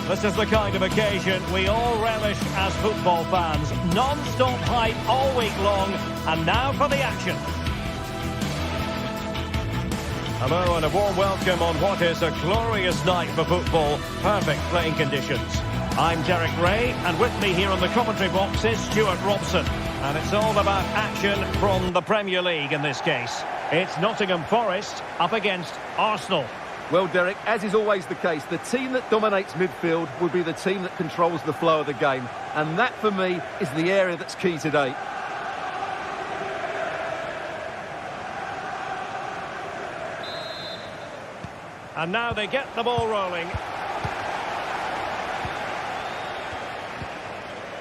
This is the kind of occasion we all relish as football fans. Non-stop hype all week long, and now for the action. Hello and a warm welcome on what is a glorious night for football. Perfect playing conditions. I'm Derek Ray, and with me here on the commentary box is Stuart Robson. And it's all about action from the Premier League in this case. It's Nottingham Forest up against Arsenal. Well, Derek, as is always the case, the team that dominates midfield will be the team that controls the flow of the game. And that, for me, is the area that's key today. And now they get the ball rolling.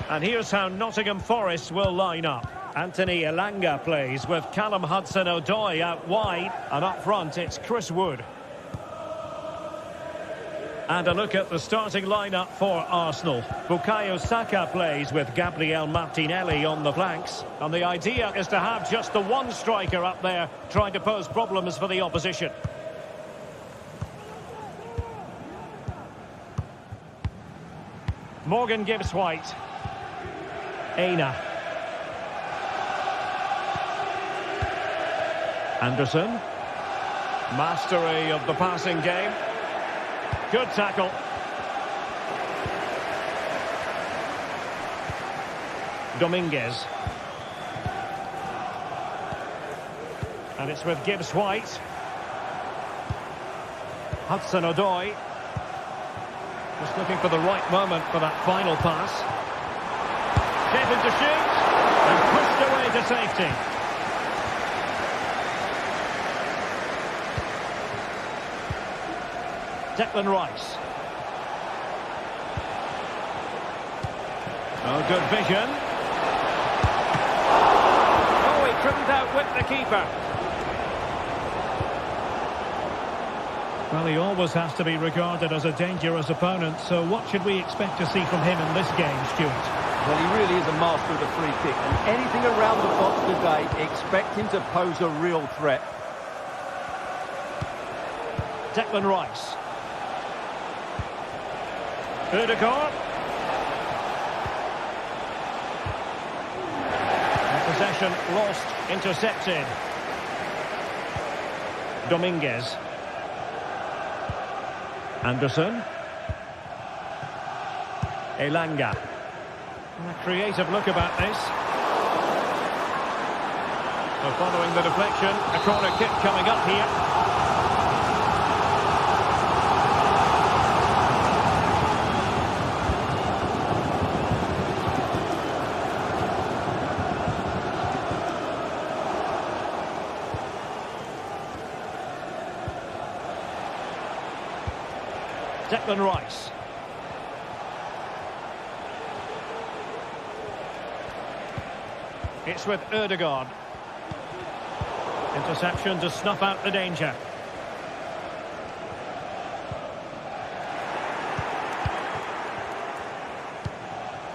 And here's how Nottingham Forest will line up. Anthony Elanga plays with Callum Hudson-Odoi out wide. And up front, it's Chris Wood. And a look at the starting lineup for Arsenal. Bukayo Saka plays with Gabriel Martinelli on the flanks. And the idea is to have just the one striker up there trying to pose problems for the opposition. Morgan Gibbs White. Aina. Anderson. Mastery of the passing game. Good tackle. Dominguez. And it's with Gibbs White. Hudson-Odoi. Just looking for the right moment for that final pass. Taken to shoot. And pushed away to safety. Declan Rice. Oh, good vision. Oh, he couldn't outwit the keeper. Well, he always has to be regarded as a dangerous opponent, so what should we expect to see from him in this game, Stuart? Well, he really is a master of the free kick, and anything around the box today, expect him to pose a real threat. Declan Rice. Ødegaard. Possession lost, intercepted. Dominguez. Anderson. Elanga. A creative look about this. So following the deflection, a corner kick coming up here. Declan Rice. It's with Ødegaard. Interception to snuff out the danger.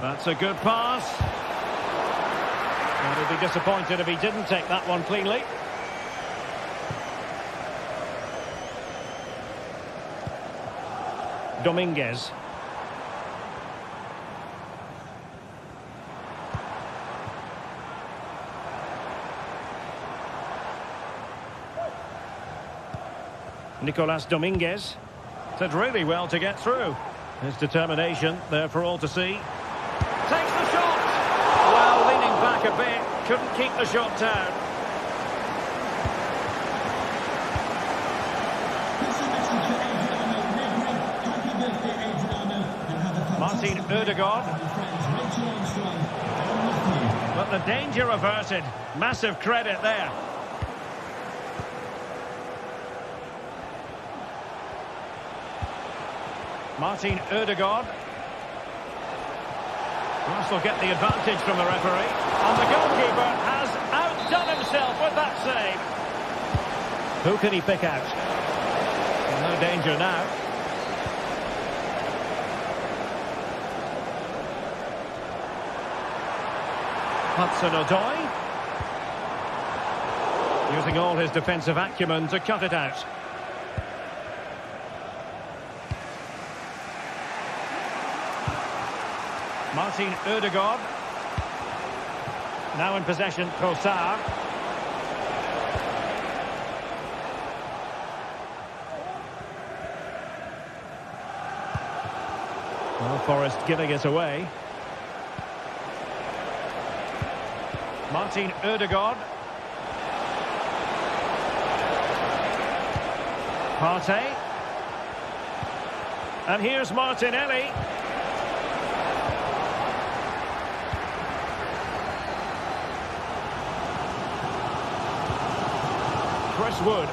That's a good pass. And he'd be disappointed if he didn't take that one cleanly. Dominguez. Nicolas Dominguez did really well to get through. His determination there for all to see. Takes the shot! Well, leaning back a bit, couldn't keep the shot down. Martin Ødegaard. But the danger averted. Massive credit there. Martin Ødegaard. Arsenal get the advantage from the referee. And the goalkeeper has outdone himself with that save. Who can he pick out? No danger now. Hudson-Odoi. Using all his defensive acumen to cut it out. Martin Ødegaard. Now in possession, Sociad. Well, Forest giving it away. Martin Ødegaard. Partey. And here's Martinelli. Chris Wood.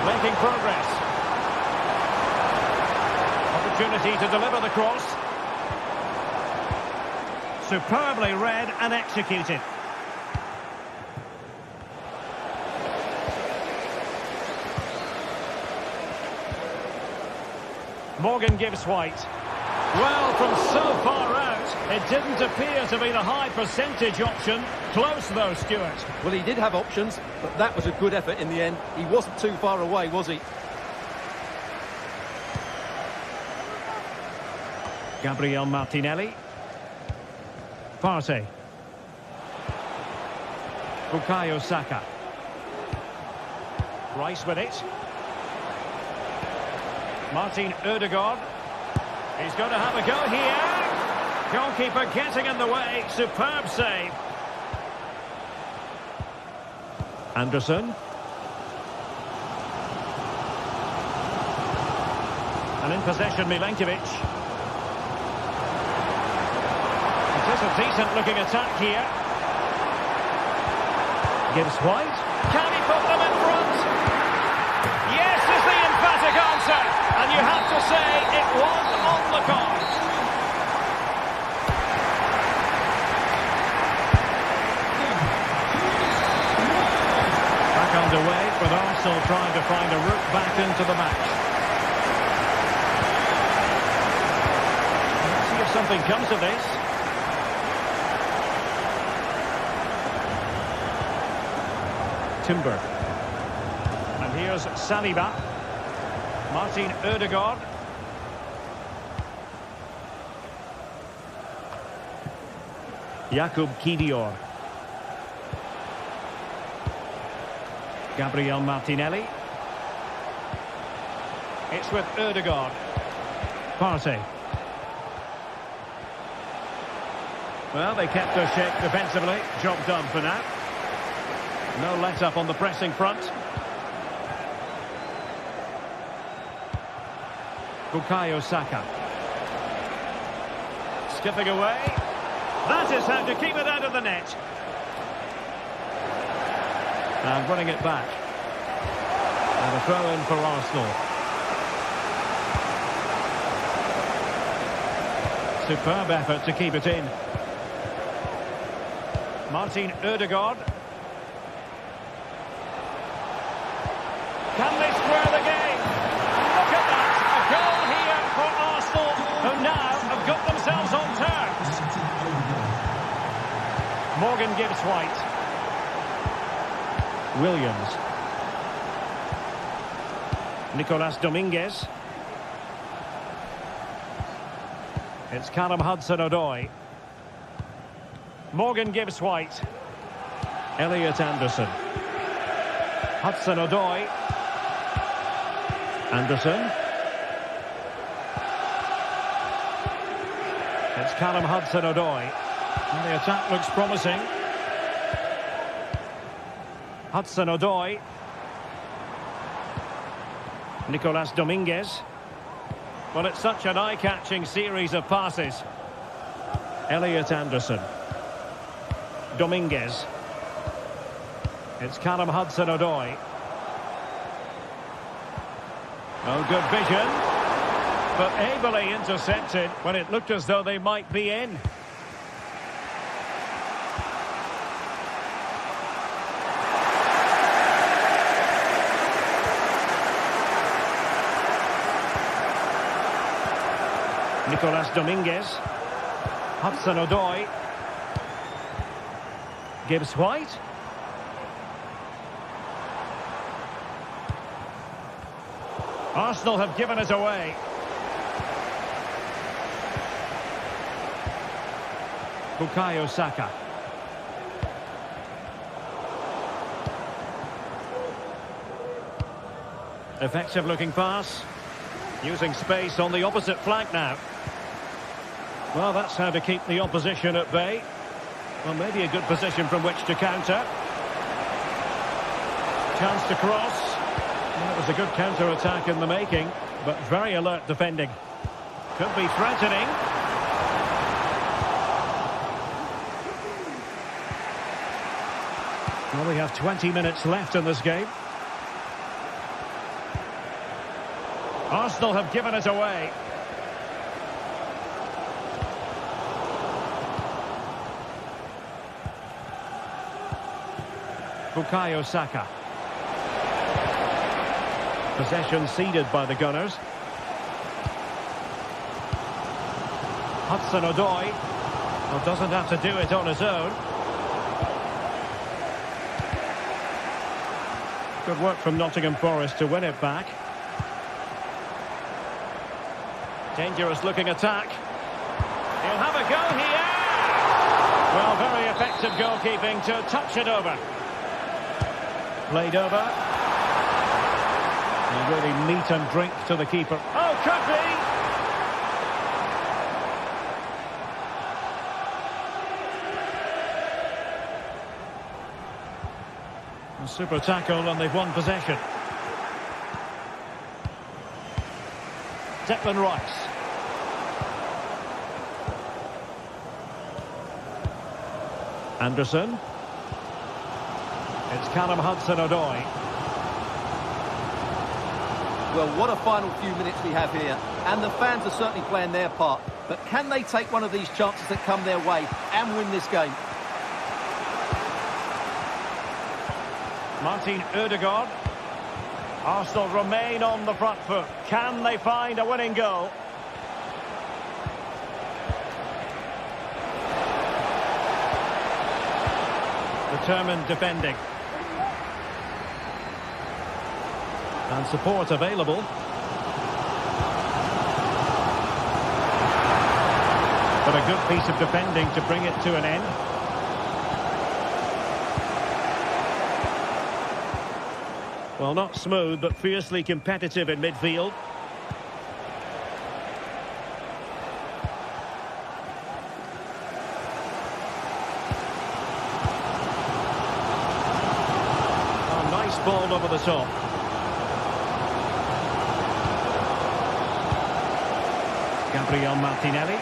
Making progress. Opportunity to deliver the cross. Superbly read and executed. Morgan gives White. Well, from so far out, it didn't appear to be the high percentage option. Close though, Stuart. Well, he did have options, but that was a good effort in the end. He wasn't too far away, was he? Gabriel Martinelli. Partey. Bukayo Saka. Rice with it. Martin Ødegaard. He's going to have a go here. Goalkeeper getting in the way. Superb save. Anderson. And in possession, Milenkovic. It is a decent-looking attack here. Gives White. Can he put them in front? Yes, is the emphatic answer. And you have to say it was on the cards. Back underway, with Arsenal trying to find a route back into the match. Let's see if something comes of this. Timber. And here's Saliba. Martin Ødegaard. Jakub Kivior. Gabriel Martinelli. It's with Ødegaard. Partey. Well, they kept their shape defensively. Job done for now. No let-up on the pressing front. Bukayo Saka. Skipping away. That is how to keep it out of the net. And running it back. And a throw-in for Arsenal. Superb effort to keep it in. Martin Ødegaard. Can they square the game? Look at that! A goal here for Arsenal, who now have got themselves on terms. Morgan gives White. Williams. Nicolas Dominguez. It's Callum Hudson-Odoi. Morgan gives White. Elliot Anderson. Hudson-Odoi. Anderson. It's Callum Hudson-Odoi. And the attack looks promising. Hudson-Odoi. Nicolas Dominguez. Well, it's such an eye-catching series of passes. Elliot Anderson. Dominguez. It's Callum Hudson-Odoi. Oh, good vision. But ably intercepted when it looked as though they might be in. Nicolas Dominguez. Hudson-Odoi. Gives White. Arsenal have given it away. Bukayo Saka. Effective looking pass. Using space on the opposite flank now. Well, that's how to keep the opposition at bay. Well, maybe a good position from which to counter. Chance to cross. Well, it was a good counter-attack in the making, but very alert defending. Could be threatening. Well, we have 20 minutes left in this game. Arsenal have given it away. Bukayo Saka. Possession ceded by the Gunners. Hudson-Odoi. Well, doesn't have to do it on his own. Good work from Nottingham Forest to win it back. Dangerous looking attack. He'll have a go here. Well, very effective goalkeeping to touch it over. Played over. And really meat and drink to the keeper. Oh, could be! A super tackle and they've won possession. Declan Rice. Anderson. It's Callum Hudson-Odoi. Well, what a final few minutes we have here. And the fans are certainly playing their part. But can they take one of these chances that come their way and win this game? Martin Ødegaard. Arsenal remain on the front foot. Can they find a winning goal? Determined defending. And support available. But a good piece of defending to bring it to an end. Well, not smooth, but fiercely competitive in midfield. Oh, nice ball over the top. Gabriel Martinelli.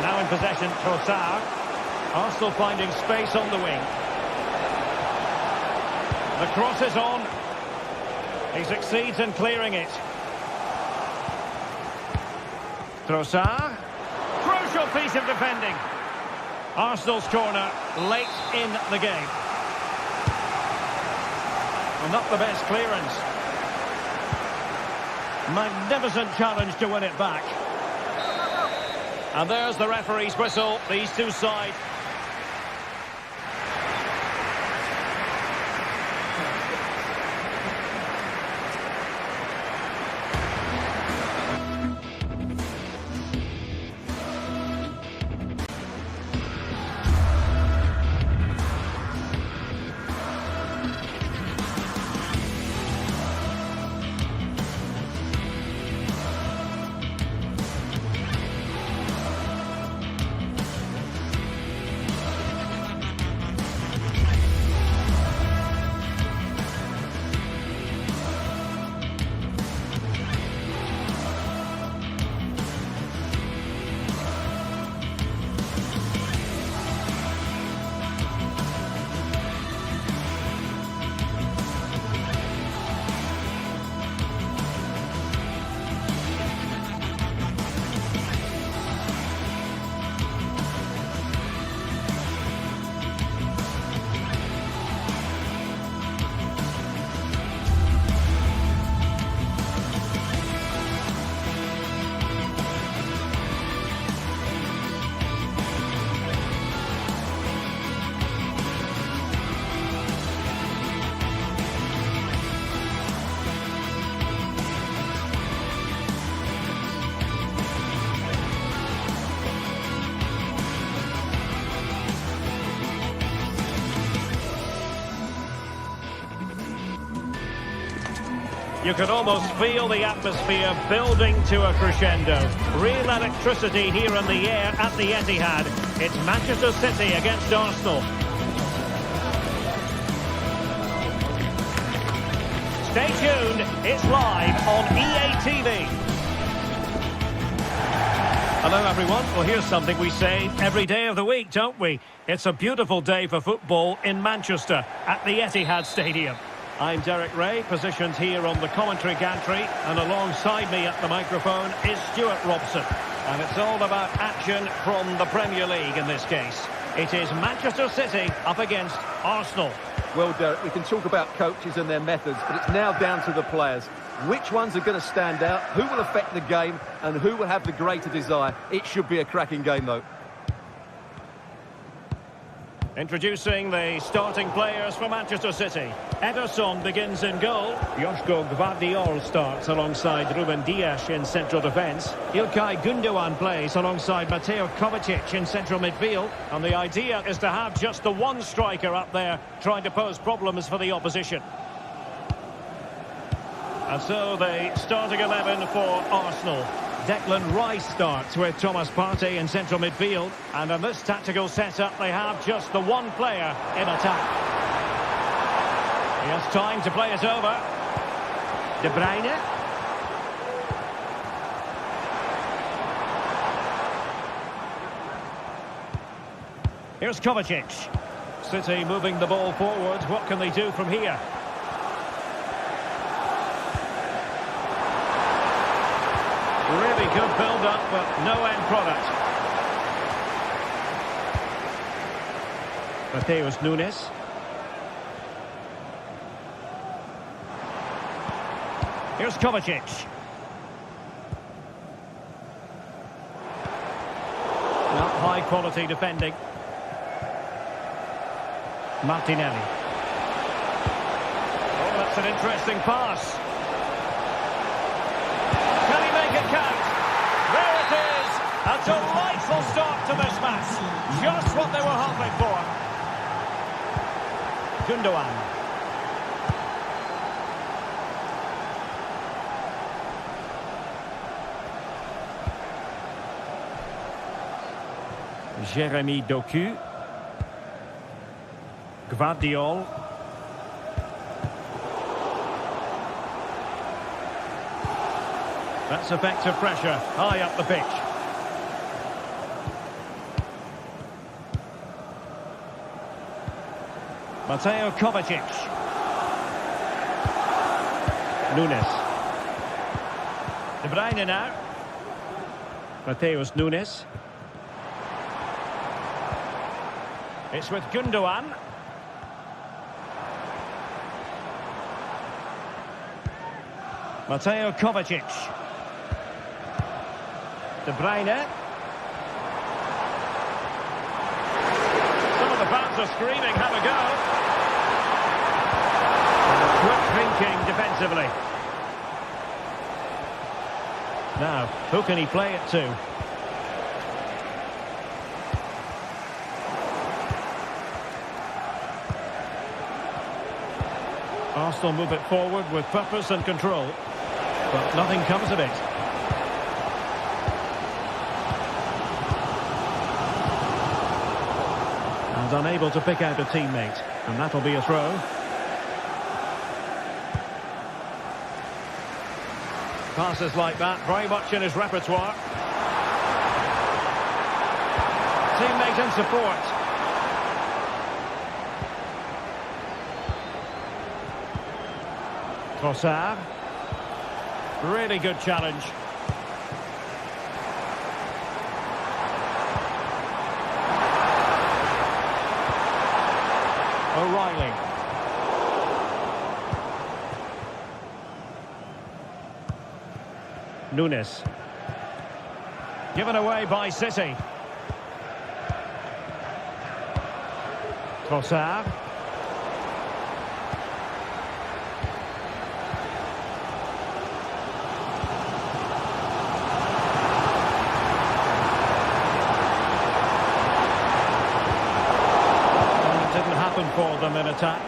Now in possession, Sociad. Arsenal finding space on the wing. The cross is on. He succeeds in clearing it. Sociad. Crucial piece of defending. Arsenal's corner late in the game. Well, not the best clearance. Magnificent challenge to win it back. And there's the referee's whistle. These two sides. You can almost feel the atmosphere building to a crescendo. Real electricity here in the air at the Etihad. It's Manchester City against Arsenal. Stay tuned, it's live on EA TV. Hello everyone, well here's something we say every day of the week, don't we? It's a beautiful day for football in Manchester at the Etihad Stadium. I'm Derek Ray, positioned here on the commentary gantry, and alongside me at the microphone is Stuart Robson. And it's all about action from the Premier League in this case. It is Manchester City up against Arsenal. Well, Derek, we can talk about coaches and their methods, but it's now down to the players. Which ones are going to stand out, who will affect the game, and who will have the greater desire? It should be a cracking game, though. Introducing the starting players for Manchester City. Ederson begins in goal. Joško Gvardiol starts alongside Ruben Dias in central defence. İlkay Gündoğan plays alongside Mateo Kovacic in central midfield. And the idea is to have just the one striker up there trying to pose problems for the opposition. And so the starting 11 for Arsenal. Declan Rice starts with Thomas Partey in central midfield. And in this tactical setup, they have just the one player in attack. He has time to play it over. De Bruyne. Here's Kovacic. City moving the ball forward. What can they do from here? Really good build-up, but no end product. Matheus Nunes. Here's Kovacic. Not high-quality defending. Martinelli. Oh, that's an interesting pass. Count. There it is. A delightful start to this match. Just what they were hoping for. Gündoğan. Jérémy Doku. Gvardiol. That's effective pressure, high up the pitch. Mateo Kovacic. Nunes. De Bruyne now. Matheus Nunes. It's with Gündoğan. Mateo Kovacic. De Bruyne. Some of the fans are screaming, have a go. And quick thinking defensively. Now, who can he play it to? Arsenal move it forward with purpose and control, but nothing comes of it. And unable to pick out a teammate, and that'll be a throw. Passes like that, very much in his repertoire. Teammate in support. Sociad. Really good challenge. O'Reilly. Nunes. Given away by City. Sociad. For them in attack.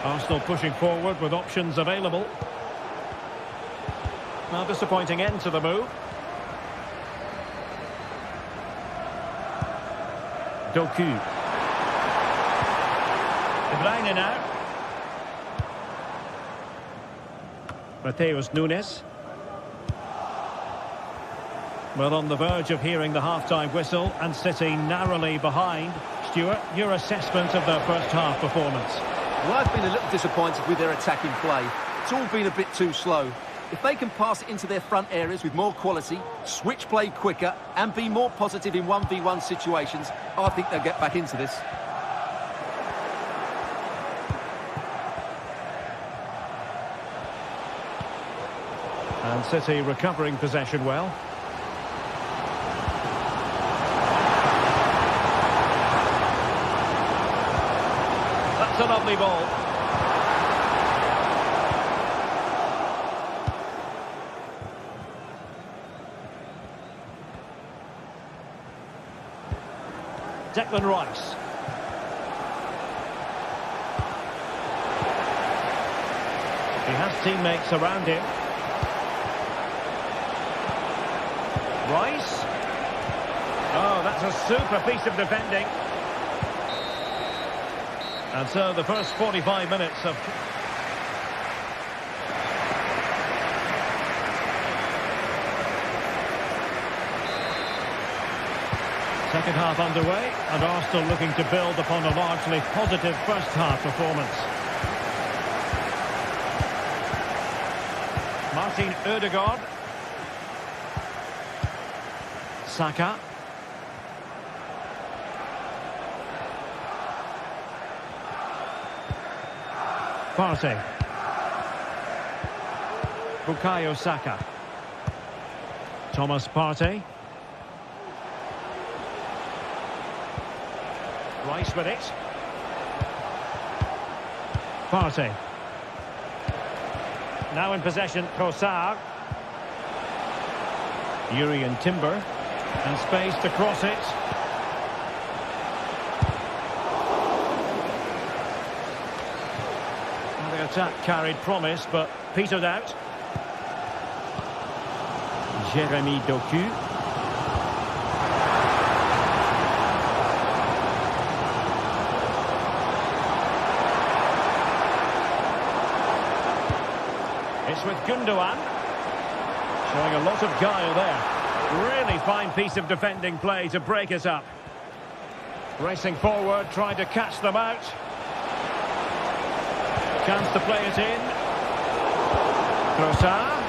Arsenal pushing forward with options available. Now, disappointing end to the move. Doku. De Bruyne now. Mateus Nunes. Well, on the verge of hearing the half-time whistle, and City narrowly behind. Stuart, your assessment of their first half performance? Well, I've been a little disappointed with their attacking play. It's all been a bit too slow. If they can pass it into their front areas with more quality, switch play quicker, and be more positive in 1v1 situations, I think they'll get back into this. And City recovering possession well. That's a lovely ball. Declan Rice. He has teammates around him. Rice. Oh, that's a super piece of defending. And so the first 45 minutes of... Second half underway, and Arsenal looking to build upon a largely positive first half performance. Martin Ødegaard. Saka. Partey. Bukayo Saka. Thomas Partey. Rice with it. Partey. Now in possession, Sociad. Jurriën Timber. And space to cross it. And the attack carried promise, but petered out. Jeremy Doku. It's with Gundogan. Showing a lot of guile there. Really fine piece of defending play to break it up. Racing forward, trying to catch them out. Chance to play it in. Sociad.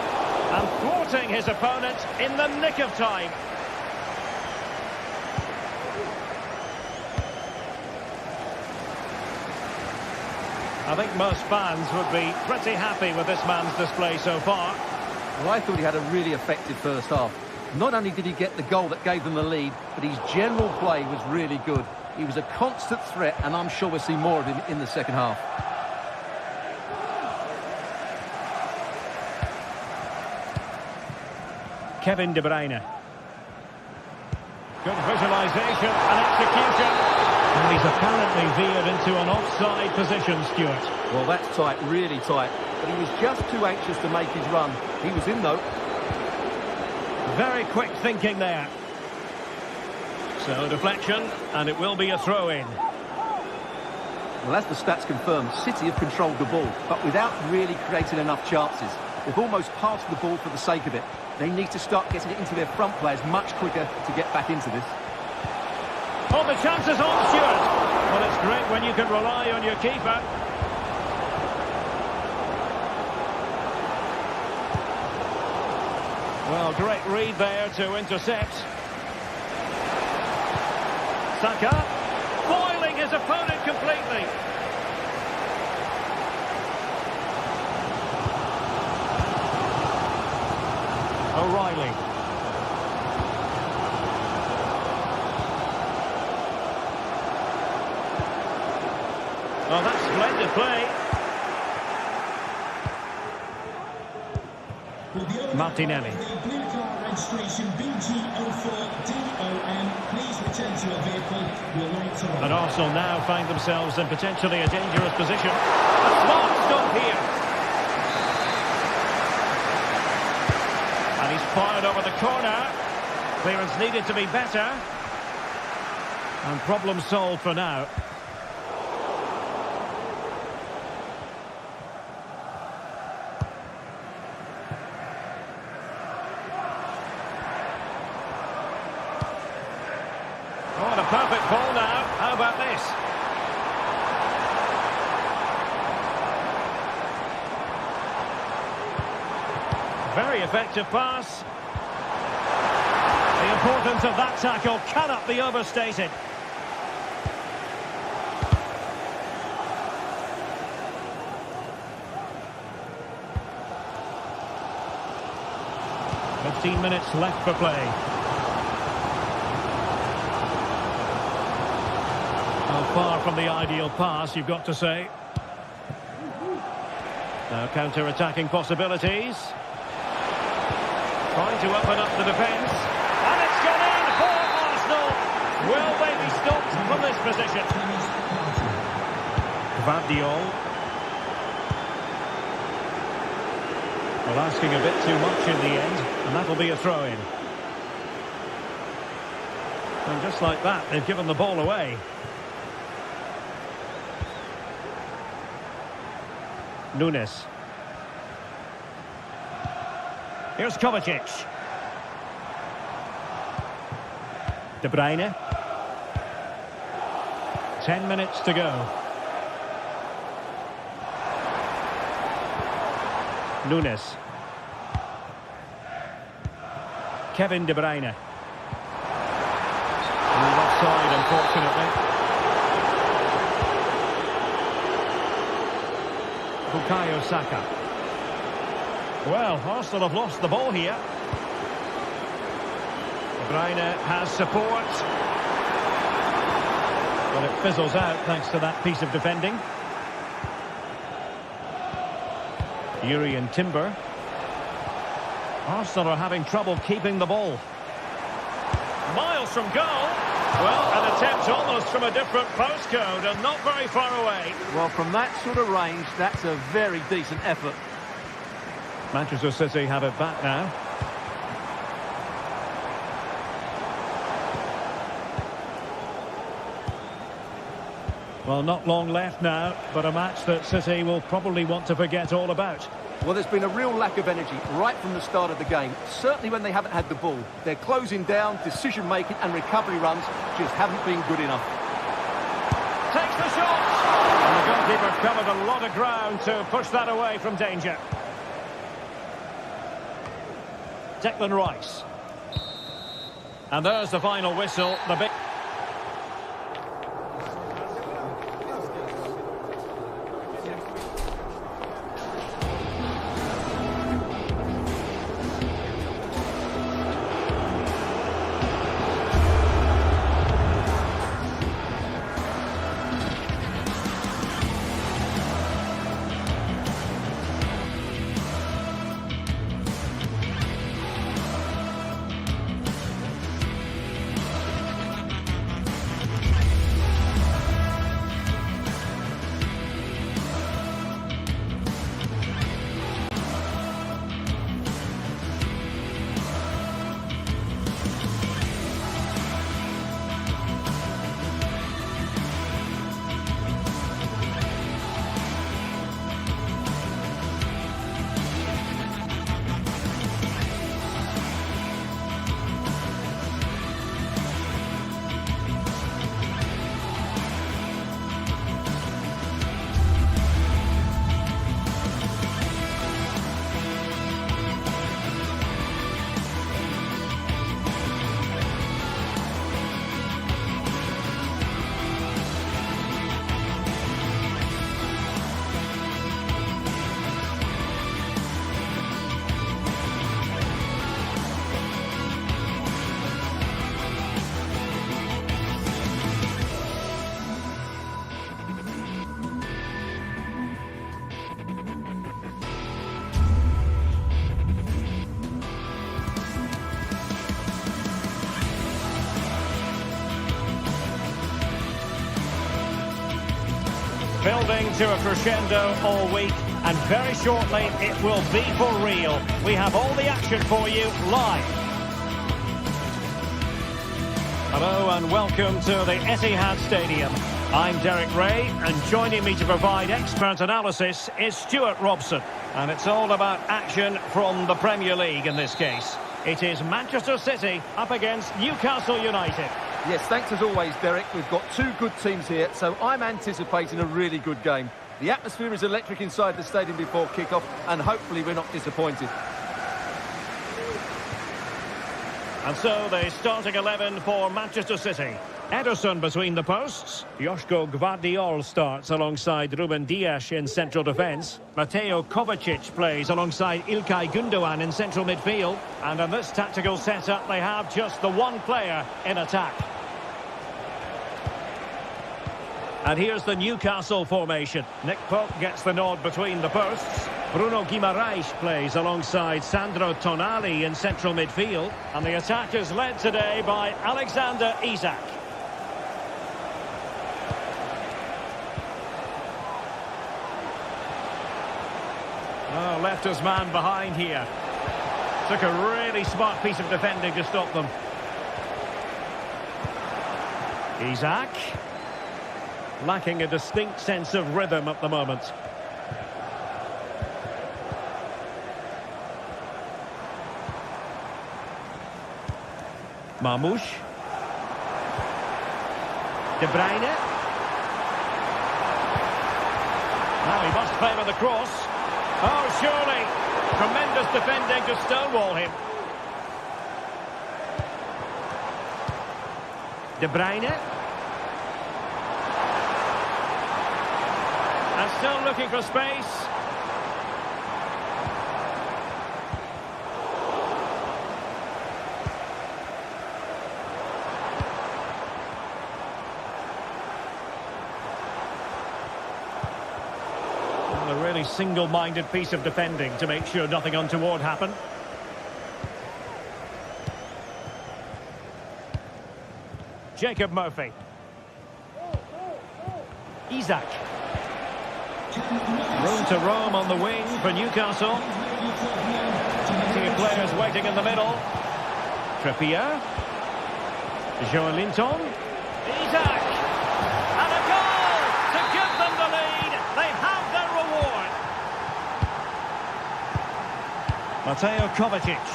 And thwarting his opponent in the nick of time. I think most fans would be pretty happy with this man's display so far. Well, I thought he had a really effective first half. Not only did he get the goal that gave them the lead, but his general play was really good. He was a constant threat, and I'm sure we'll see more of him in the second half. Kevin De Bruyne. Good visualisation and execution. And he's apparently veered into an offside position, Stuart. Well, that's tight, really tight. But he was just too anxious to make his run. He was in, though. Very quick thinking there. So deflection, and it will be a throw-in. Well, as the stats confirm, City have controlled the ball, but without really creating enough chances. They've almost passed the ball for the sake of it. They need to start getting it into their front players much quicker to get back into this. Oh, the chance is on, Stuart. Well, it's great when you can rely on your keeper. Well, great read there to intercept. Saka, foiling his opponent completely. O'Reilly. Oh, that's splendid play. Martinelli. registration BG04DOM. Please return to your vehicle. Your lights are on. And Arsenal now find themselves in potentially a dangerous position. A smart stop here. And he's fired over the corner. Clearance needed to be better. And problem solved for now. Oh, and a perfect ball now. How about this? Very effective pass. The importance of that tackle cannot be overstated. "15 minutes left for play." Well, far from the ideal pass, you've got to say. Now counter-attacking possibilities. Trying to open up the defence. And it's gone in for Arsenal. Will they be stopped from this position? Gvardiol. Well, asking a bit too much in the end, and that'll be a throw-in. And just like that, they've given the ball away. Nunes. Here's Kovacic. De Bruyne. 10 minutes to go. Nunes. Kevin De Bruyne. And offside, unfortunately. Bukayo Saka. Well, Arsenal have lost the ball here. De Bruyne has support. But it fizzles out thanks to that piece of defending. Urian Timber. Arsenal are having trouble keeping the ball. Miles from goal. Well, an attempt almost from a different postcode and not very far away. Well, from that sort of range, that's a very decent effort. Manchester City have it back now. Well, not long left now, but a match that City will probably want to forget all about. Well, there's been a real lack of energy right from the start of the game. Certainly when they haven't had the ball. They're closing down, decision-making and recovery runs just haven't been good enough. Takes the shot! And the goalkeeper covered a lot of ground to push that away from danger. Declan Rice. And there's the final whistle. The big... Building to a crescendo all week, and very shortly it will be for real. We have all the action for you live. Hello and welcome to the Etihad Stadium. I'm Derek Ray, and joining me to provide expert analysis is Stuart Robson. And it's all about action from the Premier League in this case. It is Manchester City up against Newcastle United. Yes, thanks as always, Derek. We've got two good teams here, so I'm anticipating a really good game. The atmosphere is electric inside the stadium before kick-off, and hopefully we're not disappointed. And so the starting 11 for Manchester City. Ederson between the posts. Joško Gvardiol starts alongside Ruben Dias in central defence. Mateo Kovacic plays alongside İlkay Gündoğan in central midfield. And in this tactical setup, they have just the one player in attack. And here's the Newcastle formation. Nick Pope gets the nod between the posts. Bruno Guimaraes plays alongside Sandro Tonali in central midfield. And the attack is led today by Alexander Isak. Oh, left his man behind here. Took a really smart piece of defending to stop them. Isak. Lacking a distinct sense of rhythm at the moment. Marmoush. De Bruyne. Now he must favour the cross. Oh, surely. Tremendous defending to stonewall him. De Bruyne. And still looking for space. A really single-minded piece of defending to make sure nothing untoward happened. Jacob Murphy. Isak. Room to roam on the wing for Newcastle. Plenty of players waiting in the middle. Trippier. Joelinton. Isak. And a goal to give them the lead. They have their reward. Mateo Kovacic.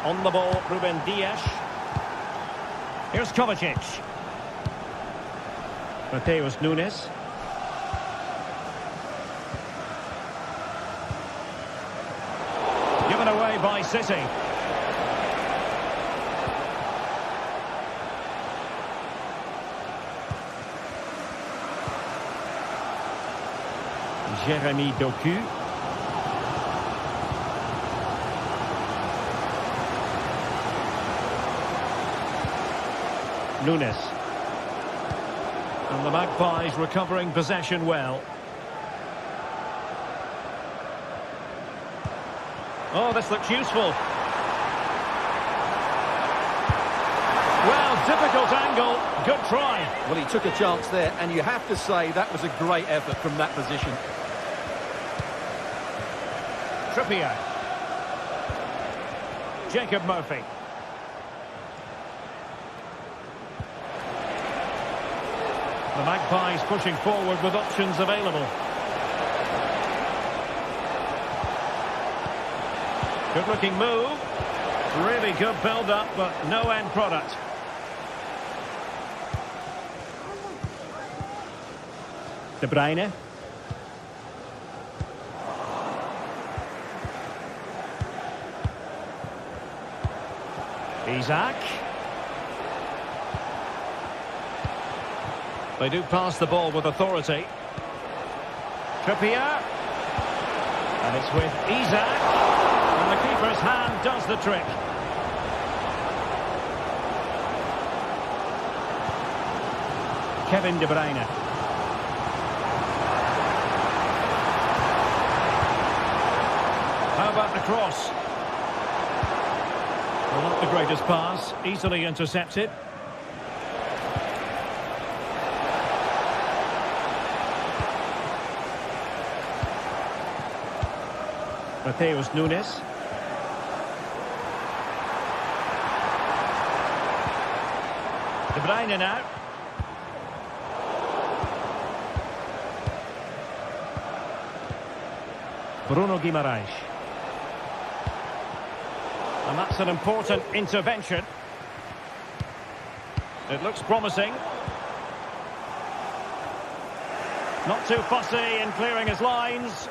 On the ball, Ruben Dias. Here's Kovacic. Mateus Nunes. Given away by City. Jeremy Doku. Nunes. And the Magpies recovering possession well. Oh, this looks useful. Well, difficult angle. Good try. Well, he took a chance there, and you have to say that was a great effort from that position. Trippier. Jacob Murphy. The Magpies pushing forward with options available. Good-looking move. Really good build-up, but no end product. De Bruyne. Isak. They do pass the ball with authority. Trippier. And it's with Isak. And the keeper's hand does the trick. Kevin De Bruyne. How about the cross? Well, not the greatest pass. Easily intercepted. Mateus Nunes. De Bruyne now. Bruno Guimaraes. And that's an important intervention. It looks promising. Not too fussy in clearing his lines.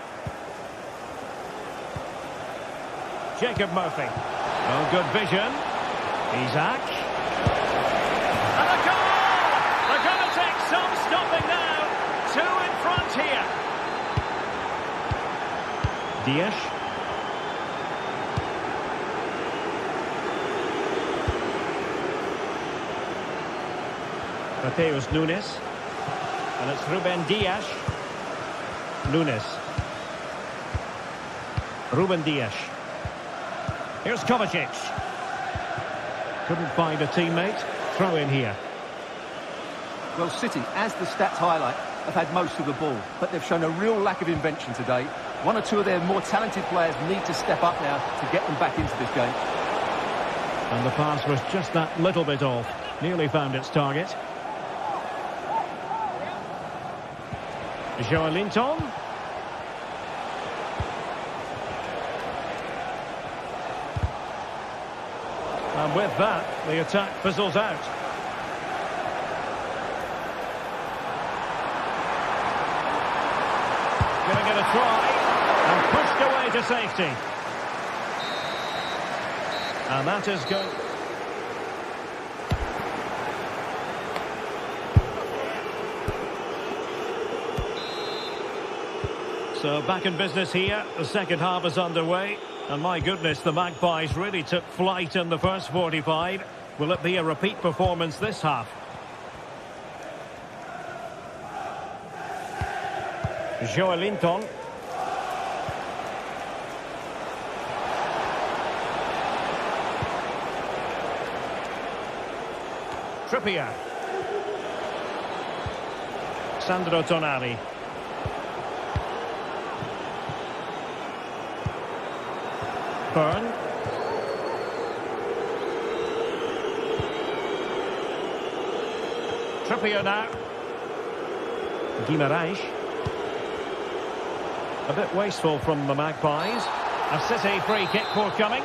Jacob Murphy. Oh, good vision. Isaac. And a goal! They're going to take some stopping now. 2 in front here. Dias. Mateus Nunes. And it's Ruben Dias. Nunes. Ruben Dias. Here's Kovacic. Couldn't find a teammate. Throw in here. Well, City, as the stats highlight, have had most of the ball, but they've shown a real lack of invention today. 1 or 2 of their more talented players need to step up now to get them back into this game. And the pass was just that little bit off. Nearly found its target. Joelinton. And with that, the attack fizzles out. Giving it a try. And pushed away to safety. And that is good. So back in business here. The second half is underway. And my goodness, the Magpies really took flight in the first 45. Will it be a repeat performance this half? Joelinton. Trippier. Sandro Tonali. Byrne. Trippier now. Guimaraes. A bit wasteful from the Magpies. A City free kick forthcoming.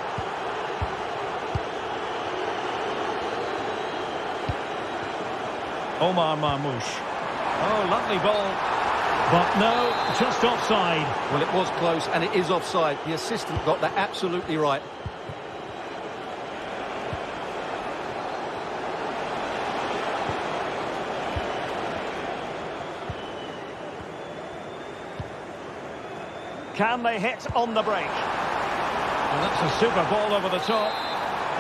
Omar Marmoush. Oh, lovely ball. But no, just offside. Well, it was close, and it is offside. The assistant got that absolutely right. Can they hit on the break? And that's a super ball over the top.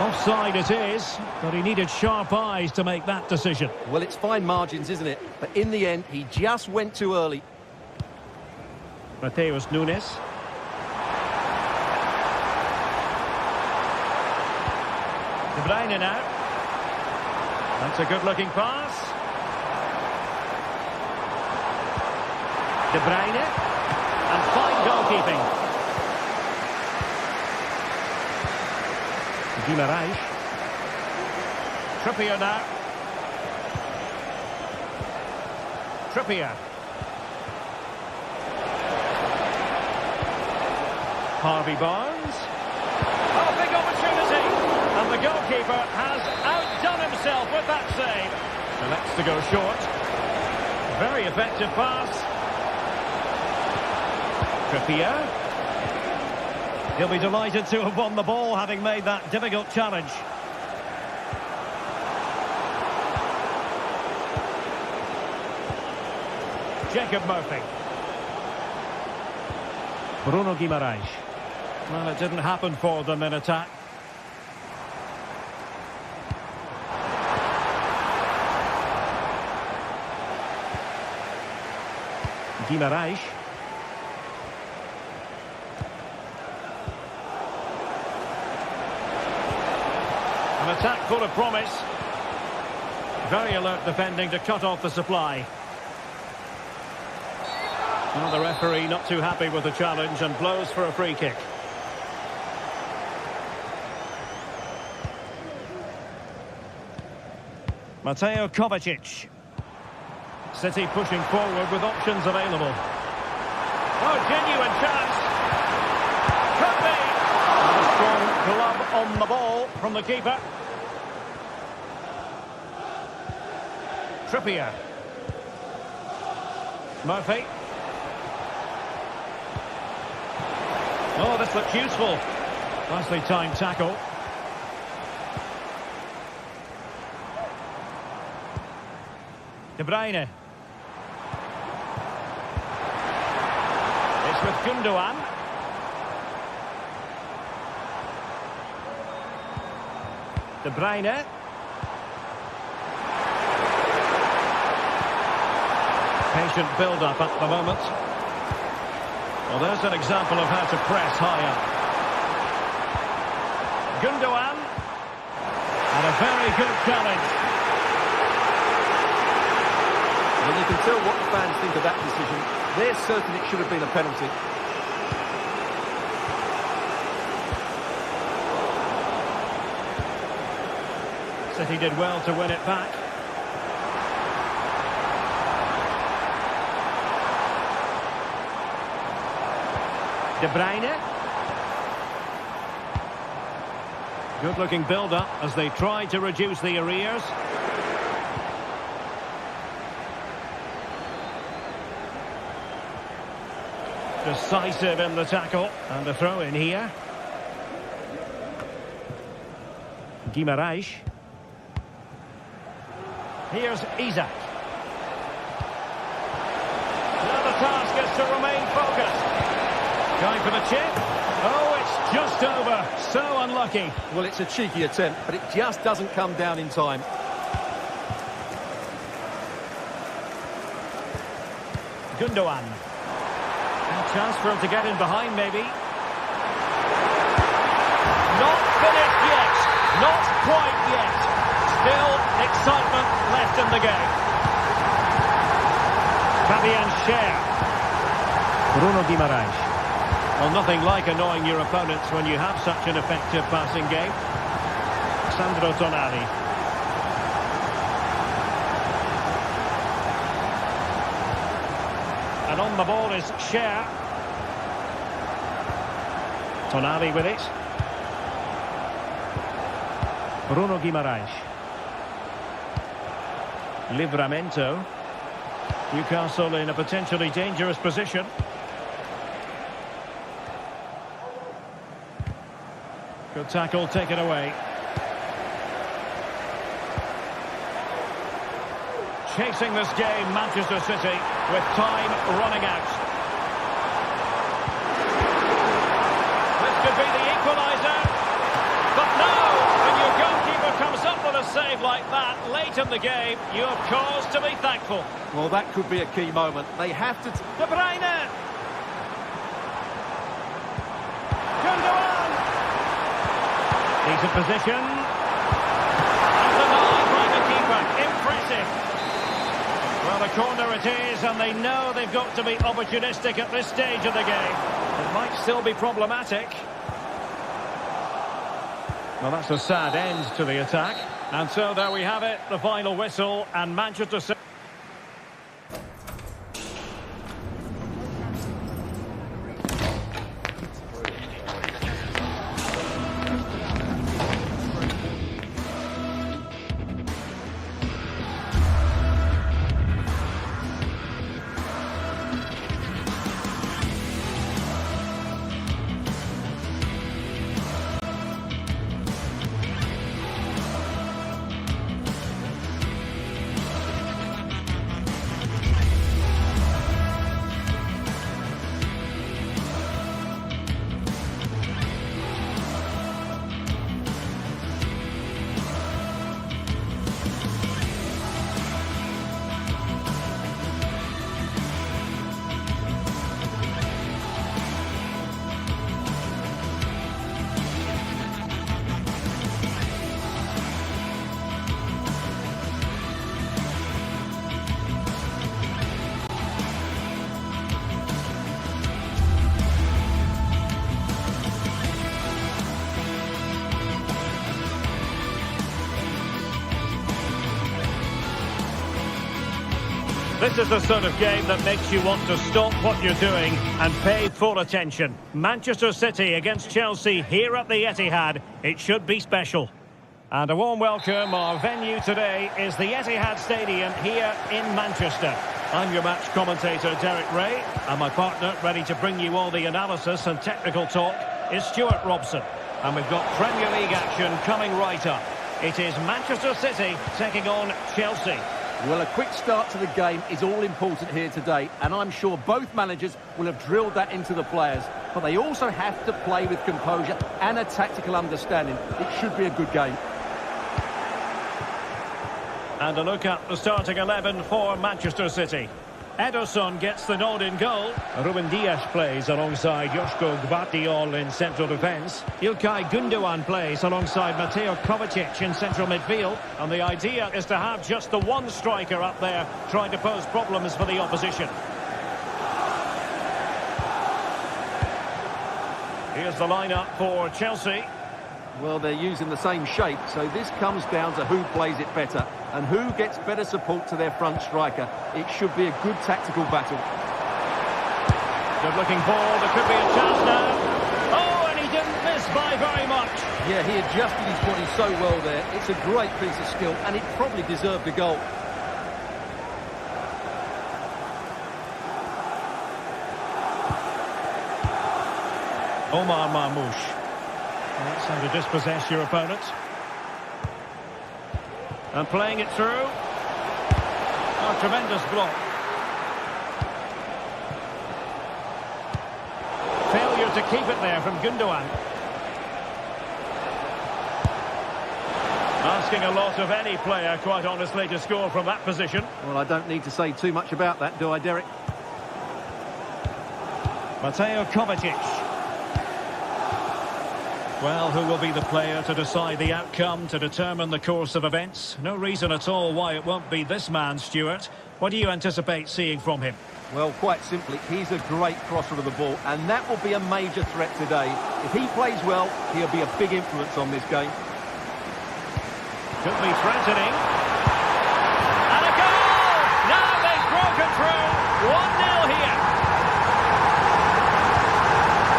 Offside it is, but he needed sharp eyes to make that decision. Well, it's fine margins, isn't it? But in the end, he just went too early. Mateus Nunes. De Bruyne now. That's a good-looking pass. De Bruyne. And fine goalkeeping. Guimaraes. Trippier now. Trippier. Harvey Barnes. Oh, big opportunity. And the goalkeeper has outdone himself with that save. Elects to go short. Very effective pass. Trippier. He'll be delighted to have won the ball, having made that difficult challenge. Jacob Murphy. Bruno Guimaraes. Well, it didn't happen for them in attack. Guimaraes. An attack full of promise. Very alert defending to cut off the supply. Well, the referee not too happy with the challenge and blows for a free kick. Mateo Kovacic. City pushing forward with options available. Oh, genuine chance. Could be. And a strong glove on the ball from the keeper. Trippier. Murphy. Oh, this looks useful. Nicely timed tackle. De Bruyne. It's with Gundogan. De Bruyne. Patient build-up at the moment. Well, there's an example of how to press high up. Gundogan. And a very good challenge. And you can tell what the fans think of that decision. They're certain it should have been a penalty. City did well to win it back. De Bruyne. Good-looking build-up as they try to reduce the arrears. Decisive in the tackle. And a throw in here. Guimaraes. Here's Isak. Now the task is to remain focused. Going for the chip. Oh, it's just over. So unlucky. Well, it's a cheeky attempt, but it just doesn't come down in time. Gundogan. A chance for him to get in behind, maybe. Not finished yet. Not quite yet. Still excitement left in the game. Fabian Schär. Bruno Guimaraes. Well, nothing like annoying your opponents when you have such an effective passing game. Sandro Tonali. And on the ball is Schär. Tonali with it. Bruno Guimaraes. Livramento. Newcastle in a potentially dangerous position. Good tackle taken away. Chasing this game, Manchester City, with time running out. This could be the equaliser. But no, when your goalkeeper comes up with a save like that late in the game, you have cause to be thankful. Well, that could be a key moment. They have to... De Bruyne! Gundogan! Decent position. And denied by the keeper. Impressive. Well, the corner it is, and they know they've got to be opportunistic at this stage of the game. It might still be problematic. Well, that's a sad end to the attack. And so there we have it, the final whistle, and Manchester City... This is the sort of game that makes you want to stop what you're doing and pay full attention. Manchester City against Chelsea here at the Etihad. It should be special. And a warm welcome. Our venue today is the Etihad Stadium here in Manchester. I'm your match commentator, Derek Ray, and my partner, ready to bring you all the analysis and technical talk, is Stuart Robson. And we've got Premier League action coming right up. It is Manchester City taking on Chelsea. Well, a quick start to the game is all important here today, and I'm sure both managers will have drilled that into the players. But they also have to play with composure and a tactical understanding. It should be a good game. And a look at the starting 11 for Manchester City. Ederson gets the nod in goal. Ruben Dias plays alongside Joško Gvardiol in central defence. İlkay Gündoğan plays alongside Mateo Kovacic in central midfield. And the idea is to have just the one striker up there trying to pose problems for the opposition. Here's the lineup for Chelsea. Well, they're using the same shape, so this comes down to who plays it better and who gets better support to their front striker. It should be a good tactical battle. Good looking ball, there could be a chance now. Oh, and he didn't miss by very much. Yeah, he adjusted his body so well there. It's a great piece of skill, and it probably deserved a goal. Omar Marmoush. That's how to dispossess your opponent. And playing it through. Oh, tremendous block. Failure to keep it there from Gündoğan. Asking a lot of any player, quite honestly, to score from that position. Well, I don't need to say too much about that, do I, Derek? Mateo Kovacic. Well, who will be the player to decide the outcome, to determine the course of events? No reason at all why it won't be this man, Stuart. What do you anticipate seeing from him? Well, quite simply, he's a great crosser of the ball, and that will be a major threat today. If he plays well, he'll be a big influence on this game. Could be threatening. And a goal! Now they've broken through. 1-0 here.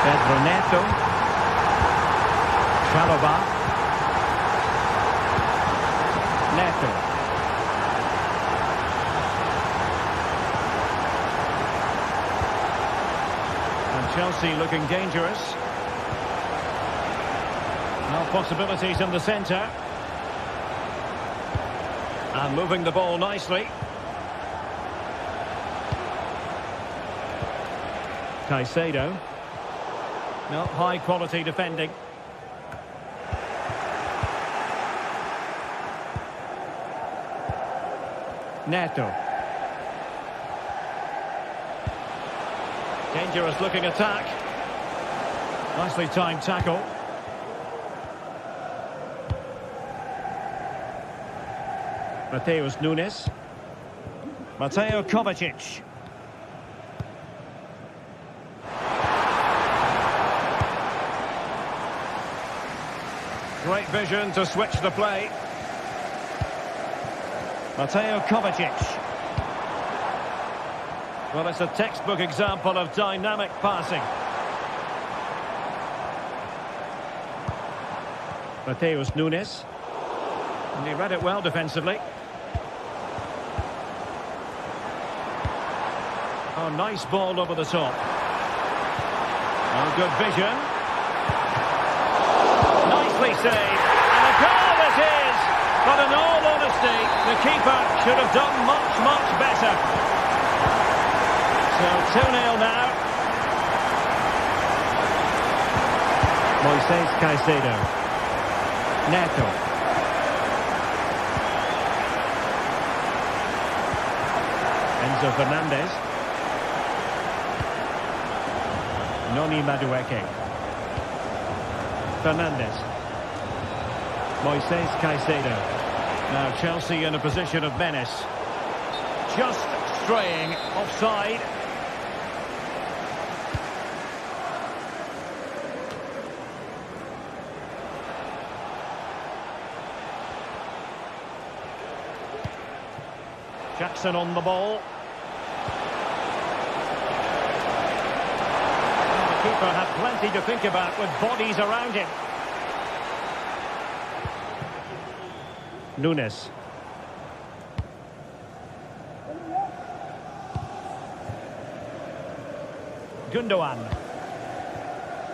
Pedro Neto. Chalobah. Neto. And Chelsea looking dangerous. Now possibilities in the centre. And moving the ball nicely. Caicedo. No, high quality defending. Neto. Dangerous looking attack. Nicely timed tackle. Mateus Nunes. Mateo Kovacic. Great vision to switch the play. Mateo Kovacic. Well, it's a textbook example of dynamic passing. Mateus Nunes. And he read it well defensively. Oh, nice ball over the top. Oh, good vision. Nicely saved. And a goal it is! But in all honesty, the keeper should have done much, much better. So 2-0 now. Moises Caicedo. Neto. Enzo Fernandez. Noni Madueke. Fernandez. Moises Caicedo. Now Chelsea in a position of menace. Just straying offside. Jackson on the ball. keeper had plenty to think about with bodies around him. Nunes. Gundogan.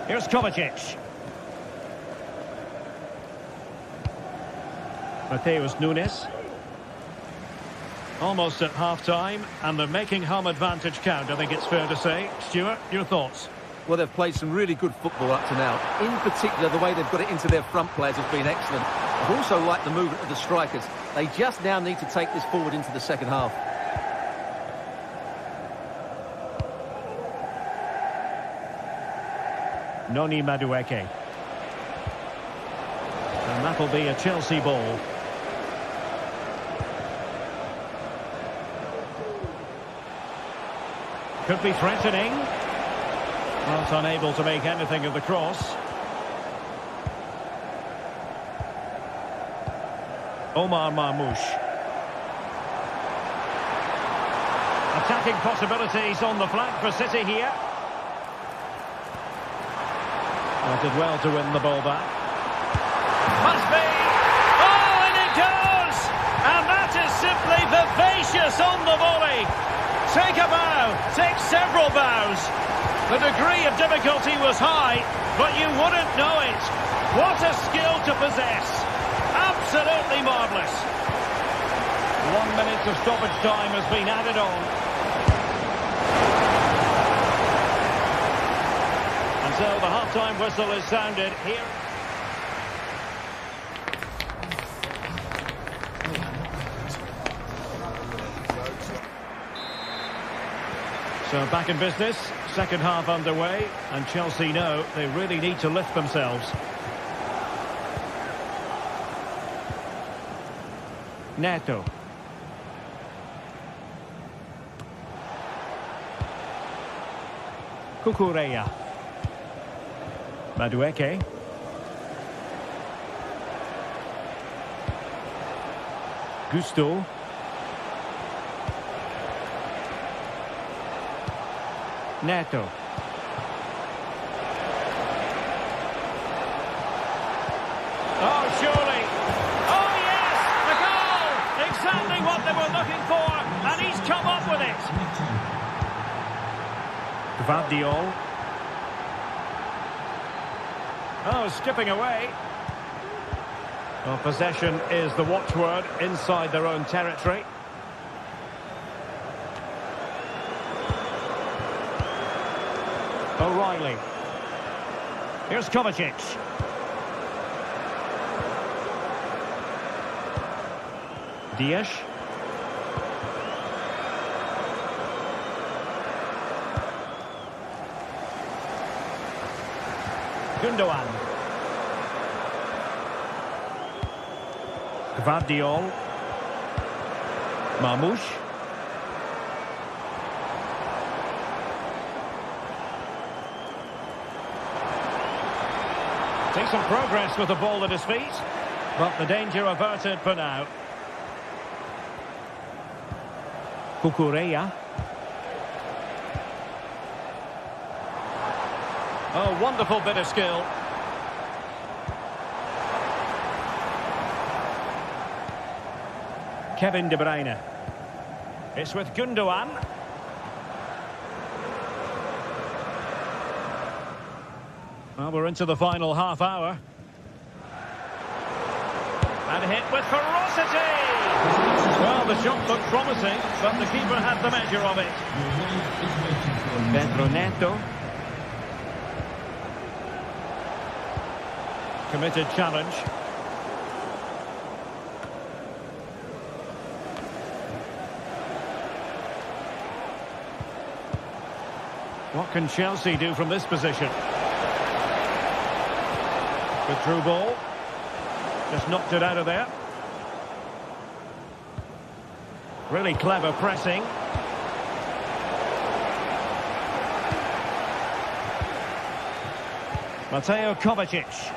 Here's Kovacic. Mateus Nunes. Almost at half-time, and they're making home advantage count, I think it's fair to say. Stuart, your thoughts? Well, they've played some really good football up to now. In particular, the way they've got it into their front players has been excellent. I've also liked the movement of the strikers. They just now need to take this forward into the second half. Noni Madueke. And that'll be a Chelsea ball. Could be threatening. Not unable to make anything of the cross. Omar Marmoush. Attacking possibilities on the flank for City here. Did well to win the ball back. Must be! Oh, and it goes! And that is simply vivacious on the volley. Take a bow, take several bows. The degree of difficulty was high, but you wouldn't know it. What a skill to possess. Absolutely marvellous. 1 minute of stoppage time has been added on. And so the half-time whistle is sounded here. So back in business, second half underway, and Chelsea know they really need to lift themselves. Neto. Cucurella. Madueke. Gusto. Neto. Oh, surely. Oh, yes! The goal! Exactly what they were looking for, and he's come up with it. Gvardiol. Oh, skipping away. Well, possession is the watchword inside their own territory. O'Reilly. Here's Kovacic. Dias. Gundogan. Gvardiol. Marmoush. Takes some progress with the ball at his feet, but the danger averted for now. Cucurella. Oh, wonderful bit of skill. Kevin De Bruyne. It's with Gundogan. Well, we're into the final half hour. And hit with ferocity! Well, the shot looked promising, but the keeper had the measure of it. Pedro Neto. Committed challenge. What can Chelsea do from this position? With through ball. Just knocked it out of there. Really clever pressing. Mateo Kovacic.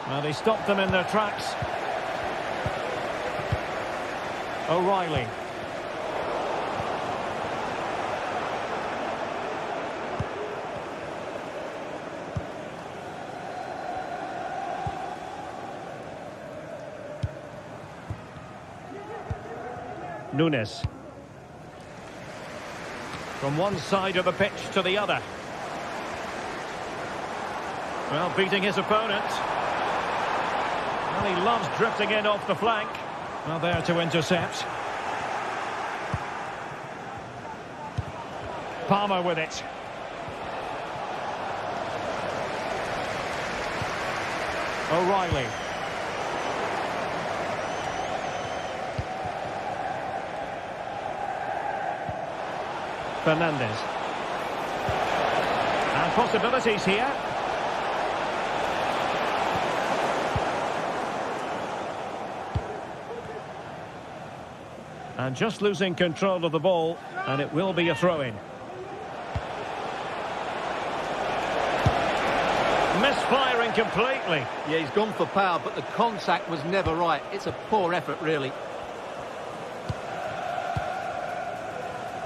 Well, they stopped them in their tracks. Nunes. From one side of the pitch to the other. Well, beating his opponent. Well, he loves drifting in off the flank. Well, there to intercept. Palmer with it. O'Reilly. Fernandez. And possibilities here. And just losing control of the ball, and it will be a throw-in. Misfiring completely. Yeah, he's gone for power, but the contact was never right. It's a poor effort, really.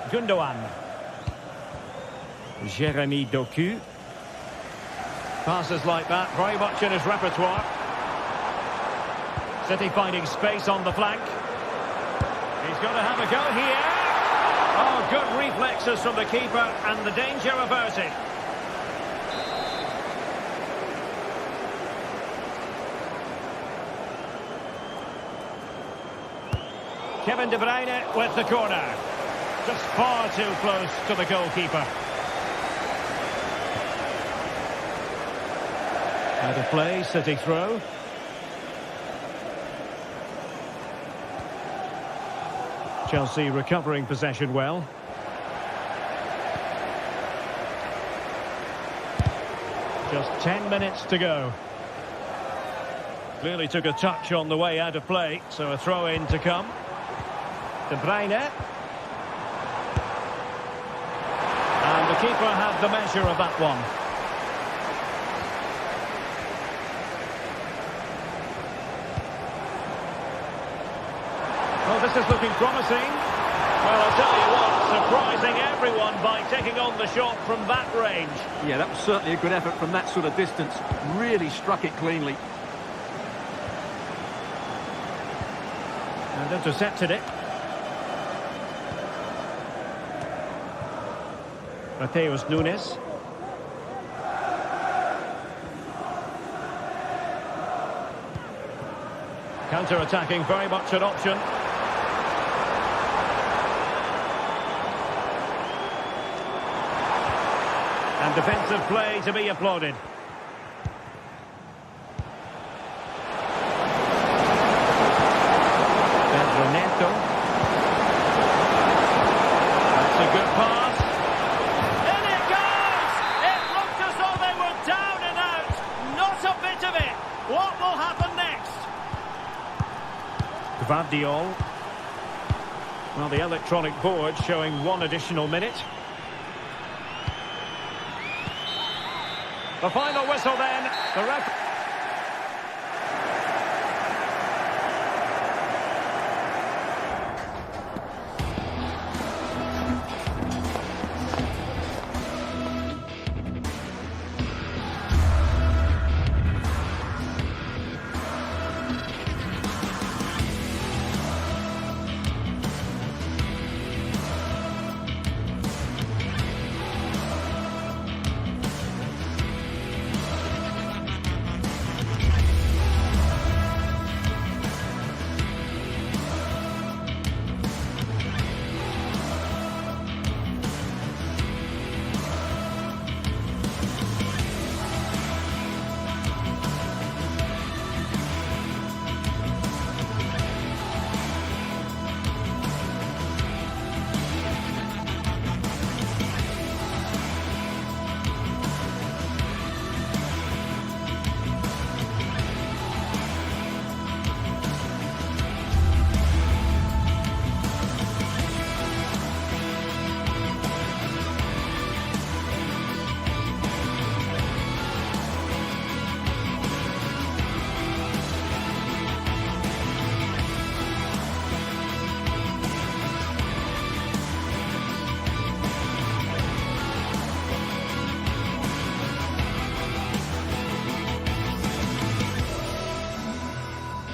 Gundogan. Jeremy Doku. Passes like that, very much in his repertoire. City finding space on the flank. He's going to have a go here. Oh, good reflexes from the keeper, and the danger averted. Kevin De Bruyne with the corner. Just far too close to the goalkeeper. Out of play, City throw. Chelsea recovering possession well. Just 10 minutes to go. Clearly took a touch on the way out of play, so a throw-in to come. De Bruyne. And the keeper had the measure of that one. Well, this is looking promising. Well, I'll tell you what, surprising everyone by taking on the shot from that range. Yeah, that was certainly a good effort from that sort of distance. Really struck it cleanly. And intercepted it. Matheus Nunes. Counter-attacking, very much an option. And defensive play to be applauded. Pedro Neto. That's a good pass. In it goes! It looked as though they were down and out. Not a bit of it. What will happen next? Gvardiol. Well, the electronic board showing one additional minute. The final whistle then. The referee.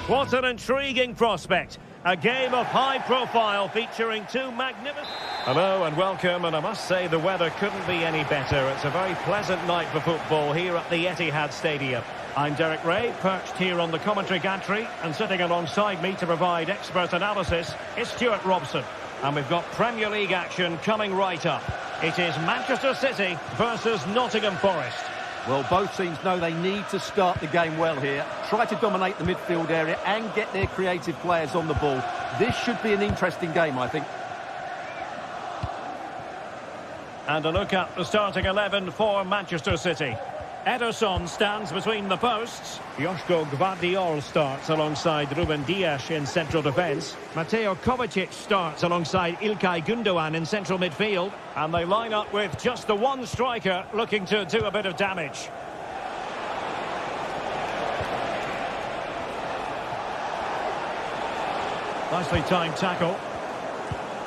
What an intriguing prospect. A game of high profile featuring two magnificent... Hello and welcome, and I must say the weather couldn't be any better. It's a very pleasant night for football here at the Etihad Stadium. I'm Derek Ray, perched here on the commentary gantry, and sitting alongside me to provide expert analysis is Stuart Robson. And we've got Premier League action coming right up. It is Manchester City versus Nottingham Forest. Well, both teams know they need to start the game well here. Try to dominate the midfield area and get their creative players on the ball. This should be an interesting game, I think. And a look at the starting 11 for Manchester City. Ederson stands between the posts. Joško Gvardiol starts alongside Ruben Dias in central defence. Mateo Kovacic starts alongside Ilkay Gundogan in central midfield. And they line up with just the one striker looking to do a bit of damage. Nicely timed tackle.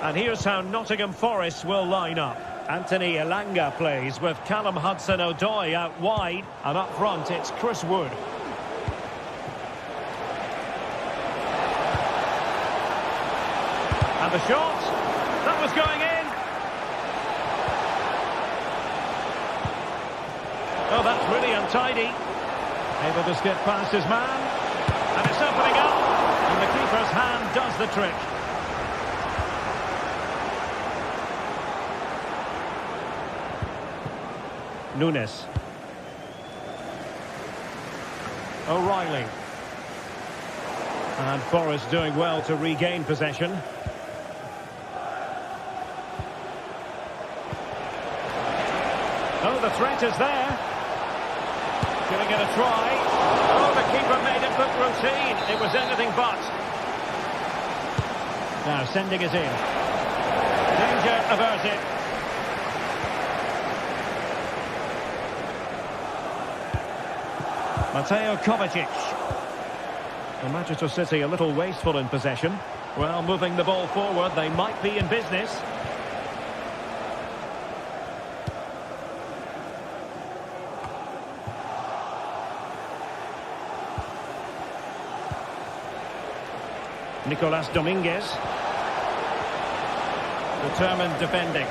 And here's how Nottingham Forest will line up. Anthony Elanga plays with Callum Hudson-Odoi out wide, and up front it's Chris Wood. And the shot, that was going in. Oh, that's really untidy. Able to skip past his man, and it's opening up, and the keeper's hand does the trick. Nunes. O'Reilly. And Forest doing well to regain possession. Oh, the threat is there. Giving it a try. Oh, the keeper made it look routine. It was anything but. Now sending it in. Danger averted. Mateo Kovacic. And Manchester City a little wasteful in possession. Well, moving the ball forward, they might be in business. Nicolas Dominguez. Determined defending.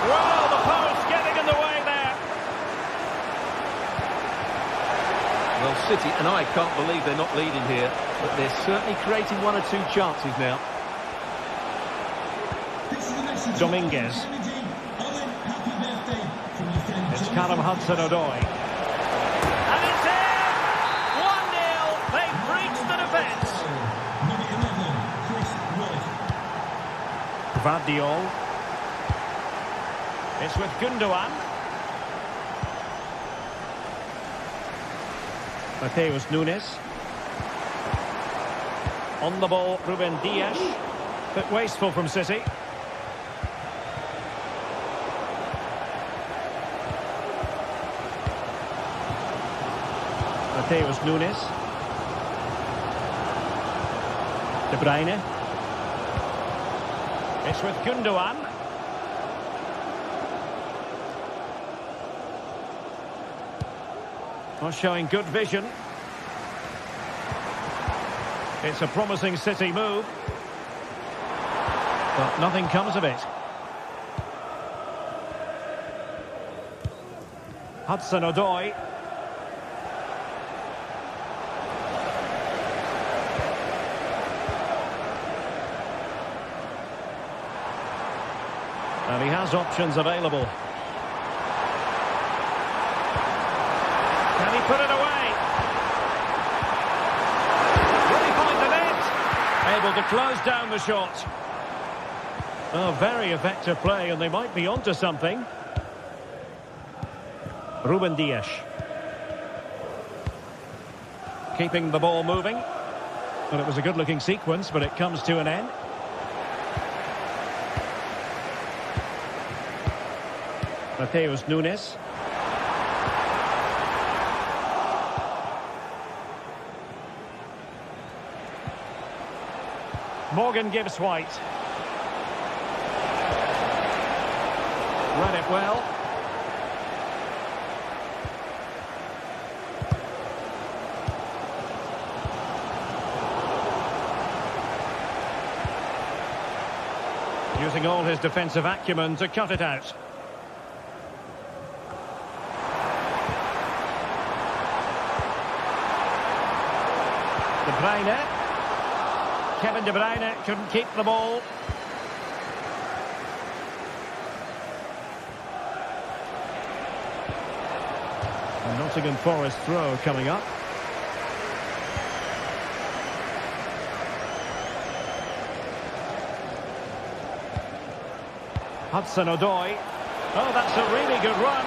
Well, the post getting in the way there. Well, City and I can't believe they're not leading here, but they're certainly creating one or two chances now. Dominguez. It's Callum Hudson-Odoi. And it's in! 1-0. They've breached the defence. Gvardiol. It's with Gundogan. Mateus Nunes. On the ball, Ruben Dias. Bit wasteful from City. Mateus Nunes. De Bruyne. It's with Gundogan. Not showing good vision. It's a promising City move. But nothing comes of it. Hudson-Odoi. And he has options available. Can he put it away? Will he find the net? Able to close down the shot. Oh, very effective play, and they might be onto something. Ruben Dias. Keeping the ball moving. And it was a good-looking sequence, but it comes to an end. Mateus Nunes. Morgan Gibbs White. Read it well. Using all his defensive acumen to cut it out. De Bruyne. Kevin De Bruyne couldn't keep the ball. A Nottingham Forest throw coming up. Hudson-Odoi. Oh, that's a really good run.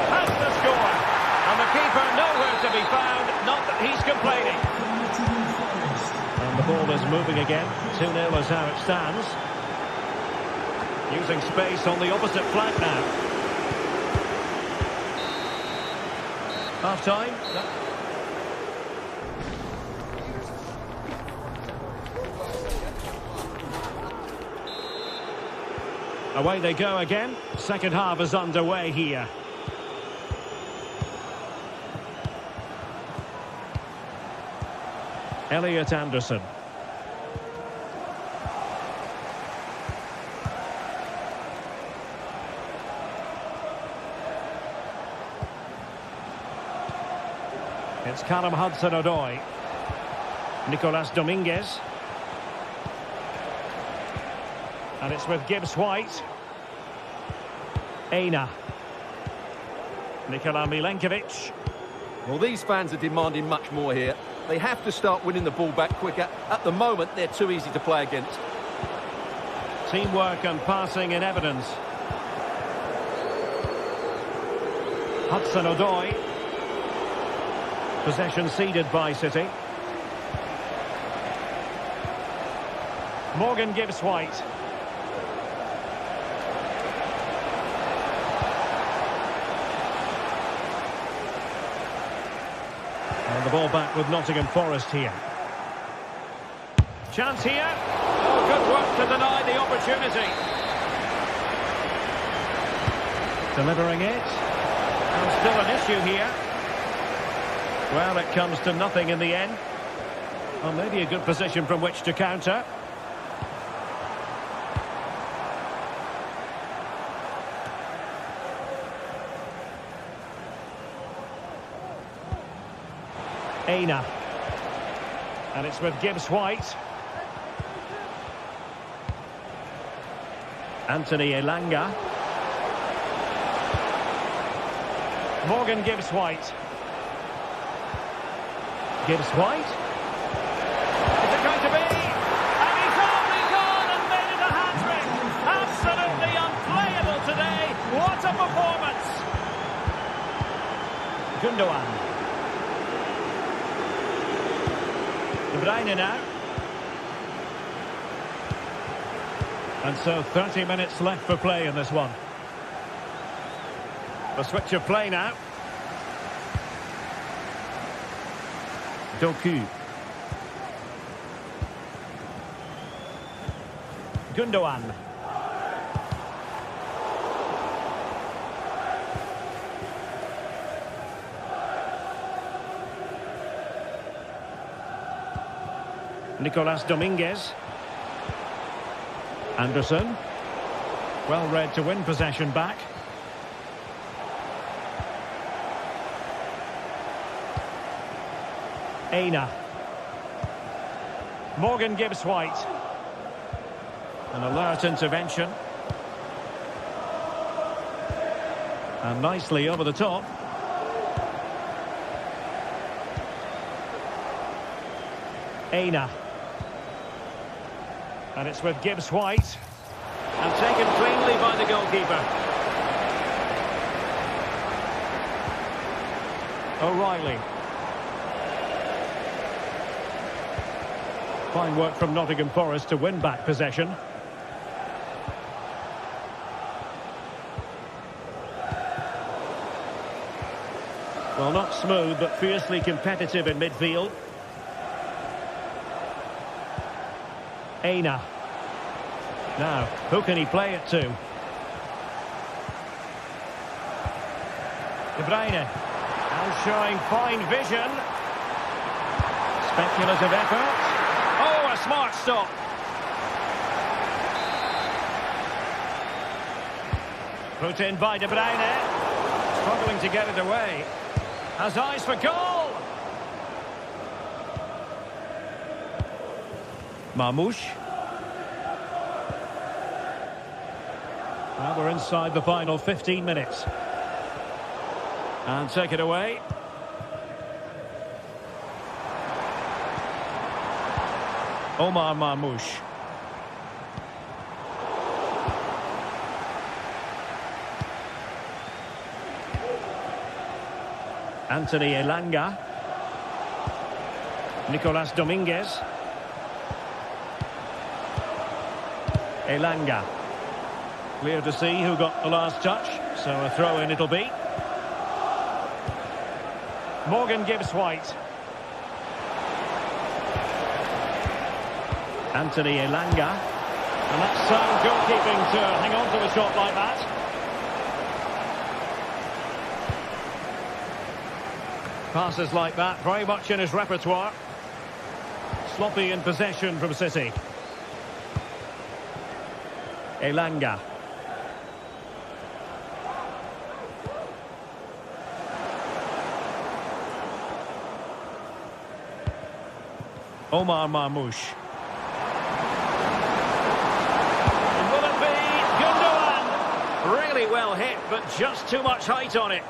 Has the score. And the keeper nowhere to be found. Not that he's complaining. And the ball is moving again. 2-0 is how it stands. Using space on the opposite flank now. Half-time. Away they go again. Second half is underway here. Elliot Anderson. It's Callum Hudson-Odoi. Nicolas Dominguez. And it's with Gibbs White. Aina. Nikola Milenkovic. Well, these fans are demanding much more here. They have to start winning the ball back quicker. At the moment, they're too easy to play against. Teamwork and passing in evidence. Hudson-Odoi. Possession ceded by City. Morgan Gibbs White. And the ball back with Nottingham Forest here. Chance here. Oh, good work to deny the opportunity. Delivering it. And still an issue here. Well, it comes to nothing in the end. Well, maybe a good position from which to counter. Aina. And it's with Gibbs White. Anthony Elanga. Morgan Gibbs White. Gibbs White. Is it going to be? And he's only gone and made it a hat-trick. Absolutely unplayable today. What a performance. Gundogan. De Bruyne now. And so 30 minutes left for play in this one. A switch of play now. Doku. Gundogan. Nicolas Dominguez. Anderson. Well read to win possession back. Aina. Morgan Gibbs White. An alert intervention. And nicely over the top. Aina. And it's with Gibbs White. And taken cleanly by the goalkeeper. O'Reilly. Fine work from Nottingham Forest to win back possession. Well, not smooth, but fiercely competitive in midfield. Aina. Now, who can he play it to? De Bruyne. And showing fine vision. Speculative effort. Oh, a smart stop. Put in by De Bruyne. Struggling to get it away. Has eyes for goal. Marmoush. Well, we're inside the final 15 minutes. And take it away. Omar Marmoush. Anthony Elanga. Nicolas Dominguez. Elanga. Clear to see who got the last touch, so a throw-in it'll be. Morgan gives White. Anthony Elanga. And that's sound goalkeeping to hang on to a shot like that. Passes like that, very much in his repertoire. Sloppy in possession from City. Elanga. Omar Marmoush. And will it be Gundogan? Really well hit, but just too much height on it.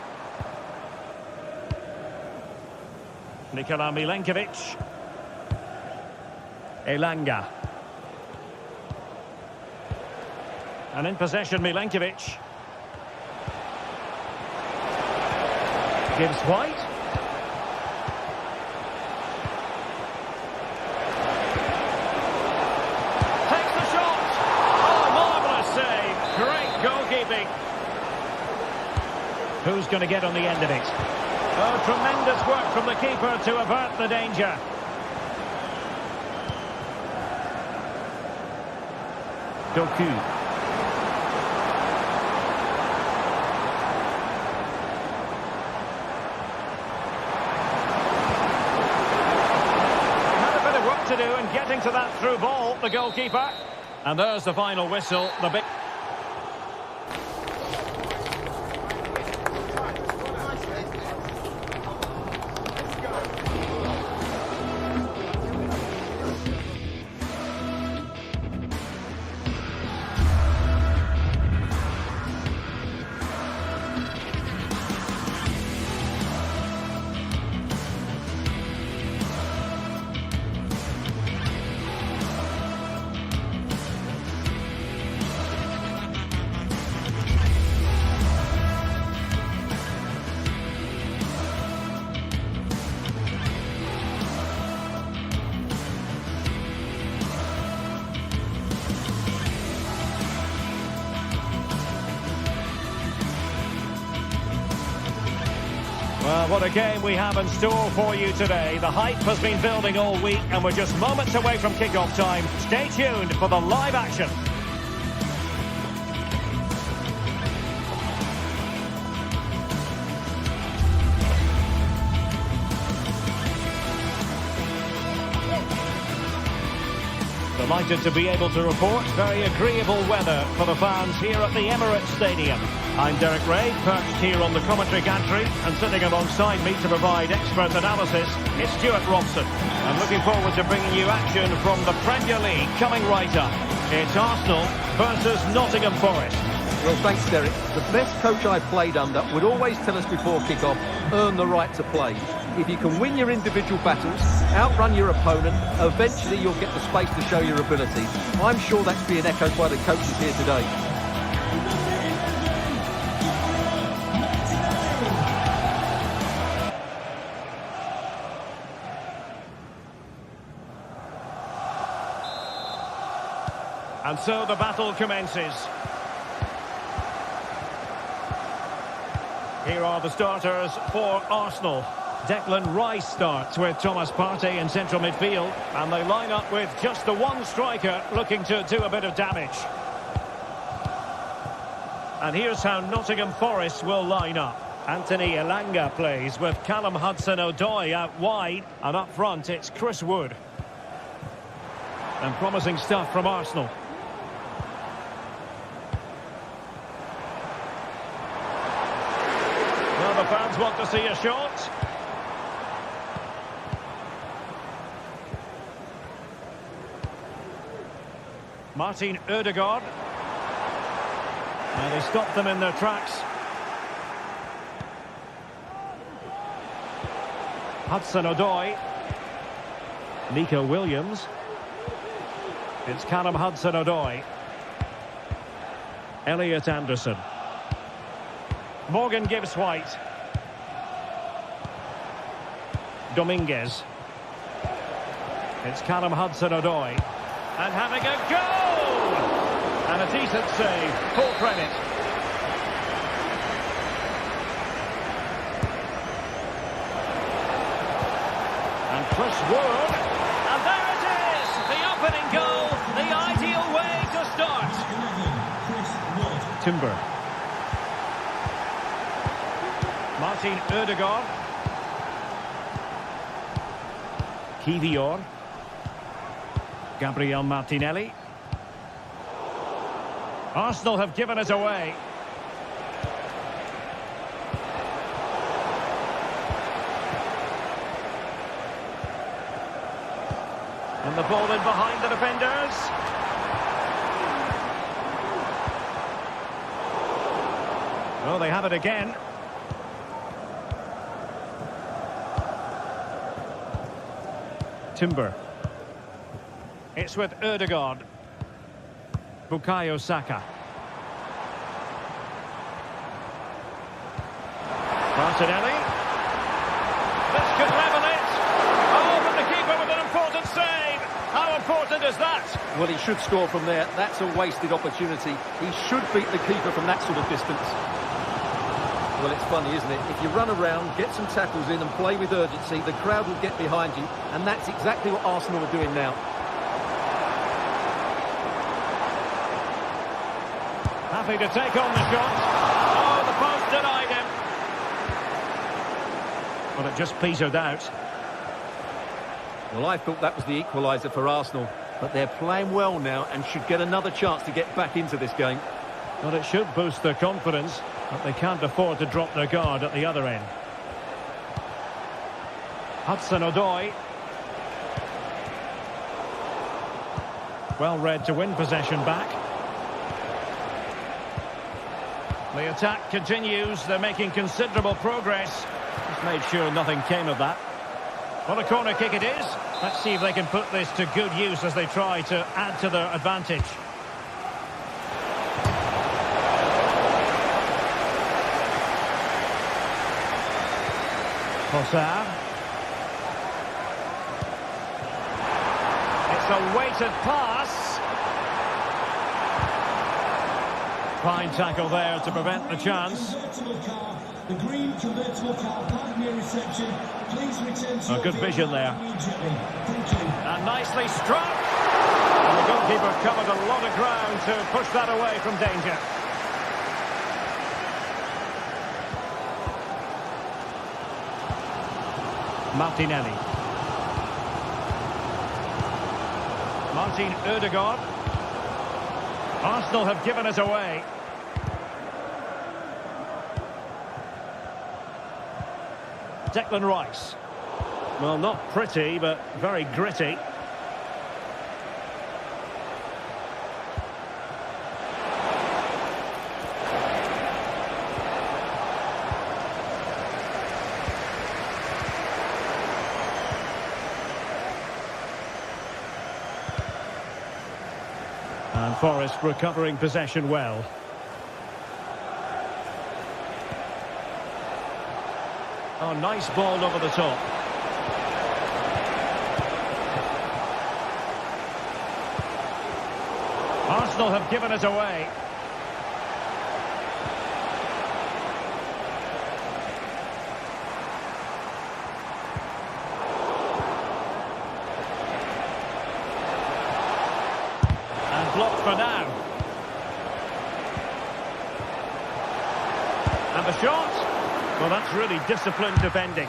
Nikola Milenkovic. Elanga. And in possession, Milenkovic. Gives White. Takes the shot. Oh, marvellous save. Great goalkeeping. Who's going to get on the end of it? Oh, tremendous work from the keeper to avert the danger. Doku. Had a bit of work to do in getting to that through ball, the goalkeeper. And there's the final whistle. The big... Well, what a game we have in store for you today. The hype has been building all week and we're just moments away from kick-off time. Stay tuned for the live action. Delighted to be able to report very agreeable weather for the fans here at the Emirates Stadium. I'm Derek Ray, perched here on the commentary gantry, and sitting alongside me to provide expert analysis is Stuart Robson. I'm looking forward to bringing you action from the Premier League coming right up. It's Arsenal versus Nottingham Forest. Well, thanks, Derek. The best coach I played under would always tell us before kick-off, earn the right to play. If you can win your individual battles, outrun your opponent, eventually you'll get the space to show your ability. I'm sure that's being echoed by the coaches here today. And so the battle commences. Here are the starters for Arsenal. Declan Rice starts with Thomas Partey in central midfield, and they line up with just the one striker looking to do a bit of damage. And here's how Nottingham Forest will line up. Anthony Elanga plays with Callum Hudson-Odoi out wide, and up front it's Chris Wood. And promising stuff from Arsenal. Well, the fans want to see a shot. Martin Ødegaard. And they stopped them in their tracks. Hudson-Odoi. Nico Williams. It's Callum Hudson-Odoi. Elliot Anderson. Morgan Gibbs-White. Dominguez. It's Callum Hudson-Odoi. And having a goal! And a decent save. Full credit. And Chris Wood. And there it is! The opening goal. The ideal way to start. Timber. Martin Ødegaard. Kivior. Gabriel Martinelli. Arsenal have given it away. And the ball in behind the defenders. Oh, they have it again. Timber. It's with Ødegaard. Bukayo Saka. Martinelli. This could level it. Oh, but the keeper with an important save. How important is that? Well, he should score from there. That's a wasted opportunity. He should beat the keeper from that sort of distance. Well, it's funny, isn't it? If you run around, get some tackles in and play with urgency, the crowd will get behind you. And that's exactly what Arsenal are doing now. Happy to take on the shot. Oh, the post denied him. Well, it just petered out. Well, I thought that was the equaliser for Arsenal. But they're playing well now and should get another chance to get back into this game. Well, it should boost their confidence, but they can't afford to drop their guard at the other end. Hudson-Odoi. Well read to win possession back. The attack continues. They're making considerable progress. Just made sure nothing came of that. What a corner kick it is. Let's see if they can put this to good use as they try to add to their advantage. Sociad. It's a weighted pass. Fine tackle there to prevent the chance. The green convertible car, pardon your reception. Please return to good vision there. Thank you. And nicely struck. And the goalkeeper covered a lot of ground to push that away from danger. Martinelli. Martin Ødegaard. Arsenal have given it away. Declan Rice. Well, not pretty, but very gritty. And Forest recovering possession well. Oh, nice ball over the top. Arsenal have given it away. shot. Well, that's really disciplined defending.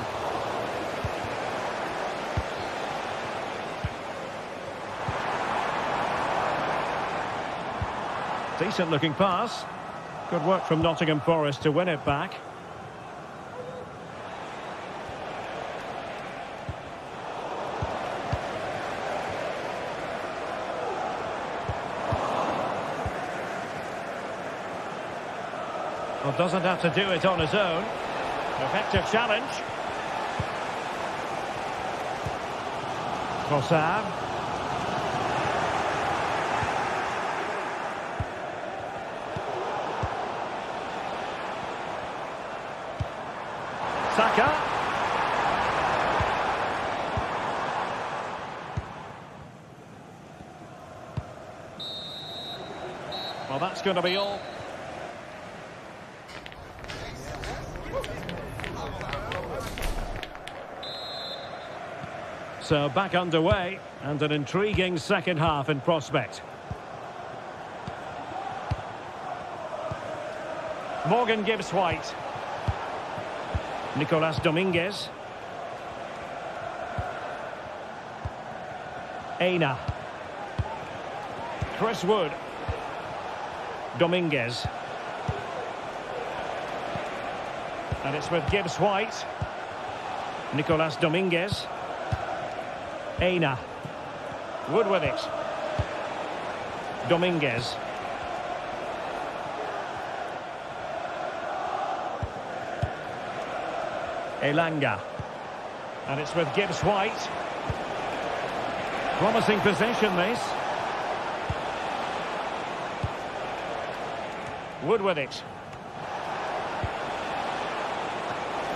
Decent looking pass. Good work from Nottingham Forest to win it back. Well, doesn't have to do it on his own. Effective challenge. Sociad. Saka. Well, that's going to be all. So back underway, and an intriguing second half in prospect. Morgan gives White. Nicolas Dominguez. Aina. Chris Wood. Dominguez. And it's with Gibbs White. Nicolas Dominguez. Aina. Wood with it. Dominguez. Elanga. And it's with Gibbs White. Promising possession, this. Wood with it.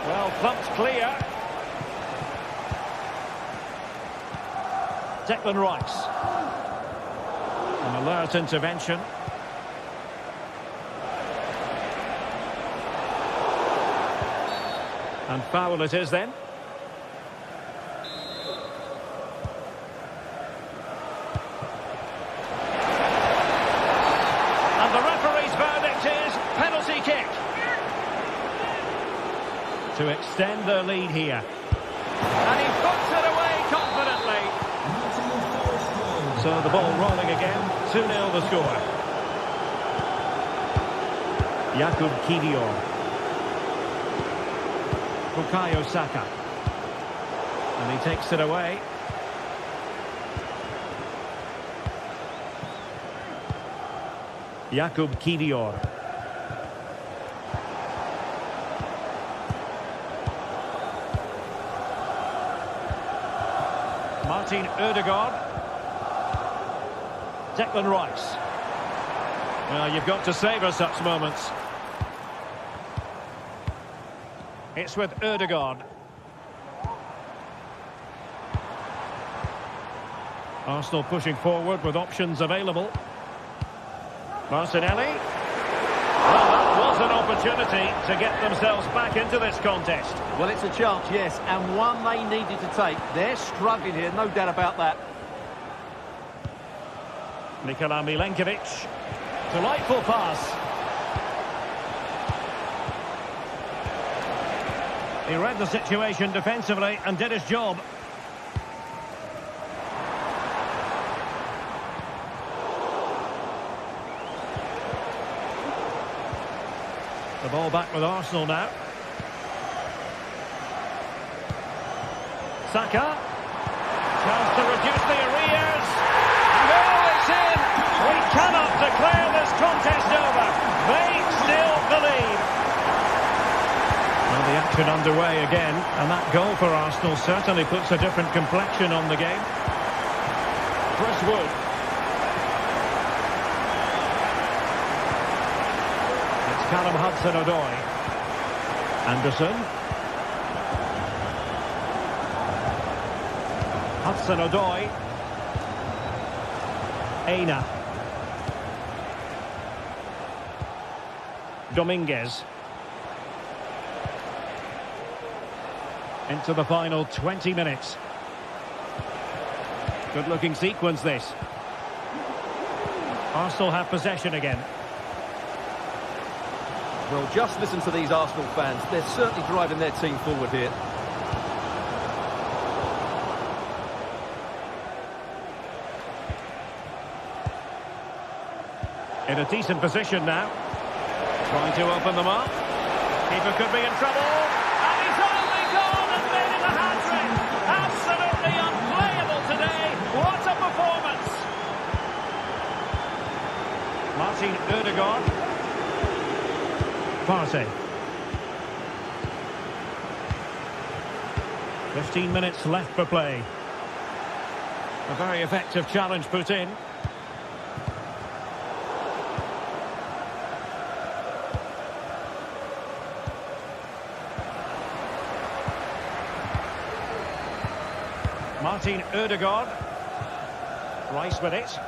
Well, thumped clear. Declan Rice. An alert intervention. And foul it is then. And the referee's verdict is penalty kick. To extend their lead here. And he puts it away confidently. So the ball rolling again. 2-0 the score. Jakub Kivior. Bukayo Saka. And he takes it away. Jakub Kivior. Martin Ødegaard. Declan Rice. Well, you've got to savour such moments. It's with Ødegaard. Arsenal pushing forward with options available. Martinelli. Well, that was an opportunity to get themselves back into this contest. Well, it's a chance, yes, and one they needed to take. They're struggling here, no doubt about that. Nikola Milenkovic. Delightful pass. He read the situation defensively and did his job. The ball back with Arsenal now. Saka. Chance to reduce the arrears. And oh, it's in! We cannot declare this contest over. They still believe. Well, the action underway again, and that goal for Arsenal certainly puts a different complexion on the game. Chris Wood. It's Callum Hudson-Odoi. Anderson. Hudson-Odoi. Aina. Dominguez. Into the final 20 minutes. Good looking sequence this. Arsenal have possession again. Well, just listen to these Arsenal fans. They're certainly driving their team forward here. In a decent position now. Trying to open them up. Keeper could be in trouble. And he's only gone and made it a hat-trick. Absolutely unplayable today. What a performance. Martin Ødegaard. Partey. 15 minutes left for play. A very effective challenge put in. Martin Ødegaard. Rice with it.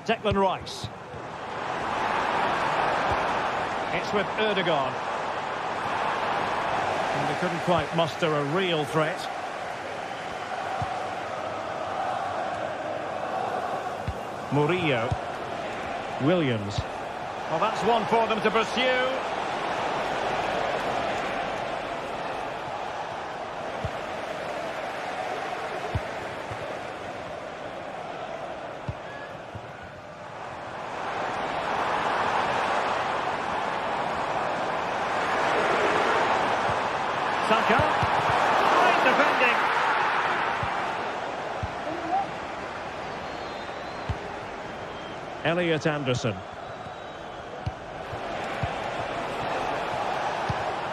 Declan Rice. It's with Ødegaard. And they couldn't quite muster a real threat. Murillo. Williams. Well, that's one for them to pursue. Saka. Great defending. Elliot Anderson.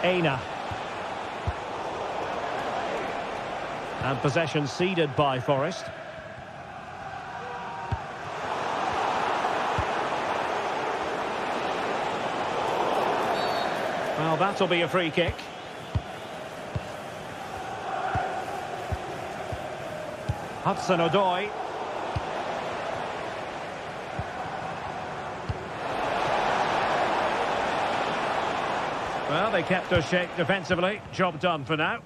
Aina. And possession ceded by Forest. Well, that'll be a free kick. Hudson-Odoi. Well, they kept us shape defensively. Job done for now.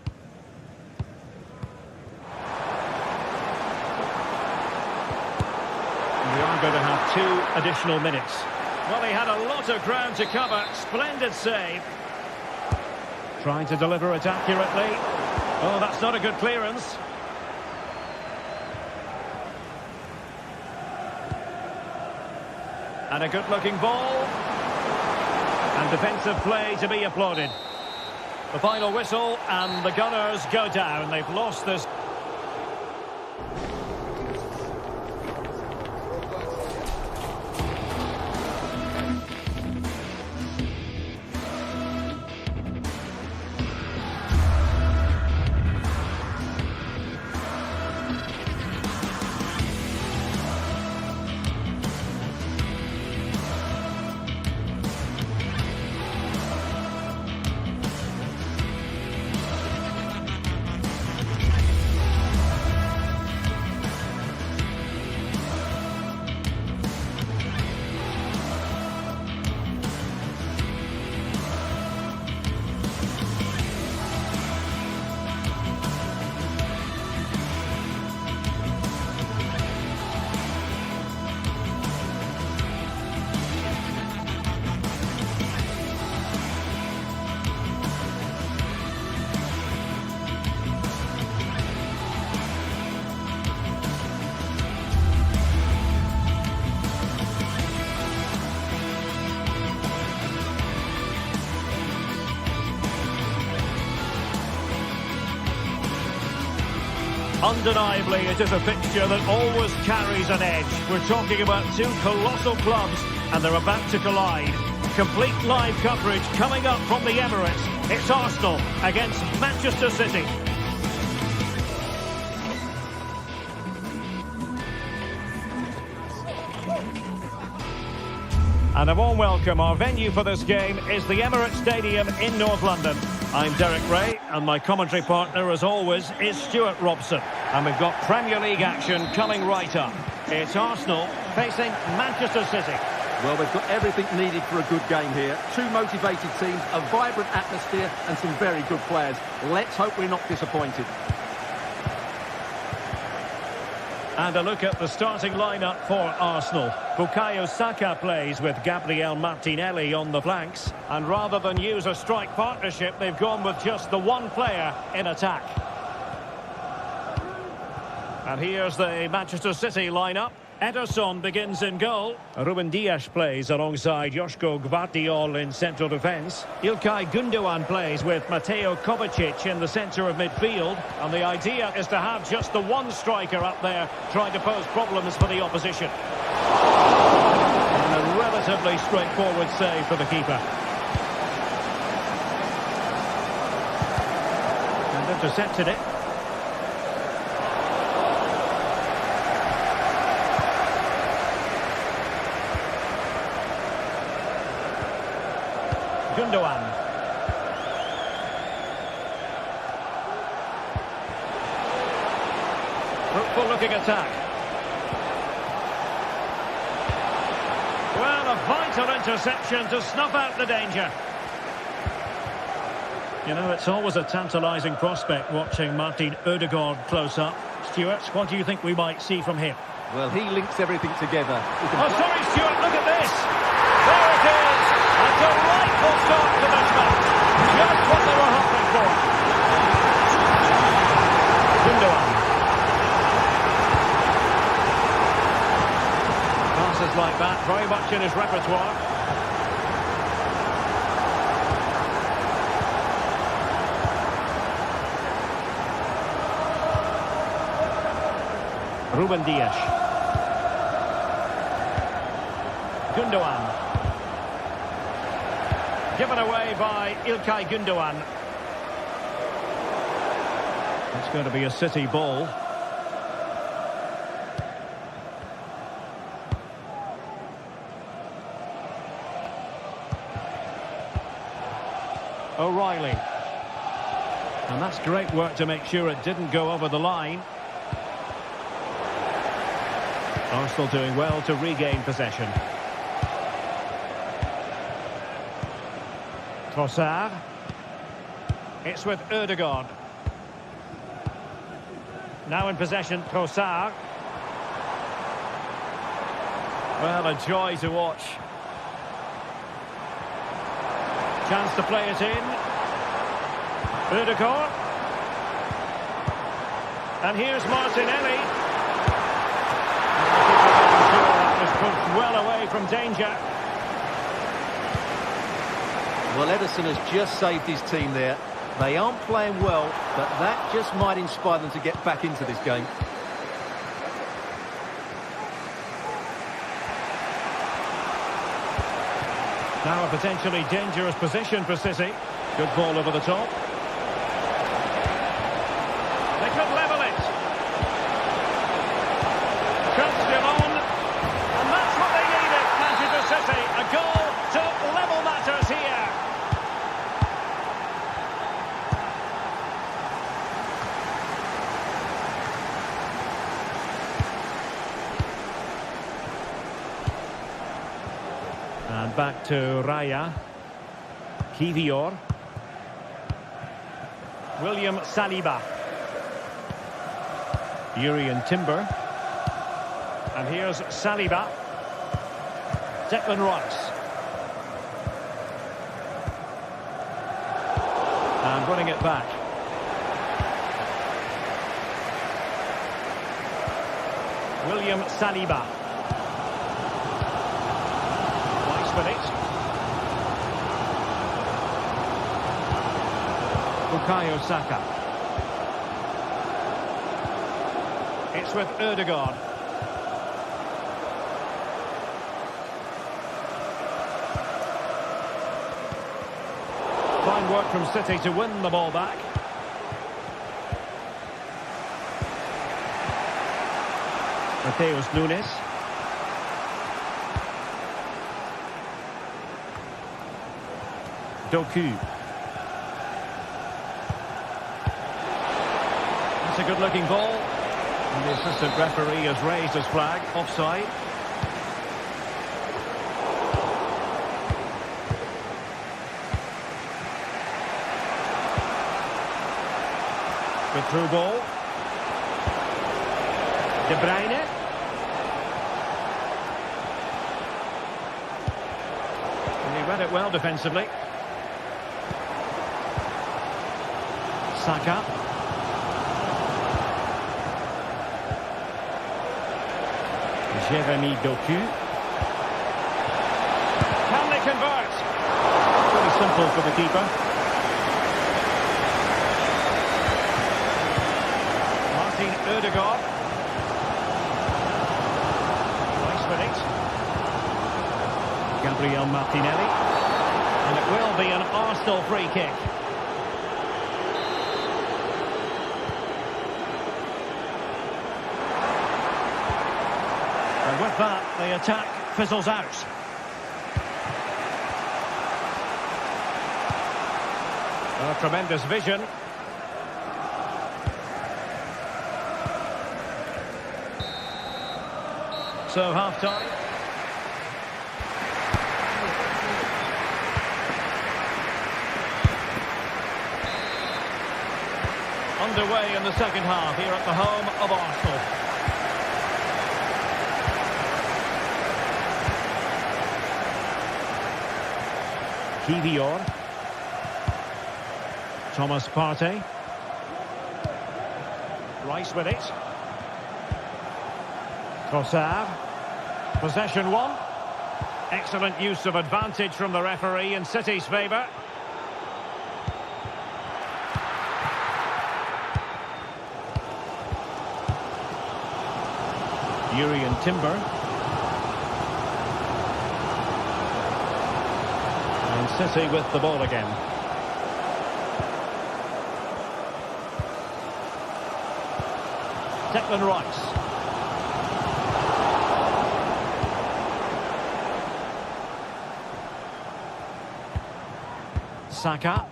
We are going to have 2 additional minutes. Well, he had a lot of ground to cover. Splendid save. Trying to deliver it accurately. Oh, that's not a good clearance. And a good-looking ball. And defensive play to be applauded. The final whistle, and the Gunners go down. They've lost this. Undeniably, it is a fixture that always carries an edge. We're talking about 2 colossal clubs, and they're about to collide. Complete live coverage coming up from the Emirates. It's Arsenal against Manchester City. And a warm welcome. Our venue for this game is the Emirates Stadium in North London. I'm Derek Ray, and my commentary partner, as always, is Stuart Robson. And we've got Premier League action coming right up. It's Arsenal facing Manchester City. Well, they've got everything needed for a good game here. 2 motivated teams, a vibrant atmosphere, and some very good players. Let's hope we're not disappointed. And a look at the starting lineup for Arsenal. Bukayo Saka plays with Gabriel Martinelli on the flanks. And rather than use a strike partnership, they've gone with just the one player in attack. And here's the Manchester City lineup. Ederson begins in goal. Ruben Dias plays alongside Joško Gvardiol in central defence. Ilkay Gundogan plays with Mateo Kovacic in the centre of midfield. And the idea is to have just the one striker up there trying to pose problems for the opposition. And a relatively straightforward save for the keeper. And intercepted it. Gundogan. Fruitful looking attack. Well, a vital interception to snuff out the danger. You know, it's always a tantalising prospect watching Martin Ødegaard close up. Stuart, what do you think we might see from him? Well, he links everything together. Oh, sorry, Stuart, look at this. There it is. A delightful start to this match. Just what they were hoping for. Gundogan. Passes like that, very much in his repertoire. Ruben Dias. Gundogan. Given away by Ilkay Gundogan. It's going to be a City ball. O'Reilly. And that's great work to make sure it didn't go over the line. Arsenal doing well to regain possession. Sociad. It's with Ødegaard. Now in possession, Sociad. Well, a joy to watch. Chance to play it in. Ødegaard. And here's Martinelli. That was pushed well away from danger. Well, Ederson has just saved his team there. They aren't playing well, but that just might inspire them to get back into this game. Now a potentially dangerous position for City. Good ball over the top. They could level it. Chance still on. And that's what they needed, Manchester City. A goal to level matters here. And back to Raya. Kivior. William Saliba. Urian Timber. And here's Saliba. Declan Rice. And running it back. William Saliba. Nice with it. Bukayo Saka. It's with Ødegaard. Fine work from City to win the ball back. Mateus Nunes. Doku. That's a good-looking ball. And the assistant referee has raised his flag. Offside. Good through ball. De Bruyne. And he read it well defensively. Saka. Jeremy Doku. Can they convert? Pretty simple for the keeper. Martin Ødegaard. Nice with it. Gabriel Martinelli. And it will be an Arsenal free kick. And with that, the attack fizzles out. A tremendous vision. So half-time. Underway in the second half here at the home of Arsenal. Kivior. Thomas Partey. Rice with it. Sociad. Possession one. Excellent use of advantage from the referee in City's favour. Urian Timber. And City with the ball again. Declan Rice. Saka.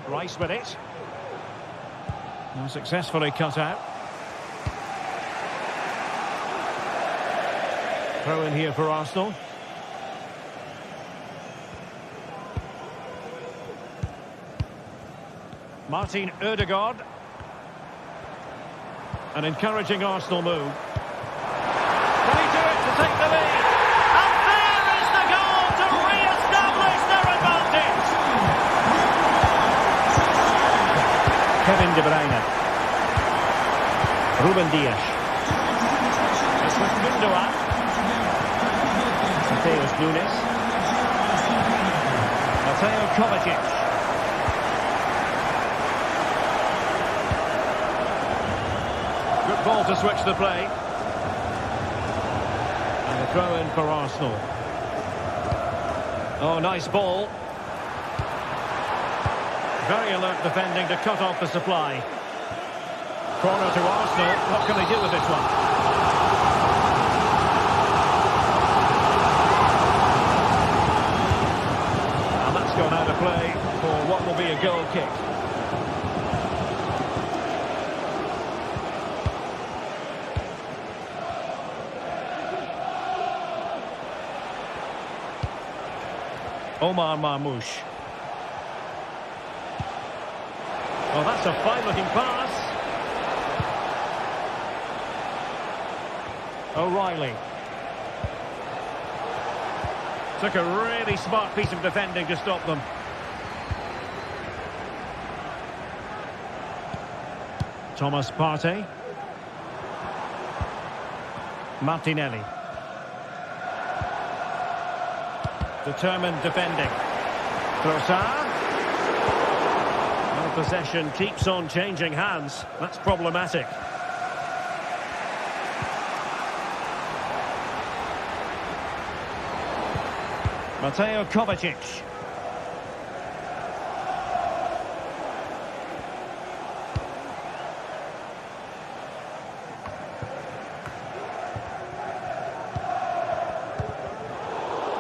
Rice with it. Now successfully cut out. Throw in here for Arsenal. Martin Ødegaard. An encouraging Arsenal move. Can he do it to take the lead? And there is the goal to re-establish their advantage. Kevin De Bruyne. Ruben Dias. This was buildup. Mateus Nunes. Mateo Kovacic. Good ball to switch the play. And a throw in for Arsenal. Oh, nice ball. Very alert defending to cut off the supply. Corner to Arsenal. What can they do with this one? And that's gone out of play for what will be a goal kick. Omar Marmoush. Oh, that's a fine-looking pass. O'Reilly. Took a really smart piece of defending to stop them. Thomas Partey. Martinelli. Determined defending. Sociad. Well, possession keeps on changing hands. That's problematic. Mateo Kovacic.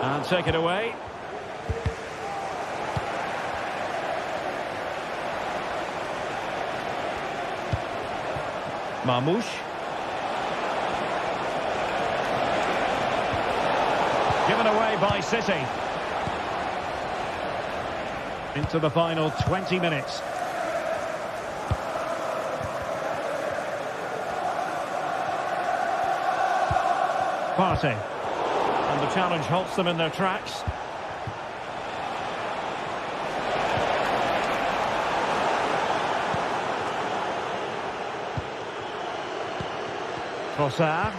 And take it away. Marmoush. Given away by City. Into the final 20 minutes. Partey. And the challenge halts them in their tracks. Sociad.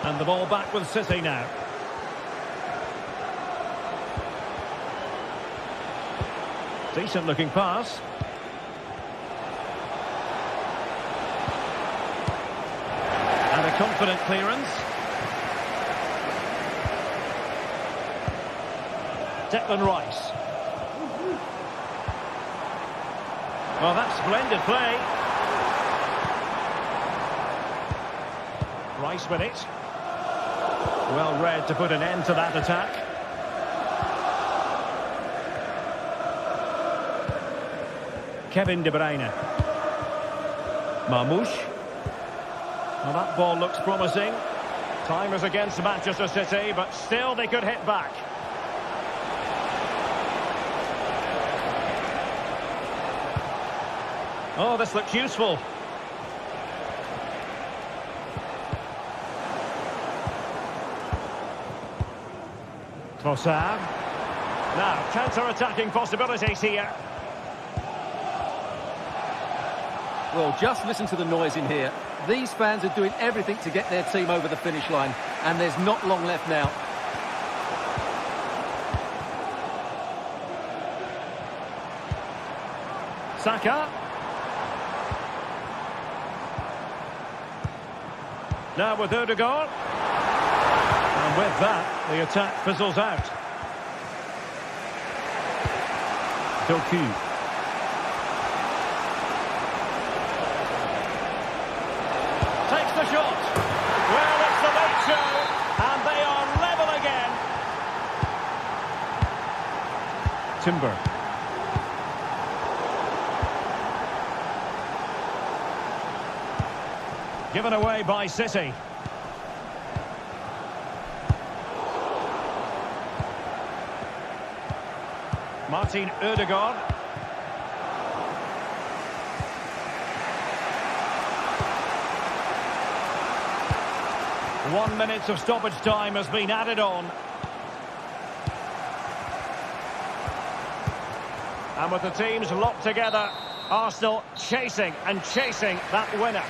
And the ball back with City now. Decent looking pass. And a confident clearance. Declan Rice. Well, that's splendid play. Rice with it. Well read to put an end to that attack. Kevin De Bruyne. Marmoush. Well, that ball looks promising. Time is against Manchester City, but still they could hit back. Oh, this looks useful. Sociad. Now, counter-attacking possibilities here. Well, just listen to the noise in here. These fans are doing everything to get their team over the finish line, and there's not long left now. Saka. Now with Ødegaard. And with that, the attack fizzles out. Doku. Takes the shot. Well, it's the late show, and they are level again. Timber. Given away by City. Martin Ødegaard. One minute of stoppage time has been added on. And with the teams locked together, Arsenal chasing and chasing that winner.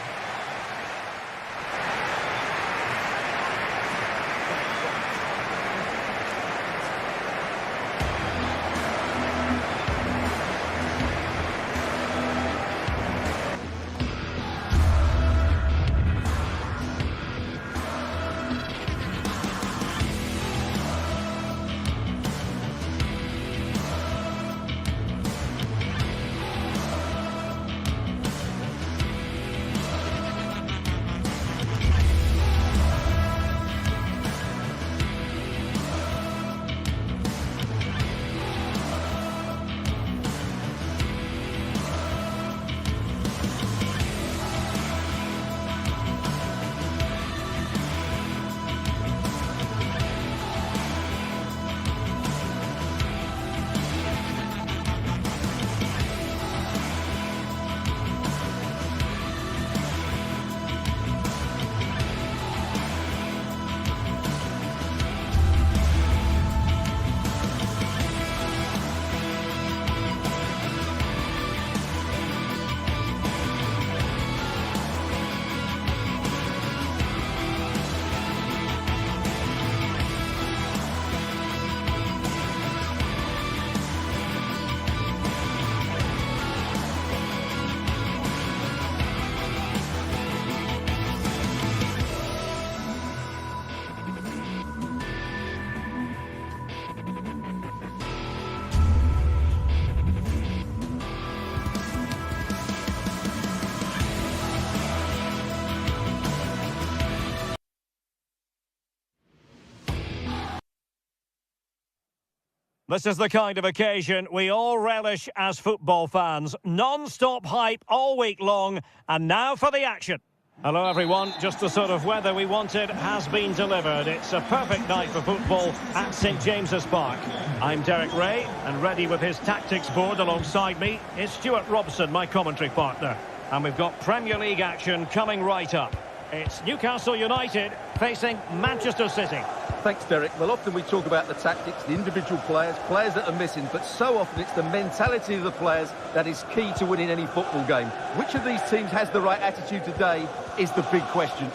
This is the kind of occasion we all relish as football fans. Non-stop hype all week long, and now for the action. Hello everyone, just the sort of weather we wanted has been delivered. It's a perfect night for football at St James's Park. I'm Derek Ray, and ready with his tactics board alongside me is Stuart Robson, my commentary partner. And we've got Premier League action coming right up. It's Newcastle United facing Manchester City. Thanks, Derek. Well, often we talk about the tactics, the individual players that are missing, but so often it's the mentality of the players that is key to winning any football game. Which of these teams has the right attitude today is the big question.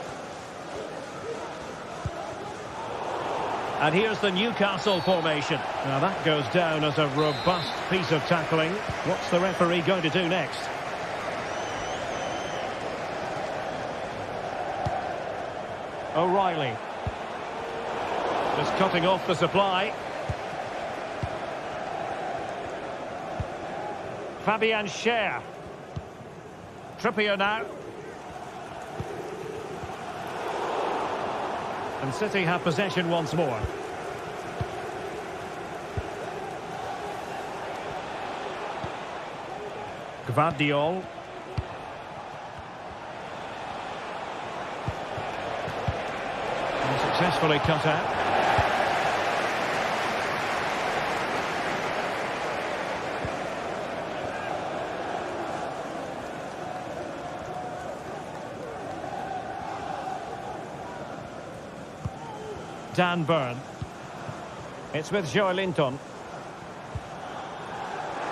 And here's the Newcastle formation. Now that goes down as a robust piece of tackling. What's the referee going to do next? O'Reilly. Just cutting off the supply. Fabian Schär. Trippier now. And City have possession once more. Gvardiol. And successfully cut out. Dan Burn. It's with Joelinton.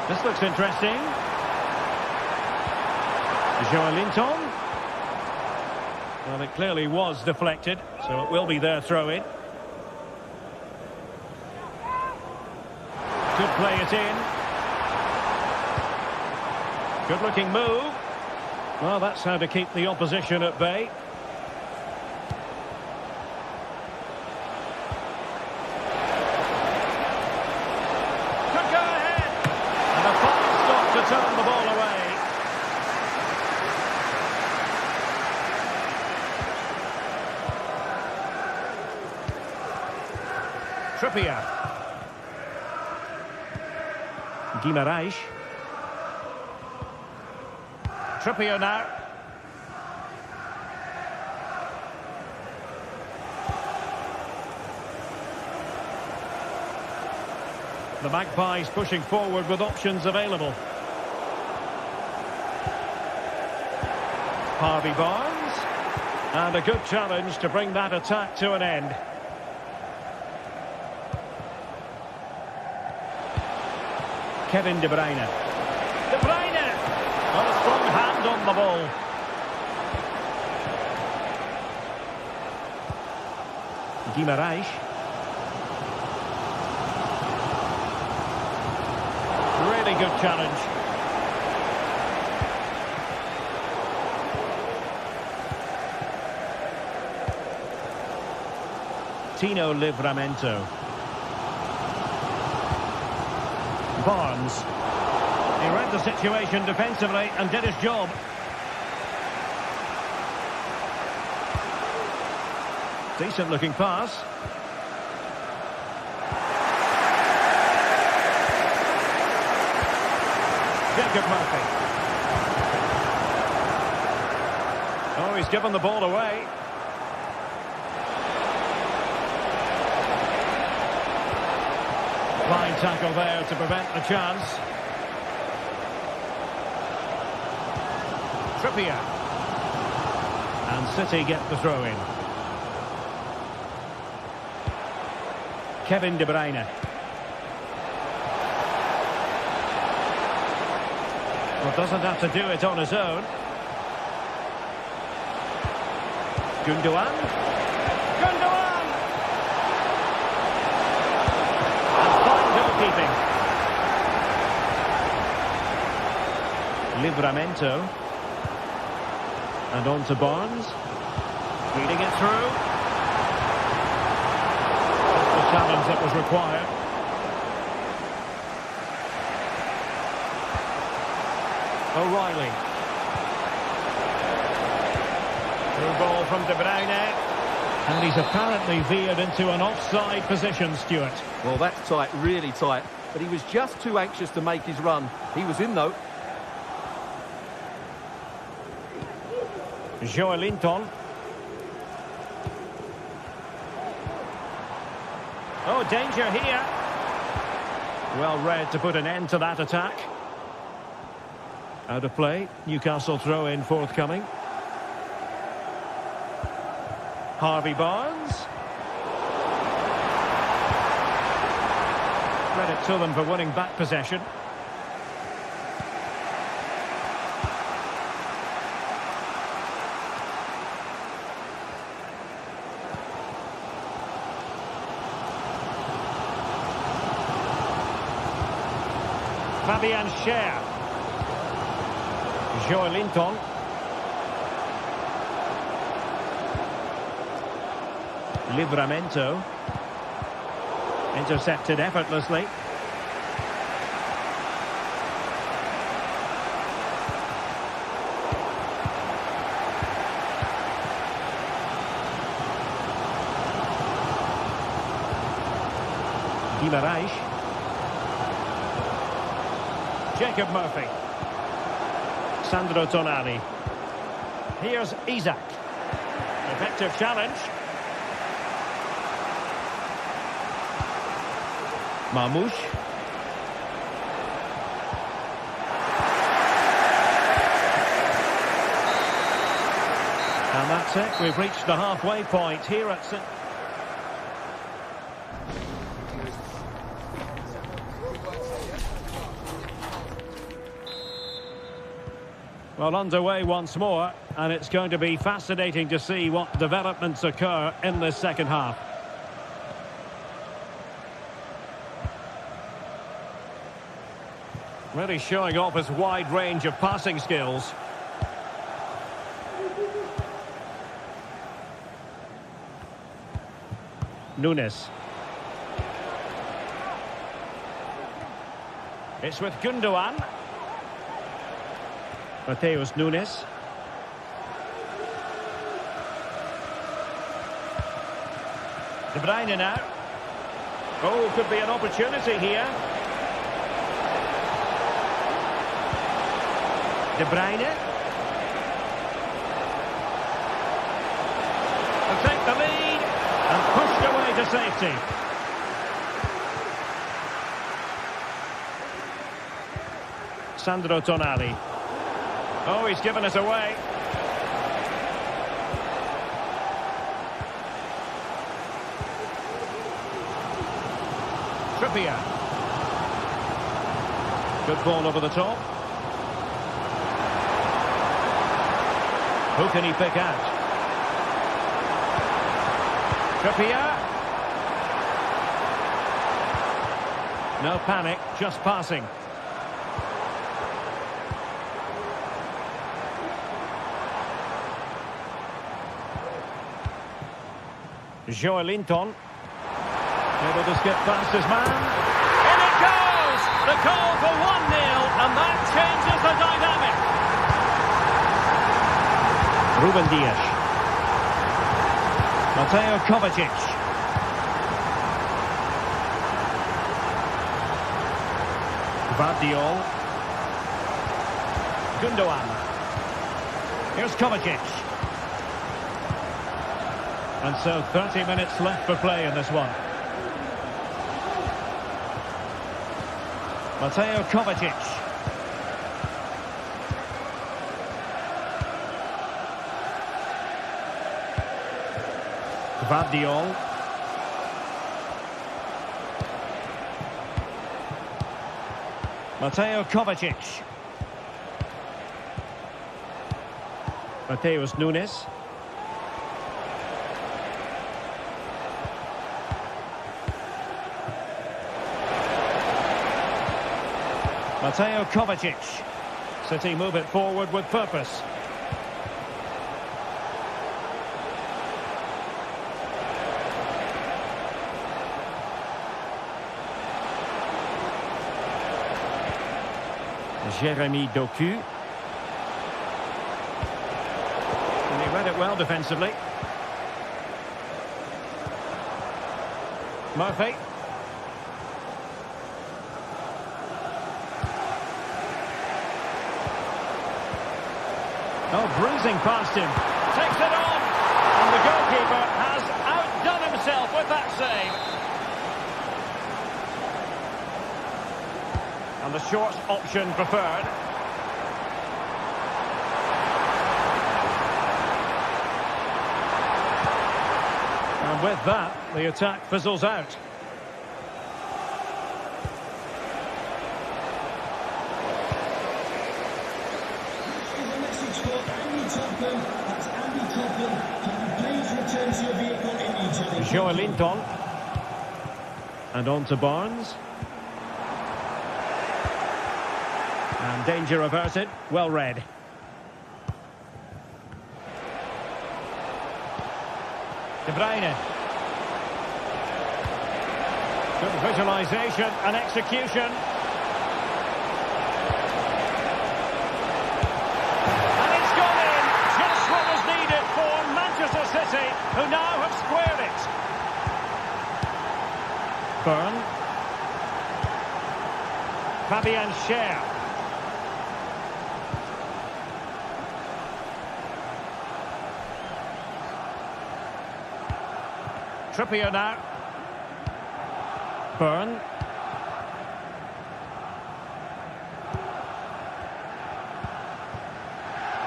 This looks interesting. Joelinton. Well, it clearly was deflected, so it will be their throw-in. Could play it in. Good-looking move. Well, that's how to keep the opposition at bay. Turn the ball away. Trippier. Guimaraes. Trippier now. The Magpies pushing forward with options available. Harvey Barnes, and a good challenge to bring that attack to an end. Kevin De Bruyne. De Bruyne! Got a strong hand on the ball. Guimaraes. Really good challenge. Tino Livramento. Barnes. He read the situation defensively and did his job. Decent looking pass. Jacob Murphy. Oh, he's given the ball away. Fine tackle there to prevent the chance. Trippier. And City get the throw in. Kevin De Bruyne. Well, doesn't have to do it on his own. Gundogan. Gundogan! And fine goalkeeping. Livramento. And on to Barnes. Feeding it through. That's the challenge that was required. O'Reilly. Through ball from De Bruyne. And he's apparently veered into an offside position, Stuart. Well, that's tight, really tight. But he was just too anxious to make his run. He was in, though. Joelinton. Oh, danger here. Well read to put an end to that attack. Out of play. Newcastle throw in forthcoming. Harvey Barnes. Credit to them for winning back possession. Fabian Schär. Joelinton. Livramento. Intercepted effortlessly. Guimaraes. Jacob Murphy. Sandro Tonali. Here's Isak. Effective challenge. Marmoush. And that's it. We've reached the halfway point here at St. Well, underway once more, and it's going to be fascinating to see what developments occur in this second half. Really showing off his wide range of passing skills. Nunes. It's with Gundogan. Mateus Nunes. De Bruyne now. Oh, could be an opportunity here. De Bruyne. Will take the lead and pushed away to safety. Sandro Tonali. Oh, he's given us away. Trippier. Good ball over the top. Who can he pick out? Trippier. No panic, just passing. Joelinton. Able to skip past his man. In it goes! The goal for 1-0, and that changes the dynamic. Ruben Dias. Mateo Kovacic. Vardiol. Gundogan. Here's Kovacic. And so 30 minutes left for play in this one. Mateo Kovacic. Vardiol. Mateo Kovacic. Mateus Nunes. Mateo Kovacic. City move it forward with purpose. Jeremy Doku. And he read it well defensively. Murphy. Oh, bruising past him. Takes it on. And the goalkeeper has outdone himself with that save. And the short option preferred. And with that, the attack fizzles out. Is a message for Andy Topham. That's Andy Topham. Can you please return to your vehicle immediately? Joelinton. And on to Barnes. And danger averted. Well read. De Bruyne. Good visualisation and execution. And it's gone in. Just what was needed for Manchester City, who now have squared it. Byrne. Fabian Schär. Trippier now. Byrne.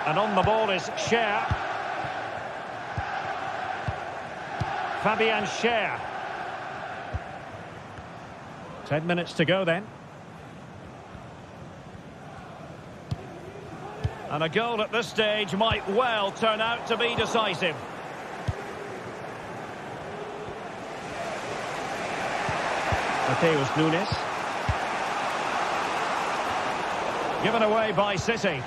And on the ball is Schär. Fabian Schär. 10 minutes to go then. And a goal at this stage might well turn out to be decisive. Mateus Nunes. Given away by City.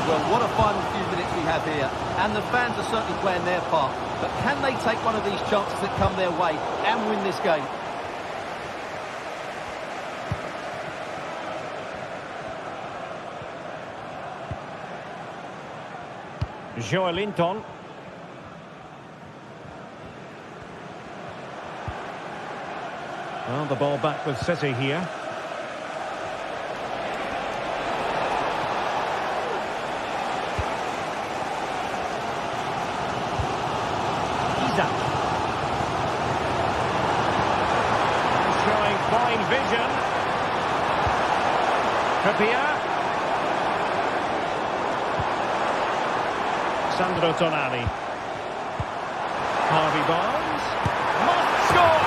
Well, what a final few minutes we have here. And the fans are certainly playing their part. But can they take one of these chances that come their way and win this game? Joelinton. Well, the ball back with City here. Isak. Showing fine vision. Trippier. Sandro Tonali. Harvey Barnes. Must score!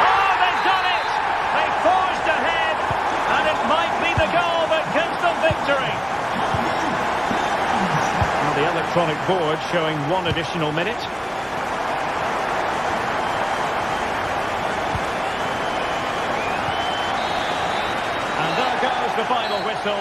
Oh, they've done it! They forged ahead, and it might be the goal that gives them victory. Now the electronic board showing one additional minute. And there goes the final whistle.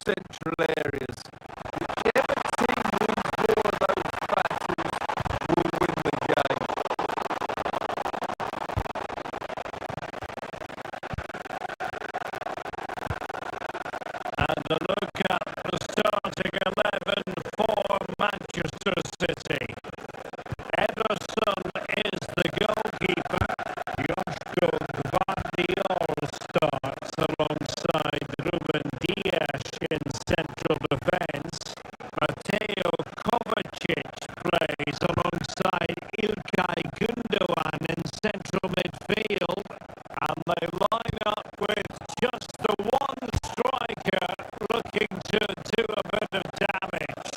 central areas. Whichever team wins more of those battles will win the game. And a look at the starting 11 for Manchester City. Ederson is the goalkeeper. Joshko Gvardiol starts alongside Ruben Dias in central defence. Mateo Kovacic plays alongside Ilkay Gundogan in central midfield. And they line up with just the one striker looking to do a bit of damage.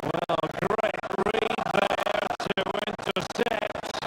Well, great read there to intercept.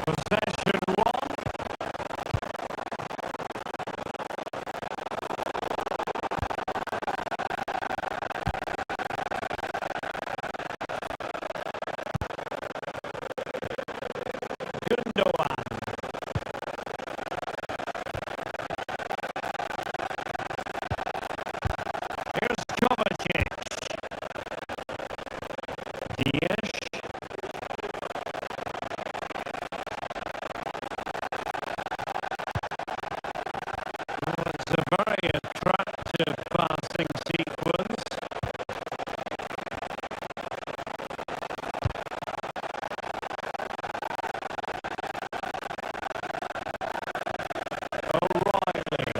Possession one. Gundogan. Here's Kovacic. Dias. It's a very attractive passing sequence. O'Reilly.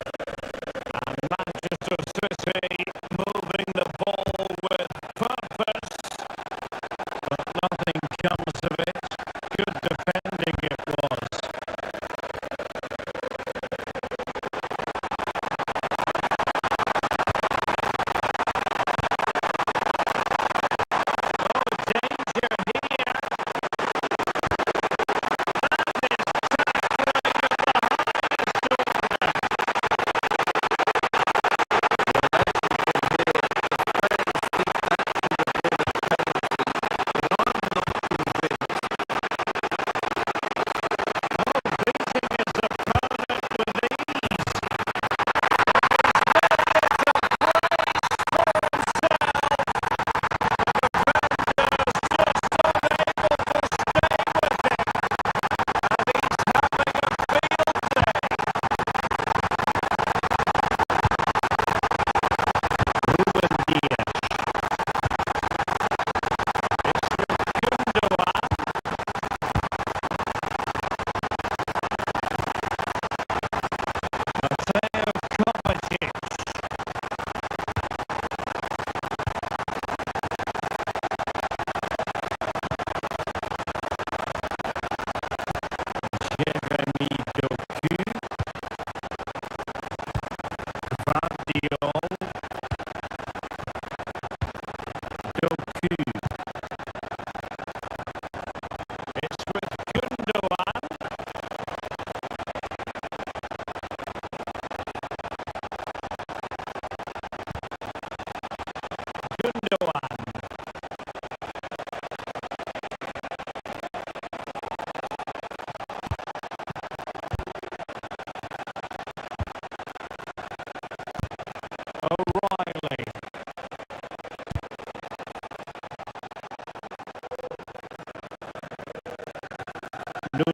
And Manchester City moving the ball with purpose. But nothing comes of it. Good defending it was. Nunes.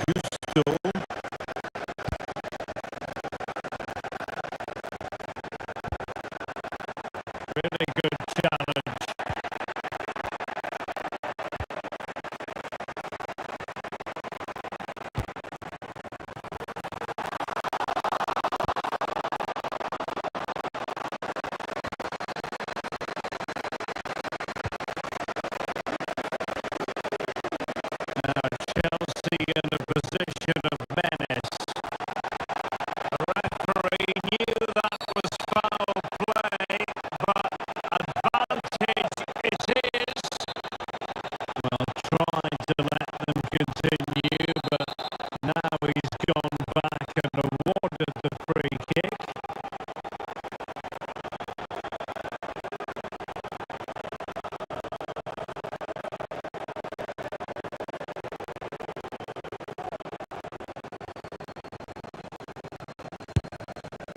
Gusto. Really good challenge. Now Chelsea in the position of menace. The referee knew that was foul play, but advantage is his. Well, trying to let them continue, but now he's gone back and awarded the free kick.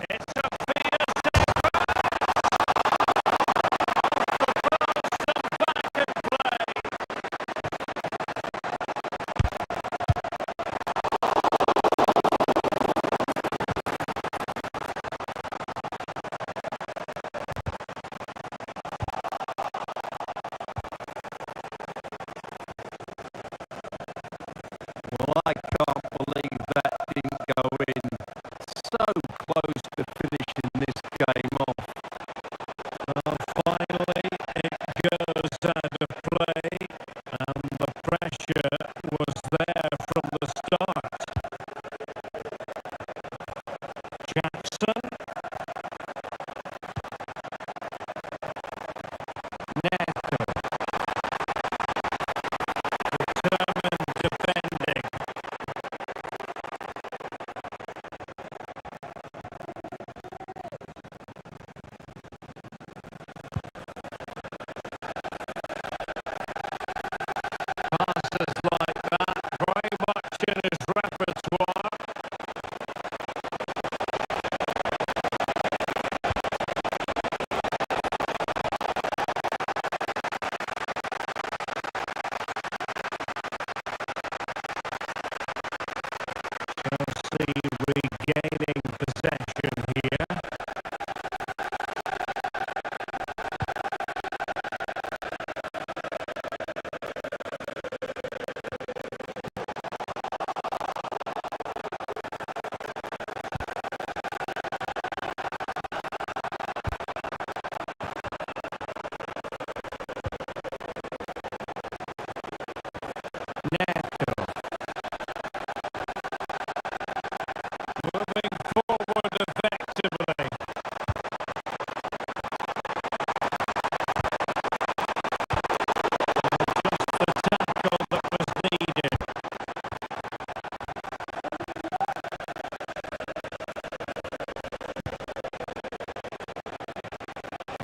It's a fierce back at play. Well, I can't believe that didn't go in. So close to finishing this game off. Well, finally, it goes out of play, and the pressure was there from the start. Jackson. Neto. Determined defending. Passes like that, very much in his repertoire. Chelsea regaining possession here. Neto. Moving forward effectively. Just the tackle that was needed.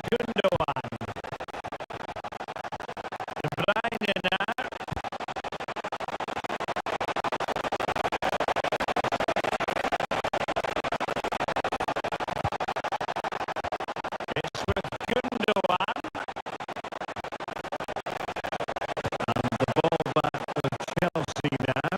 Gundogan. De Bruyne now. It's with Gundogan. And the ball back with Chelsea now.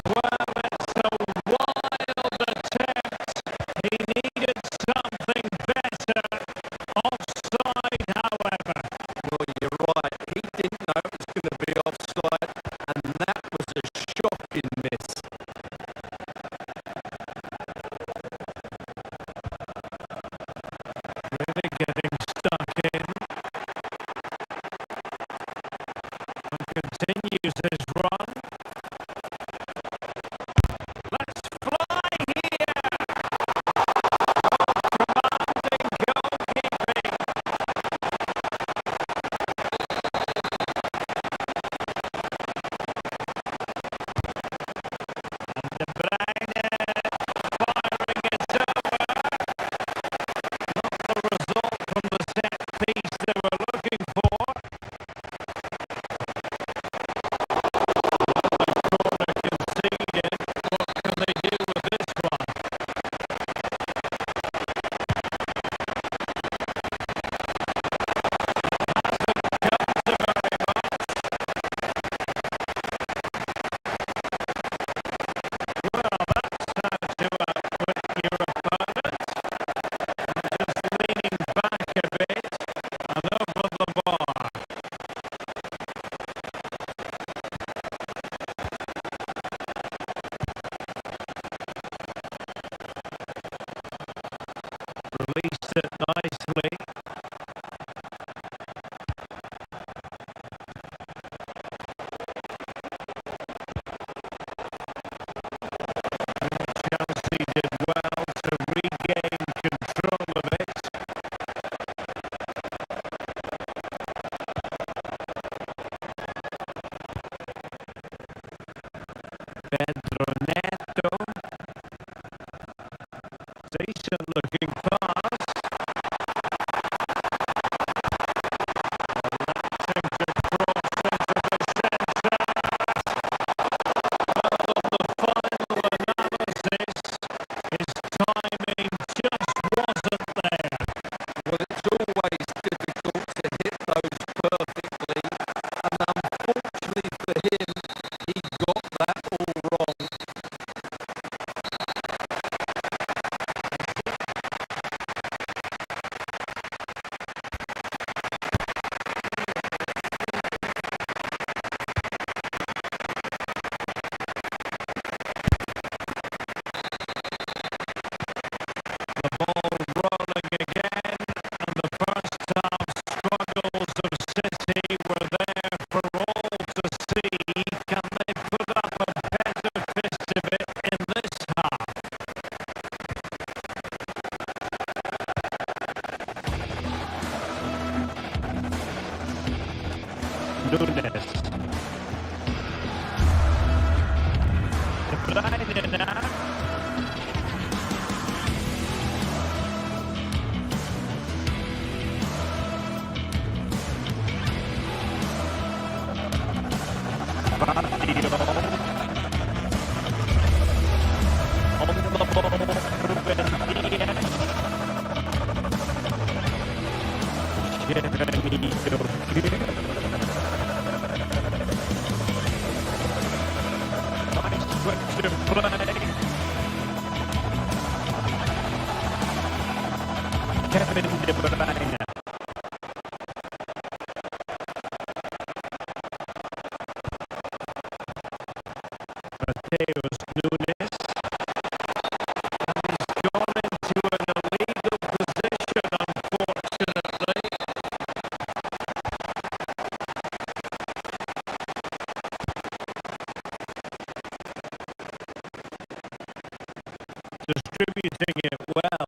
Well, it's a wild attempt. He needed something better. Offside, however. Well, you're right. He didn't know it was going to be offside, and that was a shocking miss. Really getting stuck in. And continues his run. Let's fly here! Commanding goalkeeping. Released it nicely. Chelsea did well to regain control of it. Pedro Neto. Decent looking pass. Electing to cross into the centre. Well, on the final analysis, his timing just wasn't there. Well, it's always difficult to hit those perfectly, and unfortunately for him, he got that all wrong. The ball rolling again, and the first half struggles of City were there for all to see. Can they put up a better fist of it in this half? Nunes. De Bruyne now. Vardio. On the ball, Ruben Diaz. Jeremy Doku. Nice switch of play. Kevin De Bruyne. Mateus Nunes. And he's gone into an illegal position, unfortunately. Distributing it well.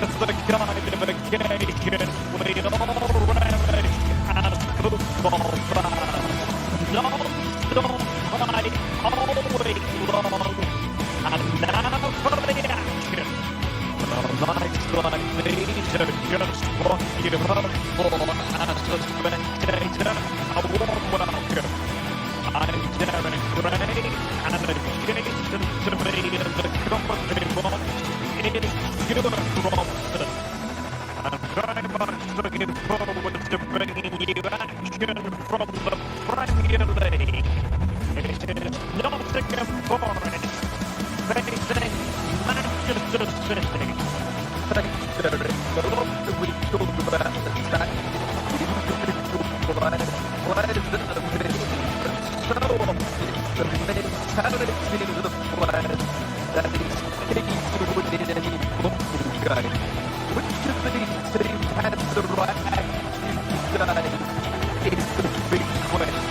is the kind of occasion we all relish as football fans. Non-stop fight all week long, and now for the action. Well, nights like these are just what you hope for as a spectator. A warm welcome. I'm Derek Gray, and adjacent to me in the commentary box is Stuart Robson. I'm very much looking forward to bringing you action from the Premier League. It is Nottingham Forest facing Manchester City. Thanks, Derek. A lot that we talk about attack, individual players that are missing, but so often it's the mentality of the players that is key to winning any football game. Which of these teams has the right attitude today is the big question.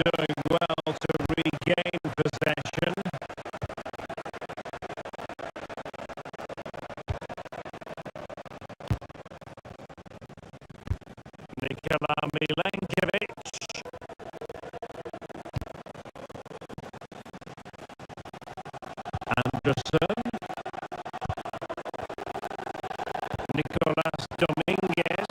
Doing well to regain possession. Nikola Milenkovic. Anderson. Nicolas Dominguez.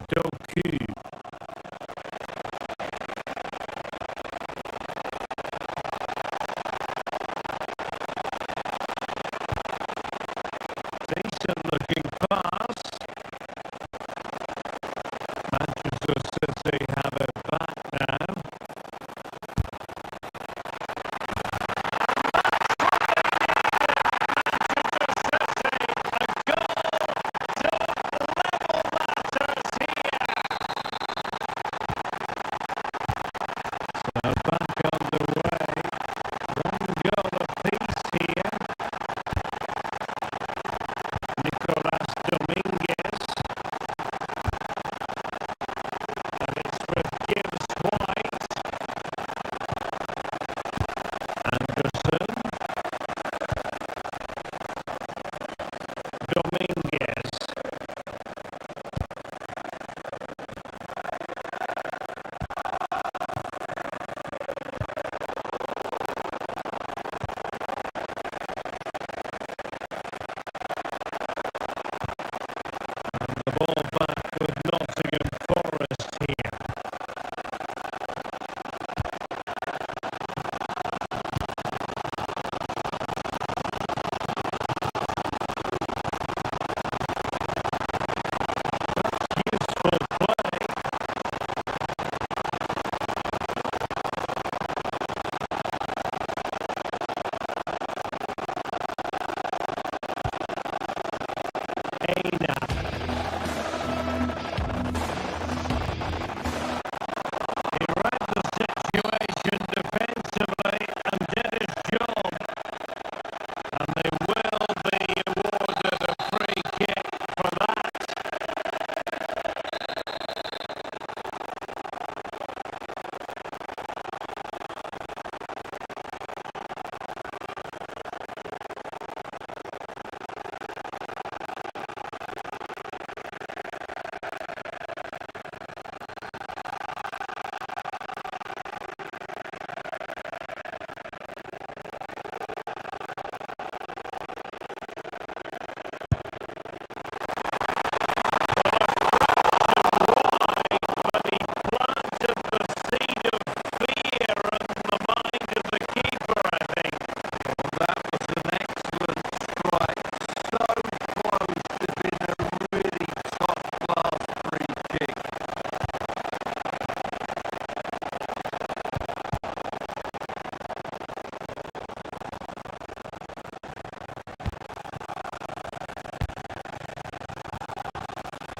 Doku. Decent looking pass. Manchester City have it back now. Back underway. One goal apiece here. Nicolas Dominguez. And it's with Gibbs White. Anderson. Dominguez. The ball back with Nottingham Forest here. That's useful play. Aina. He read the situation defensively and did his job. And they will be awarded a free kick for that. But he planted the seed of fear in the mind of the keeper, I think. Well, that was an excellent strike. So close to being a really top-class free kick.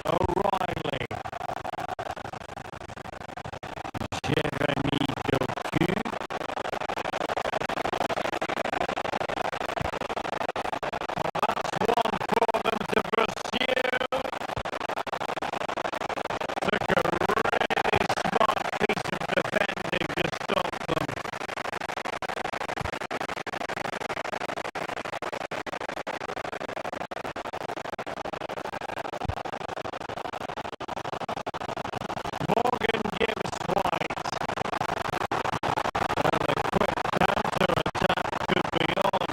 O'Reilly. Jeremy Doku. That's one for them to pursue. Took a really smart piece of defending to stop them. Morgan Gibbs White. And a quick counter-attack could be on.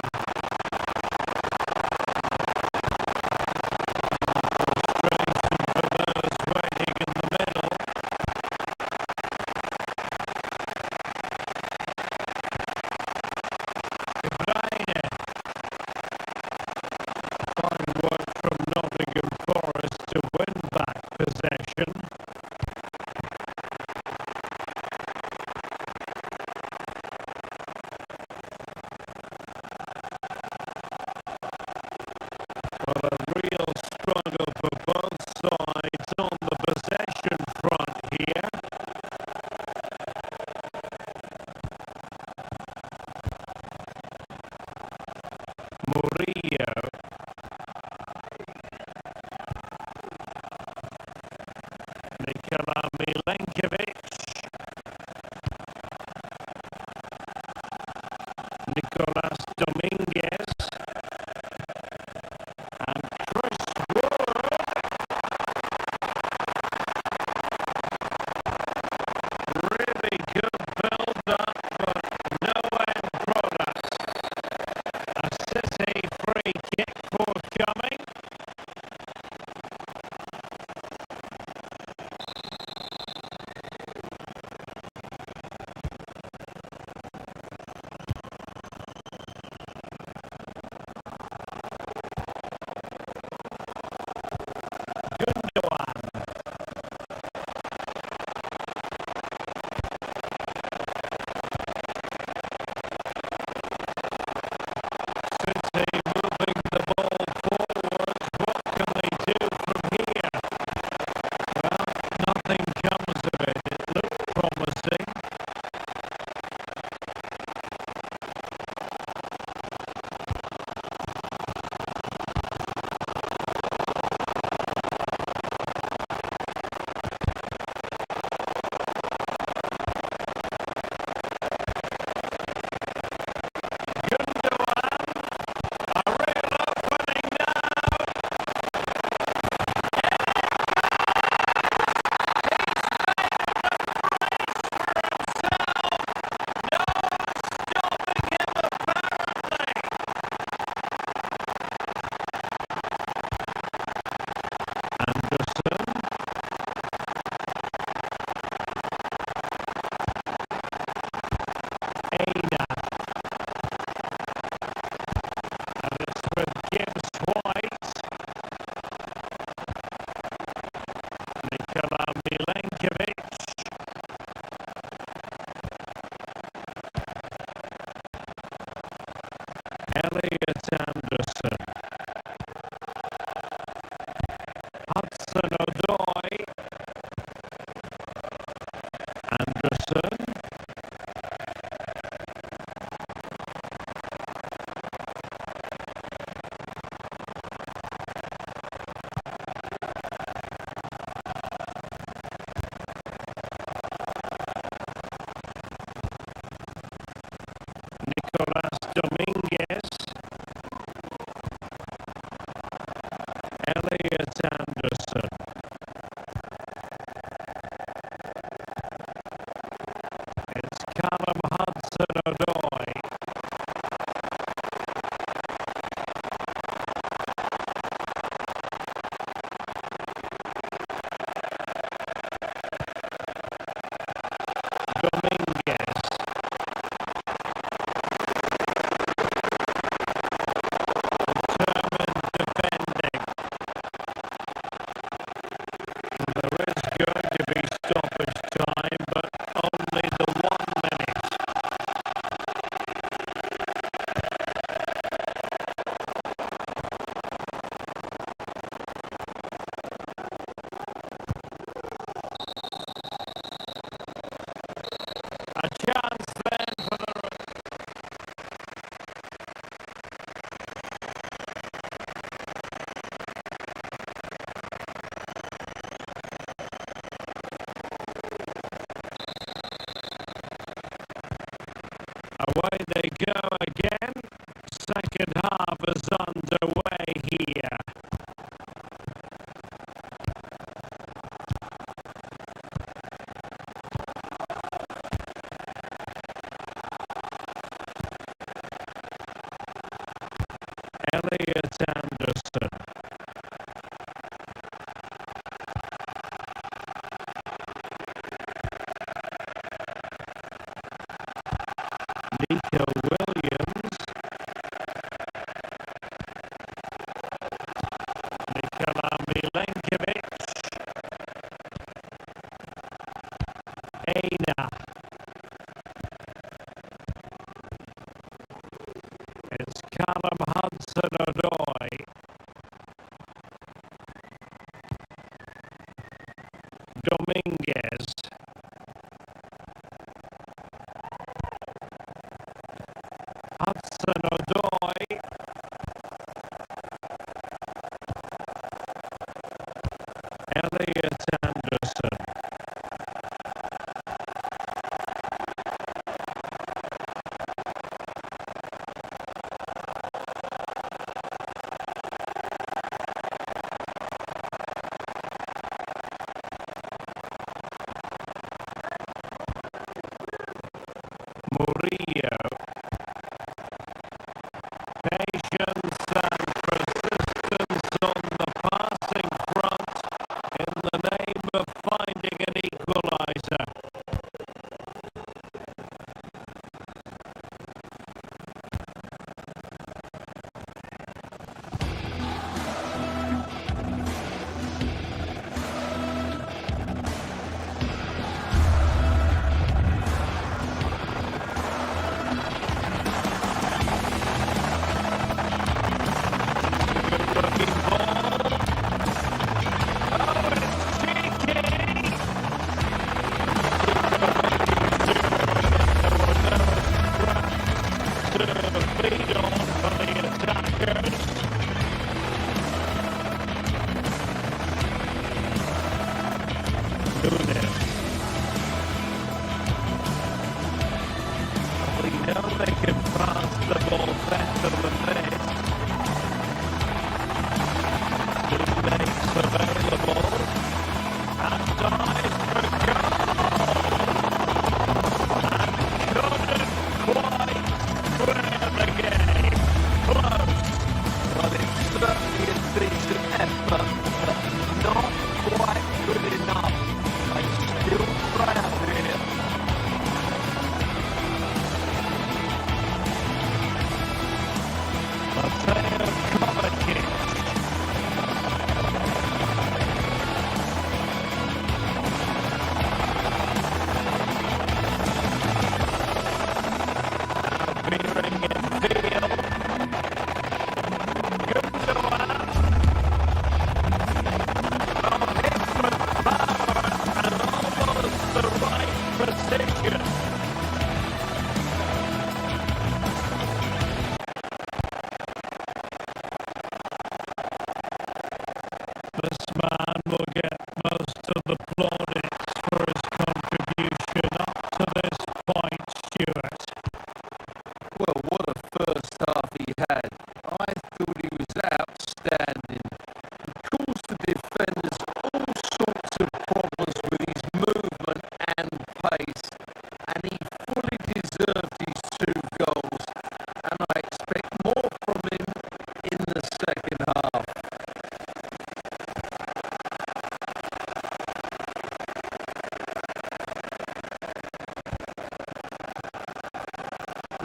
Frustration for those waiting in the middle. Vienna. Fine work from Nottingham Forest to win back possession. But a real struggle for both sides on the possession front here. Murillo. Nikola Milenkovic. Nicolas Dominguez. And Chris Wood. Really good build-up, but no end product. A City free kick forthcoming. Elliot Anderson. It's Callum Hudson-Odoi. Dominguez. Determined defending. There is going to be stoppage time, but only the 1 minute. A chance then for the... Away they go again. Second half is underway here. Elliot Anderson. Nico Williams. Nikola Milenkovic. Aina. It's Callum Hudson-Odoi. Dominguez. Hudson-Odoi. Elliot Anderson. Murillo. Patience and persistence on the passing front in the name of finding an equaliser. the second half.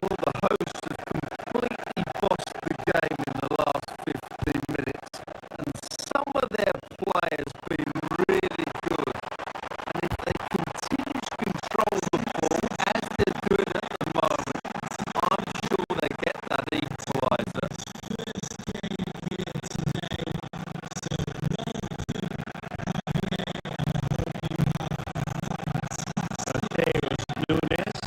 Well, the hosts have completely bossed the game in the last 15 minutes, and some of their players been really good. And if they continue to control the ball as they're doing at the moment, I'm sure they get that equaliser. Mateus Nunes.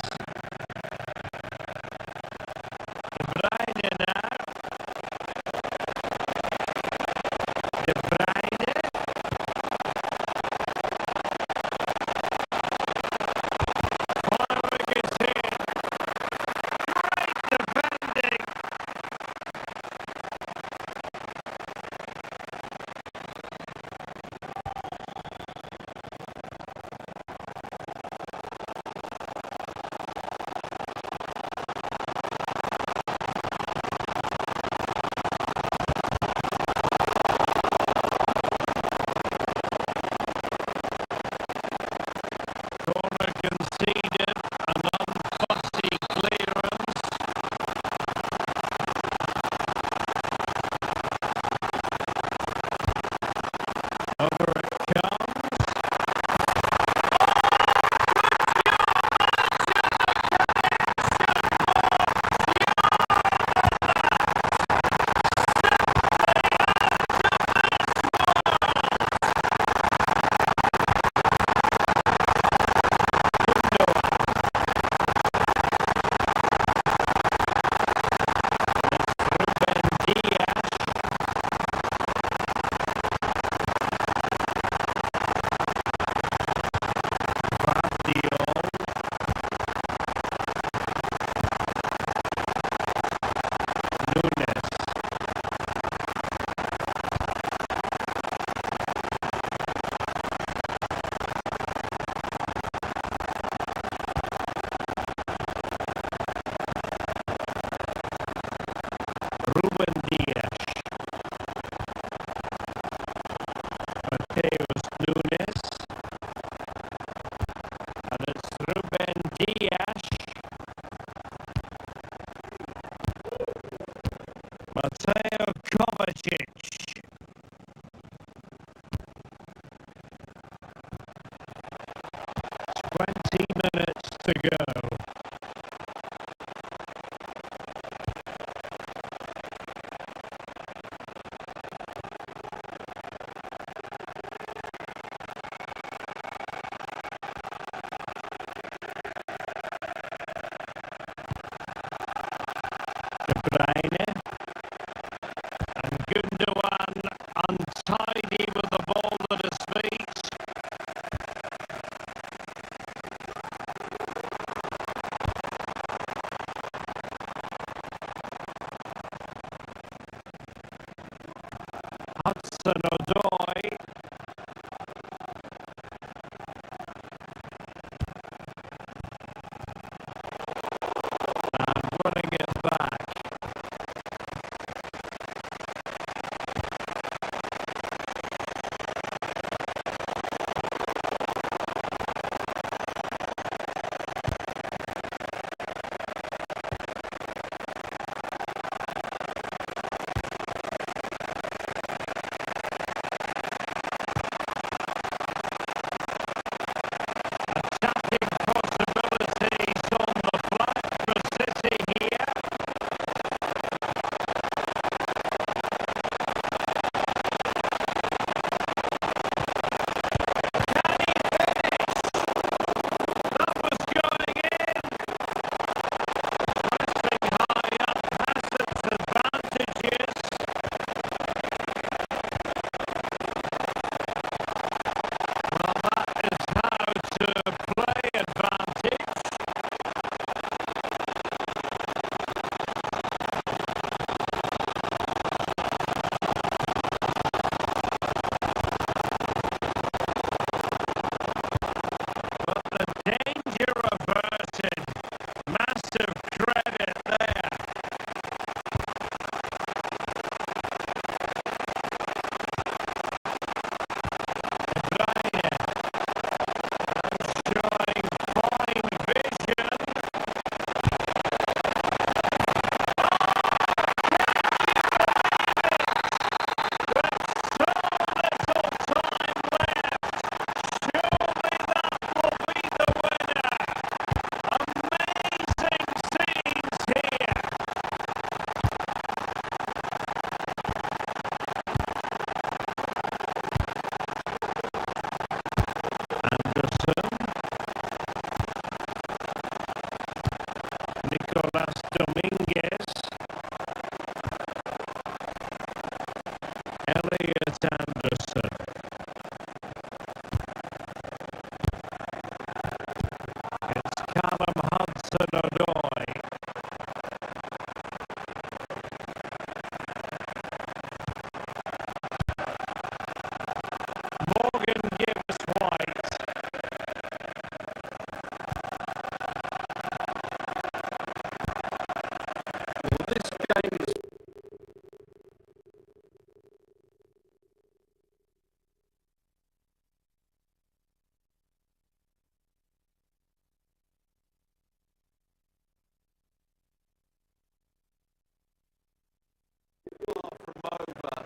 De Bruyne now. De Bruyne. Firing is here. Great defending. Corner conceded, an unfussy clearance. Over it comes. Ruben Dias. Mateus Nunes. And it's Ruben Dias. Mateo Kovacic. 20 minutes to go. De Bruyne and Gundogan untidy with the ball at his feet. Hudson-Odoi. And running it back. Elliot Anderson. It's Callum Hudson-Odoi. Morgan Gibbs-White. Well, this game is far from over.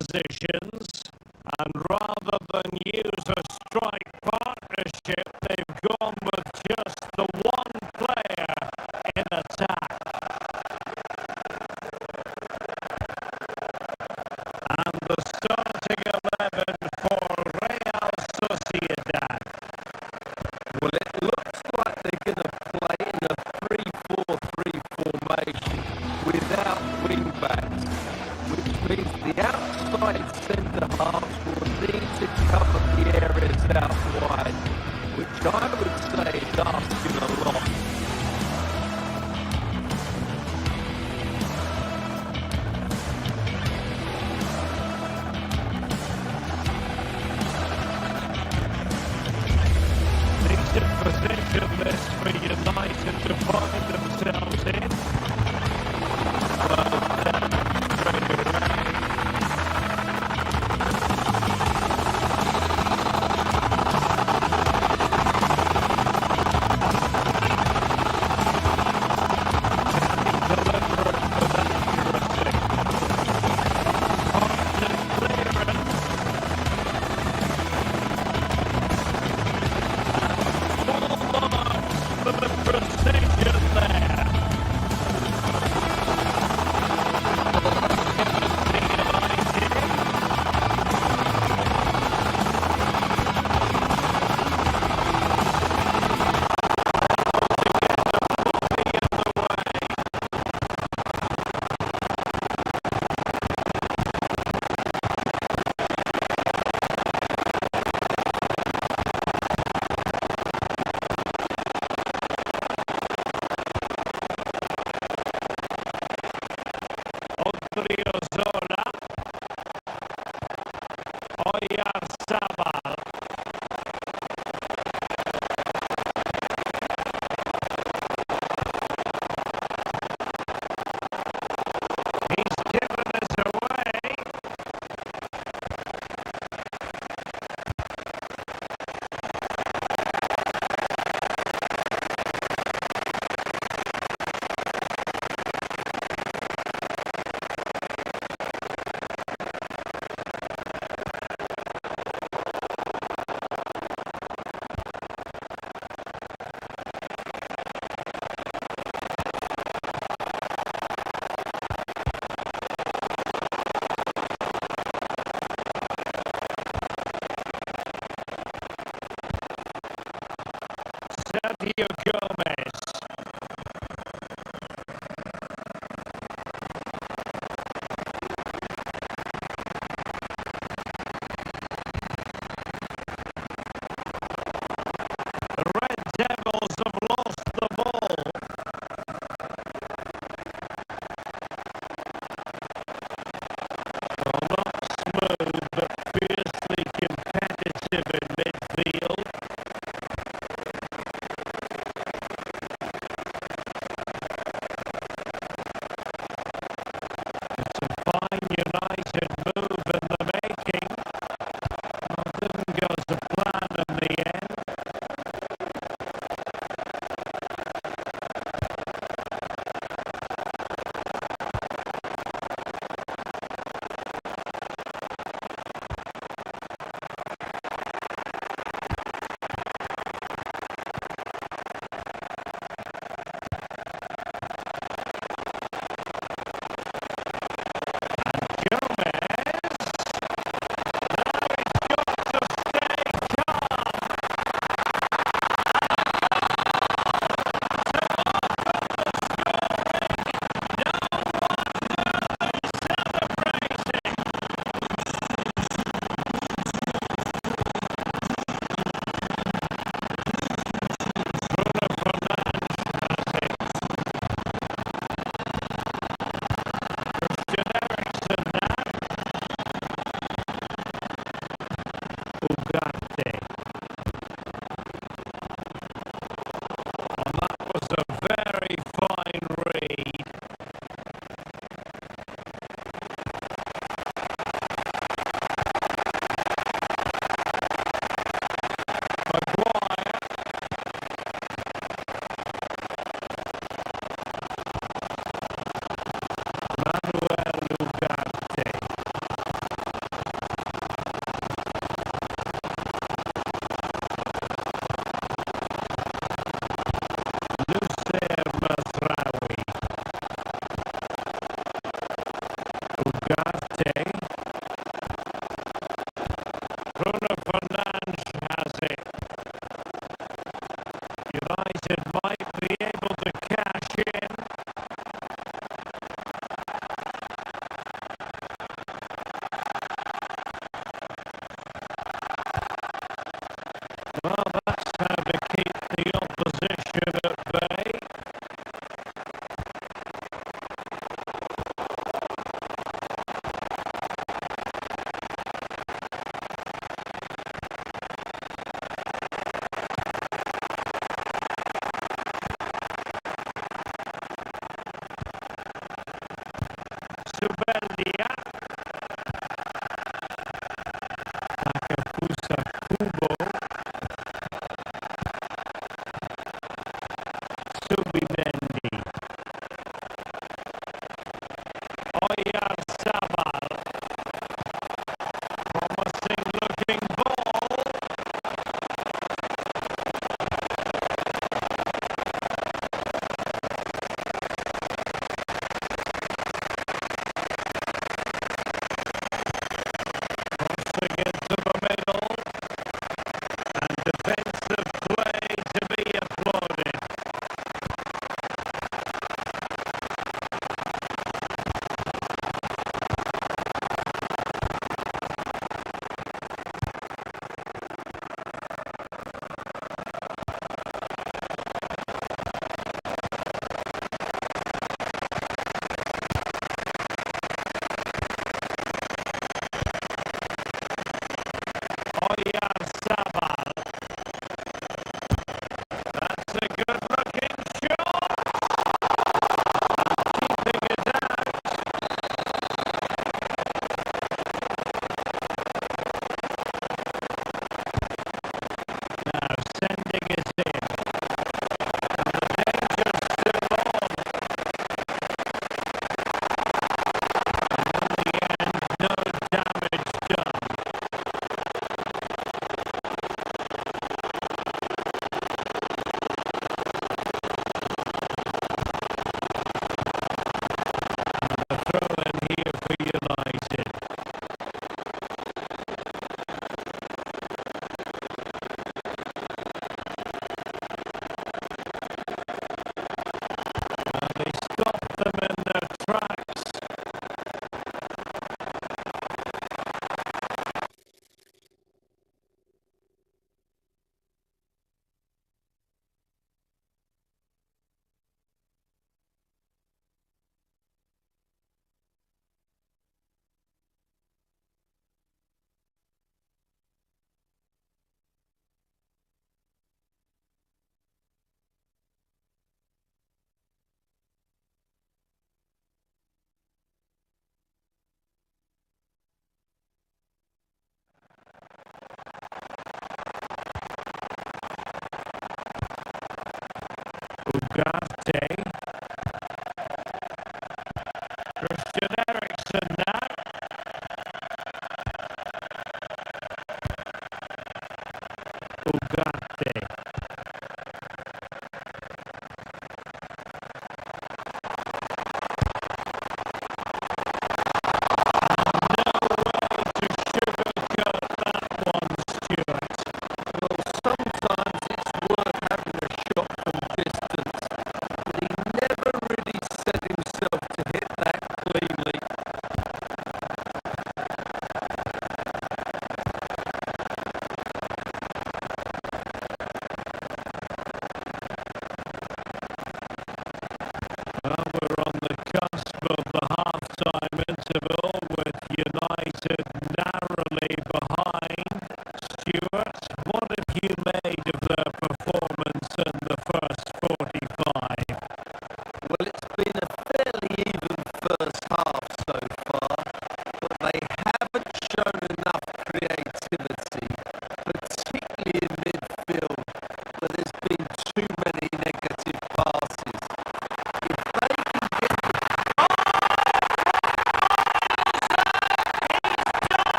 positions, and rather than use a strike partnership, they've gone with just the one player in attack. And the starting 11 for Real Sociedad. Well, it looks like they're going to play in a 3-4-3 formation without wing-backs, which means the outside centre-halves will need to cover the areas out wide, which I would say is asking a lot. Decent position this for United to find themselves in. Well done, straight away. Deliberate with accuracy. Constant clearance. For the precision there. Odriozola, Oyarzabal, he's given us away.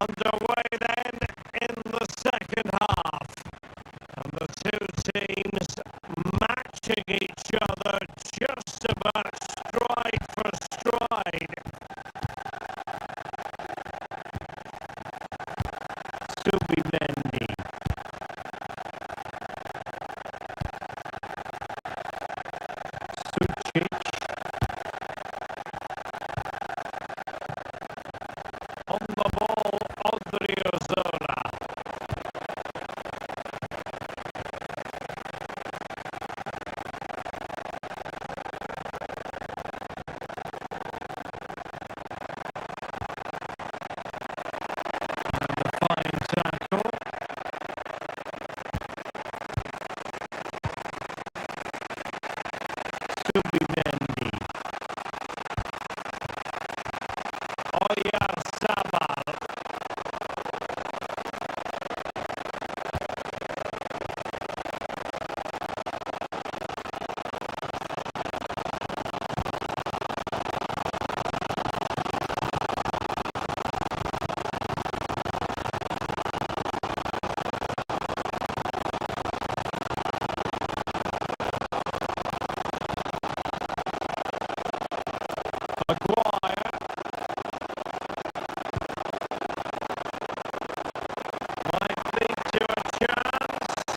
Underway then in the second half. And the two teams matching each other just about stride for stride. Subimendi. Sucic. On the ball, Odriozola. And a fine tackle. Subimendi. Oyarzabal. Maguire. Might lead to a chance.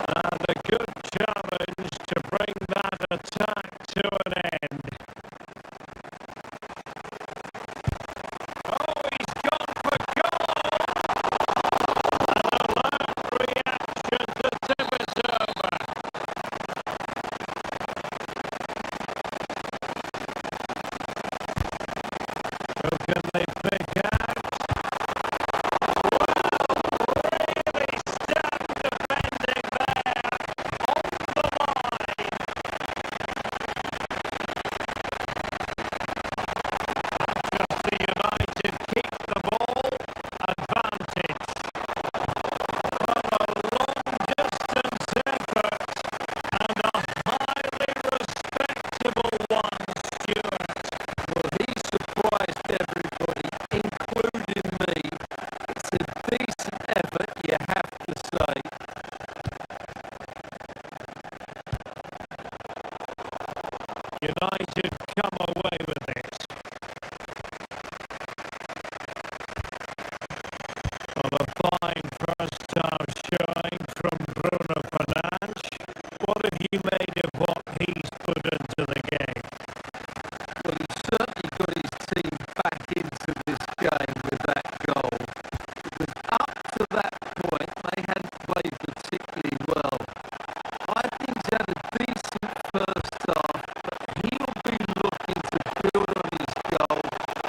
And a good challenge to bring that attack to an end. Oh, he's gone for goal! An alert reaction to tip it over. Who can they pick out? Really stout defending there on the line. Manchester United keep the ball, advantage. Well, a long-distance effort and a highly respectable one, Stuart. Well, he surprised everybody, including me. It's a decent effort, you have to say. United come away with it. Well, a fine first half showing from Bruno Fernandes. What have you made of what he's put into the game? Well, he certainly got his team back into this game with that goal. Because up to that point, they hadn't played particularly well. I think he's had a decent first half, but he'll be looking to build on his goal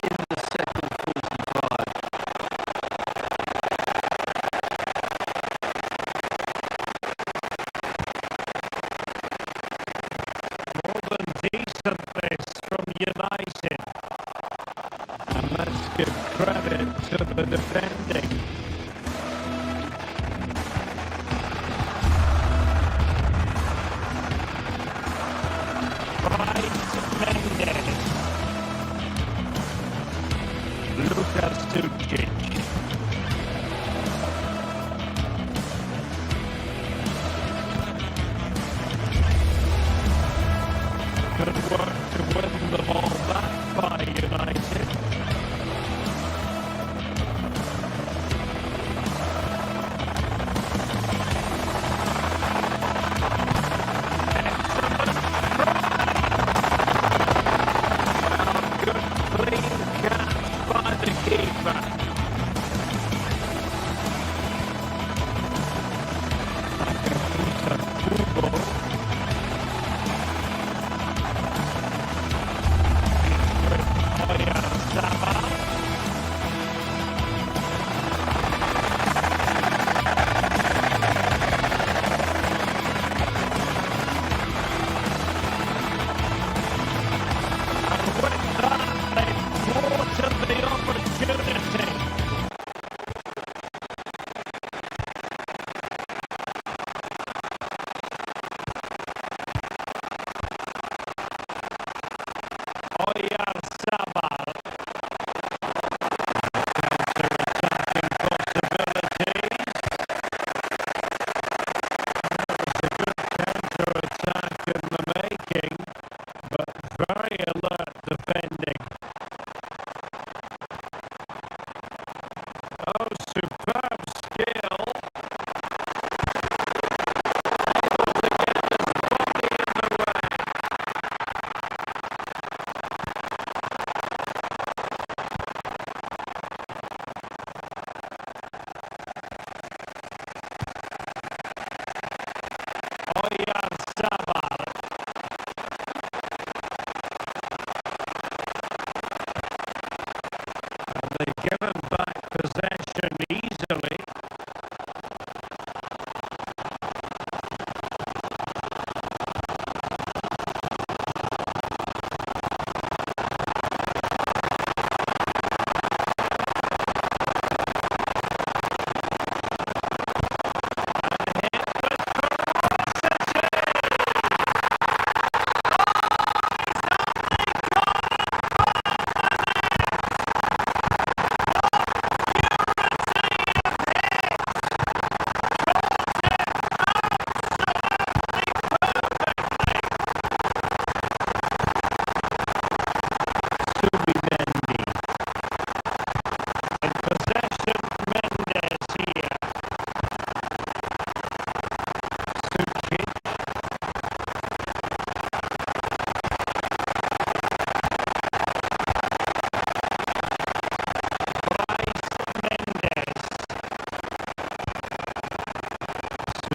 in the second 45. More than decent this from United. And let's give credit to the defending. Right, Mendes. Lucas Sucic. Good work to win the ball back by United. Good clean catch by the keeper. Oyarzabal. Chance to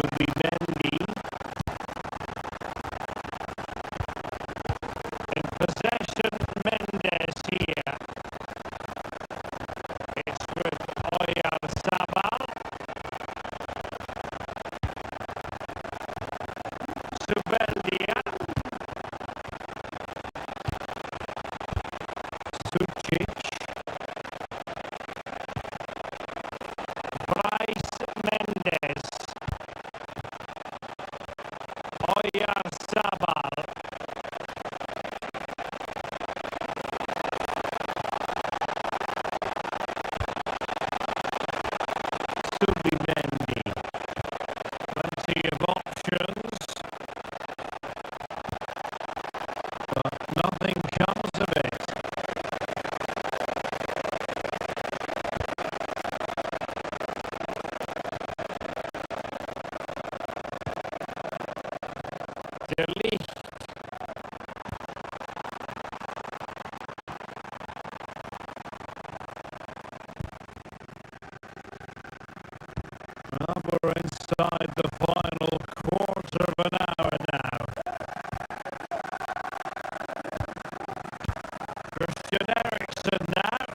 Subimendi. In possession, Mendes here. It's with Oyarzabal. Zubeldia. Sucic. Bryce Mendes. Oyarzabal. Subimendi. Plenty of options, but nothing comes of it. De Ligt. Well, we're inside the final quarter of an hour now. Christian Eriksen now.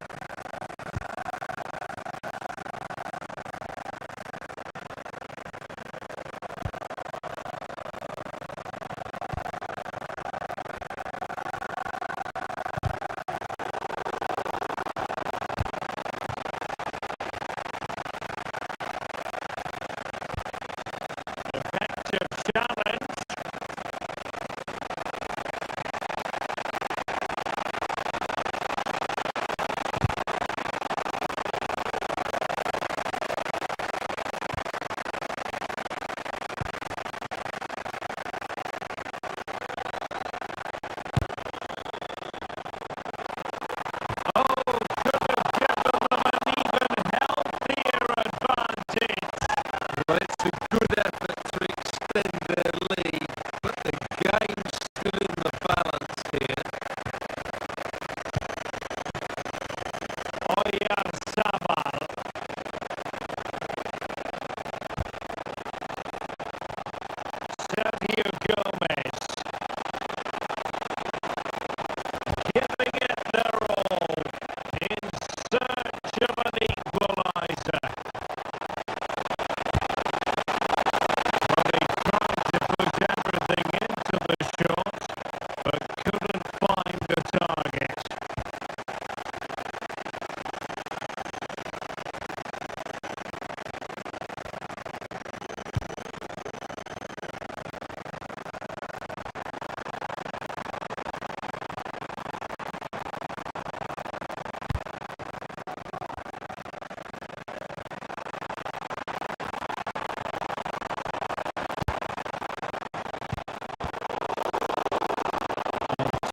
Effective challenge. Oh, could have given them an even healthier advantage. Well, it's a good effort to extend their lead, but the game's still in the balance here. Oyarzabal. Sergio Gomez. Giving it their all in search of an equaliser. But he tried to push everything into the shot, but couldn't find the target.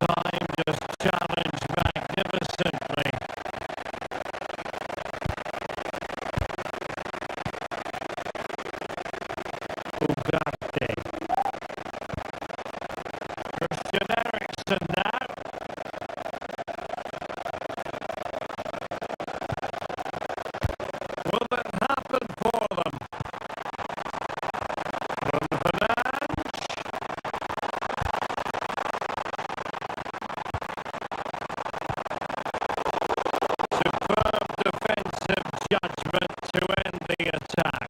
Time just challenged magnificently. Ugarte. Christian Eriksen now. Will it happen for them? From Fernandes. Superb defensive judgment to end the attack.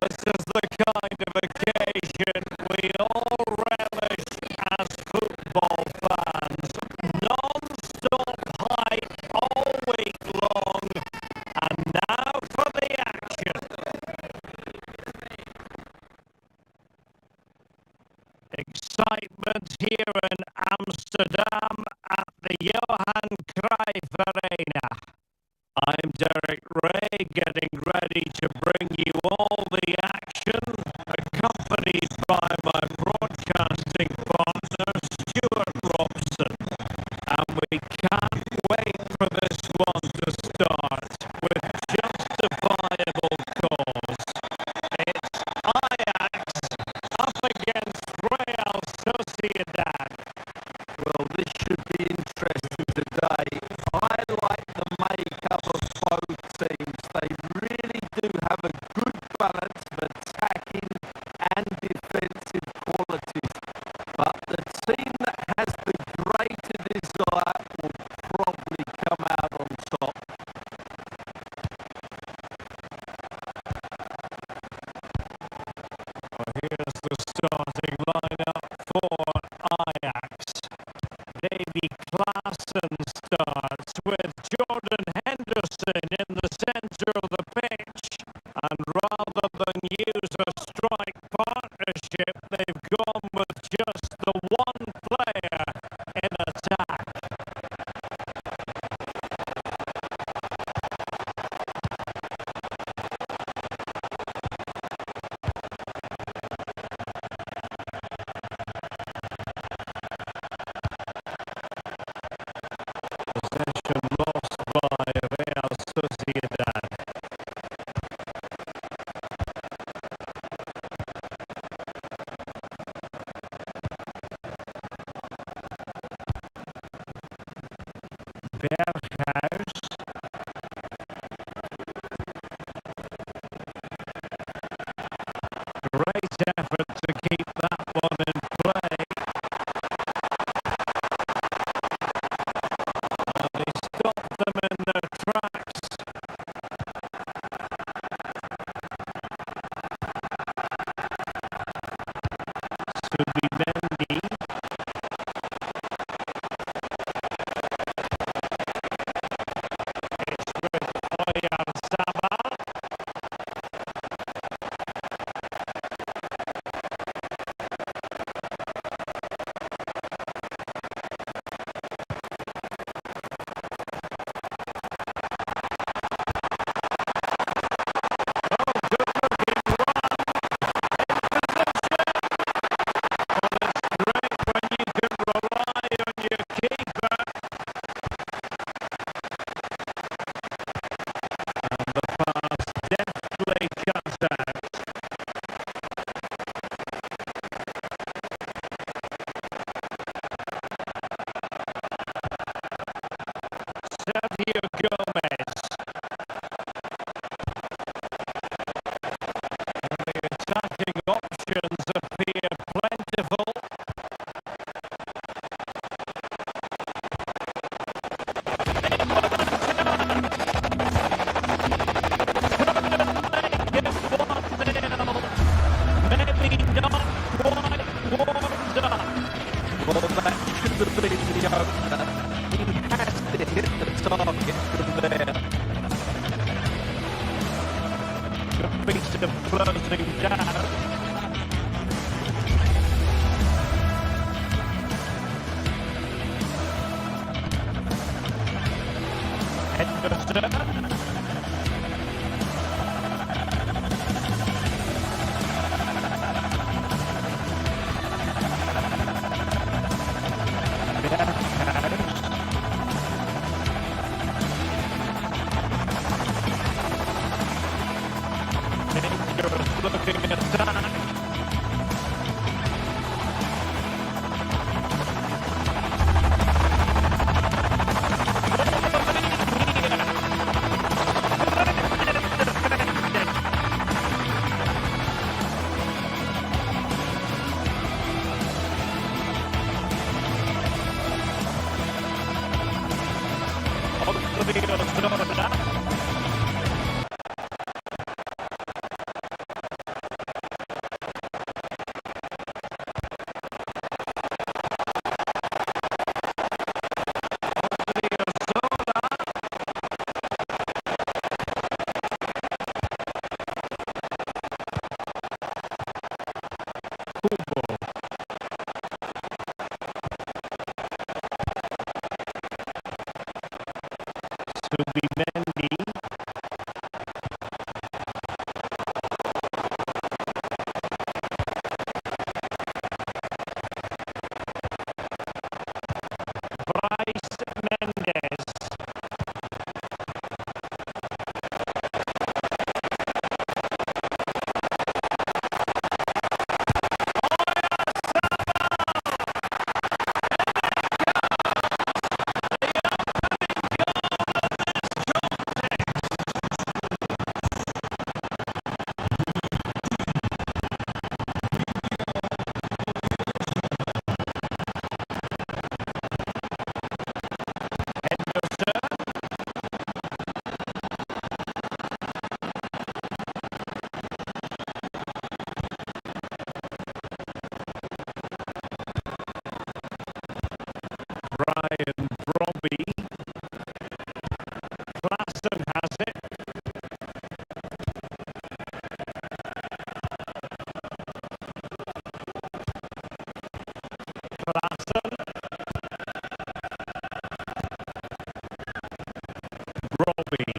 This is the kind of occasion we all relish as football fans. Non-stop hype all week long. And now for the action. Excitement here in Amsterdam at the Johan Cruyff Arena. I'm Derek Ray, getting ready to bring you all the action, accompanied by my broadcasting partner, Stuart Robson. And we can't wait for this one to start with justifiable cause. It's Ajax up against Real Sociedad. Well, this should be interesting today. I like the makeup of both teams. They really do have a good balance of attacking and defensive qualities. But the team that has the greater desire will probably come out on top. Well, here's the starting lineup for Ajax. Davy Klaassen starts with Jordan Henderson in the centre of the pitch. And rather than use a strike partnership, they've gone with just the one player in attack. Possession lost by Real Sociedad. Berghuis. Great effort to keep that one in play. And he stopped them in their tracks. Subimendi. It's with Oyarzabal. Oh, good-looking run. In position. Well, it's great when you can rely on your keeper. And the pass deftly cut out. Sergio Gomez. And the attacking options appear plentiful. Maybe not quite warmed up. Well, that should have been the opener. He has to hit the target from there. Good piece of closing down. Henderson. Dangerous looking attack. Subimendi. Bryce Mendes. Brian Brobby. Klassen has it. Klassen. Brobby.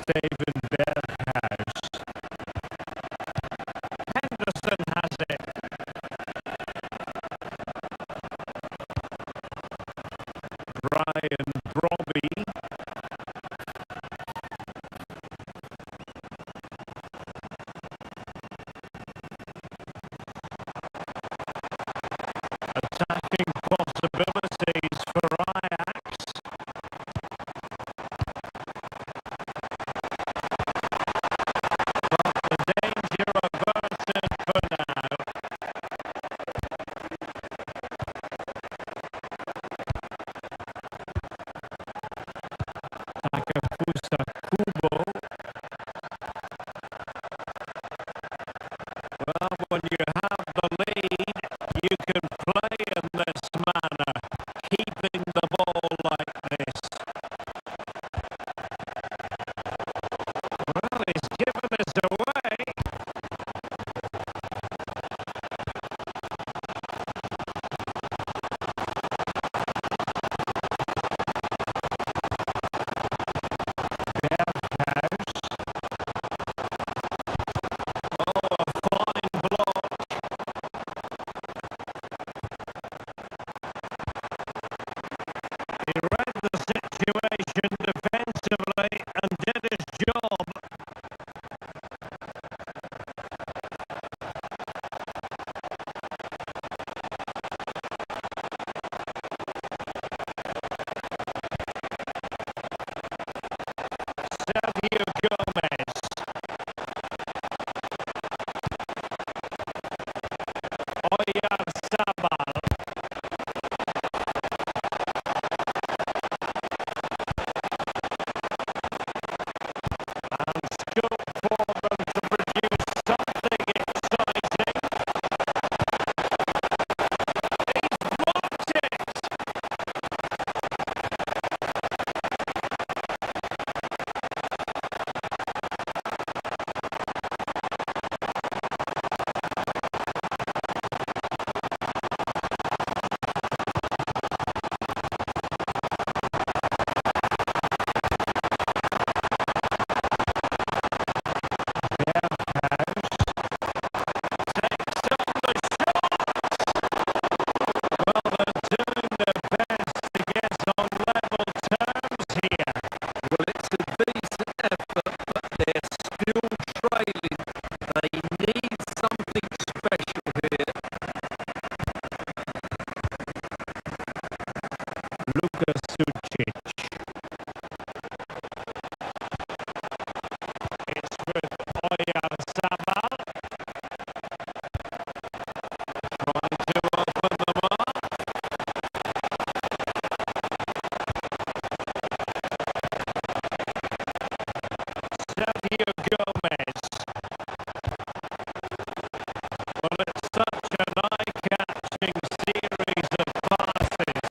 Steven Berghuis. Henderson has it. Brian Brobby. Attacking possibilities for Ajax. But the danger averted for now. Takafusa Kubo. Well, when you have the lead, you can play in this manner, keeping the ball like this. Well, he's given us away. Berghuis. Oh, a fine block. He read the situation defensively and did his job. Sergio Gomez. Oyarzabal. And scope for them to produce something exciting. He's blocked it! Berghuis takes on the shot! Well, they're doing their best to get on level terms here. Well, it's a decent effort, but they're still trailing. They need something special here. Lucas Sucic. It's with Oyarzabal. Trying to open them up. Sergio Gomez. Well, it's such an eye-catching series of passes.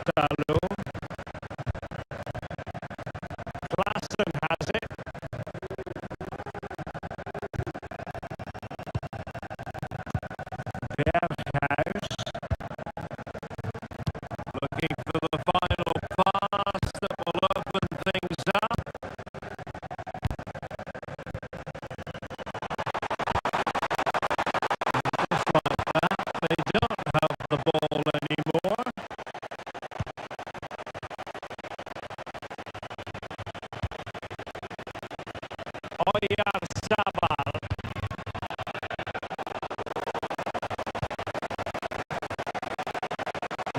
Shutalu. Klassen has it. Berghuis. Looking for the final pass that will open things up. Just like that, they don't have the ball anymore. Oyarzabal.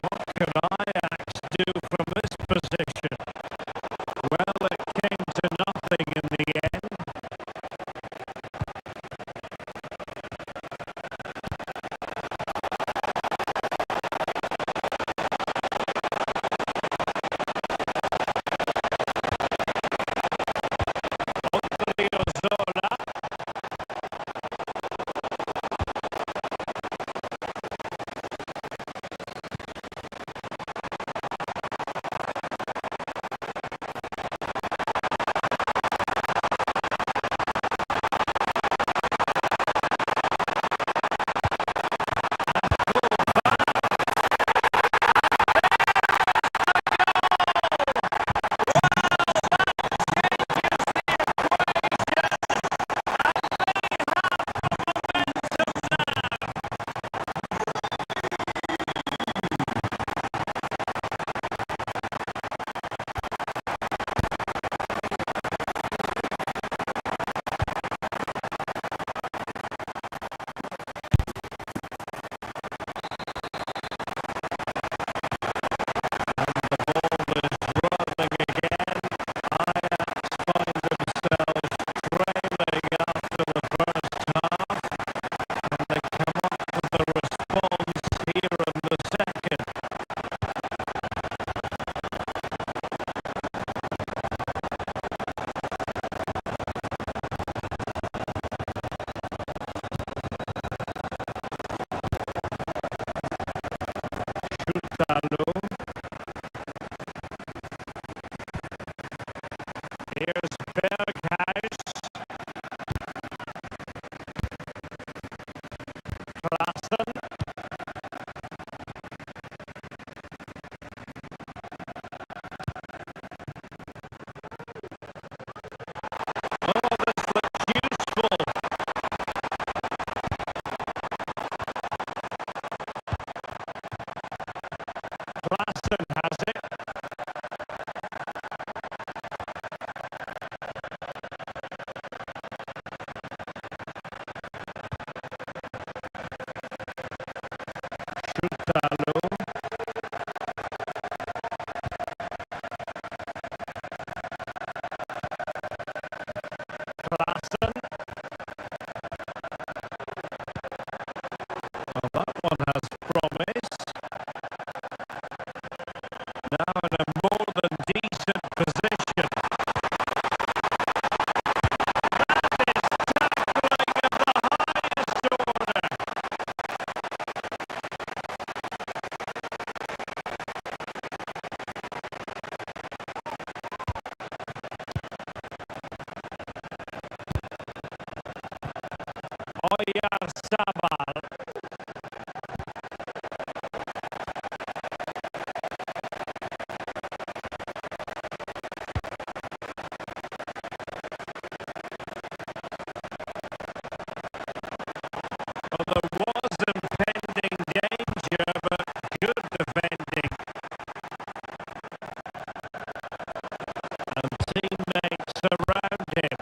What can Ajax do from this position? Well, it came to nothing in the end. Odriozola. Here's Berghuis. Klassen. Oh, this looks useful. Klassen has it. Shutalu. Klassen. Well, that one has promise. Now in a more than decent position. That is tackling of the highest order. Oyarzabal. Well, there was impending danger, but good defending. And teammates around him.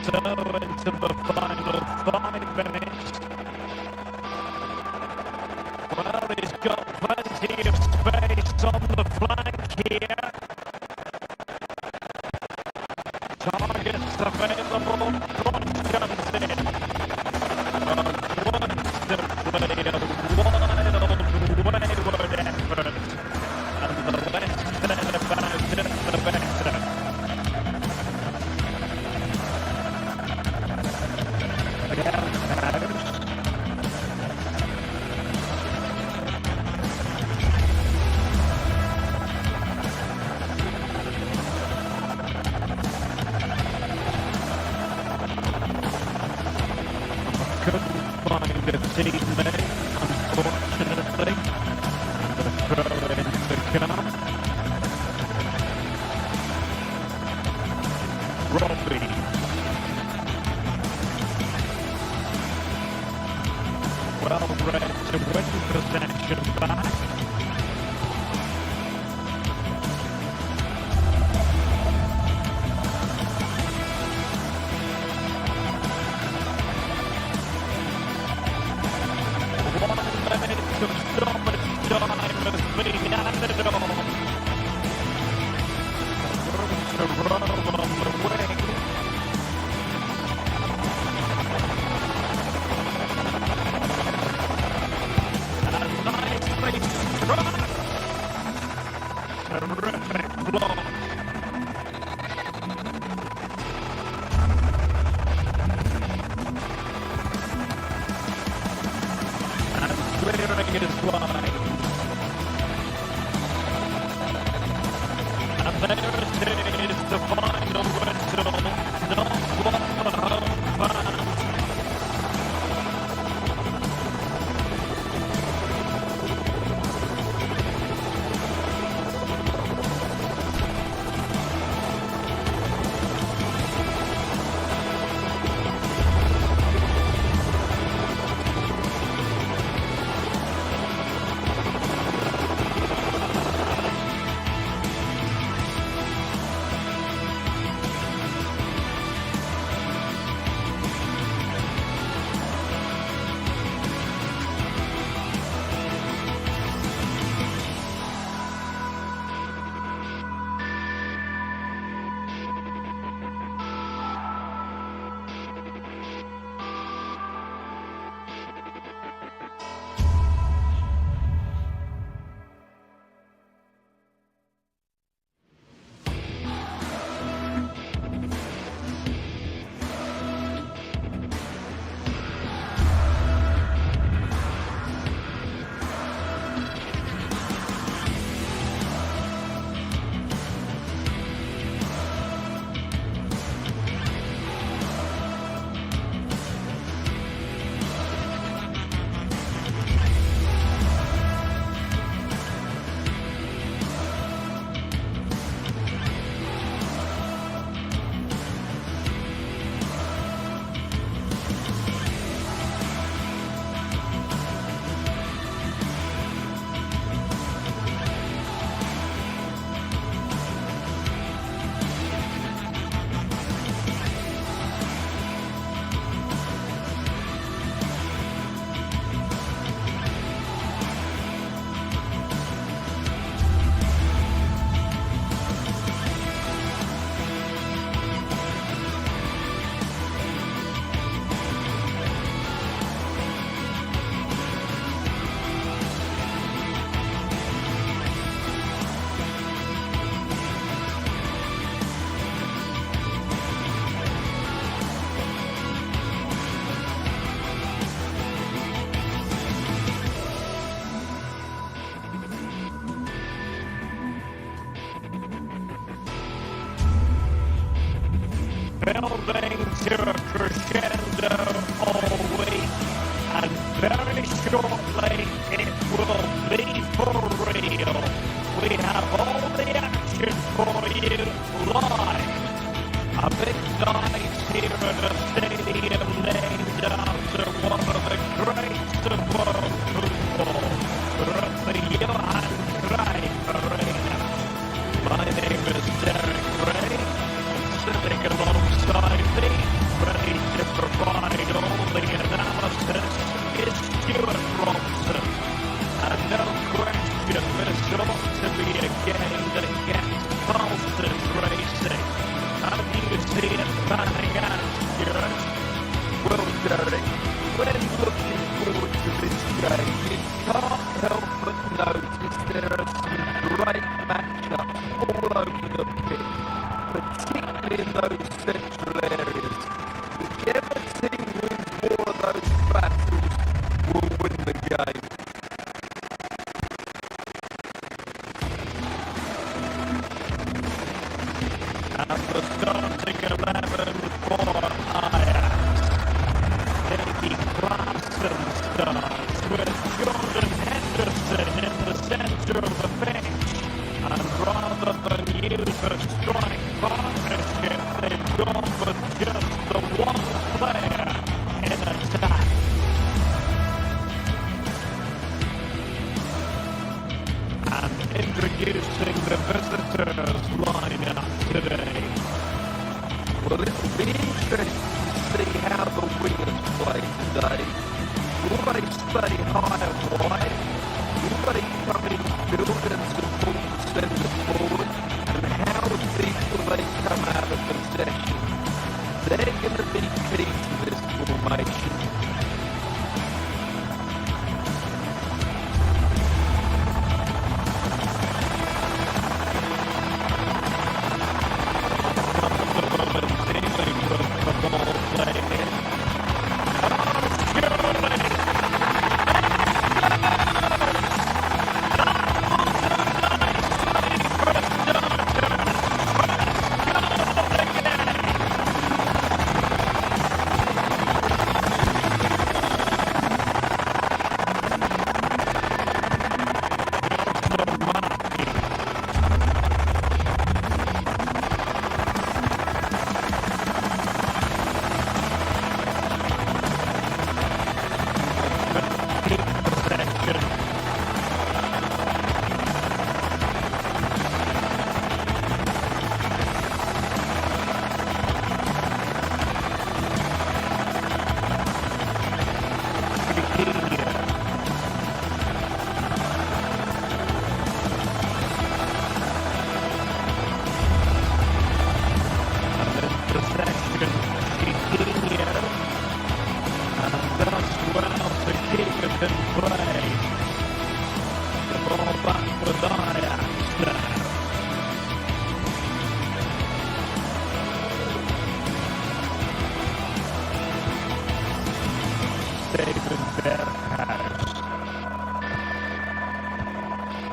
so into the final 5 minutes. Well, he's got plenty of space on the flank here. Targets available. Cross comes in. Wayward effort, and the less said about it, the better. Couldn't find a teammate, unfortunately. The throw-in to come. Robbie. Well read to win possession back. Terrific block. And clearing his line. And there it is, the final whistle. Not what the home fans. Building to a crescendo all week, and very shortly it will be for real. We have all the action for you live. A big night here at a stadium named after one of the greats of world football. We're at the Johan Cruyff Arena. My name is Derek Ray, and sitting alongside me game that gets pulses racing. How do you see it panning out, Stuart? Well, Derek, when looking forward to this game, you can't help but notice there are some great matchups all over the pitch, particularly in those central areas. Whichever team wins more of those battles will win the game. And the starting 11 for Ajax. Taking Clarkson starts with Jordan Henderson in the centre of the pitch. And rather than use a strike partnership, they've gone for just the one player in attack. And introducing the visitors lineup today. Well, it'll be interesting to see how the wingers play today. Will they stay high and wide? Will they come in field and support the centre forward? And how deep will they come out of possession? They're going to be key to this formation.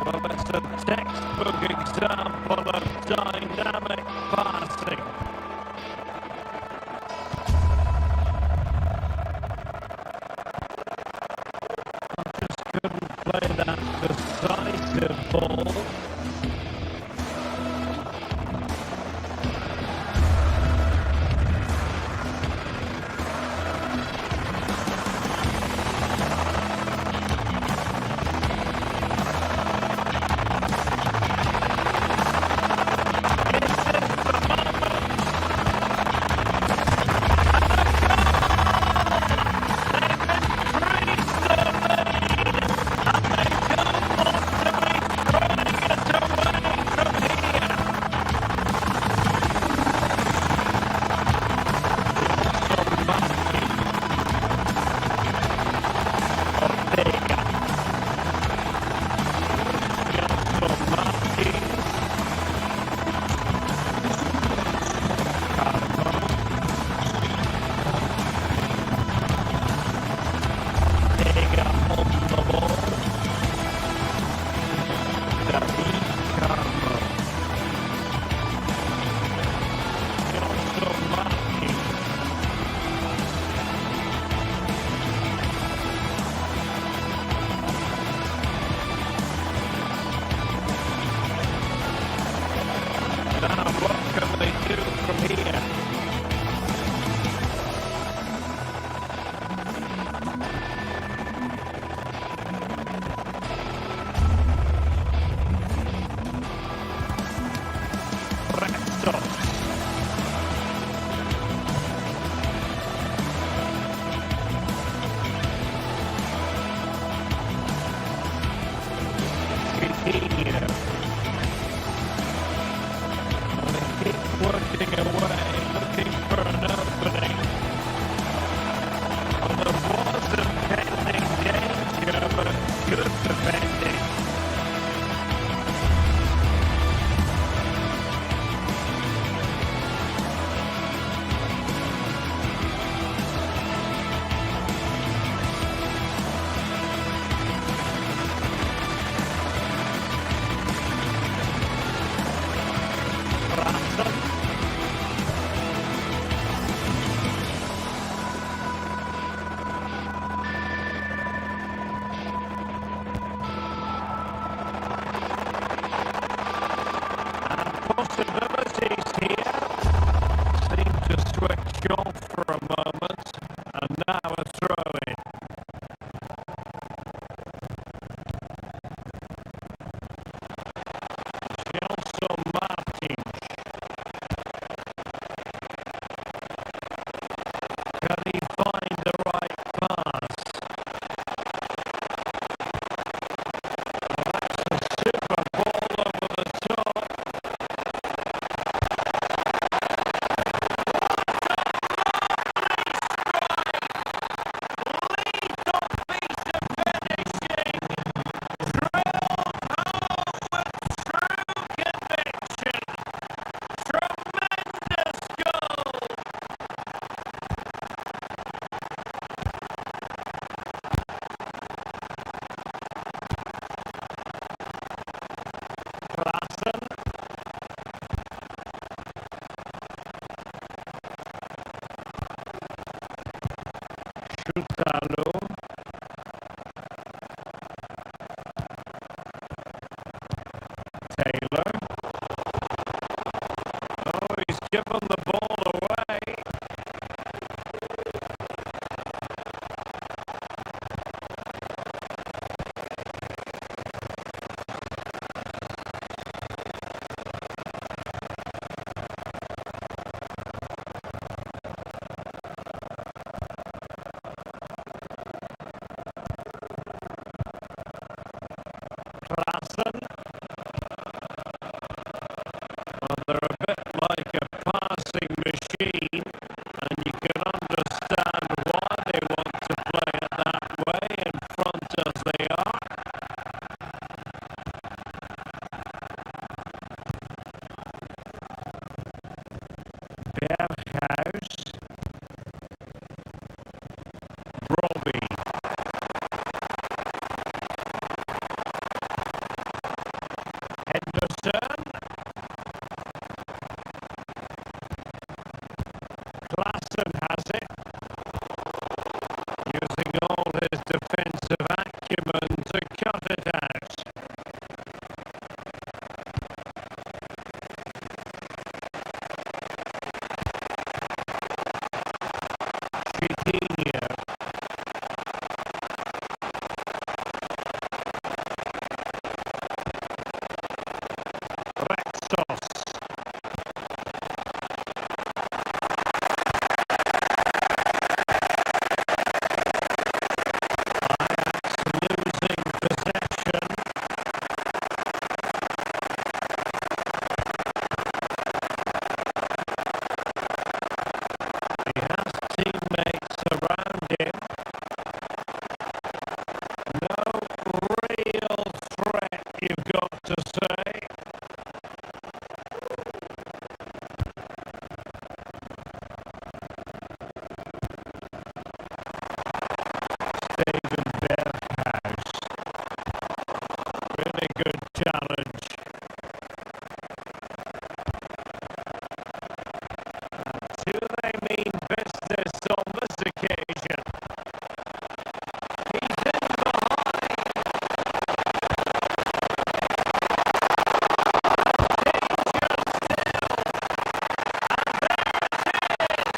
Well, it's a textbook example of dynamic passing. Just couldn't play that decisive ball. possibilities here. Seemed to switch off for a moment, and now a throw-in. Gelson Martins. Can he find the right pass? That's a super ball over the top. Taylor. Oh, he's given the ball away. Klassen. Well, they're a bit like a passing machine, and you can understand why they want to play it that way, in front as they are. Berghuis. Robbie. Henderson. Klassen has it. Using all his defensive acumen to cut it out. Chiquinho. Rexos. Ajax losing possession. He has teammates around him. No real threat, you've got to say. Steven Berghuis. Really good challenge. Do they mean business on this occasion? He's in behind. Danger still. And there it is.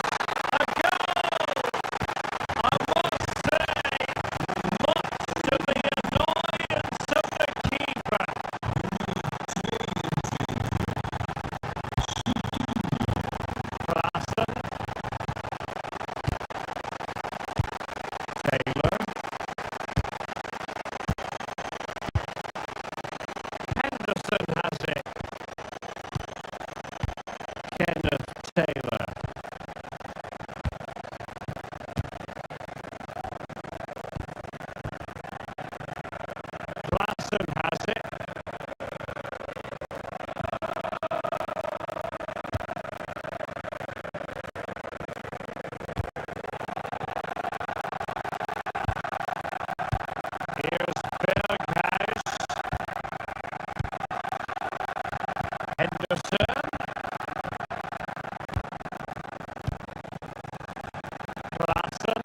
A goal. I must say, much to the annoyance of the keeper. Klassen. Taylor. Henderson has it. Kenneth Taylor. Klassen has it. Here's Berghuis. Henderson. Klassen.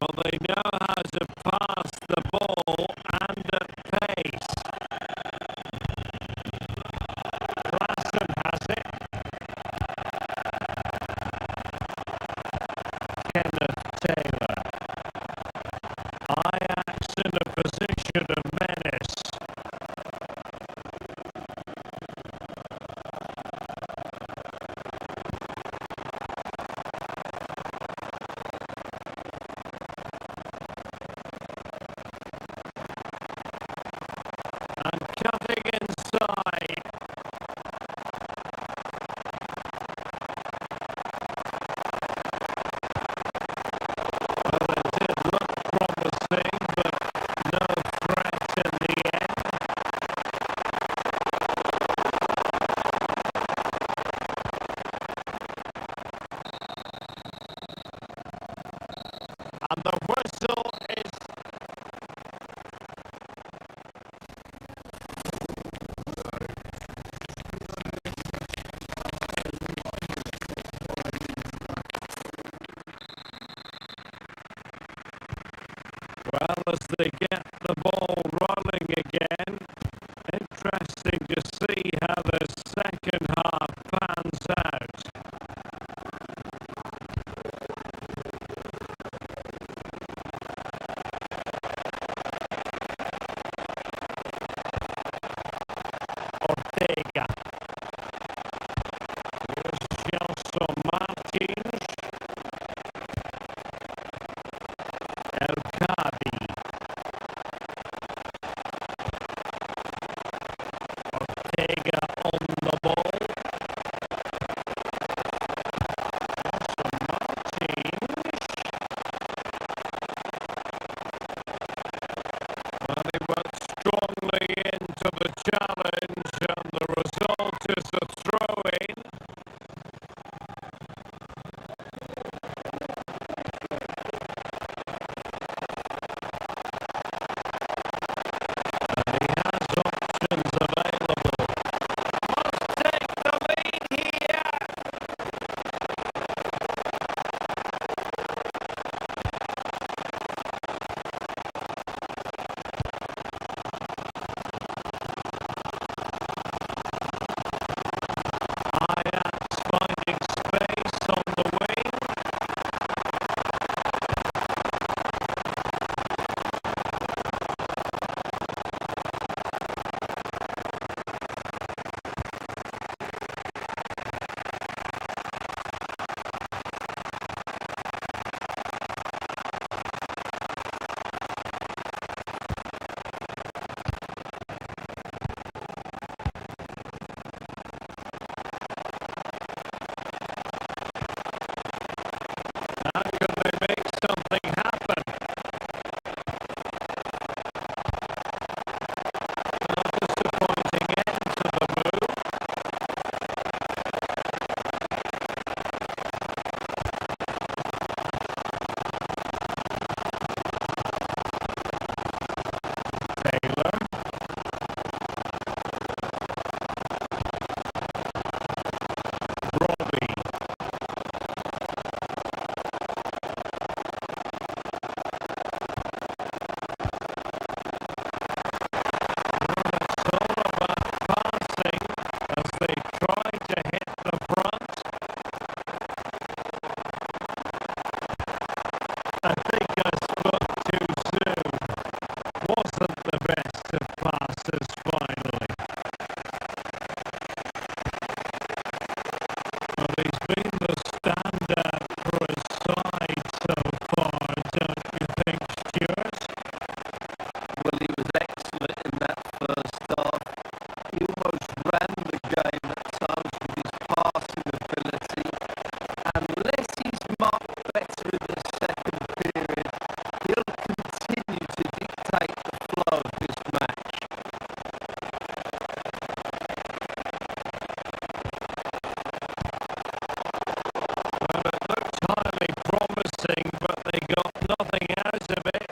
Well, they know how to pass the ball and at pace. as they get the ball rolling again. Interesting to see how the second half pans out. Ortega. Here's Gelson Martins. El Kadi. Ortega on the ball. Gelson Martins. And he went strongly into the challenge, and the result is a throw-in. And he has options available. Must take the lead here. Ajax finding space on the wing. How can they make something happen? A disappointing end to the move. Taylor. Robbie. It's all about passing as they try to hit the front. I think I spoke too soon. Wasn't the best of passes finally. Well, he's been the standout for his side so far, don't you think, Stuart? Well, he was excellent in that first half. He almost ran the game at times with his passing ability. Unless he's marked better in the second period, he'll continue to dictate the flow of this match. Well, it looked highly promising, but they got nothing out of it.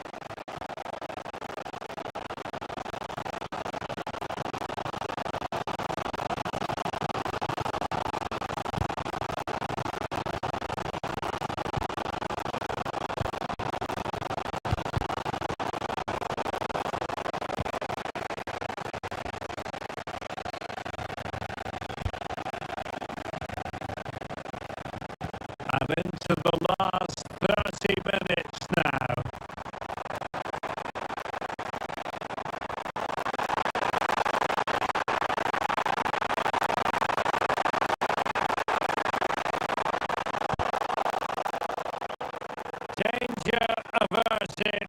And into the last 30 minutes now. Danger averted.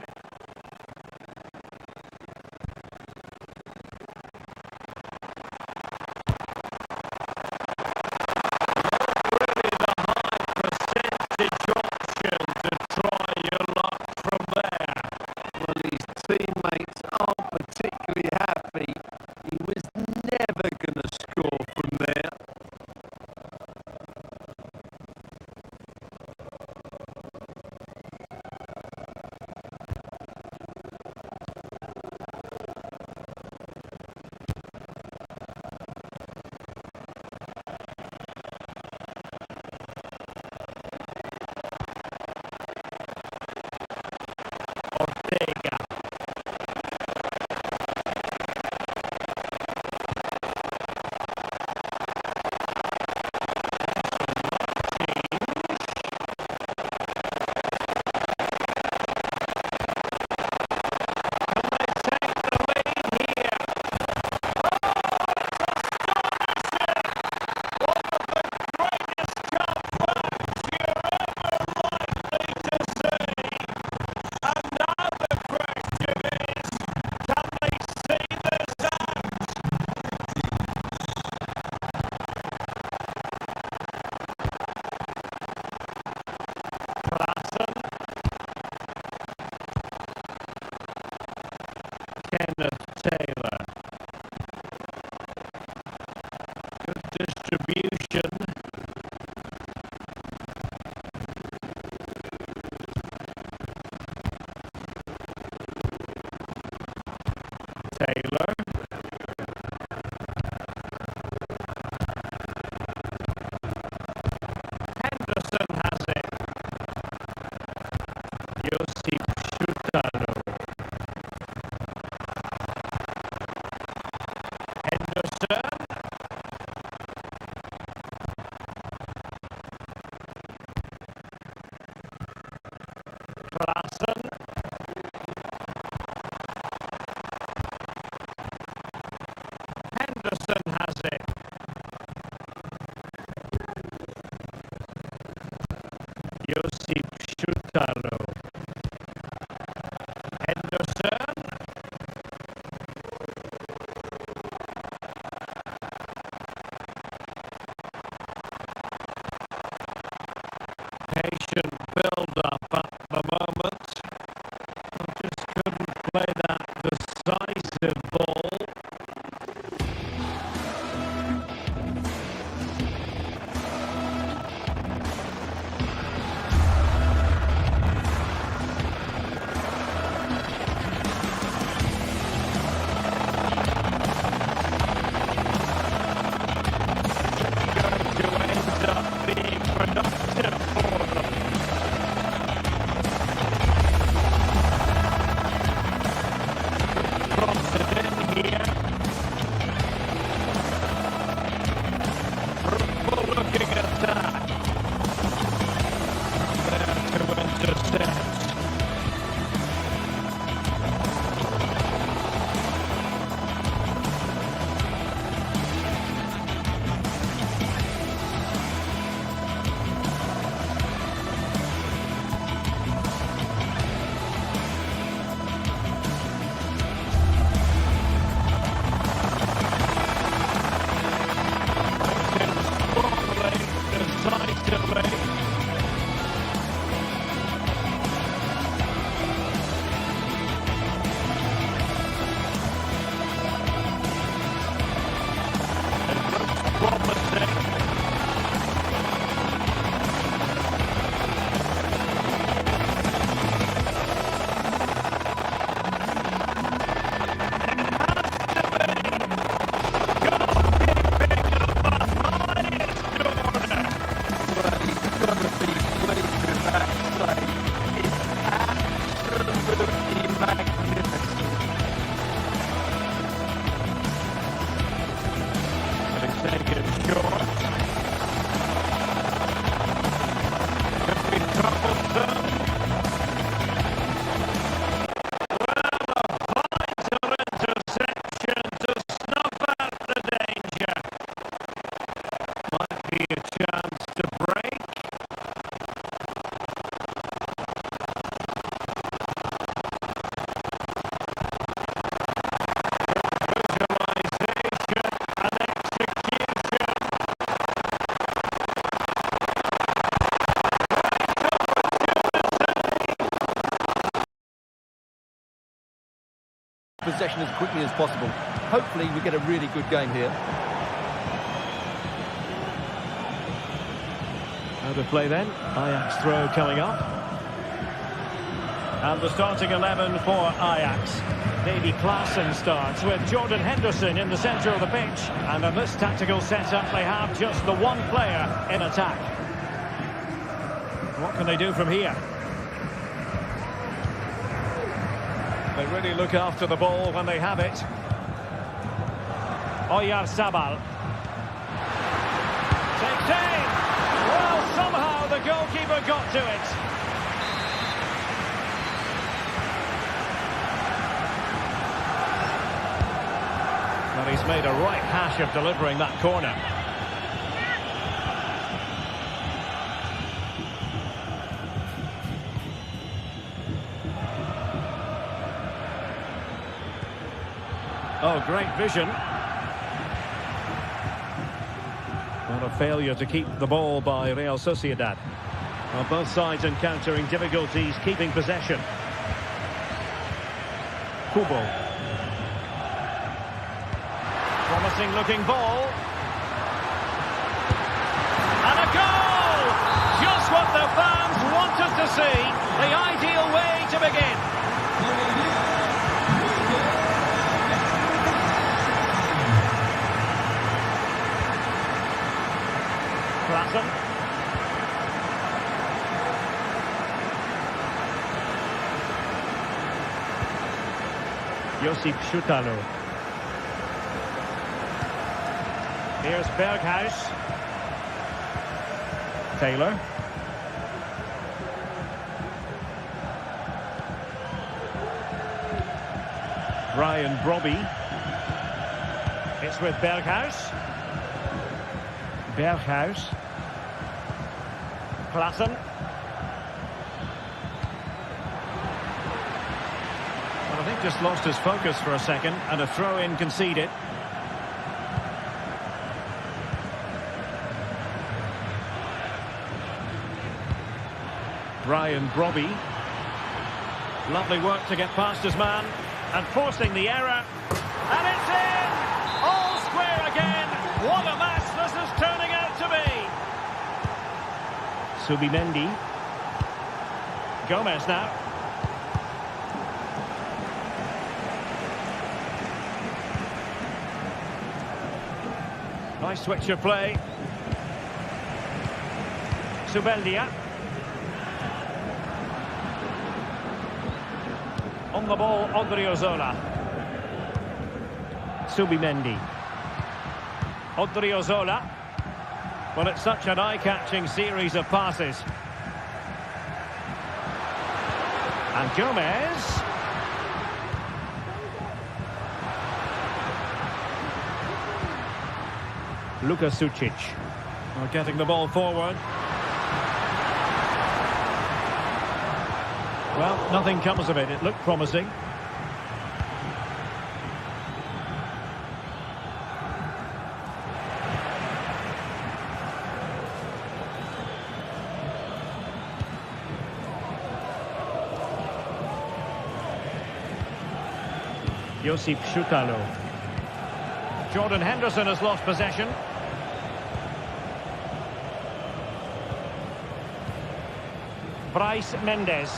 Really the high percentage option to try your luck from there. Well, his teammates aren't particularly happy. He was never going to score from there. Kenneth Taylor. Good distribution. Taylor. Henderson has it. Josip Shutaro. Henderson. Klassen. Henderson has it. Josip Shutaro. Henderson. Patient build-up at the moment. Just couldn't play that decisive ball. To end up being productive for them. Cross it in here. Fruitful looking attack. There to intercept. Strongly, decisively. It looks promising. Well, he's got to be pleased with that save. It's absolutely magnificent. They take it short. Could be troublesome. Well, a vital interception to snuff out the danger. Might be a chance to break. Visualization and execution. Possession as quickly as possible. Hopefully we get a really good game here. How to play then? Ajax throw coming up. And the starting 11 for Ajax. Davy Klassen starts with Jordan Henderson in the centre of the pitch. And in this tactical setup, they have just the one player in attack. What can they do from here? They really look after the ball when they have it. Oyarzabal. Takes aim. Well, somehow the goalkeeper got to it. Well, he's made a right hash of delivering that corner. Oh, great vision. What a failure to keep the ball by Real Sociedad. Well, both sides encountering difficulties keeping possession. Kubo. Promising-looking ball. And a goal! Just what the fans wanted to see. The ideal way to begin. Klassen. Sociad II. Here's Berghuis. Taylor. Ryan Brobby. It's with Berghuis. Berghuis. Klassen. Well, I think just lost his focus for a second, and a throw-in conceded. Ryan Brobby. Lovely work to get past his man, and forcing the error. And it's in! All square again! What a match this is turning out to be! Subimendi. Gomez now. Nice switch of play. Subeldia. On the ball, Odriozola. Subimendi. Odriozola. Well, it's such an eye-catching series of passes. And Gomez. Luka Sucic. Well, getting the ball forward. Well, nothing comes of it. It looked promising. Josip Šutalo. Jordan Henderson has lost possession. Bryce Mendes.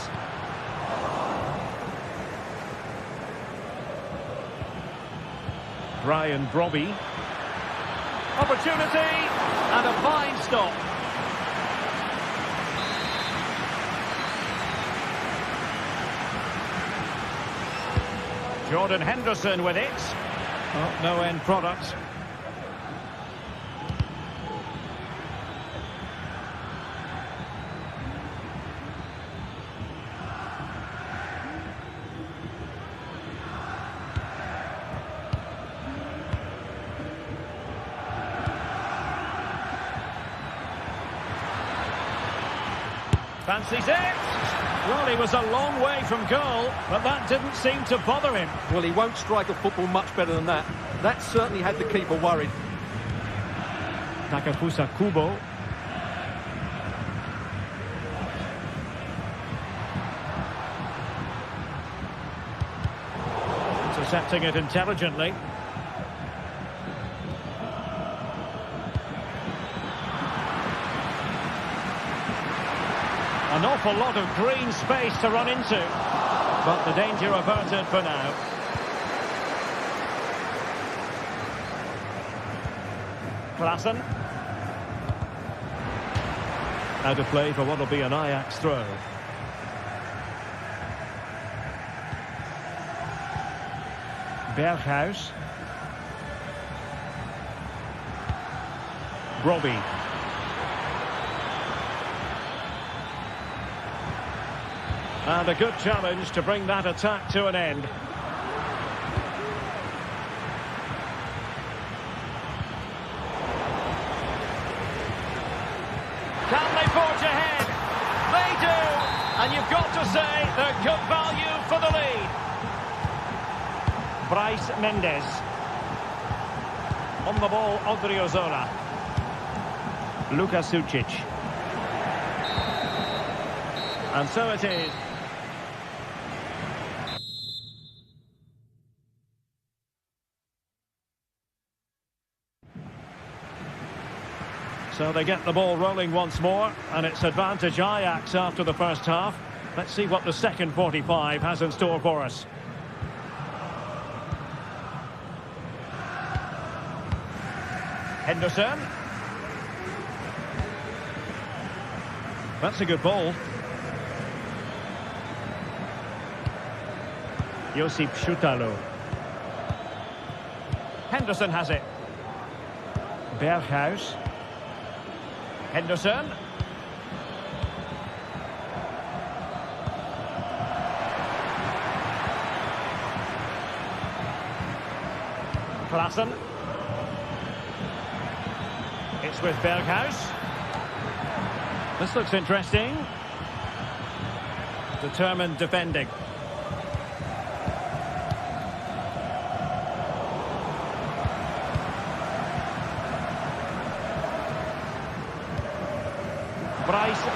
Ryan Brobby. Opportunity and a fine stop. Jordan Henderson with it. Oh, no end product. Fancies it. Well, he was a long way from goal, but that didn't seem to bother him. Well, he won't strike a football much better than that. That certainly had the keeper worried. Takefusa Kubo. Intercepting it intelligently. An awful lot of green space to run into, but the danger averted for now. Klassen. Out of play for what will be an Ajax throw. Berghuis. Brobby. And a good challenge to bring that attack to an end. Can they forge ahead? They do! And you've got to say they're good value for the lead. Bryce Mendes. On the ball, Odriozola. Luka Sucic. And so it is. So they get the ball rolling once more, and it's advantage Ajax after the first half. Let's see what the second 45 has in store for us. Henderson. That's a good ball. Sociad II. Henderson has it. Berghuis. Henderson. Klaassen. It's with Berghuis. This looks interesting. Determined defending.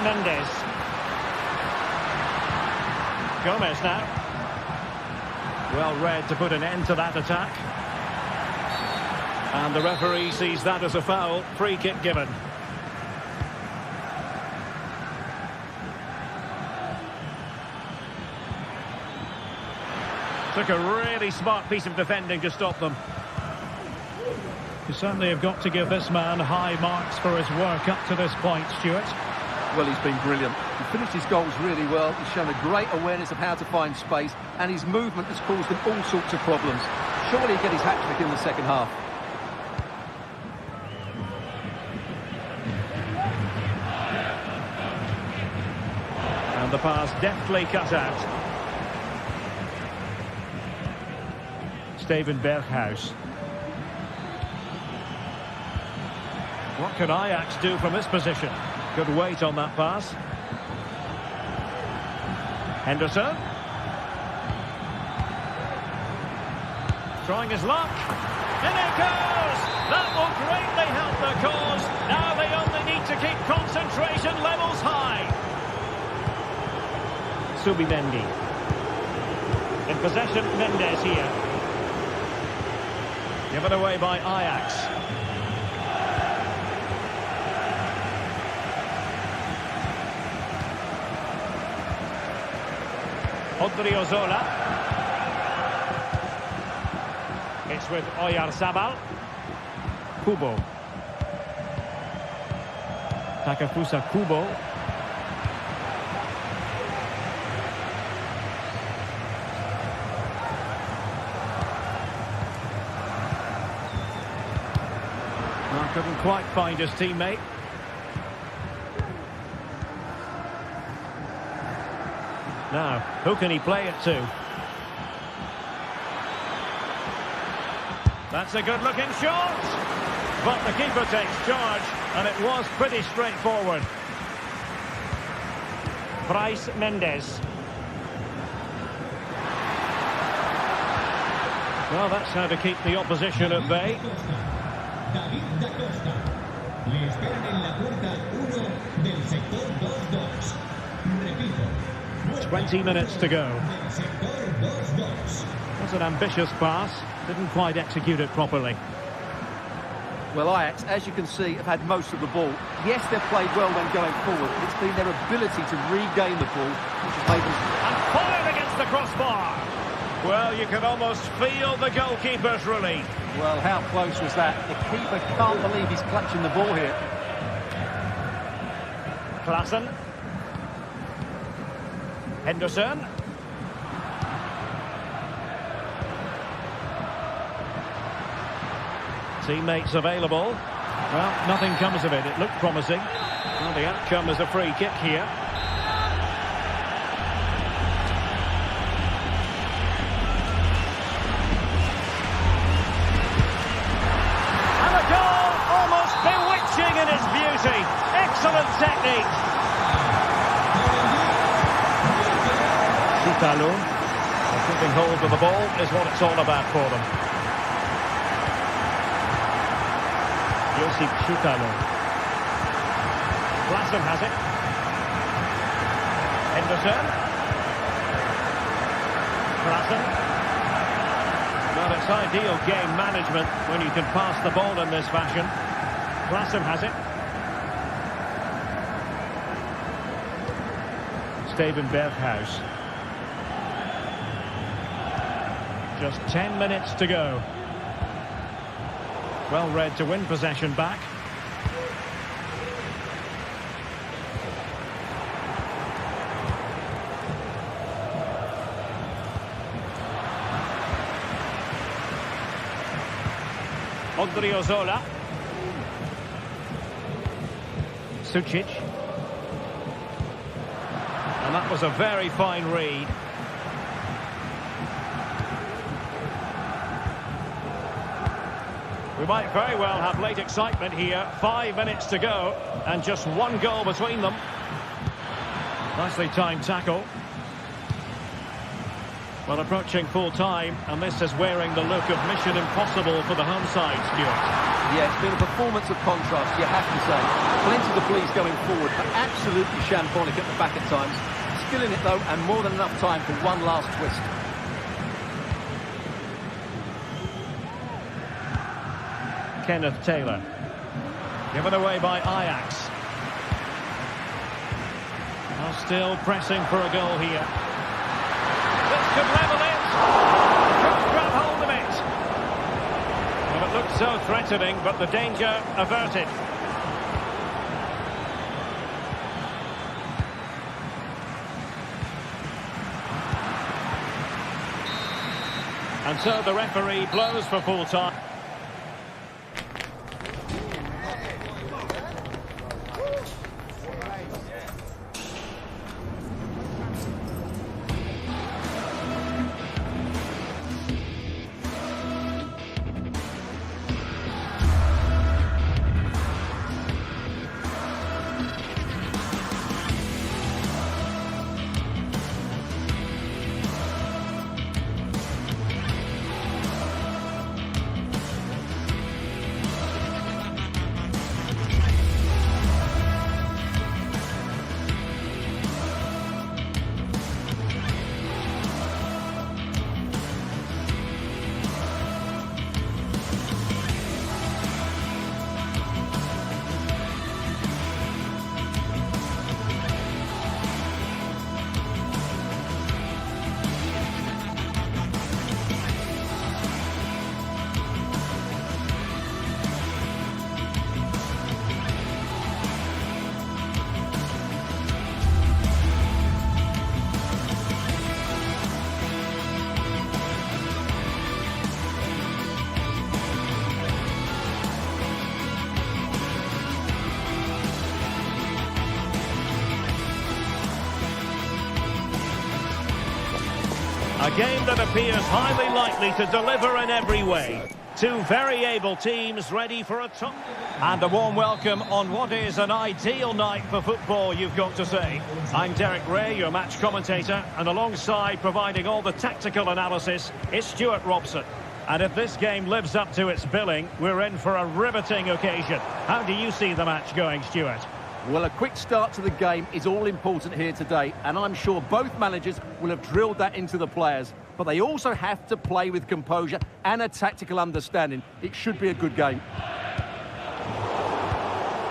Mendes. Gomez now. Well read to put an end to that attack. And the referee sees that as a foul. Free kick given. Took a really smart piece of defending to stop them. You certainly have got to give this man high marks for his work up to this point, Stuart. Well, he's been brilliant. He finished his goals really well. He's shown a great awareness of how to find space, and his movement has caused them all sorts of problems. Surely he'll get his hat-trick in the second half. And the pass deftly cut out. Steven Berghuis. What can Ajax do from this position? Good weight on that pass. Henderson. Trying his luck. In it goes! That will greatly help the cause. Now they only need to keep concentration levels high. Subimendi. In possession, Mendes here. Given away by Ajax. Odriozola. It's with Oyarzabal. Kubo. Takefusa Kubo. Well, couldn't quite find his teammate. Now, who can he play it to? That's a good-looking shot! But the keeper takes charge, and it was pretty straightforward. Bryce Mendes. Well, that's how to keep the opposition at bay. 20 minutes to go. That's an ambitious pass. Didn't quite execute it properly. Well, Ajax, as you can see, have had most of the ball. Yes, they've played well when going forward, but it's been their ability to regain the ball which has made them... And fired against the crossbar! Well, you can almost feel the goalkeeper's relief. Well, how close was that? The keeper can't believe he's clutching the ball here. Klaassen. Henderson. Teammates available. Well, nothing comes of it. It looked promising. Well, the outcome is a free kick here. And a goal almost bewitching in its beauty. Excellent technique. Sociad II. Keeping hold of the ball is what it's all about for them. Sociad II. Klaassen has it. Henderson. Klaassen. Well, it's ideal game management when you can pass the ball in this fashion. Klaassen has it. Steven Berghuis. Just 10 minutes to go. Well read to win possession back. Odriozola. Sucic. And that was a very fine read. We might very well have late excitement here. 5 minutes to go and just one goal between them. Nicely timed tackle. Well, approaching full time, and this is wearing the look of mission impossible for the home side, Stuart. Yeah, it's been a performance of contrast, you have to say. Plenty to please going forward, but absolutely shambolic at the back at times. Still in it, though, and more than enough time for one last twist. Kenneth Taylor. Given away by Ajax. Now still pressing for a goal here. This could level it. Can't grab hold of it. Well, it looked so threatening, but the danger averted. And so the referee blows for full time. A game that appears highly likely to deliver in every way. Two very able teams ready for a top. And a warm welcome on what is an ideal night for football, you've got to say. I'm Derek Ray, your match commentator, and alongside providing all the tactical analysis is Stuart Robson. And if this game lives up to its billing, we're in for a riveting occasion. How do you see the match going, Stuart? Well, a quick start to the game is all important here today, and I'm sure both managers will have drilled that into the players. But they also have to play with composure and a tactical understanding. It should be a good game.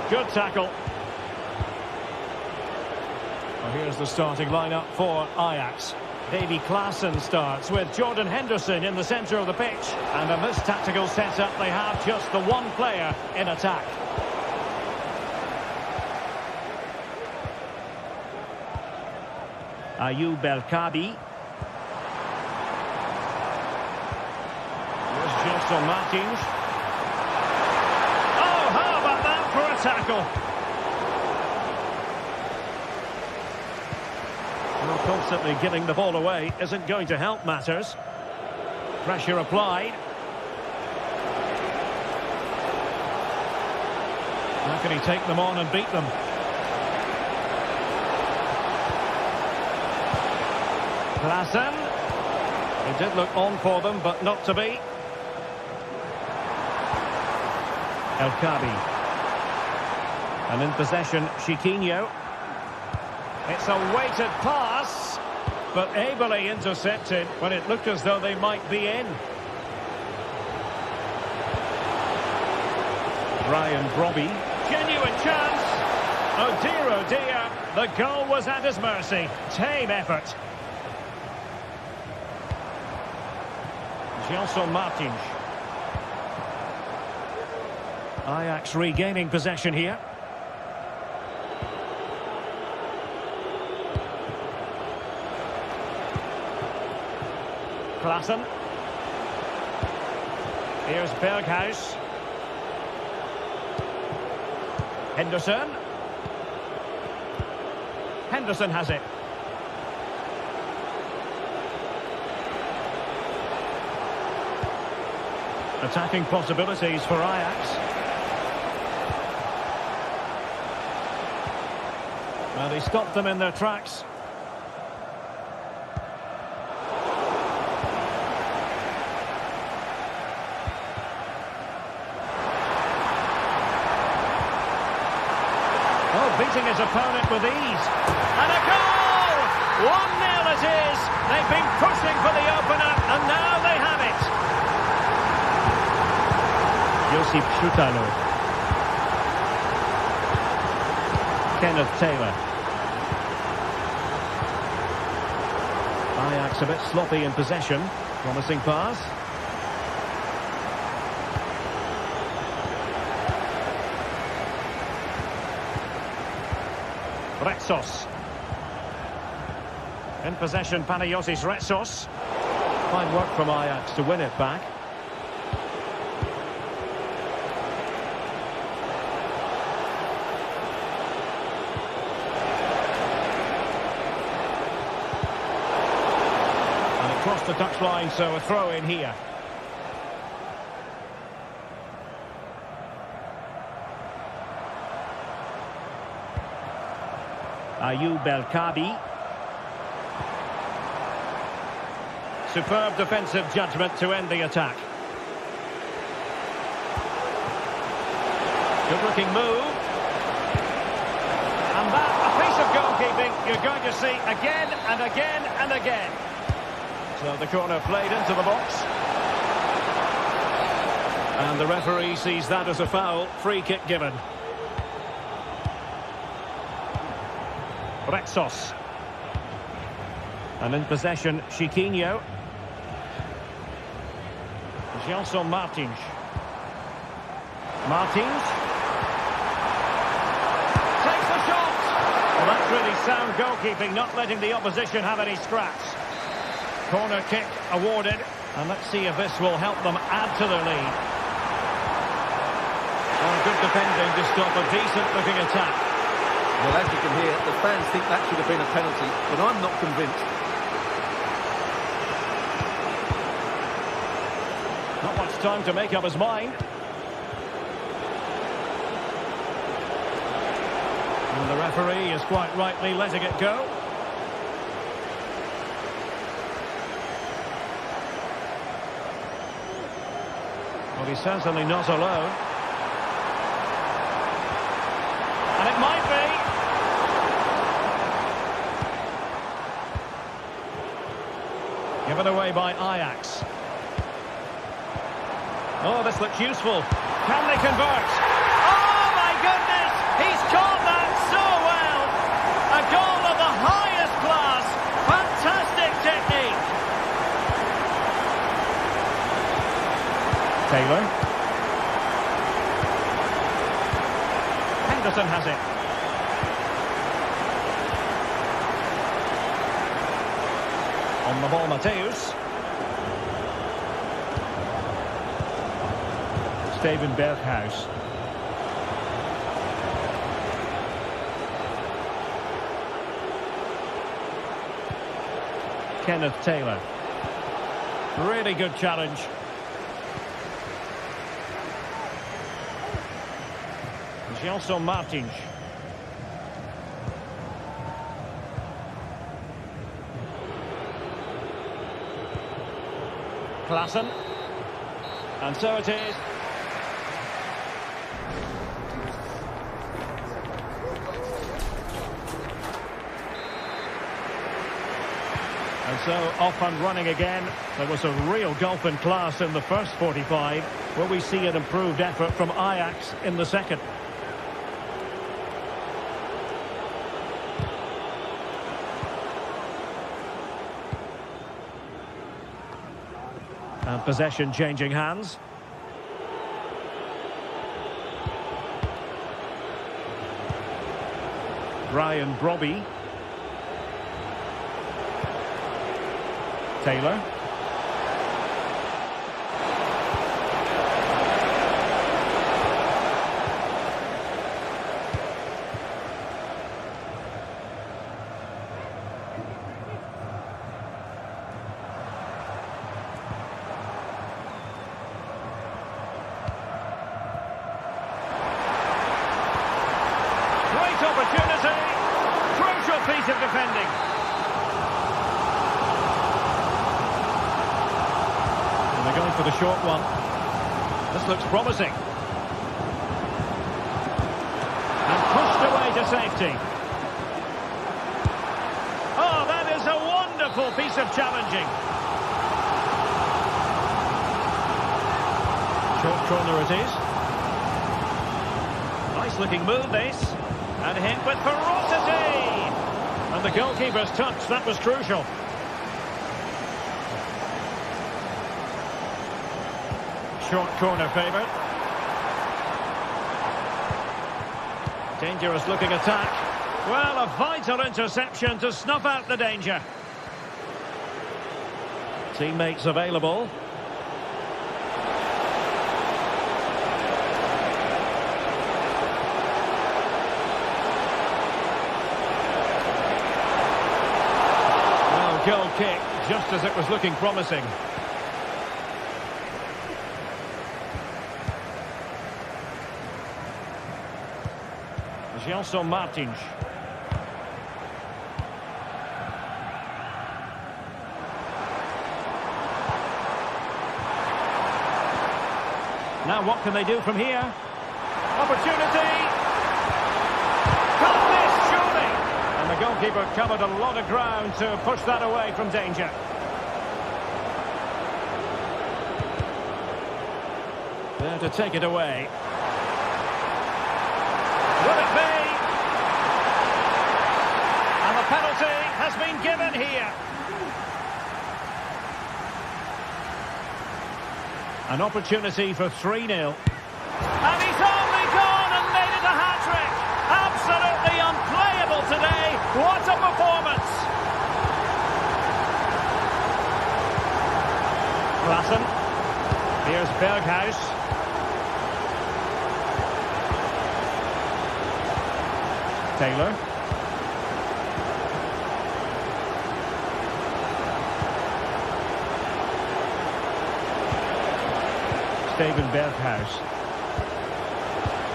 Good tackle. Well, here's the starting lineup for Ajax. Davy Klaassen starts with Jordan Henderson in the centre of the pitch. And in this tactical setup, they have just the one player in attack. Ayoub El-Kabi. Here's Gelson Martins. Oh, how about that for a tackle? Well, constantly giving the ball away isn't going to help matters. Pressure applied. How can he take them on and beat them? Klaassen. He did look on for them, but not to be. El-Kabi. And in possession, Chiquinho. It's a weighted pass, but ably intercepted when it looked as though they might be in. Brian Brobby. Genuine chance. Oh dear, oh dear. The goal was at his mercy. Tame effort. Gelson Martins. Ajax regaining possession here. Klaassen. Here's Berghuis. Henderson. Henderson has it. Attacking possibilities for Ajax. Well, he stopped them in their tracks. Oh, beating his opponent with ease. And a goal! 1-0 it is. They've been pushing for the opener, and now they have it. Josip Schutalo. Kenneth Taylor. Ajax a bit sloppy in possession. Promising pass. Retsos. In possession, Panayotis Retsos. Fine work from Ajax to win it back. And it crossed the touchline, so a throw in here. Ayoub El-Kabi. Superb defensive judgment to end the attack. Good looking move. And that, a piece of goalkeeping you're going to see again and again and again. So the corner played into the box. And the referee sees that as a foul. Free kick given. Retsos. And in possession, Chiquinho. Gelson Martins. Martins. Takes the shot! Well, that's really sound goalkeeping, not letting the opposition have any scraps. Corner kick awarded. And let's see if this will help them add to their lead. Oh, good defending to stop a decent-looking attack. Well, as you can hear, the fans think that should have been a penalty, but I'm not convinced. Not much time to make up his mind. And the referee is quite rightly letting it go. Well, he's certainly not alone. And it might be. Given away by Ajax. Oh, this looks useful. Can they convert? Oh, my goodness! He's caught that so well! A goal of the highest class. Fantastic technique. Taylor. Henderson has it. On the ball, Mateus. Steven Berghuis. Kenneth Taylor. Really good challenge. Gelson Martins. Klaassen. And so it is. And so off and running again. There was a real gulf in class in the first 45. Will we see an improved effort from Ajax in the second? And possession changing hands. Ryan Brobby. Taylor. Opportunity, crucial piece of defending. And they're going for the short one. This looks promising. And pushed away to safety. Oh, that is a wonderful piece of challenging. Short corner it is. Nice looking move this. And hit with ferocity! And the goalkeeper's touch, that was crucial. Short corner favoured. Dangerous looking attack. Well, a vital interception to snuff out the danger. Teammates available. Goal kick, just as it was looking promising. Gelson Martins. Now what can they do from here? Opportunity! Can't miss, surely! And the goalkeeper covered a lot of ground to push that away from danger. There to take it away. Will it be? And the penalty has been given here. An opportunity for 3-0. And he's only gone and made it a hat-trick. Absolutely unplayable today. What a performance. Klassen. Here's Berghuis. Taylor. Steven Berghuis.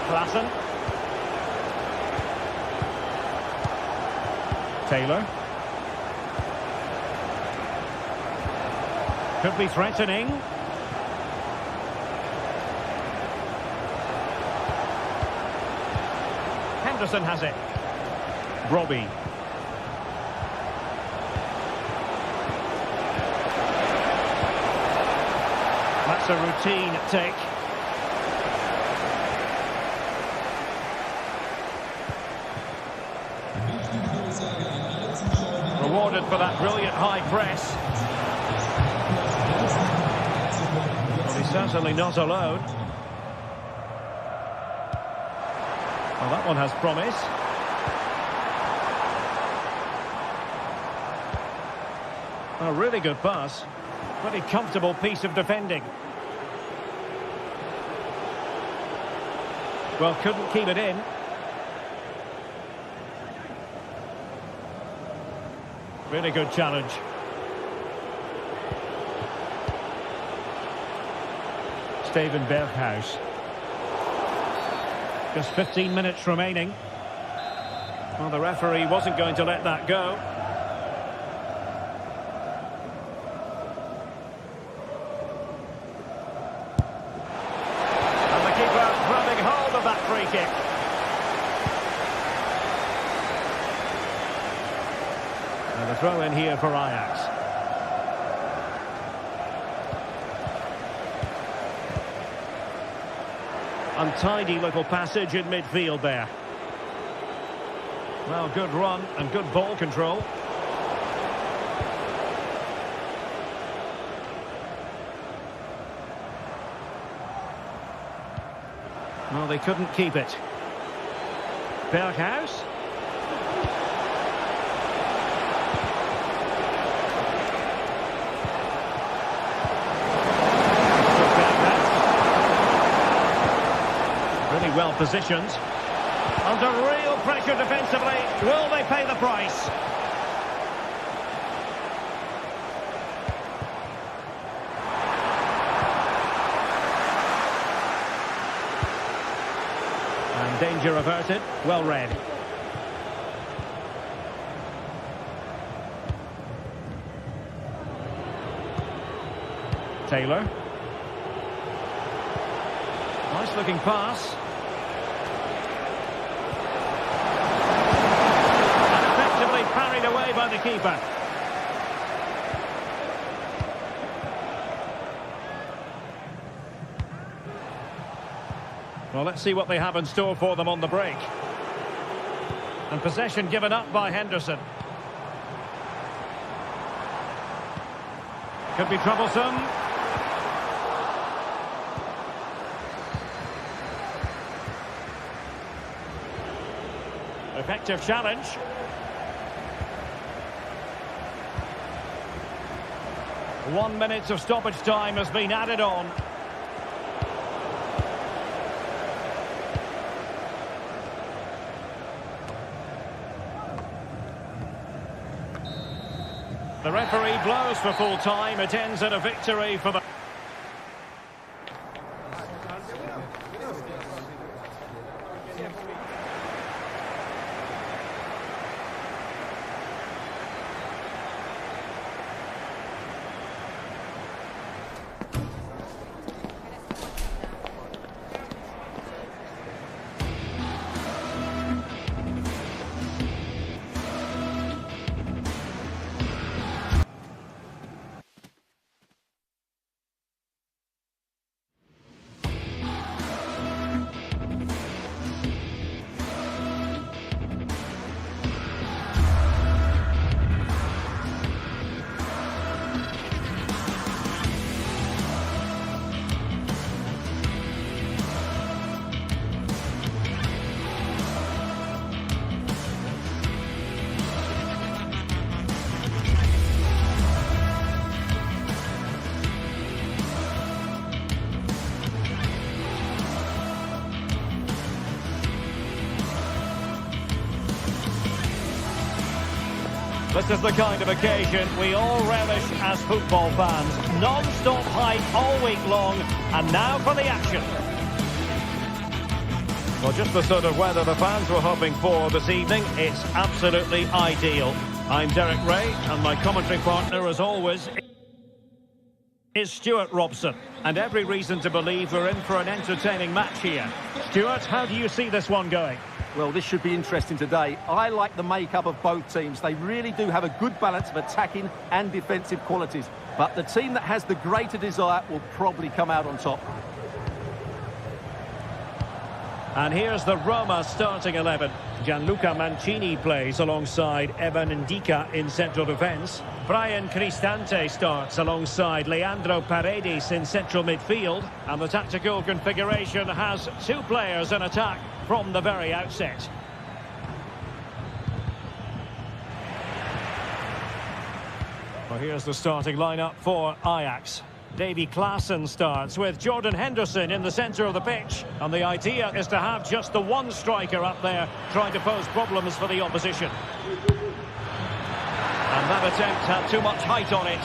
Klassen. Taylor. Could be threatening. Henderson has it. Robbie. That's a routine take. Rewarded for that brilliant high press. Well, he's certainly not alone. Well, that one has promise. A really good pass. Pretty comfortable piece of defending. Well, couldn't keep it in. Really good challenge. Steven Berghuis. Just 15 minutes remaining. Well, the referee wasn't going to let that go. Free kick. And a throw in here for Ajax. Untidy little passage in midfield there. Well, good run and good ball control. Well, they couldn't keep it. Berghuis. Really well positioned. Under real pressure defensively. Will they pay the price? And danger averted. Well read. Taylor. Nice looking pass. Parried away by the keeper. Well, let's see what they have in store for them on the break. And possession given up by Henderson. Could be troublesome. Effective challenge. One minute of stoppage time has been added on. The referee blows for full time. It ends in a victory for the... This is the kind of occasion we all relish as football fans. Non-stop hype all week long, and now for the action. Well, just the sort of weather the fans were hoping for this evening. It's absolutely ideal. I'm Derek Ray, and my commentary partner, as always, is Stuart Robson. And every reason to believe we're in for an entertaining match here. Stuart, how do you see this one going? Well, this should be interesting today. I like the makeup of both teams. They really do have a good balance of attacking and defensive qualities. But the team that has the greater desire will probably come out on top. And here's the Roma starting 11. Gianluca Mancini plays alongside Evan Ndika in central defence. Brian Cristante starts alongside Leandro Paredes in central midfield. And the tactical configuration has two players in attack from the very outset. Well, here's the starting lineup for Ajax. Davy Klaassen starts with Jordan Henderson in the centre of the pitch. And the idea is to have just the one striker up there trying to pose problems for the opposition. And that attempt had too much height on it.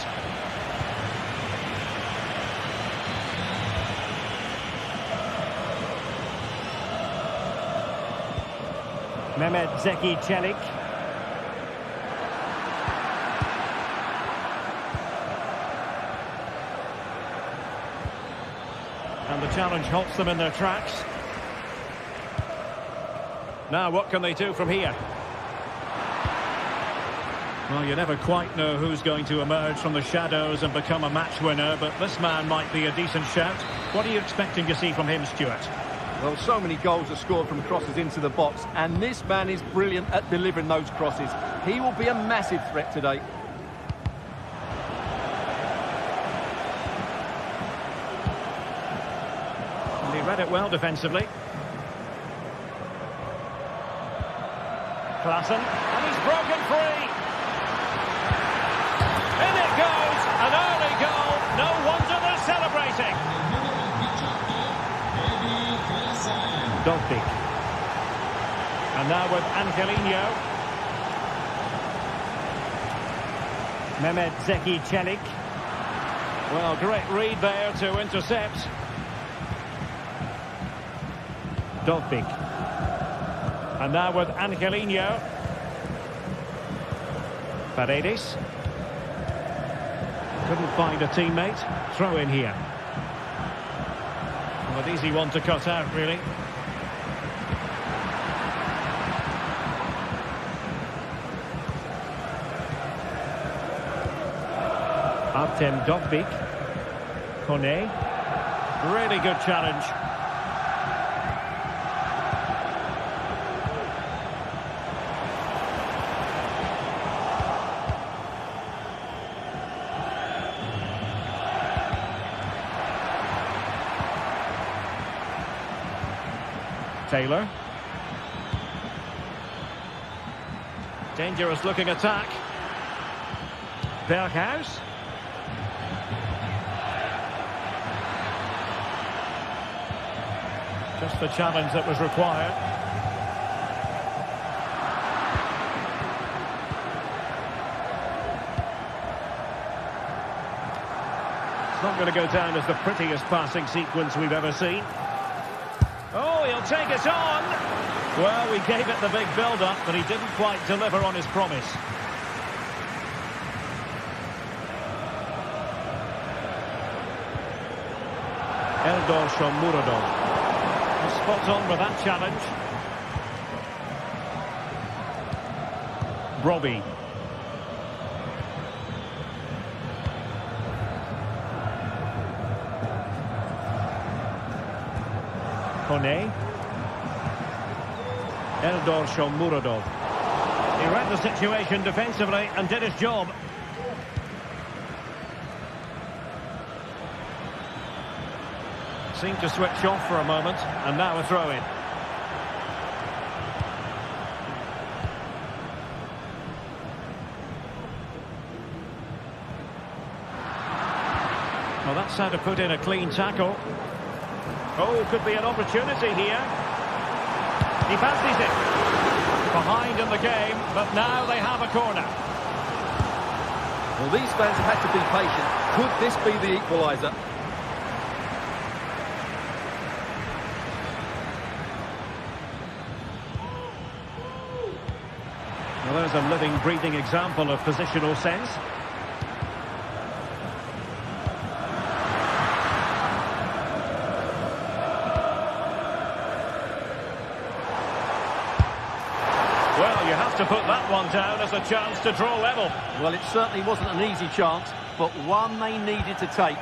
Mehmet Zeki Çelik. And the challenge halts them in their tracks. Now, what can they do from here? Well, you never quite know who's going to emerge from the shadows and become a match winner, but this man might be a decent shout. What are you expecting to see from him, Stuart? Well, so many goals are scored from crosses into the box, and this man is brilliant at delivering those crosses. He will be a massive threat today. And he read it well defensively. Klaassen, and he's broken free. In it goes, an early goal. No wonder they're celebrating. Dogbik. And now with Angelino. Mehmet Zeki Çelik. Well, great read there to intercept. Dogbik. And now with Angelino. Betis. Couldn't find a teammate. Throw in here. Well, an easy one to cut out, really. Artem Dogbik. Kone. Really good challenge. Taylor. Dangerous looking attack. Berghuis. Just the challenge that was required. It's not going to go down as the prettiest passing sequence we've ever seen. Oh, he'll take it on. Well, we gave it the big build-up, but he didn't quite deliver on his promise. Eldor Shomurodov. Spot on with that challenge. Robbie. Kone. Eldor Shomurodov. He read the situation defensively and did his job. Seemed to switch off for a moment, and now a throw-in. Well, that's how to put in a clean tackle. Oh, could be an opportunity here. He fancies it. Behind in the game, but now they have a corner. Well, these fans have had to be patient. Could this be the equaliser? Well, there's a living, breathing example of positional sense. Well, you have to put that one down as a chance to draw level. Well, it certainly wasn't an easy chance, but one they needed to take.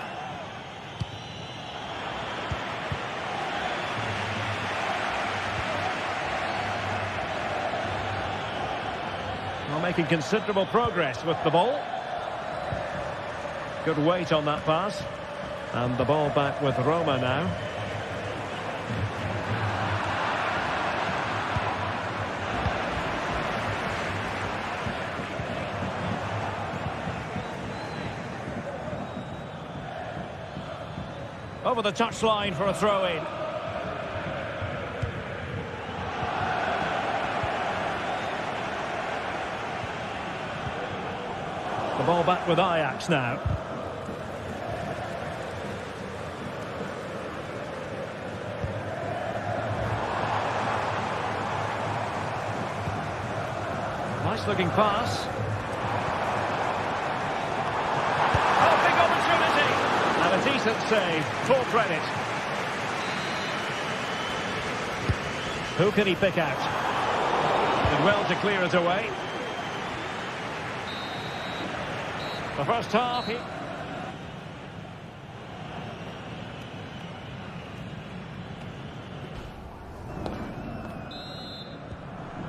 Making considerable progress with the ball. Good weight on that pass. And the ball back with Roma now. Over the touchline for a throw-in. The ball back with Ajax now. Nice looking pass. Oh, big opportunity. And a decent save. Full credit. Who can he pick out? Did well to clear it away. The first half.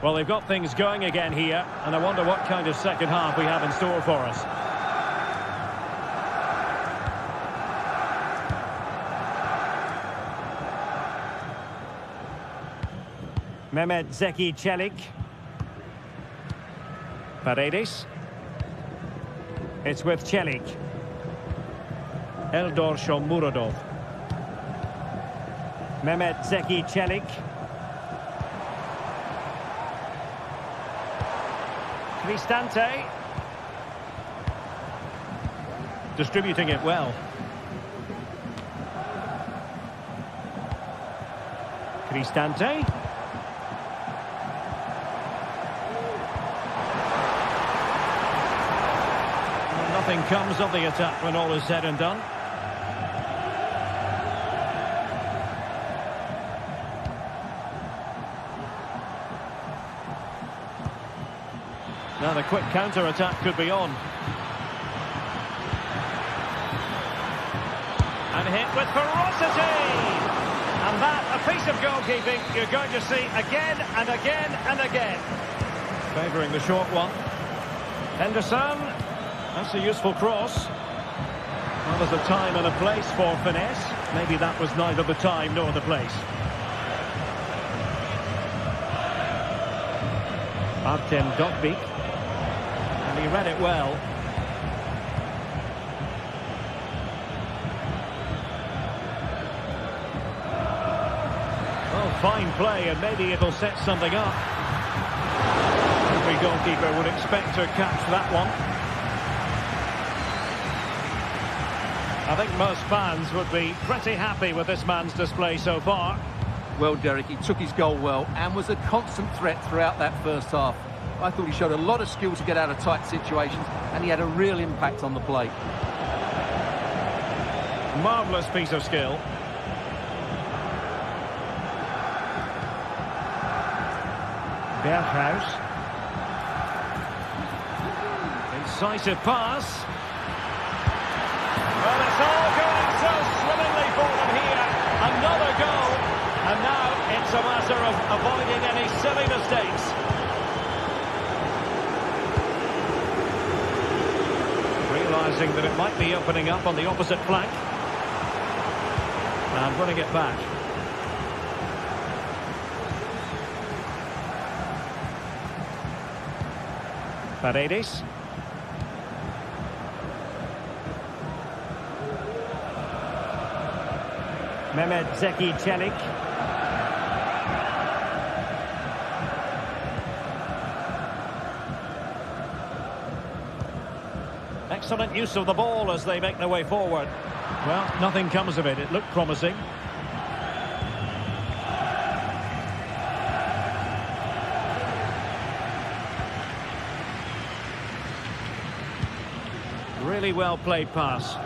Well, they've got things going again here, and I wonder what kind of second half we have in store for us. Mehmet Zeki Çelik. Paredes. It's with Celik. Eldor Shomurodov. Mehmet Zeki Celik. Cristante. Distributing it well. Cristante. Nothing comes of the attack when all is said and done. Now the quick counter-attack could be on. And hit with ferocity! And that, a piece of goalkeeping you're going to see again and again and again. Favouring the short one. Henderson. That's a useful cross. Well, there's a time and a place for finesse. Maybe that was neither the time nor the place. Artem Dovbyk. And he read it well. Oh, fine play, and maybe it'll set something up. Every goalkeeper would expect to catch that one. I think most fans would be pretty happy with this man's display so far. Well, Derek, he took his goal well and was a constant threat throughout that first half. I thought he showed a lot of skill to get out of tight situations, and he had a real impact on the play. Marvellous piece of skill. Berghuis. Incisive pass. Well, it's all going so swimmingly for them here. Another goal. And now it's a matter of avoiding any silly mistakes. Realising that it might be opening up on the opposite flank. And winning it back. Paredes. Mehmet Zeki Celik. Excellent use of the ball as they make their way forward. Well, nothing comes of it. It looked promising. Really well played pass.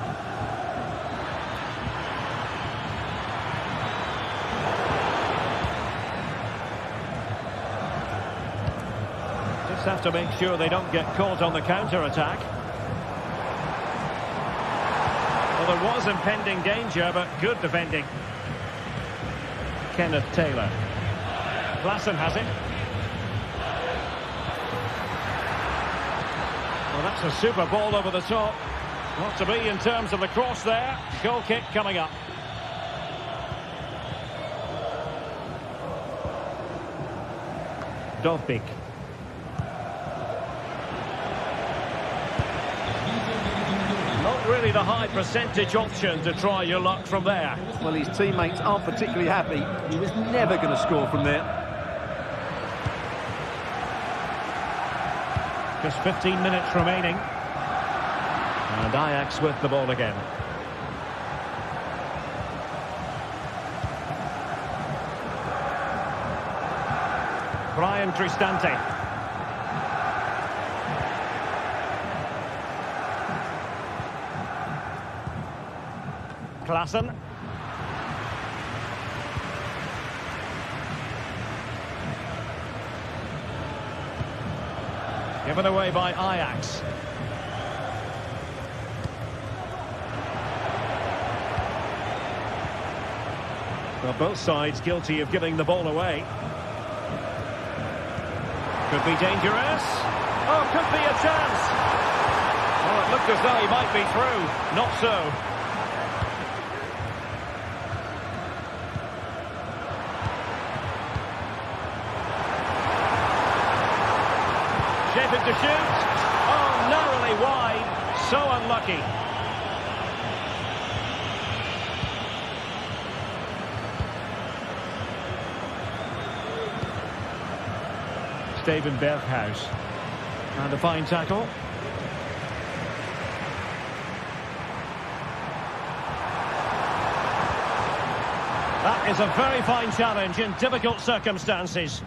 Just have to make sure they don't get caught on the counter-attack. Well, there was impending danger, but good defending. Kenneth Taylor. Klassen has it. Well, that's a super ball over the top. Not to be in terms of the cross there. Goal kick coming up. Dovbyk. Not really the high percentage option to try your luck from there. Well, his teammates aren't particularly happy. He was never going to score from there. Just 15 minutes remaining. And Ajax with the ball again. Brian Cristante. Klassen. Given away by Ajax. Well, both sides guilty of giving the ball away. Could be dangerous. Oh, could be a chance. Oh, it looked as though he might be through. Not so. Shaping to shoot. Oh, narrowly wide. So unlucky. Steven Berghuis. And a fine tackle. That is a very fine challenge in difficult circumstances.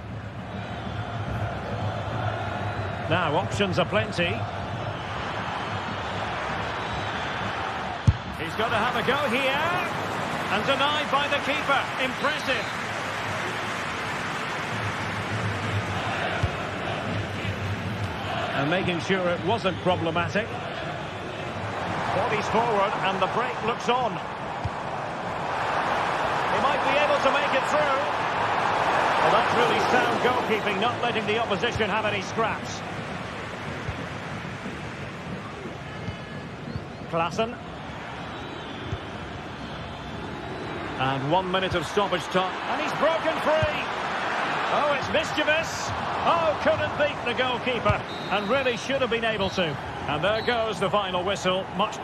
Now, options are plenty. He's got to have a go here. And denied by the keeper. Impressive. And making sure it wasn't problematic. Bodies forward and the break looks on. He might be able to make it through. Well, that's really sound goalkeeping, not letting the opposition have any scraps. Klaassen. And 1 minute of stoppage time. And he's broken free. Oh, it's mischievous. Oh, couldn't beat the goalkeeper. And really should have been able to. And there goes the final whistle. Much...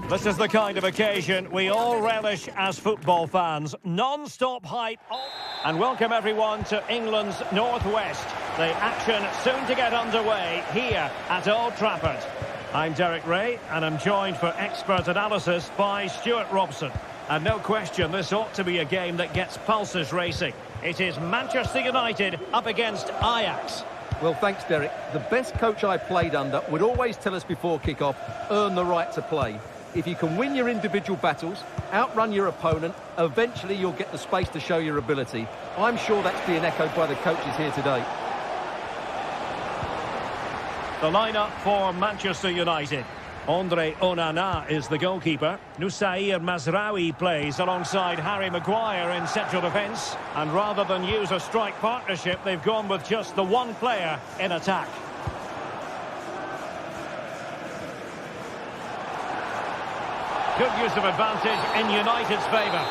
This is the kind of occasion we all relish as football fans. Non-stop hype. And welcome everyone to England's Northwest. The action soon to get underway here at Old Trafford. I'm Derek Ray and I'm joined for expert analysis by Stuart Robson. And no question, this ought to be a game that gets pulses racing. It is Manchester United up against Ajax. Well, thanks, Derek. The best coach I played under would always tell us before kick-off, earn the right to play. If you can win your individual battles, outrun your opponent, eventually you'll get the space to show your ability. I'm sure that's being echoed by the coaches here today. The lineup for Manchester United. Andre Onana is the goalkeeper. Nusair Mazraoui plays alongside Harry Maguire in central defence. And rather than use a strike partnership, they've gone with just the one player in attack. Good use of advantage in United's favour.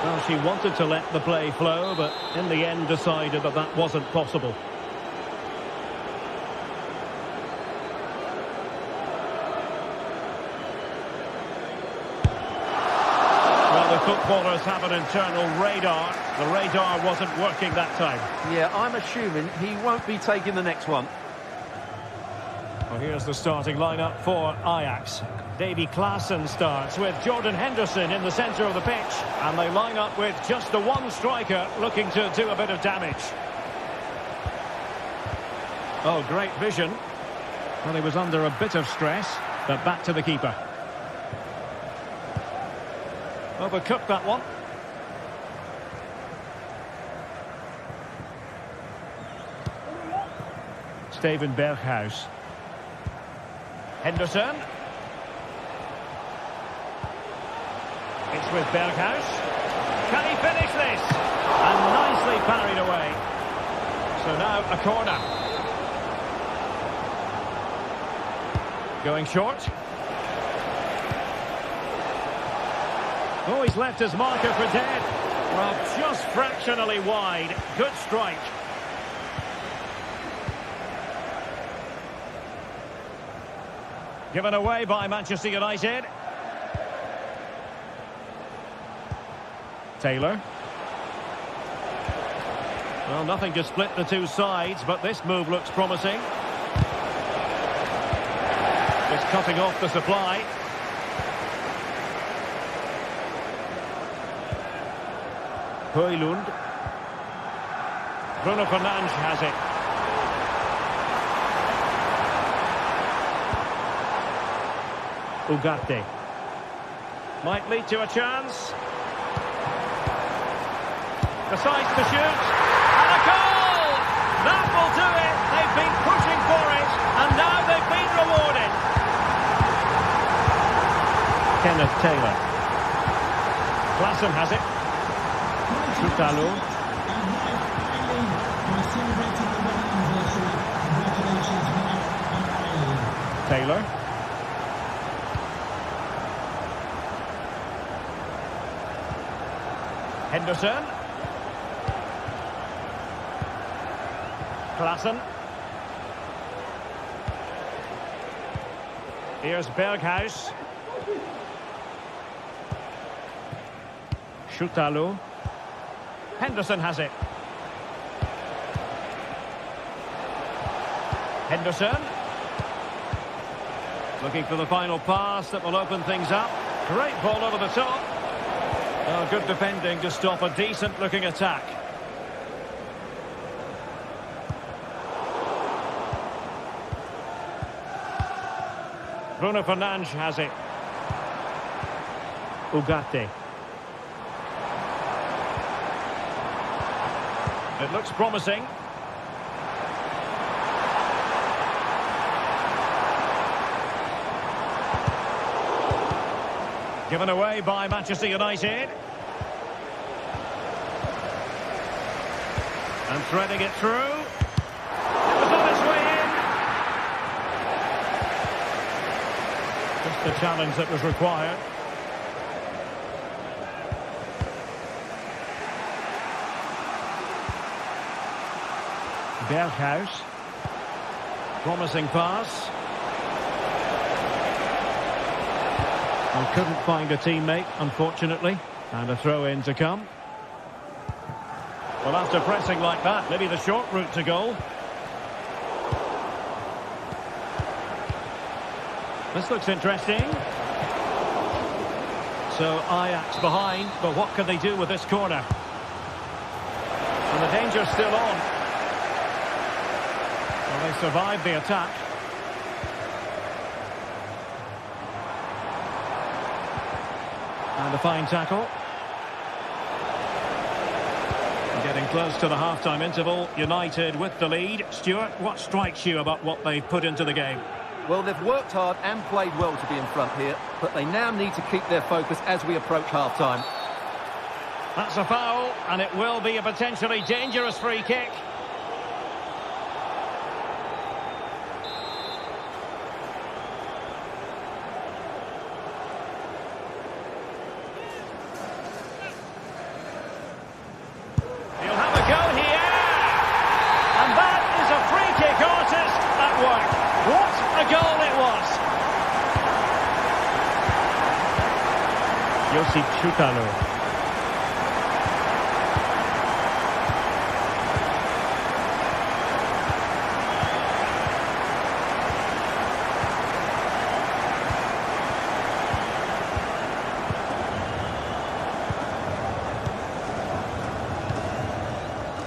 Well, she wanted to let the play flow, but in the end decided that that wasn't possible. Well, the footballers have an internal radar. The radar wasn't working that time. Yeah, I'm assuming he won't be taking the next one. Well, here's the starting lineup for Ajax. Davy Klaassen starts with Jordan Henderson in the centre of the pitch. And they line up with just the one striker looking to do a bit of damage. Oh, great vision. Well, he was under a bit of stress, but back to the keeper. Overcooked that one. Steven Berghuis. Henderson. It's with Berghuis. Can he finish this? And nicely parried away. So now a corner. Going short. Oh, he's left his marker for dead. Well, just fractionally wide. Good strike. Given away by Manchester United. Taylor. Well, nothing to split the two sides, but this move looks promising. Just cutting off the supply. Højlund. Bruno Fernandes has it. Ugarte. Might lead to a chance. Decides to shoot. And a goal! That will do it. They've been pushing for it. And now they've been rewarded. Kenneth Taylor. Klassen has it. Sociad II. Taylor. Henderson. Klassen. Here's Berghuis. Sociad II. Henderson has it. Henderson. Looking for the final pass that will open things up. Great ball over the top. Oh, good defending to stop a decent-looking attack. Bruno Fernandes has it. Ugarte. It looks promising. Given away by Manchester United. And threading it through. It was on its way in. Just the challenge that was required. Berghuis. Promising pass. Well, couldn't find a teammate, unfortunately. And a throw-in to come. Well, after pressing like that, maybe the short route to goal. This looks interesting. So Ajax behind, but what can they do with this corner? And the danger's still on. Well, they survived the attack. And a fine tackle. Getting close to the half-time interval. United with the lead. Stuart, what strikes you about what they've put into the game? Well, they've worked hard and played well to be in front here, but they now need to keep their focus as we approach half-time. That's a foul, and it will be a potentially dangerous free kick. He'll have a go here. And that is a free kick artist at work. What a goal it was. Sociad II.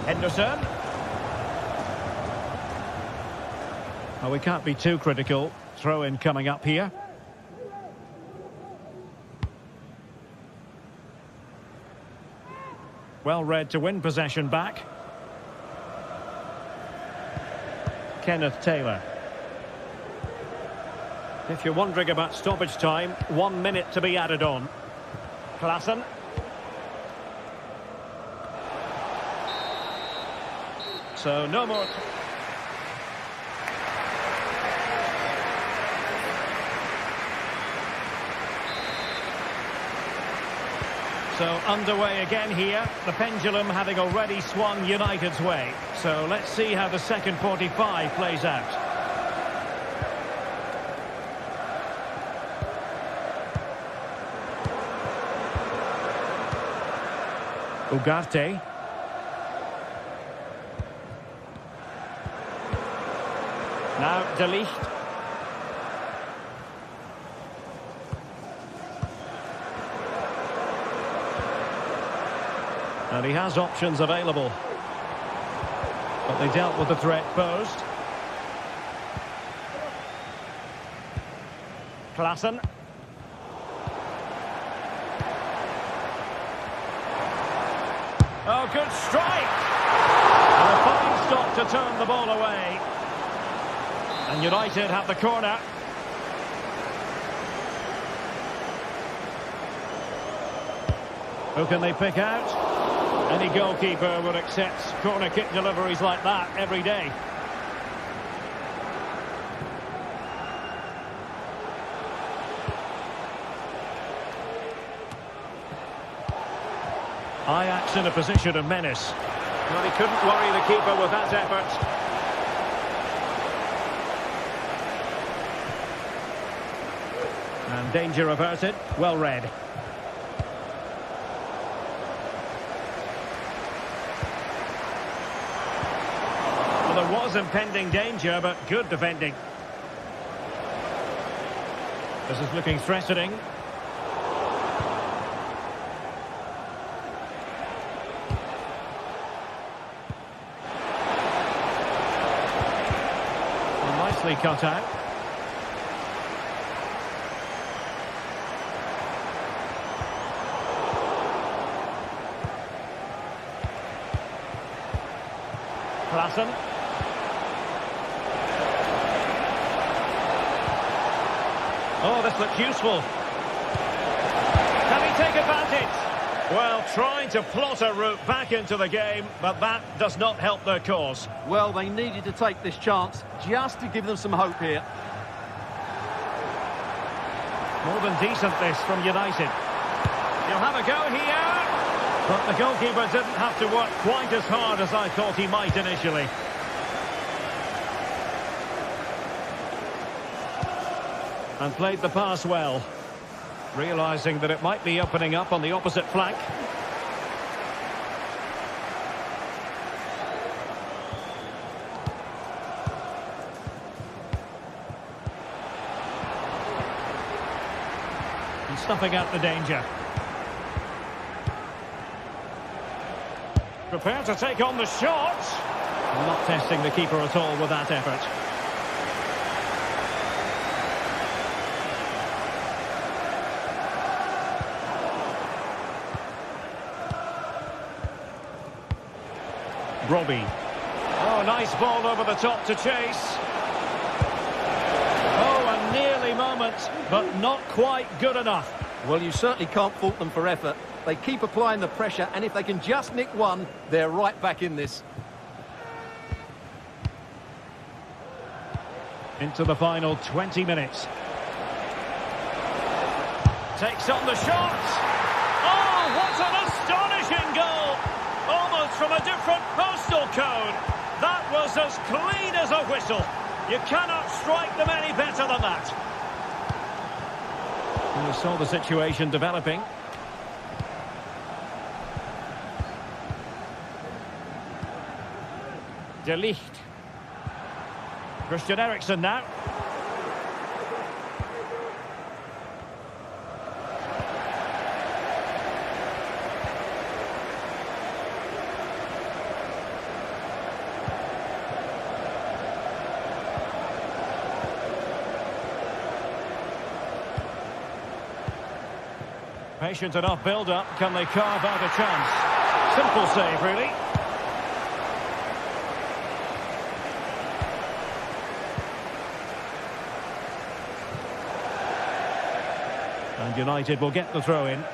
Henderson. Well, we can't be too critical. Throw-in coming up here. Well read to win possession back. Kenneth Taylor. If you're wondering about stoppage time, 1 minute to be added on. Klassen. So no more. So underway again here, the pendulum having already swung United's way. So let's see how the second 45 plays out. Ugarte. Now De Ligt. And he has options available. But they dealt with the threat posed. Klaassen. Oh, good strike! And a fine stop to turn the ball away. And United have the corner. Who can they pick out? Any goalkeeper would accept corner kick deliveries like that every day. Ajax in a position of menace. Well, he couldn't worry the keeper with that effort. And danger averted. Well read. There was impending danger, but good defending. This is looking threatening. Well, nicely cut out. Klaassen. Oh, this looks useful. Can he take advantage? Well, trying to plot a route back into the game, but that does not help their cause. Well, they needed to take this chance just to give them some hope here. More than decent this from United. He'll have a go here. But the goalkeeper didn't have to work quite as hard as I thought he might initially. And played the pass well, realising that it might be opening up on the opposite flank. And snuffing out the danger. Prepared to take on the shot. Not testing the keeper at all with that effort. Robbie. Oh, nice ball over the top to chase. Oh, a nearly moment, but not quite good enough. Well, you certainly can't fault them for effort. They keep applying the pressure, and if they can just nick one, they're right back in this. Into the final 20 minutes. Takes on the shot. Oh, what an astonishing goal! Almost from a different postal code. That was as clean as a whistle. You cannot strike them any better than that. And we saw the situation developing. De Ligt. Christian Eriksen now. Patient enough build-up. Can they carve out a chance? Simple save, really. And United will get the throw-in.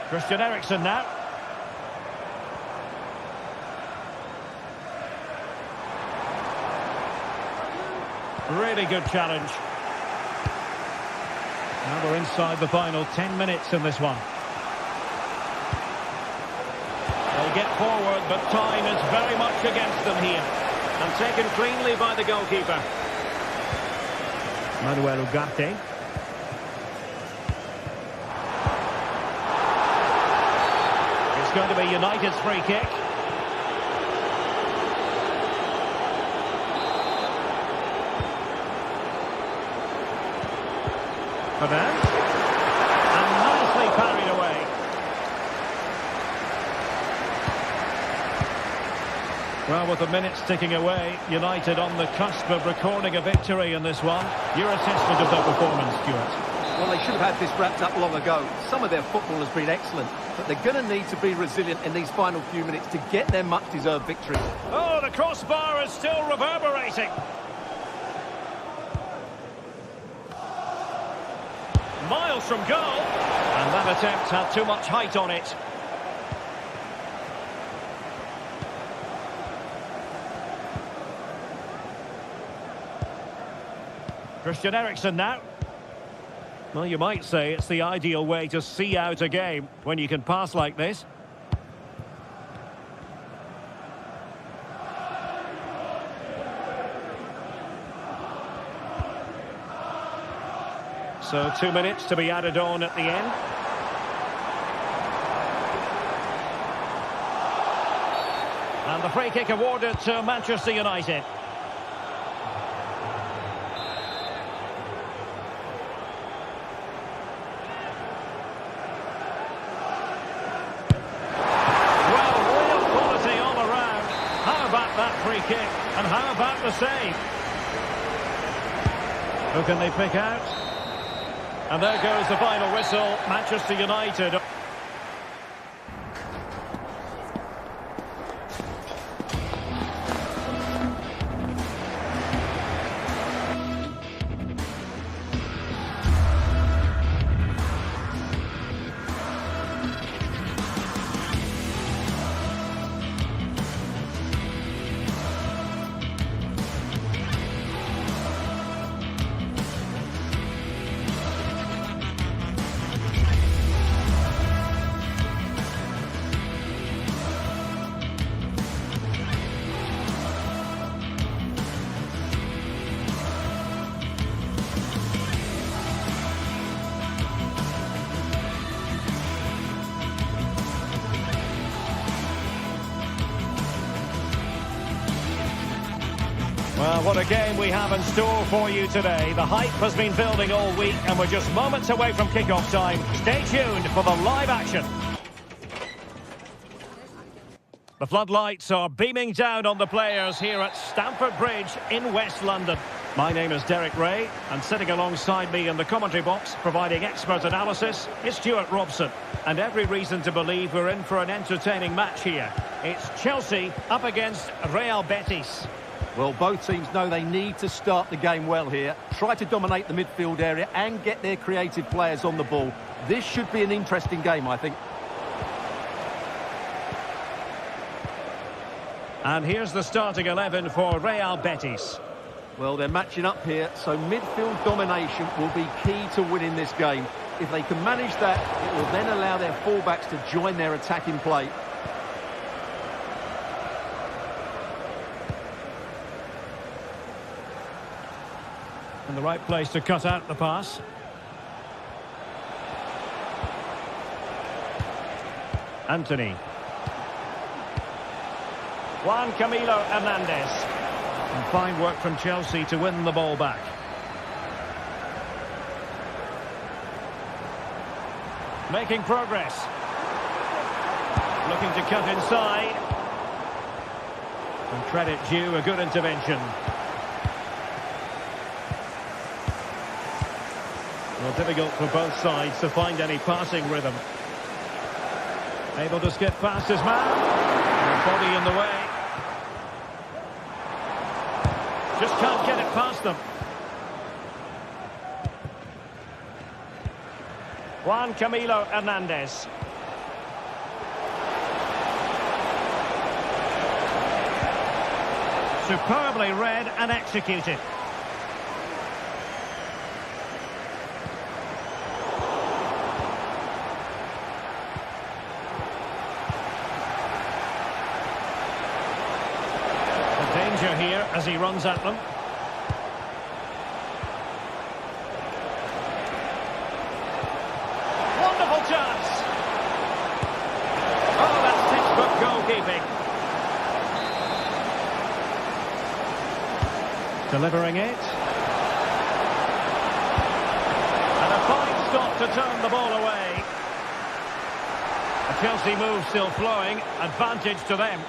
Christian Eriksen now. Really good challenge. Now we're inside the final 10 minutes in this one. They get forward, but time is very much against them here. And taken cleanly by the goalkeeper. Manuel Ugarte. It's going to be United's free kick. Fernand. And nicely parried away. Well, with the minutes ticking away, United on the cusp of recording a victory in this one. Your assessment of their performance, Stuart? Well, they should have had this wrapped up long ago. Some of their football has been excellent, but they're going to need to be resilient in these final few minutes to get their much-deserved victory. Oh, the crossbar is still reverberating. Miles from goal. And that attempt had too much height on it. Christian Eriksen now. Well, you might say it's the ideal way to see out a game when you can pass like this. So 2 minutes to be added on at the end. And the free kick awarded to Manchester United. Free kick, and how about the save? Who can they pick out? And there goes the final whistle. Manchester United. Well, what a game we have in store for you today. The hype has been building all week and we're just moments away from kick-off time. Stay tuned for the live action. The floodlights are beaming down on the players here at Stamford Bridge in West London. My name is Derek Ray, and sitting alongside me in the commentary box, providing expert analysis, is Stuart Robson. And every reason to believe we're in for an entertaining match here. It's Chelsea up against Real Betis. Well, both teams know they need to start the game well here. Try to dominate the midfield area and get their creative players on the ball. This should be an interesting game, I think. And here's the starting 11 for Real Betis. Well, they're matching up here, so midfield domination will be key to winning this game. If they can manage that, it will then allow their fullbacks to join their attacking play. In the right place to cut out the pass. Anthony. Juan Camilo Hernandez. And fine work from Chelsea to win the ball back. Making progress. Looking to cut inside. And credit due, a good intervention. Well, difficult for both sides to find any passing rhythm. Able to skip past his man. And body in the way. Just can't get it past them. Juan Camilo Hernandez. Superbly read and executed. danger here as he runs at them. Wonderful chance. Oh, that's textbook goalkeeping. Delivering it. And a fine stop to turn the ball away. A Chelsea move still flowing. Advantage to them.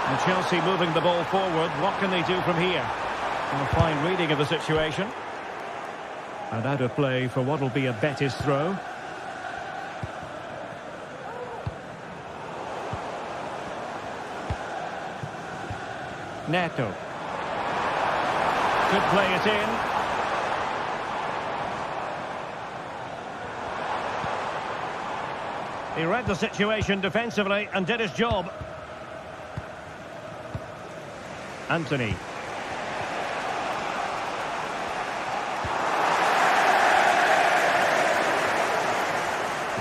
And Chelsea moving the ball forward. What can they do from here? And a fine reading of the situation. And out of play for what will be a Betis throw. Neto. Could play it in. He read the situation defensively and did his job. Anthony.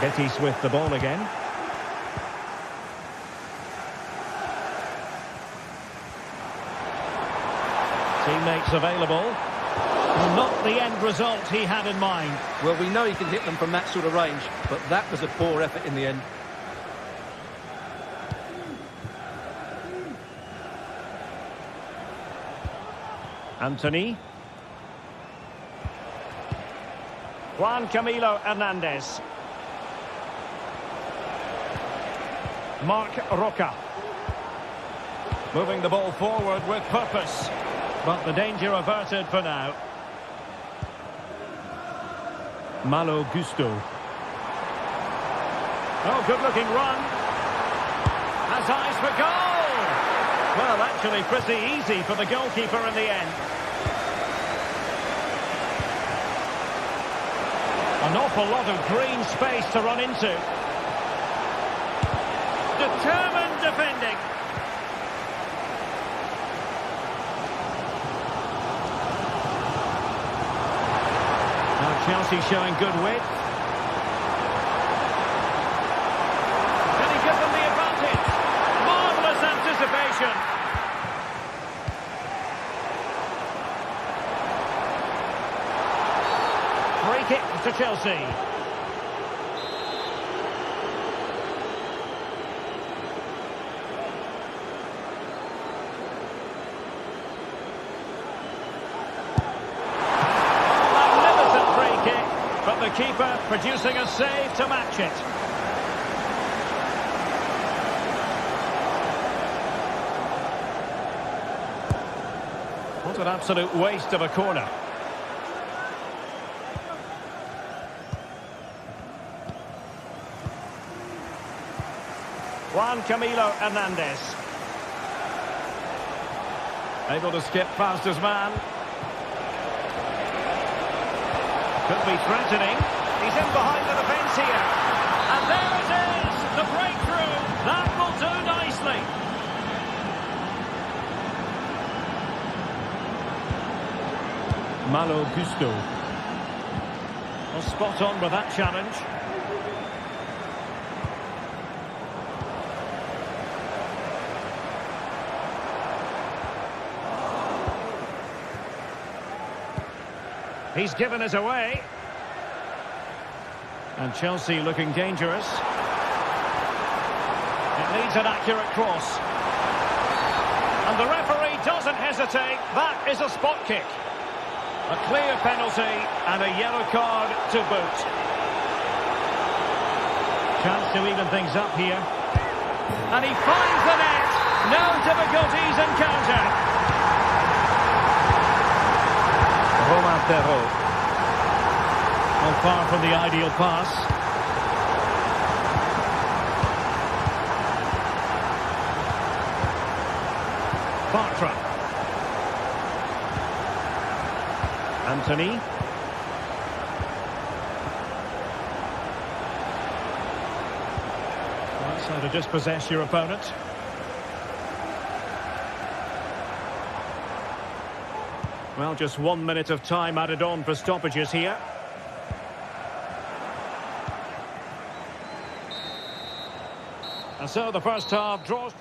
Betis with the ball again. Teammates available. Not the end result he had in mind. Well, we know he can hit them from that sort of range, but that was a poor effort in the end. Anthony. Juan Camilo Hernandez. Marc Roca. Moving the ball forward with purpose. But the danger averted for now. Malo Gusto. Oh, good-looking run. Has eyes for goal. Well, actually pretty easy for the goalkeeper in the end. An awful lot of green space to run into. Determined defending. Now Chelsea showing good width. Can he give them the advantage? Marvellous anticipation. Free kick to Chelsea. But the keeper producing a save to match it. What an absolute waste of a corner. Juan Camilo Hernandez. Able to skip past his man. Could be threatening. He's in behind the defence here. And there it is! The breakthrough! That will do nicely. Malo Gusto. Well, spot on with that challenge. He's given us away. And Chelsea looking dangerous. It needs an accurate cross. And the referee doesn't hesitate. That is a spot kick. A clear penalty and a yellow card to boot. Chance to even things up here. And he finds the net. No difficulties encountered. Well, far from the ideal pass. Bartra. Anthony. That's how to dispossess your opponent. Well, just 1 minute of time added on for stoppages here. And so the first half draws.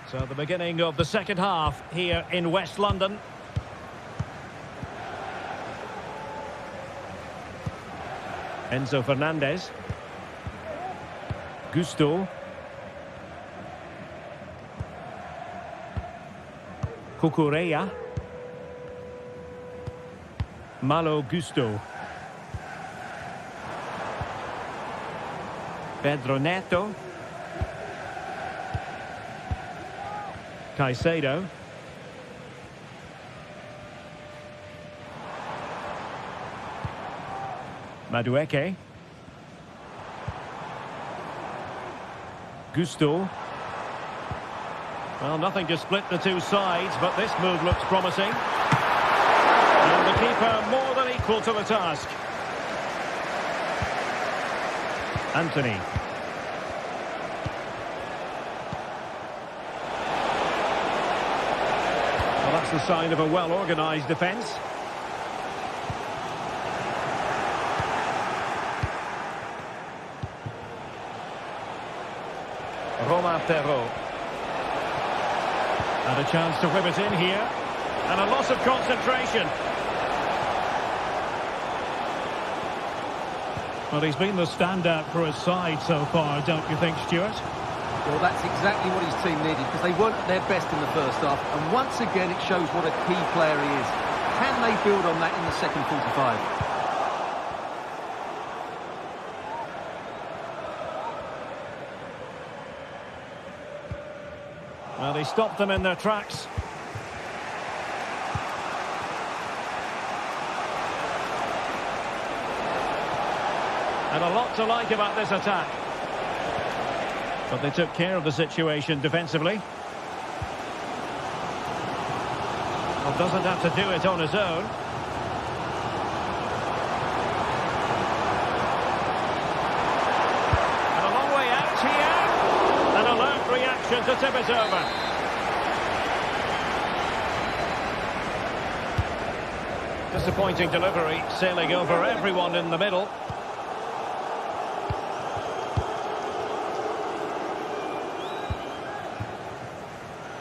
So the beginning of the second half here in West London. Enzo Fernandez. Gusto. Cucurella. Malo Gusto. Pedro Neto. Caicedo. Madueke. Gusto. Well, nothing to split the two sides, but this move looks promising. And the keeper more than equal to the task. Anthony. Well, that's the sign of a well-organised defence. Romain Perrault. And a chance to whip it in here. And a loss of concentration. Well, he's been the standout for his side so far, don't you think, Stuart? Well, that's exactly what his team needed, because they weren't at their best in the first half. And once again, it shows what a key player he is. Can they build on that in the second 45? Well, he stopped them in their tracks. And a lot to like about this attack. But they took care of the situation defensively. Well, doesn't have to do it on his own. And a long way out here. An alert reaction to tip it over. Disappointing delivery, sailing over everyone in the middle.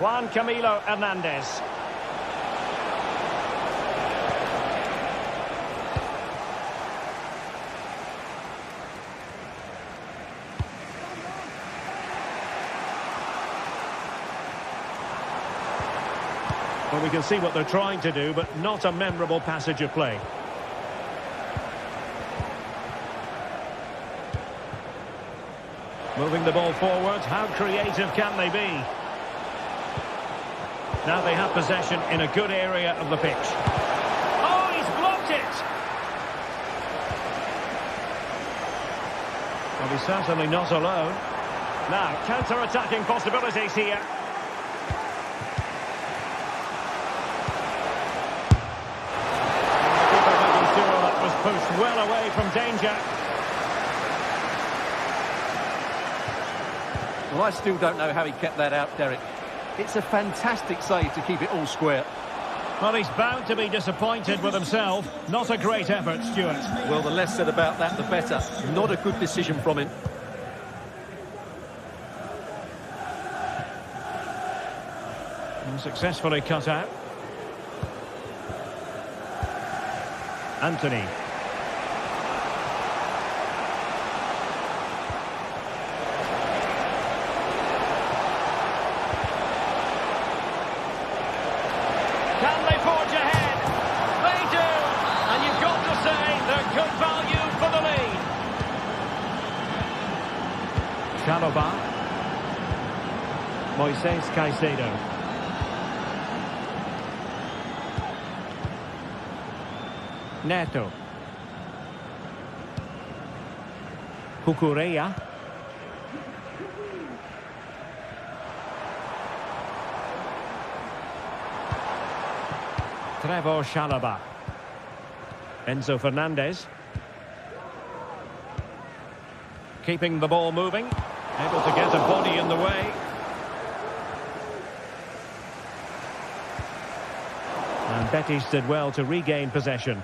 Juan Camilo Hernandez. Well, we can see what they're trying to do, but not a memorable passage of play. Moving the ball forward, how creative can they be? Now they have possession in a good area of the pitch. Oh, he's blocked it! Well, he's certainly not alone. Now, counter-attacking possibilities here. Making sure that was pushed well away from danger. Well, I still don't know how he kept that out, Derek. It's a fantastic save to keep it all square. Well, he's bound to be disappointed with himself. Not a great effort, Stuart. Well, the less said about that, the better. Not a good decision from him. And successfully cut out. Anthony. Can they forge ahead? They do! And you've got to say they're good value for the lead. Chalobah. Moises Caicedo. Neto. Cucurella. Trevor Chalobah. Enzo Fernandez. Keeping the ball moving. Able to get a body in the way. And Betis did well to regain possession.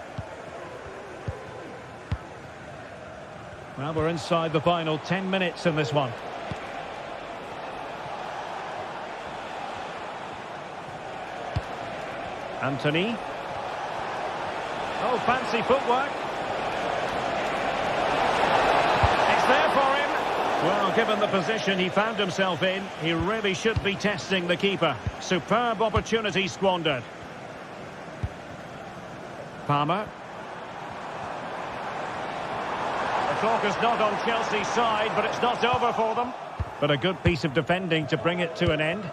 Well, we're inside the final 10 minutes in this one. Anthony. Oh, fancy footwork. It's there for him. Well, given the position he found himself in, he really should be testing the keeper. Superb opportunity squandered. Palmer. The clock is not on Chelsea's side, but it's not over for them. But a good piece of defending to bring it to an end.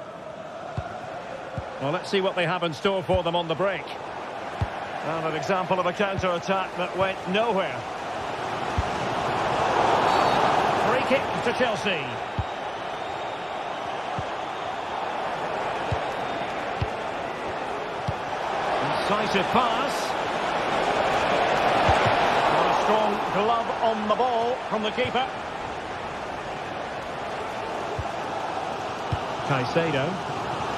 Well, let's see what they have in store for them on the break. Well, an example of a counter-attack that went nowhere. Free kick to Chelsea. Incisive pass. Got a strong glove on the ball from the keeper. Caicedo.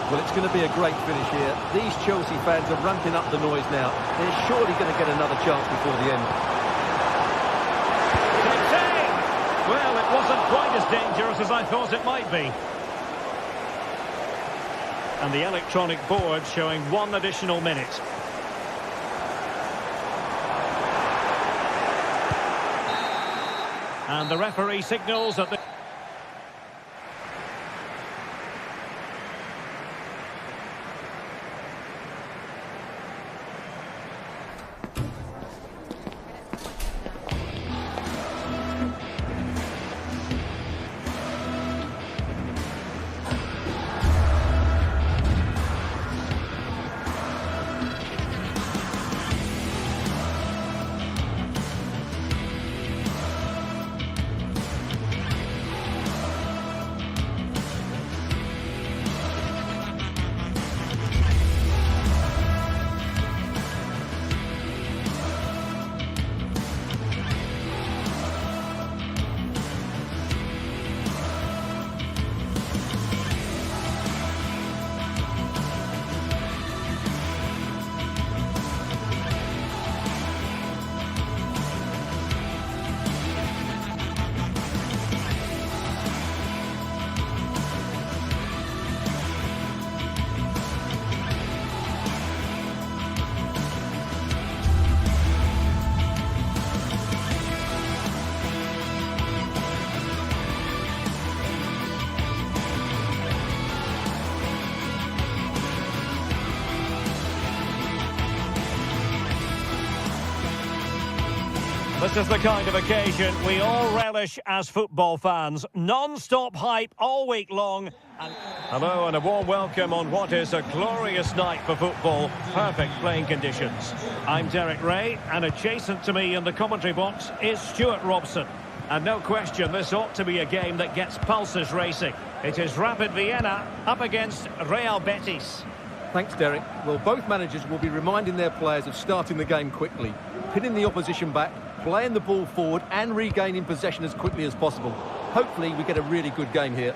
Well, it's going to be a great finish here. These Chelsea fans are ramping up the noise now. They're surely going to get another chance before the end. Well, it wasn't quite as dangerous as I thought it might be. And the electronic board showing 1 additional minute. And the referee signals that the... This is the kind of occasion we all relish as football fans. Non-stop hype all week long. Hello and a warm welcome on what is a glorious night for football. Perfect playing conditions. I'm Derek Ray, and adjacent to me in the commentary box is Stuart Robson. And no question, this ought to be a game that gets pulses racing. It is Rapid Vienna up against Real Betis. Thanks, Derek. Well, both managers will be reminding their players of starting the game quickly, pinning the opposition back, playing the ball forward and regaining possession as quickly as possible. Hopefully we get a really good game here.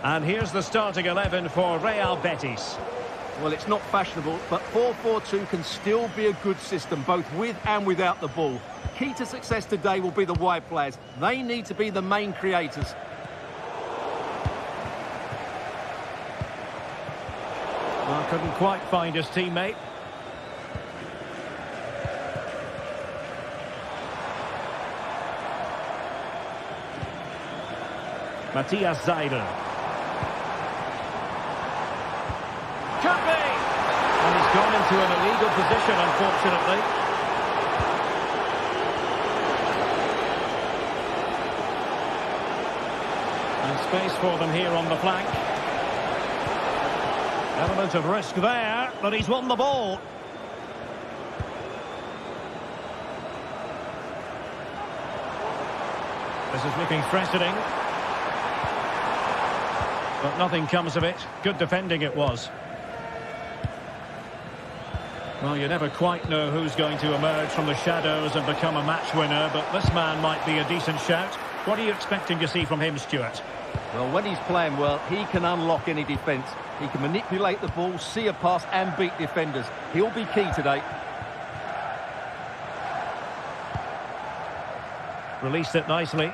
And here's the starting 11 for Real Betis. Well, it's not fashionable, but 4-4-2 can still be a good system, both with and without the ball. Key to success today will be the wide players. They need to be the main creators. Well, couldn't quite find his teammate. Matthias Seidel. Could be! And he's gone into an illegal position, unfortunately. And space for them here on the flank. Element of risk there, but he's won the ball. This is looking threatening. But nothing comes of it. Good defending it was. Well, you never quite know who's going to emerge from the shadows and become a match winner, but this man might be a decent shout. What are you expecting to see from him, Stuart? Well, when he's playing well, he can unlock any defence. He can manipulate the ball, see a pass and beat defenders. He'll be key today. Released it nicely.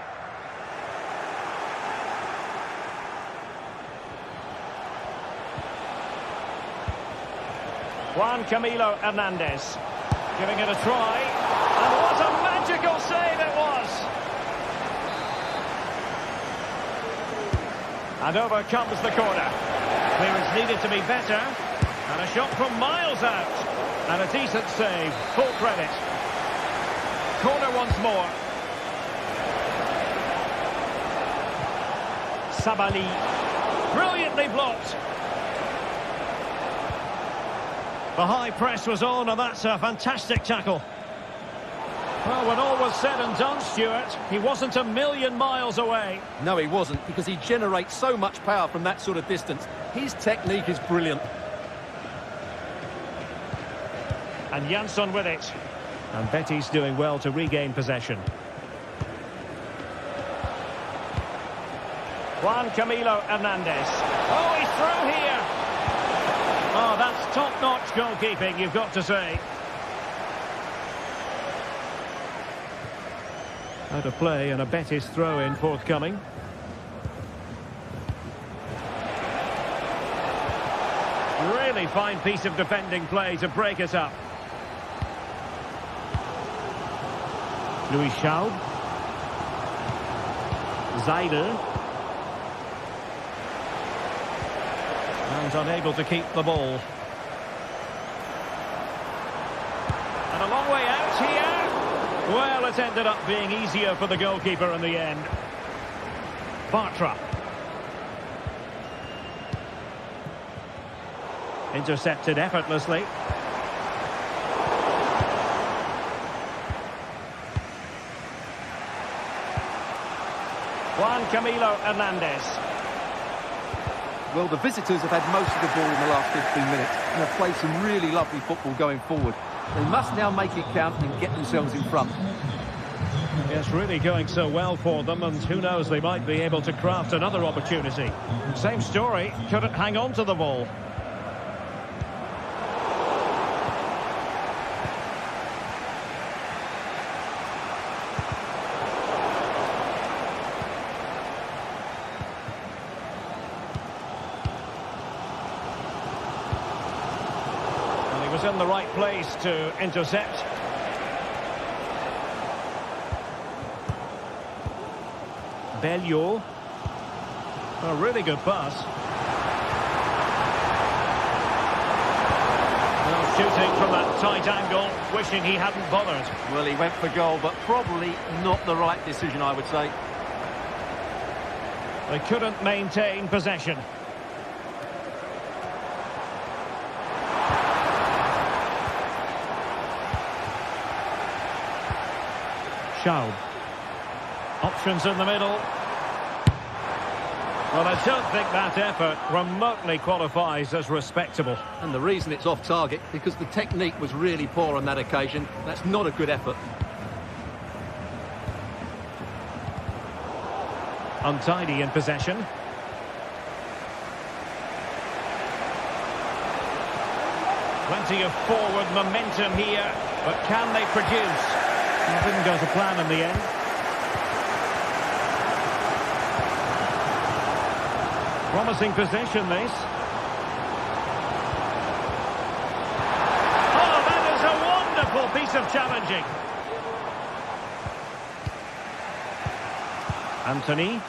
Juan Camilo Hernandez giving it a try. And what a magical save it was! And over comes the corner. Clearance needed to be better. And a shot from miles out. And a decent save. Full credit. Corner once more. Sabali. Brilliantly blocked. The high press was on, and that's a fantastic tackle. Well, when all was said and done, Stuart, he wasn't a million miles away. No, he wasn't, because he generates so much power from that sort of distance. His technique is brilliant. And Jansson with it. And Betis doing well to regain possession. Juan Camilo Hernandez. Oh, he's through here. Oh, that's top-notch goalkeeping, you've got to say. Out of play and a Betis throw-in forthcoming. Really fine piece of defending play to break it up. Louis Schaub. Seidel. And unable to keep the ball. And a long way out here. Well, it ended up being easier for the goalkeeper in the end. Bartra. Intercepted effortlessly. Juan Camilo Hernandez. Well, the visitors have had most of the ball in the last 15 minutes and have played some really lovely football going forward. They must now make it count and get themselves in front. Yes, really going so well for them, and who knows, they might be able to craft another opportunity. Same story, couldn't hang on to the ball. Was in the right place to intercept. Belleau. A really good pass. Well, shooting from that tight angle, wishing he hadn't bothered. Well, he went for goal, but probably not the right decision, I would say. They couldn't maintain possession. Schaub. Options in the middle. Well, I don't think that effort remotely qualifies as respectable. And the reason it's off target, because the technique was really poor on that occasion. That's not a good effort. Untidy in possession. Plenty of forward momentum here, but can they produce? It didn't go to plan in the end. Promising possession, this. Oh, that is a wonderful piece of challenging. Anthony.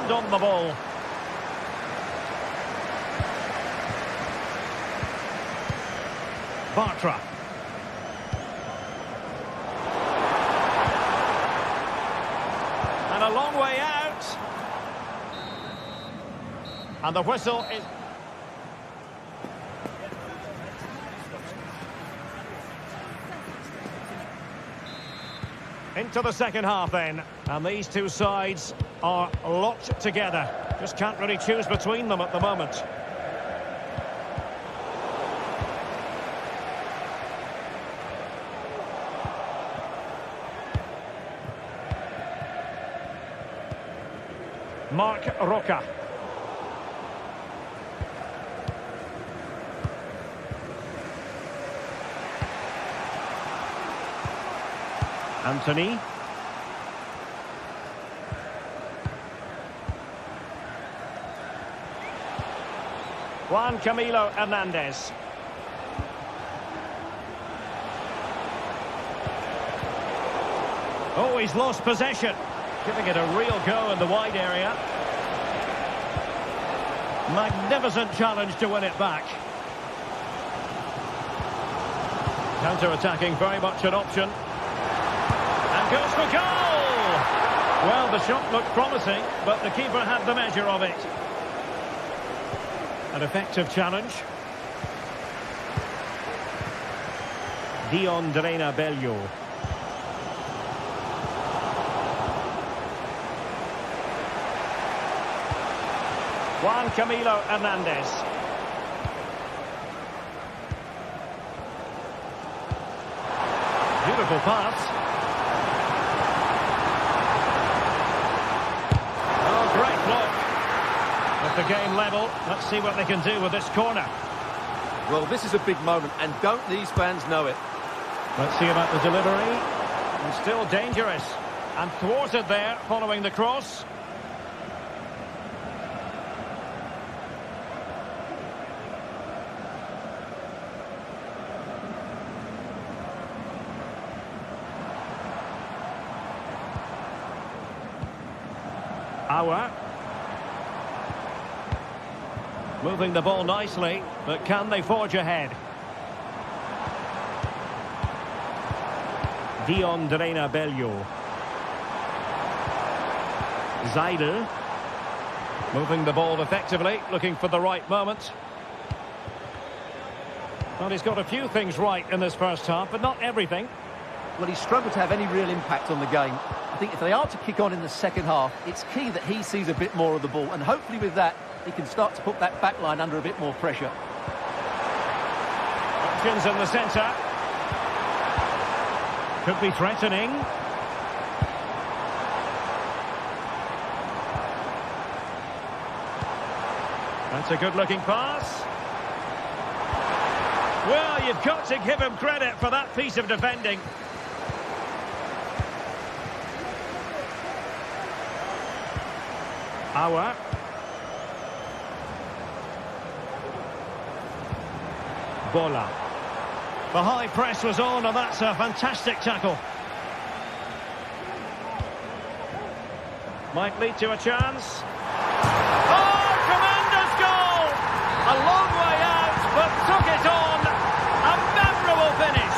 On the ball. Bartra. And a long way out. And the whistle is... Into the second half then, and these two sides are locked together. Just can't really choose between them at the moment. Marc Roca. Anthony. Juan Camilo Hernandez. Oh, he's lost possession. Giving it a real go in the wide area. Magnificent challenge to win it back. Counter-attacking, very much an option. And goes for goal! Well, the shot looked promising, but the keeper had the measure of it. An effective challenge. Dion Drena Bello. Juan Camilo Hernandez. Beautiful pass. Oh, great block. With the game level, let's see what they can do with this corner. Well, this is a big moment, and don't these fans know it? Let's see about the delivery. And still dangerous. And thwarted there, following the cross. Auer. Moving the ball nicely, but can they forge ahead? Dion Drena Bello. Seidel. Moving the ball effectively, looking for the right moment. Well, he's got a few things right in this first half, but not everything. Well, he struggled to have any real impact on the game. I think if they are to kick on in the second half, it's key that he sees a bit more of the ball, and hopefully with that, he can start to put that back line under a bit more pressure. Options in the centre. Could be threatening. That's a good-looking pass. Well, you've got to give him credit for that piece of defending. Auer. Bola. The high press was on, and that's a fantastic tackle. Might lead to a chance. Oh, tremendous goal! A long way out, but took it on. A memorable finish.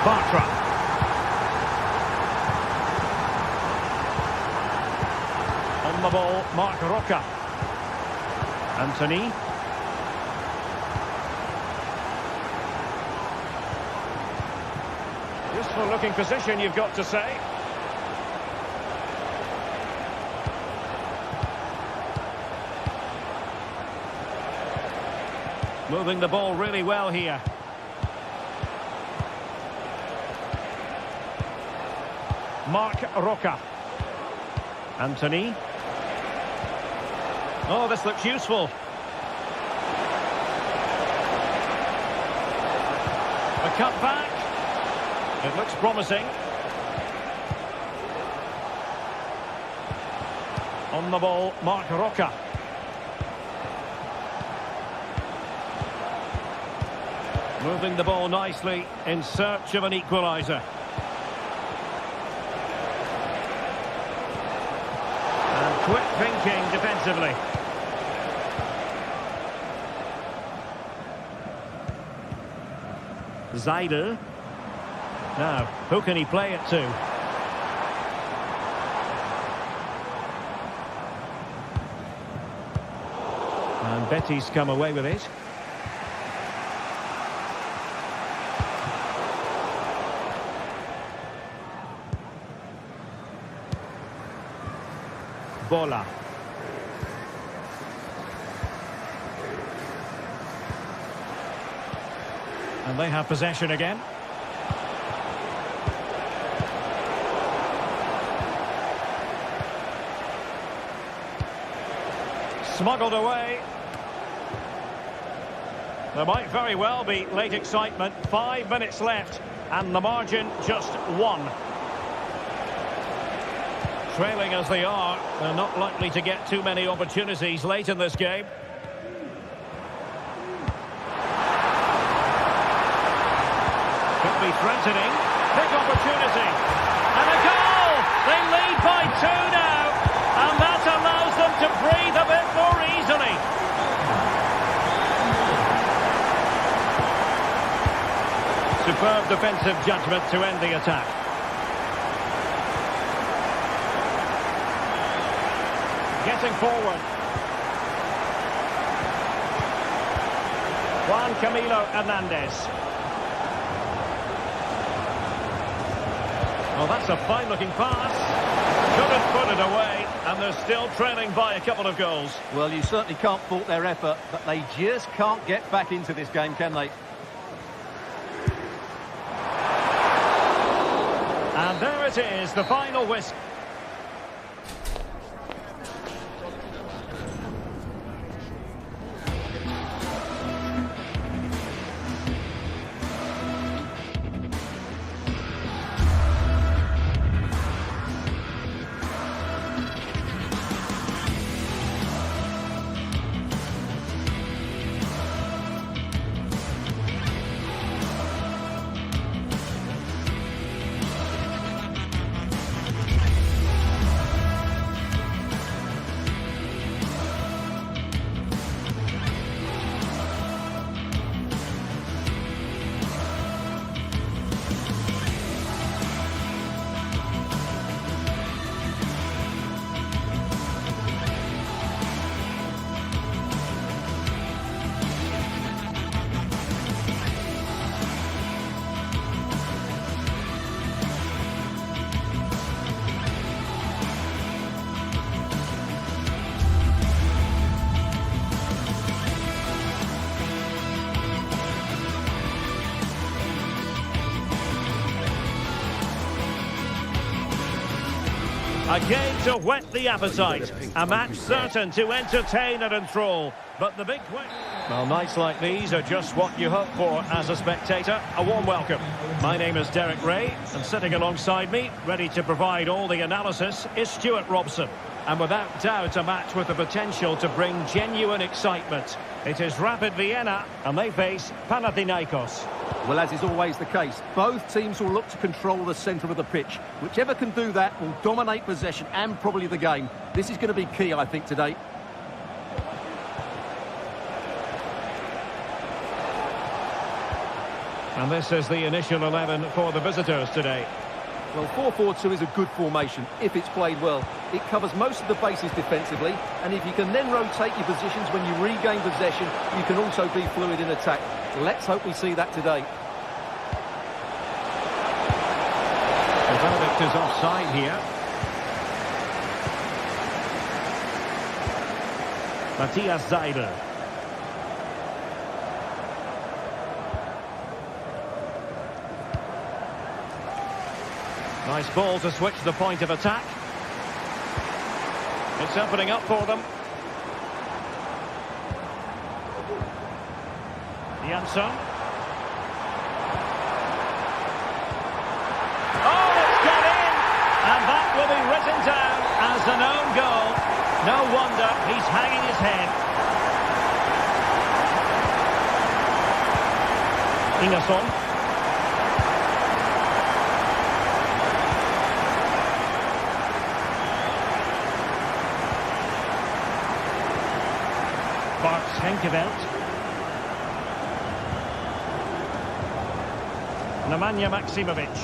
Bartra. On the ball, Marc Roca. Anthony. Useful looking position, you've got to say. Moving the ball really well here. Marc Roca. Anthony. Oh, this looks useful. A cut back. It looks promising. On the ball, Marc Roca. Moving the ball nicely in search of an equaliser. And quick thinking defensively. Seidel. Now, who can he play it to? And Betis come away with it. Bola. And they have possession again. Smuggled away. There might very well be late excitement. 5 minutes left, and the margin just 1. Trailing as they are, they're not likely to get too many opportunities late in this game. Could be threatening. Big opportunity. And a goal! They lead by 2 now. And that allows them to breathe a bit more easily. Superb defensive judgment to end the attack. Getting forward. Juan Camilo Hernandez. Well, that's a fine-looking pass. Couldn't put it away, and they're still trailing by a couple of goals. Well, you certainly can't fault their effort, but they just can't get back into this game, can they? And there it is, the final whistle. A game to whet the appetite. A match certain to entertain and enthrall. But the big question... Well, nights like these are just what you hope for as a spectator. A warm welcome. My name is Derek Ray, and sitting alongside me, ready to provide all the analysis, is Stuart Robson. And without doubt, a match with the potential to bring genuine excitement. It is Rapid Vienna, and they face Panathikos. Well, as is always the case, both teams will look to control the centre of the pitch. Whichever can do that will dominate possession and probably the game. This is going to be key, I think, today. And this is the initial 11 for the visitors today. Well, 4-4-2 is a good formation if it's played well. It covers most of the bases defensively, and if you can then rotate your positions when you regain possession, you can also be fluid in attack. Let's hope we see that today. The verdict is offside here. Matthias Seidel. Nice ball to switch the point of attack. It's opening up for them. Jansson. Oh, it's gone in! And that will be written down as an own goal. No wonder he's hanging his head. Ingerson. Henkeveld. Nemanja Maksimovic.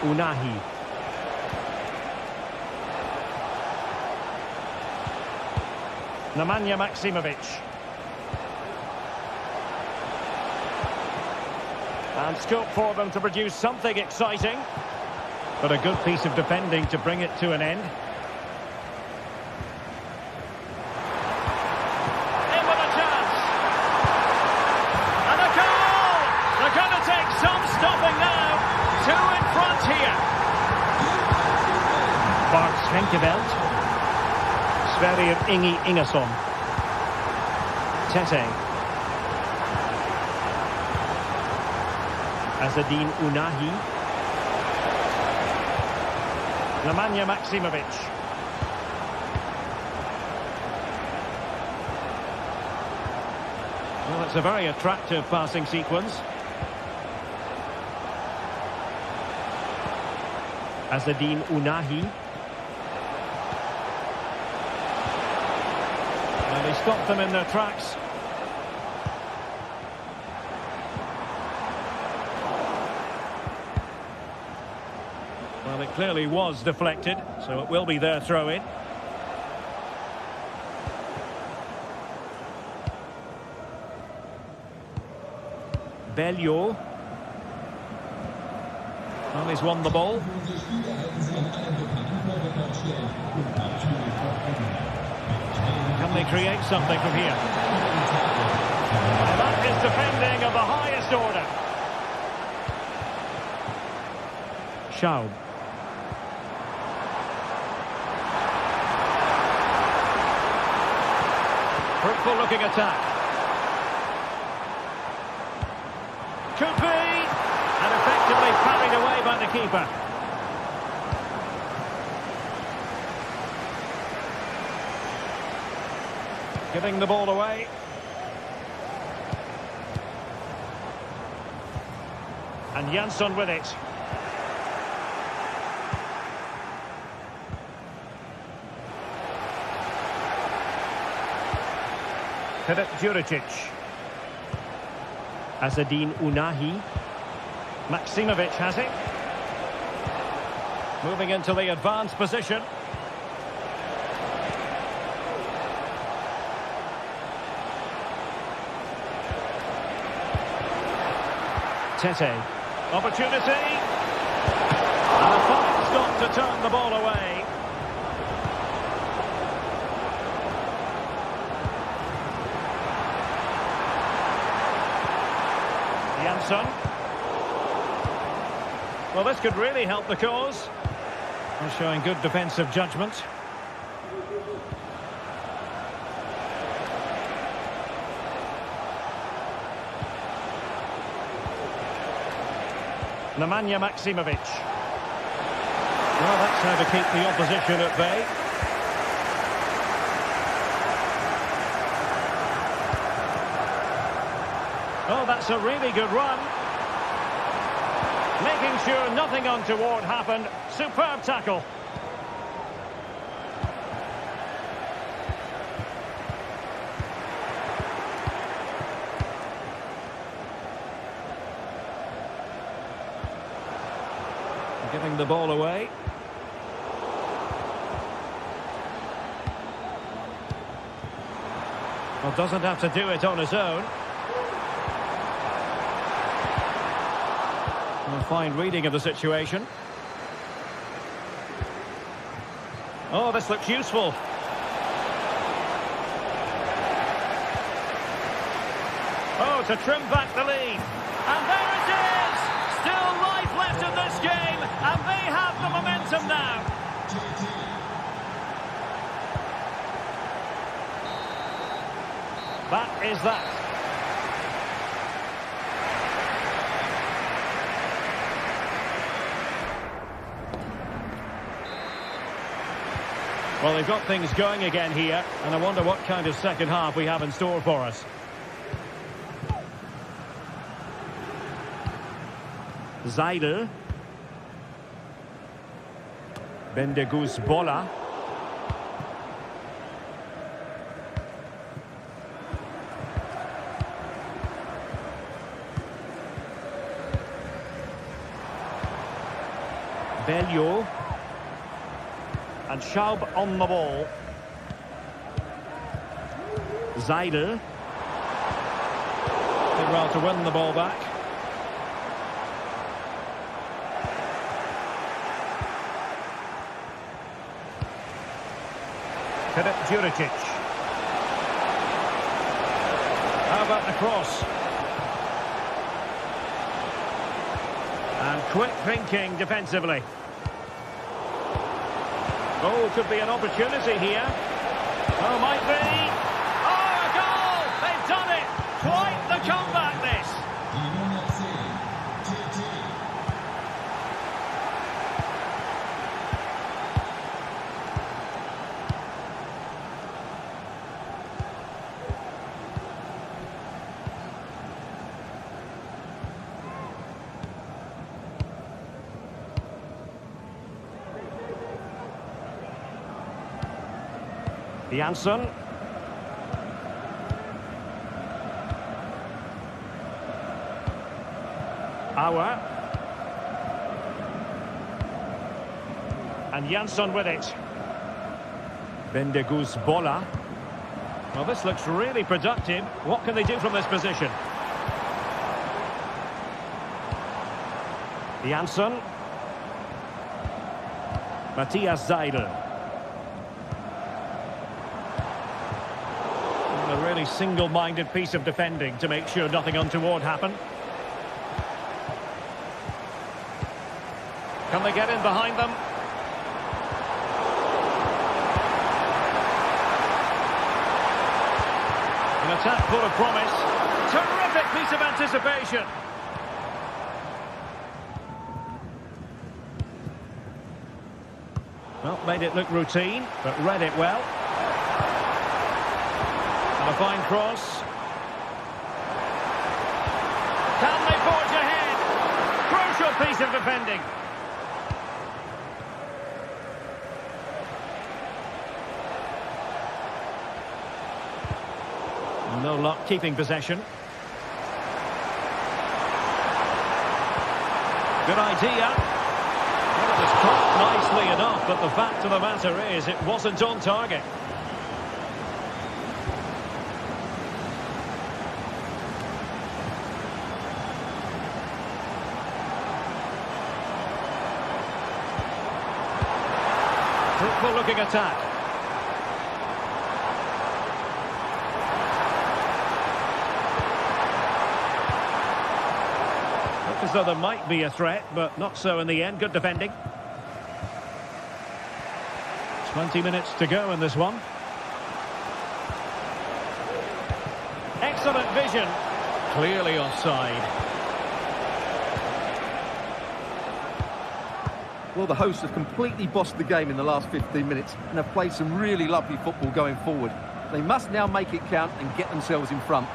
Unahi. Nemanja Maksimovic. And scope for them to produce something exciting. But a good piece of defending to bring it to an end. Trenkeveld. Sverrir Ingi Ingersson. Tete. Azadine Unahi. Nemanja Maksimovic. Well, it's a very attractive passing sequence. Azadine Unahi. And he stopped them in their tracks. Well, it clearly was deflected, so it will be their throw-in. Bellio. Well, he's won the ball. Can they create something from here? Well, that is defending of the highest order. Schaub. Fruitful looking attack. Could be, and effectively parried away by the keeper. Giving the ball away. And Jansson with it. Filip Djuricic. Azadine Unahi. Maksimovic has it. Moving into the advanced position. Tete. Opportunity. And a fine stop to turn the ball away. Jansson. Well, this could really help the cause. They're showing good defensive judgment. Nemanja Maksimovic. Well, that's how to keep the opposition at bay. Oh, that's a really good run. Making sure nothing untoward happened. Superb tackle. Giving the ball away. Well, doesn't have to do it on his own. A fine reading of the situation. Oh, this looks useful. Oh, to trim back the lead. And there it is! Still life left in this game, and they have the momentum now. That is that. Well, they've got things going again here, and I wonder what kind of second half we have in store for us. Seidel. Bendegus Bola. Bellio. And Schaub on the ball. Seidel. Did well to win the ball back. Filip Djuricic. How about the cross? And quick thinking defensively. Oh, could be an opportunity here. Oh, might be. Oh, a goal! They've done it! Quite the comeback, this. Janssen. Auer. And Janssen with it. Bendeguz Bola. Well, this looks really productive. What can they do from this position? Janssen. Matthias Seidel. A really single-minded piece of defending to make sure nothing untoward happened. Can they get in behind them? An attack full of promise. Terrific piece of anticipation. Well, made it look routine, but read it well. A fine cross. Can they forge ahead? Crucial piece of defending. No luck keeping possession. Good idea. Well, it was caught nicely enough, but the fact of the matter is it wasn't on target. Fruitful looking attack. Looked as though there might be a threat, but not so in the end. Good defending. 20 minutes to go in this one. Excellent vision. Clearly offside. Well, the hosts have completely bossed the game in the last 15 minutes and have played some really lovely football going forward. They must now make it count and get themselves in front.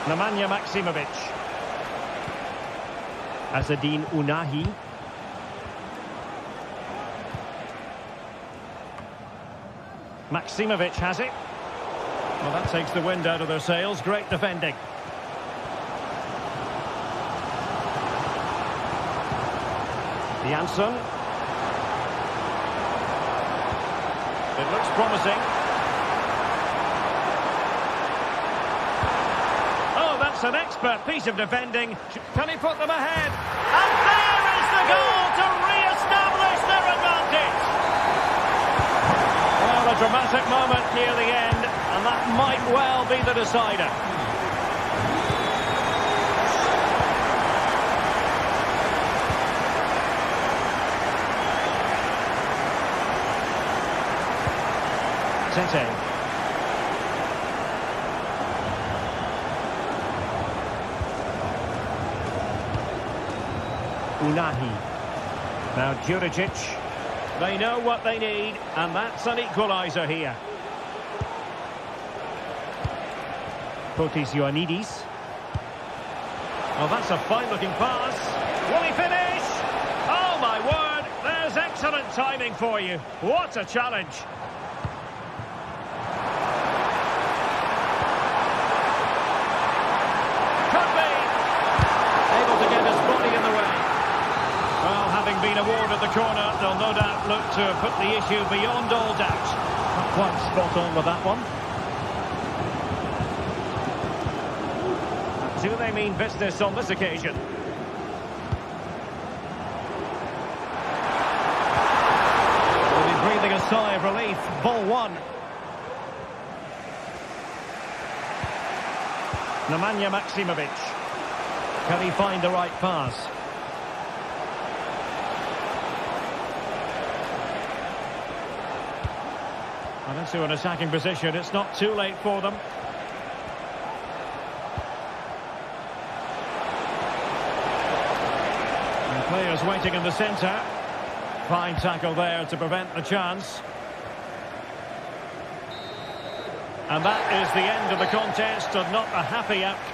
Nemanja Maksimovic. Azzedine Ounahi. Maksimovic has it. Well, that takes the wind out of their sails. Great defending. Janssen. It looks promising. Oh, that's an expert piece of defending. Can he put them ahead? And there is the goal to re-establish their advantage. Well, a dramatic moment near the end, and that might well be the decider. Tete. Ounahi. Now Juricic. They know what they need, and that's an equaliser here. Fotis Ioannidis. Oh, that's a fine-looking pass. Will he finish? Oh, my word. There's excellent timing for you. What a challenge. Been awarded the corner, they'll no doubt look to put the issue beyond all doubt. Not quite spot on with that one. Do they mean business on this occasion? Will be breathing a sigh of relief. Ball one. Nemanja Maksimovic. Can he find the right pass? And into an attacking position. It's not too late for them. And players waiting in the centre. Fine tackle there to prevent the chance. And that is the end of the contest, and not a happy outcome.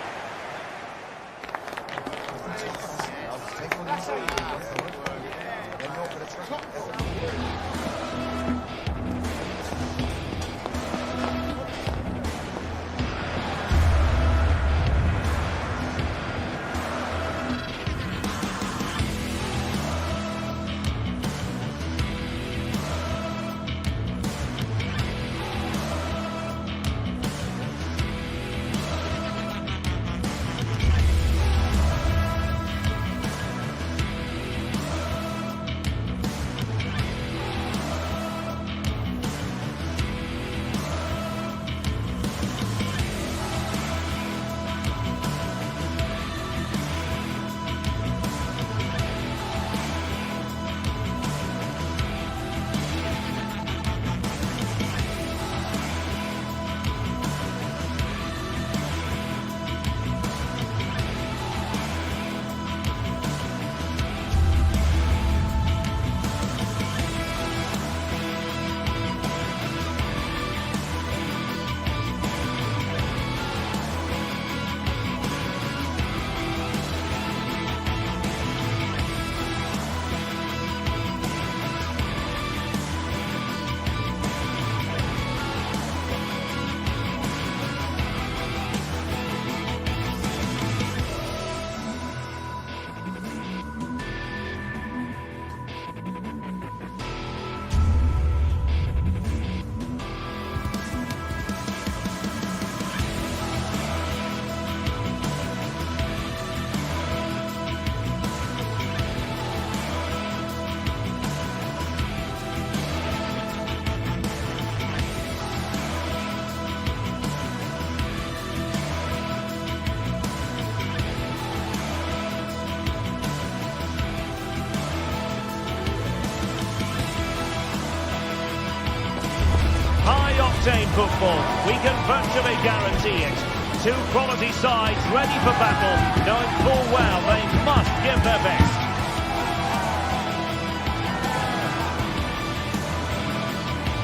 High-octane football, we can virtually guarantee it. Two quality sides ready for battle, knowing full well they must give their best.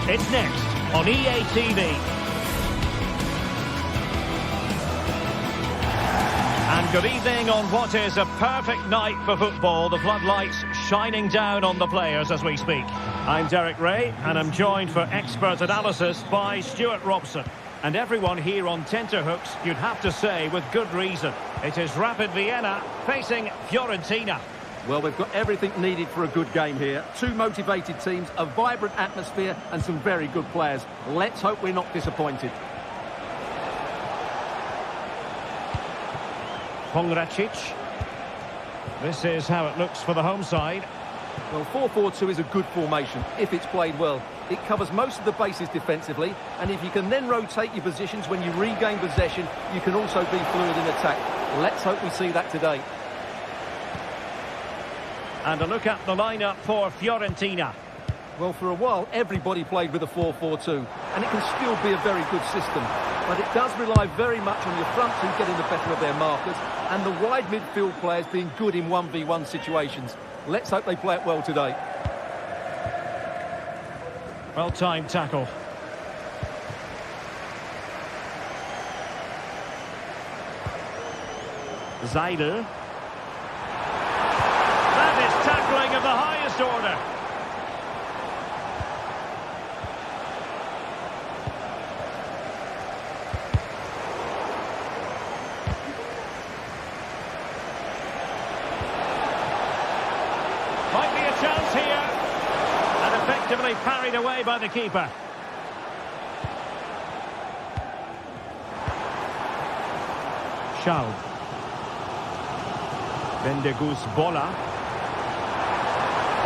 It's next on EA TV. And good evening on what is a perfect night for football. The floodlights shining down on the players as we speak. I'm Derek Ray, and I'm joined for expert analysis by Stuart Robson. And everyone here on tenterhooks, you'd have to say, with good reason. It is Rapid Vienna facing Fiorentina. Well, we've got everything needed for a good game here. Two motivated teams, a vibrant atmosphere, and some very good players. Let's hope we're not disappointed. Pongracic. This is how it looks for the home side. Well, 4-4-2 is a good formation if it's played well. It covers most of the bases defensively, and if you can then rotate your positions when you regain possession, you can also be fluid in attack. Let's hope we see that today. And a look at the lineup for Fiorentina. Well, for a while, everybody played with a 4-4-2, and it can still be a very good system. But it does rely very much on your front two getting the better of their markers, and the wide midfield players being good in 1v1 situations. Let's hope they play it well today. Well-timed tackle. Seidel. That is tackling of the highest order. Might be a chance here. And effectively parried away by the keeper. Schaub. Bendegus Bola.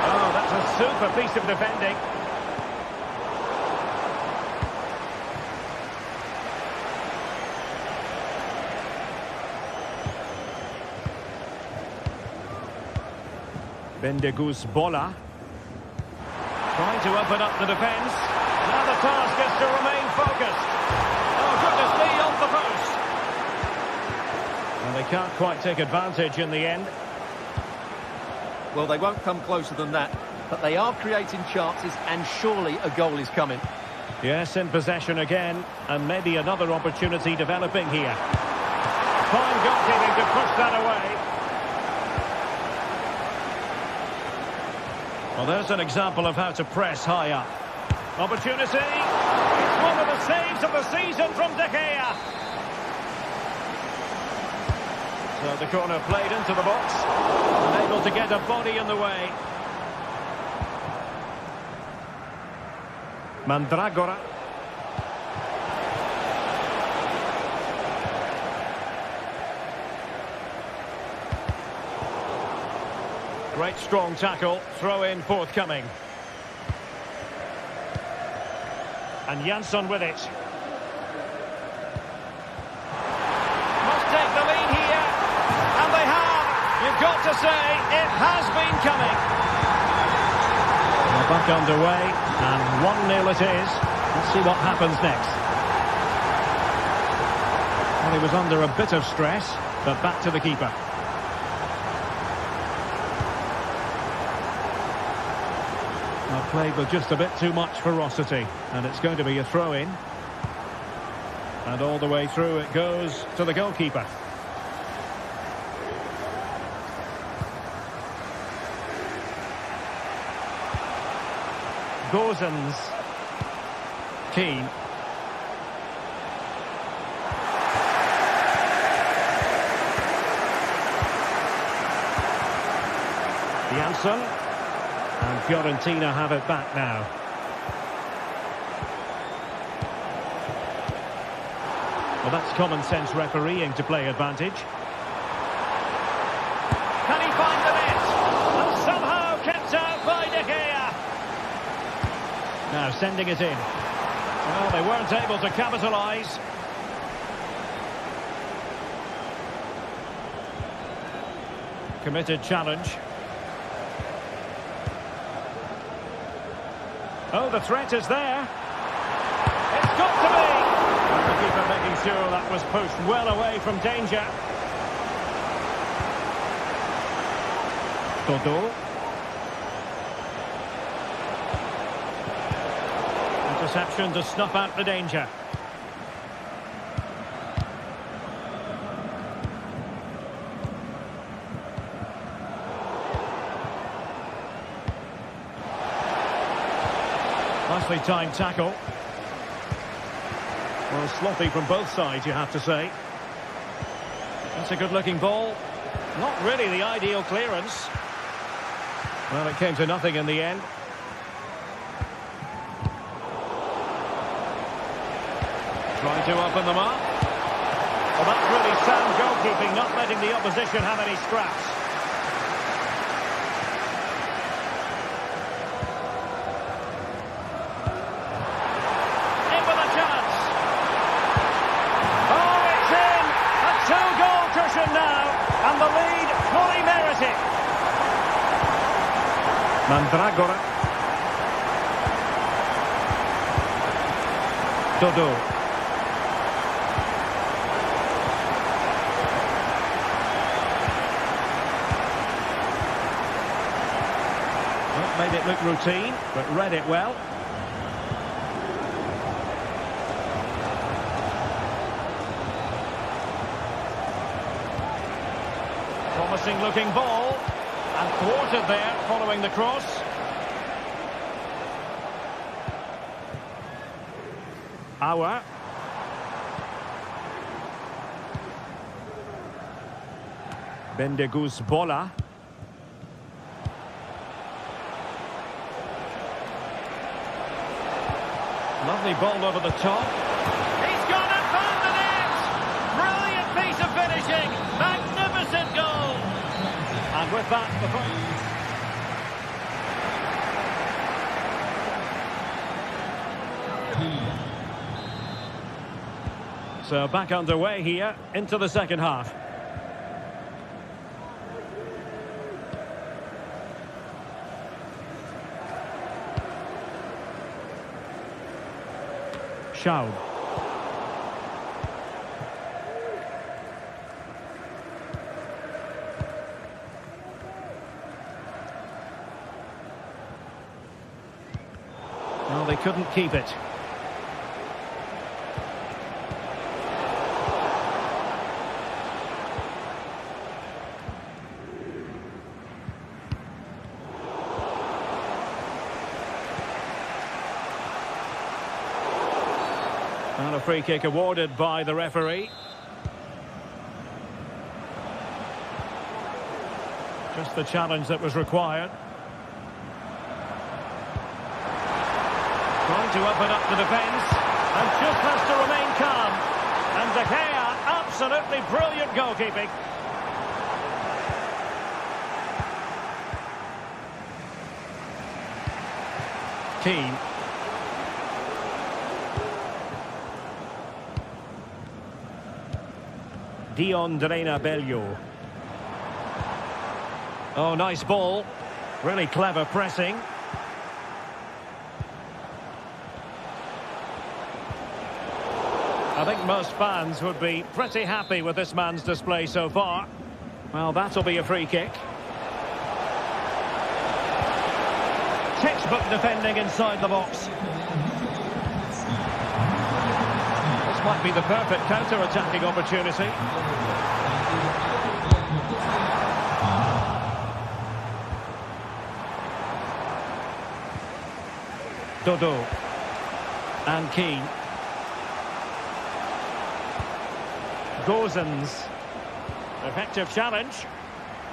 Oh, that's a super piece of defending. Bendegus Bola. Trying to open up the defence. Now the task is to remain focused. Oh, goodness me, on the post. And they can't quite take advantage in the end. Well, they won't come closer than that, but they are creating chances, and surely a goal is coming. Yes, in possession again, and maybe another opportunity developing here. Fine goalkeeping to push that away. Well, there's an example of how to press high up. Opportunity. It's one of the saves of the season from De Gea. So the corner played into the box. Unable to get a body in the way. Mandragora. Great strong tackle, throw in forthcoming. And Jansson with it. Must take the lead here. And they have. You've got to say, it has been coming. They're back underway, and 1-0 it is. Let's see what happens next. Well, he was under a bit of stress, but back to the keeper. Well, played with just a bit too much ferocity, and it's going to be a throw-in. And all the way through it goes to the goalkeeper. Gozens. Keane. Jansson. And Fiorentina have it back now. Well, that's common sense refereeing to play advantage. Can he find the net? And somehow kept out by De Gea. Now sending it in. Well, they weren't able to capitalise. Committed challenge. Oh, the threat is there. It's got to be. And the keeper making sure that was pushed well away from danger. Dodo. Interception to snuff out the danger. Nicely timed tackle. Well, sloppy from both sides, you have to say. That's a good-looking ball. Not really the ideal clearance. Well, it came to nothing in the end. Trying to open them up. Well, that's really sound goalkeeping, not letting the opposition have any scraps. And the lead fully merited. Mandragora. Dodo. Well, made it look routine, but read it well. Promising looking ball, and thwarted there following the cross. Auer. Bendegus Bola. Lovely ball over the top. He's gone and found the net! Brilliant piece of finishing! Magnificent goal! And with that, the point. So back underway here into the second half. Schaub. Well, they couldn't keep it. And a free kick awarded by the referee. Just the challenge that was required. Trying to open up the defence, and just has to remain calm. And De Gea, absolutely brilliant goalkeeping. Keane. Dion Bello. Oh, nice ball. Really clever pressing. I think most fans would be pretty happy with this man's display so far. Well, that'll be a free kick. Textbook defending inside the box. This might be the perfect counter-attacking opportunity. Dodo. And Keane. Gozens. Effective challenge.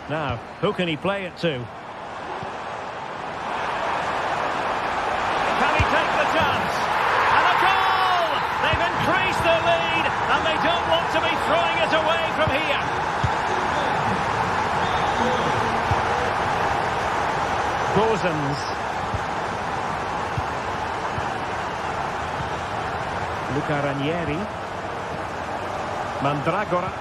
Now, who can he play it to? Can he take the chance? And a goal! They've increased their lead, and they don't want to be throwing it away from here. Gozens. Luca Ranieri. Mandragora.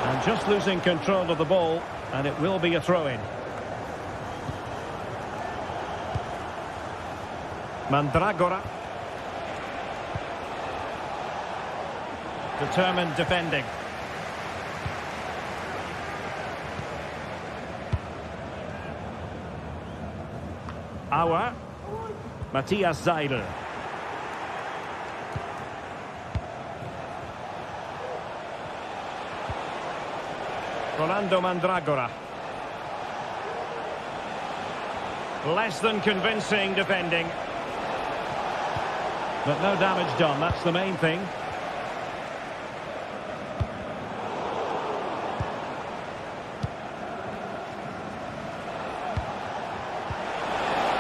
And just losing control of the ball, and it will be a throw-in. Mandragora. Determined defending. Auer. Matthias Seidel. Rolando Mandragora. Less than convincing defending. But no damage done, that's the main thing.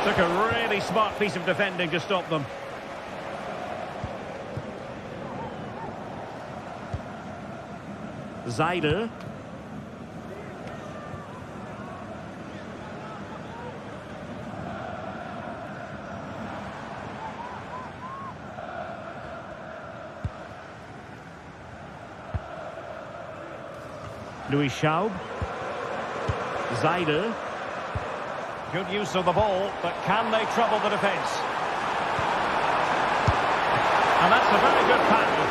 Took a really smart piece of defending to stop them. Seidel. Louis Schaub. Seidel. Good use of the ball, but can they trouble the defence? And that's a very good pattern.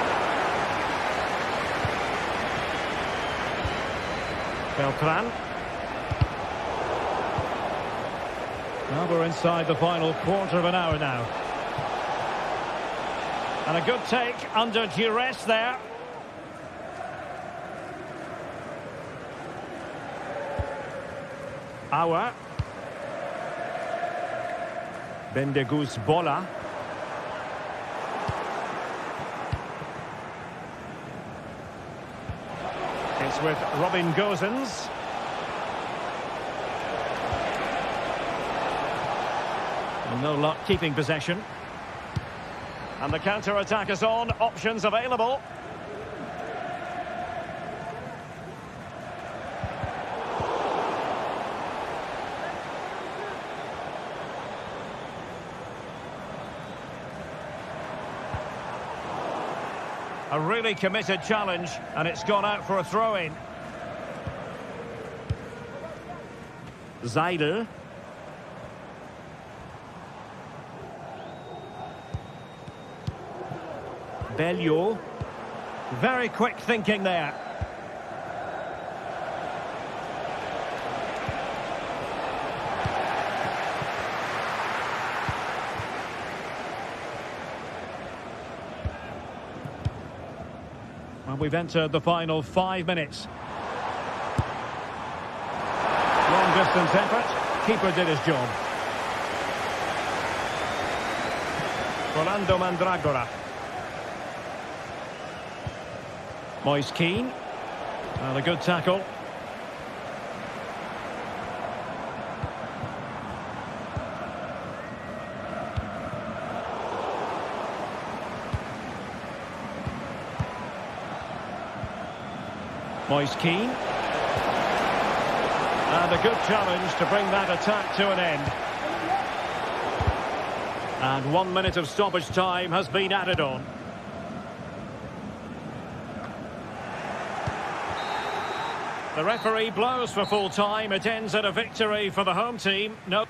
Beltran. Well, we're inside the final quarter of an hour now. And a good take under duress there. Auer. Bendegus Bola. It's with Robin Gozens. And no luck keeping possession. And the counter-attack is on. Options available. A really committed challenge, and it's gone out for a throw-in. Seidel. Belleau. Very quick thinking there. And we've entered the final 5 minutes. Long distance effort. Keeper did his job. Rolando Mandragora. Moise Keane. And a good tackle. Moise Keane. And a good challenge to bring that attack to an end. And 1 minute of stoppage time has been added on. The referee blows for full time. It ends at a victory for the home team. No.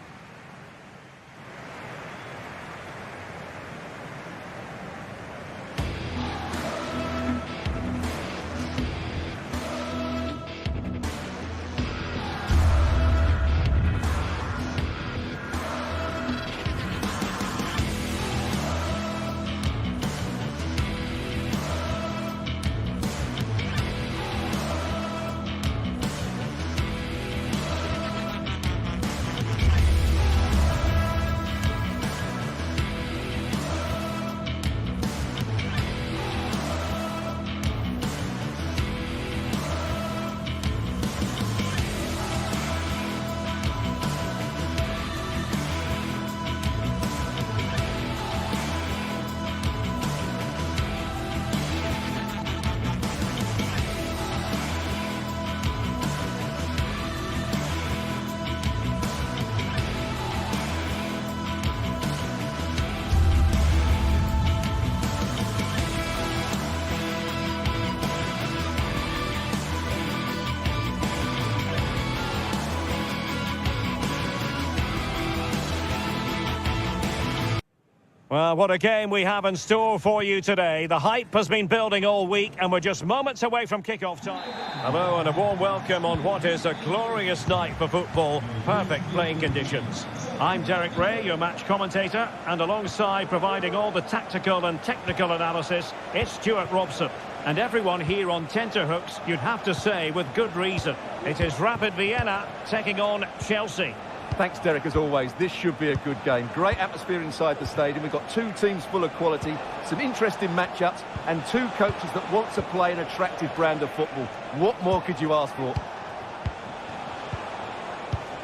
Well, what a game we have in store for you today. The hype has been building all week and we're just moments away from kick-off time. Hello and a warm welcome on what is a glorious night for football. Perfect playing conditions. I'm Derek Ray, your match commentator, and alongside providing all the tactical and technical analysis, it's Stuart Robson. And everyone here on tenterhooks, you'd have to say with good reason. It is Rapid Vienna taking on Chelsea. Thanks, Derek, as always. This should be a good game. Great atmosphere inside the stadium. We've got two teams full of quality, some interesting matchups, and two coaches that want to play an attractive brand of football. What more could you ask for?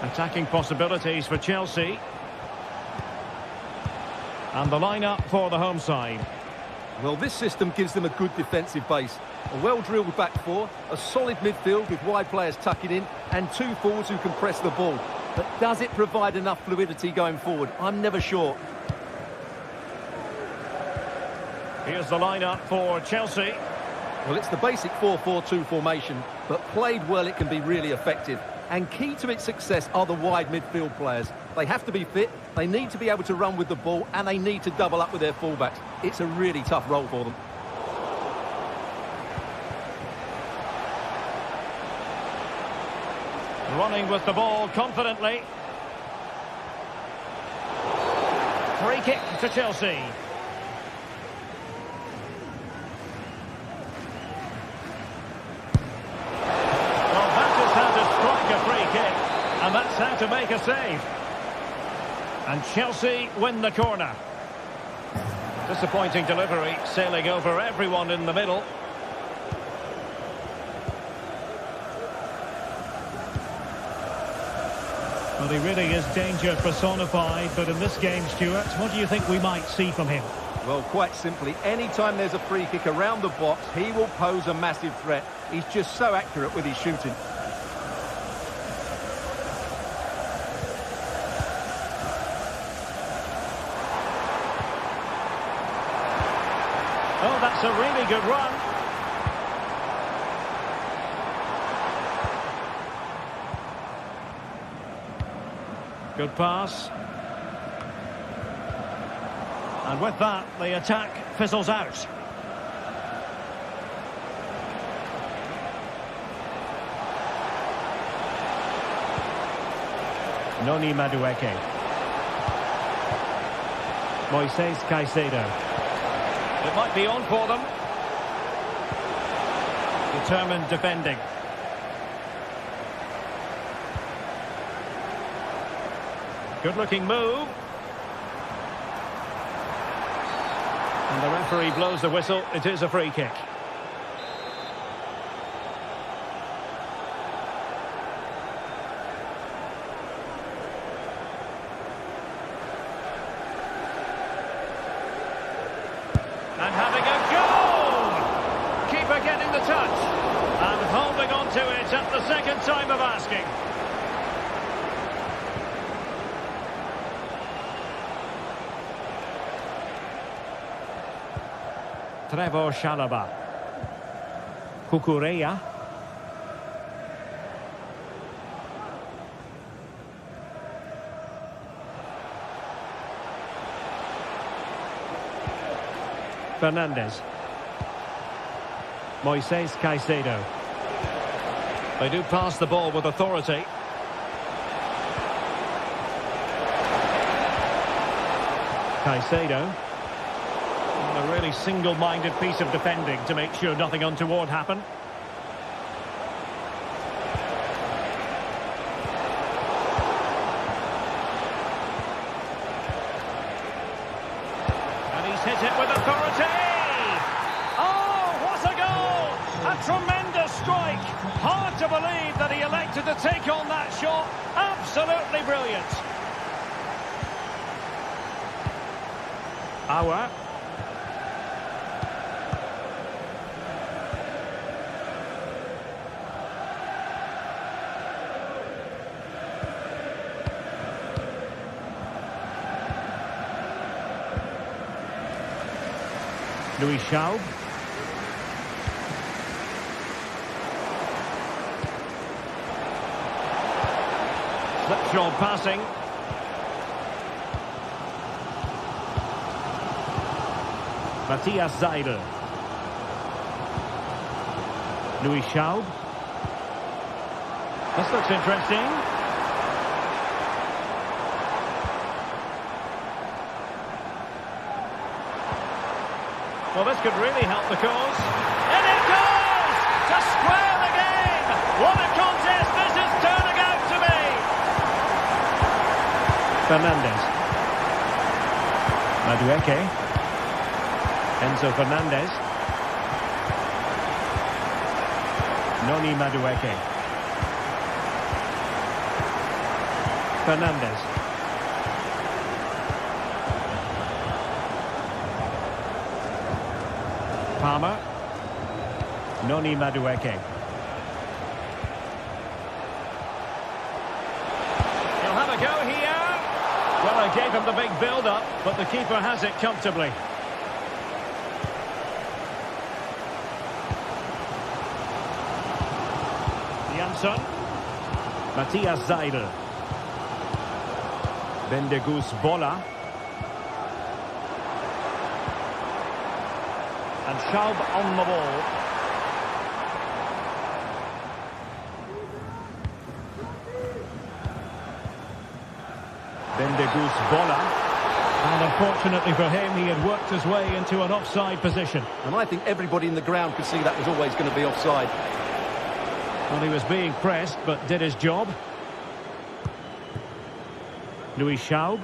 Attacking possibilities for Chelsea. And the lineup for the home side. Well, this system gives them a good defensive base. A well-drilled back four, a solid midfield with wide players tucking in, and two forwards who can press the ball. But does it provide enough fluidity going forward? I'm never sure. Here's the lineup for Chelsea. Well, it's the basic 4-4-2 formation, but played well it can be really effective. And key to its success are the wide midfield players. They have to be fit, they need to be able to run with the ball, and they need to double up with their fullbacks. It's a really tough role for them. Running with the ball confidently. Free kick to Chelsea. Well, that is how to strike a free kick, and that's how to make a save. And Chelsea win the corner. Disappointing delivery, sailing over everyone in the middle. Well, he really is danger personified, but in this game, Stuart, what do you think we might see from him? Well, quite simply, anytime there's a free kick around the box, he will pose a massive threat. He's just so accurate with his shooting. Oh, that's a really good run. Good pass. And with that, the attack fizzles out. Noni Madueke. Moises Caicedo. It might be on for them. Determined defending. Good looking move. And the referee blows the whistle. It is a free kick. And having a goal! Keeper getting the touch. And holding on to it at the second time of asking. Trevor Chalobah. Cucurella. Fernandes. Moises Caicedo. They do pass the ball with authority. Caicedo. A really single-minded piece of defending to make sure nothing untoward happened. And he's hit it with authority! Oh, what a goal! A tremendous strike! Hard to believe that he elected to take on that shot. Absolutely brilliant. Aouar. Louis Schaub. Slipshod passing. Matthias Seidel. Louis Schaub. This looks interesting. Well, this could really help the cause. And it goes! To square the game! What a contest this is turning out to be! Fernandes. Madueke. Enzo Fernandez. Noni Madueke. Fernandes. Palmer. Noni Madueke. He'll have a go here. Well, I gave him the big build-up, but the keeper has it comfortably. Jansson. Matthias Seidel. Bendegus Bola. And Schaub on the ball. Bendegus Bola. And unfortunately for him, he had worked his way into an offside position. And I think everybody in the ground could see that was always going to be offside. Well, he was being pressed, but did his job. Louis Schaub.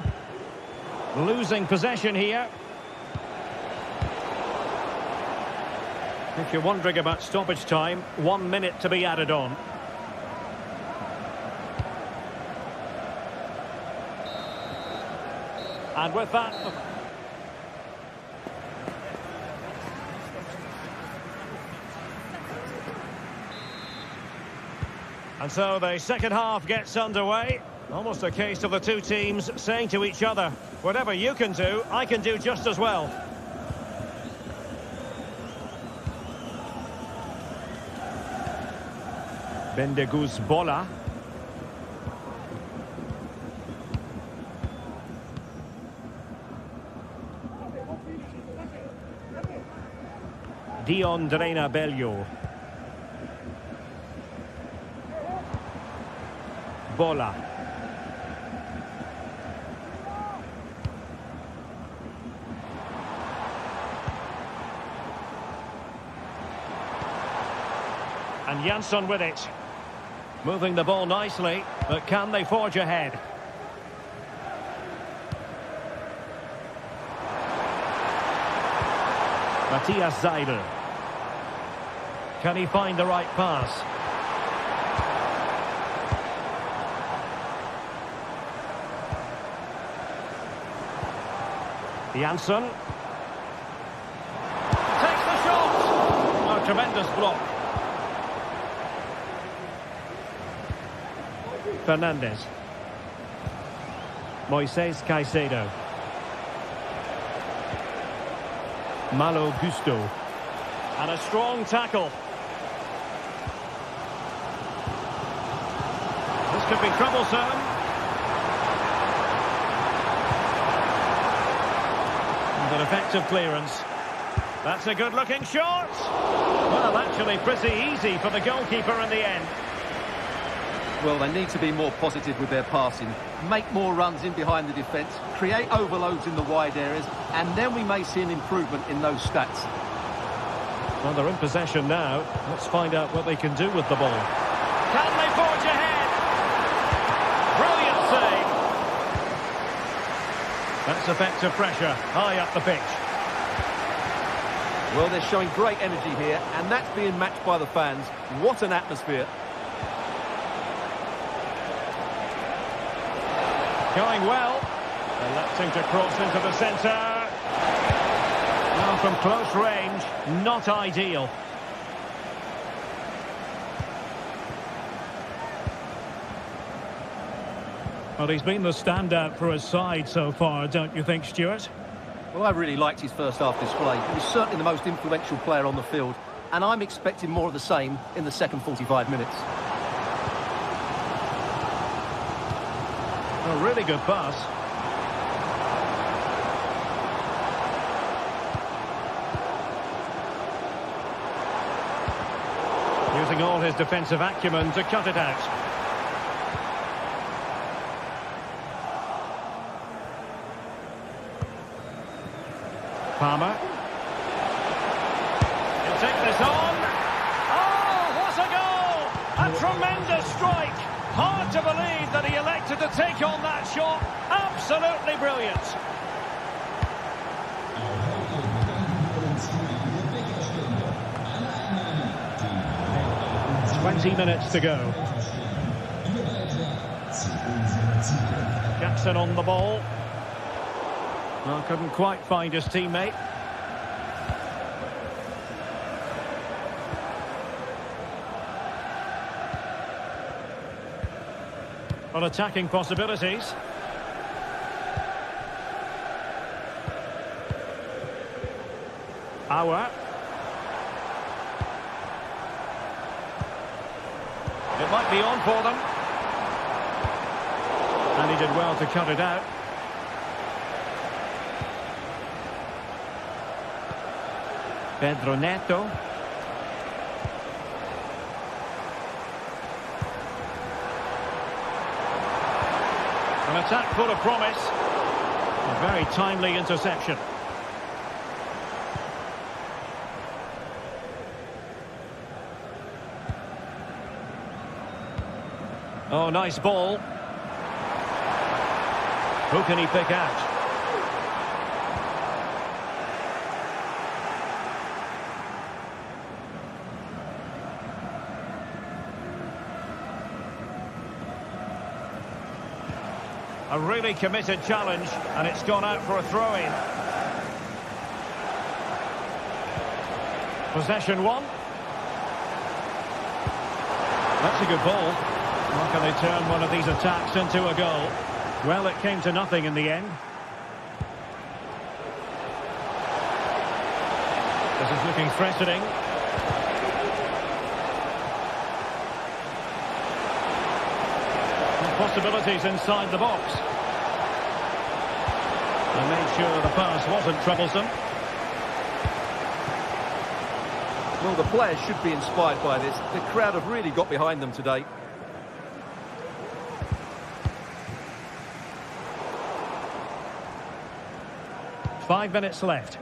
Losing possession here. If you're wondering about stoppage time, 1 minute to be added on. And with that... And so the second half gets underway. Almost a case of the two teams saying to each other, whatever you can do, I can do just as well. Bendegus Bola. Dion Drena Bello. Bola. And Jansson with it. Moving the ball nicely, but can they forge ahead? Matthias Seidel. Can he find the right pass? Jansson. Takes the shot! Oh, tremendous block. Fernandes. Moises Caicedo. Malo Gusto. And a strong tackle. This could be troublesome. And an effective clearance. That's a good-looking shot. Well, actually pretty easy for the goalkeeper in the end. Well, they need to be more positive with their passing, make more runs in behind the defence, create overloads in the wide areas, and then we may see an improvement in those stats. Well, they're in possession now. Let's find out what they can do with the ball. Can they forge ahead? Brilliant save. That's effective pressure, high up the pitch. Well, they're showing great energy here, and that's being matched by the fans. What an atmosphere. Going well. Electing to cross into the centre. Now from close range, not ideal. Well, he's been the standout for his side so far, don't you think, Stuart? Well, I really liked his first half display. He was certainly the most influential player on the field, and I'm expecting more of the same in the second 45 minutes. A really good pass. Using all his defensive acumen to cut it out. Palmer. He'll take this on. Oh, what a goal! A tremendous strike. Hard to believe that he elected to take on that shot. Absolutely brilliant. 20 minutes to go. Jackson on the ball. Well, couldn't quite find his teammate. On attacking possibilities. Auer. It might be on for them. And he did well to cut it out. Pedro Neto. An attack full of promise. A very timely interception. Oh, nice ball. Who can he pick out? A really committed challenge, and it's gone out for a throw-in. Possession one. That's a good ball. How can they turn one of these attacks into a goal? Well, it came to nothing in the end. This is looking threatening. Possibilities inside the box. They made sure the pass wasn't troublesome. Well, the players should be inspired by this. The crowd have really got behind them today. Five minutes left.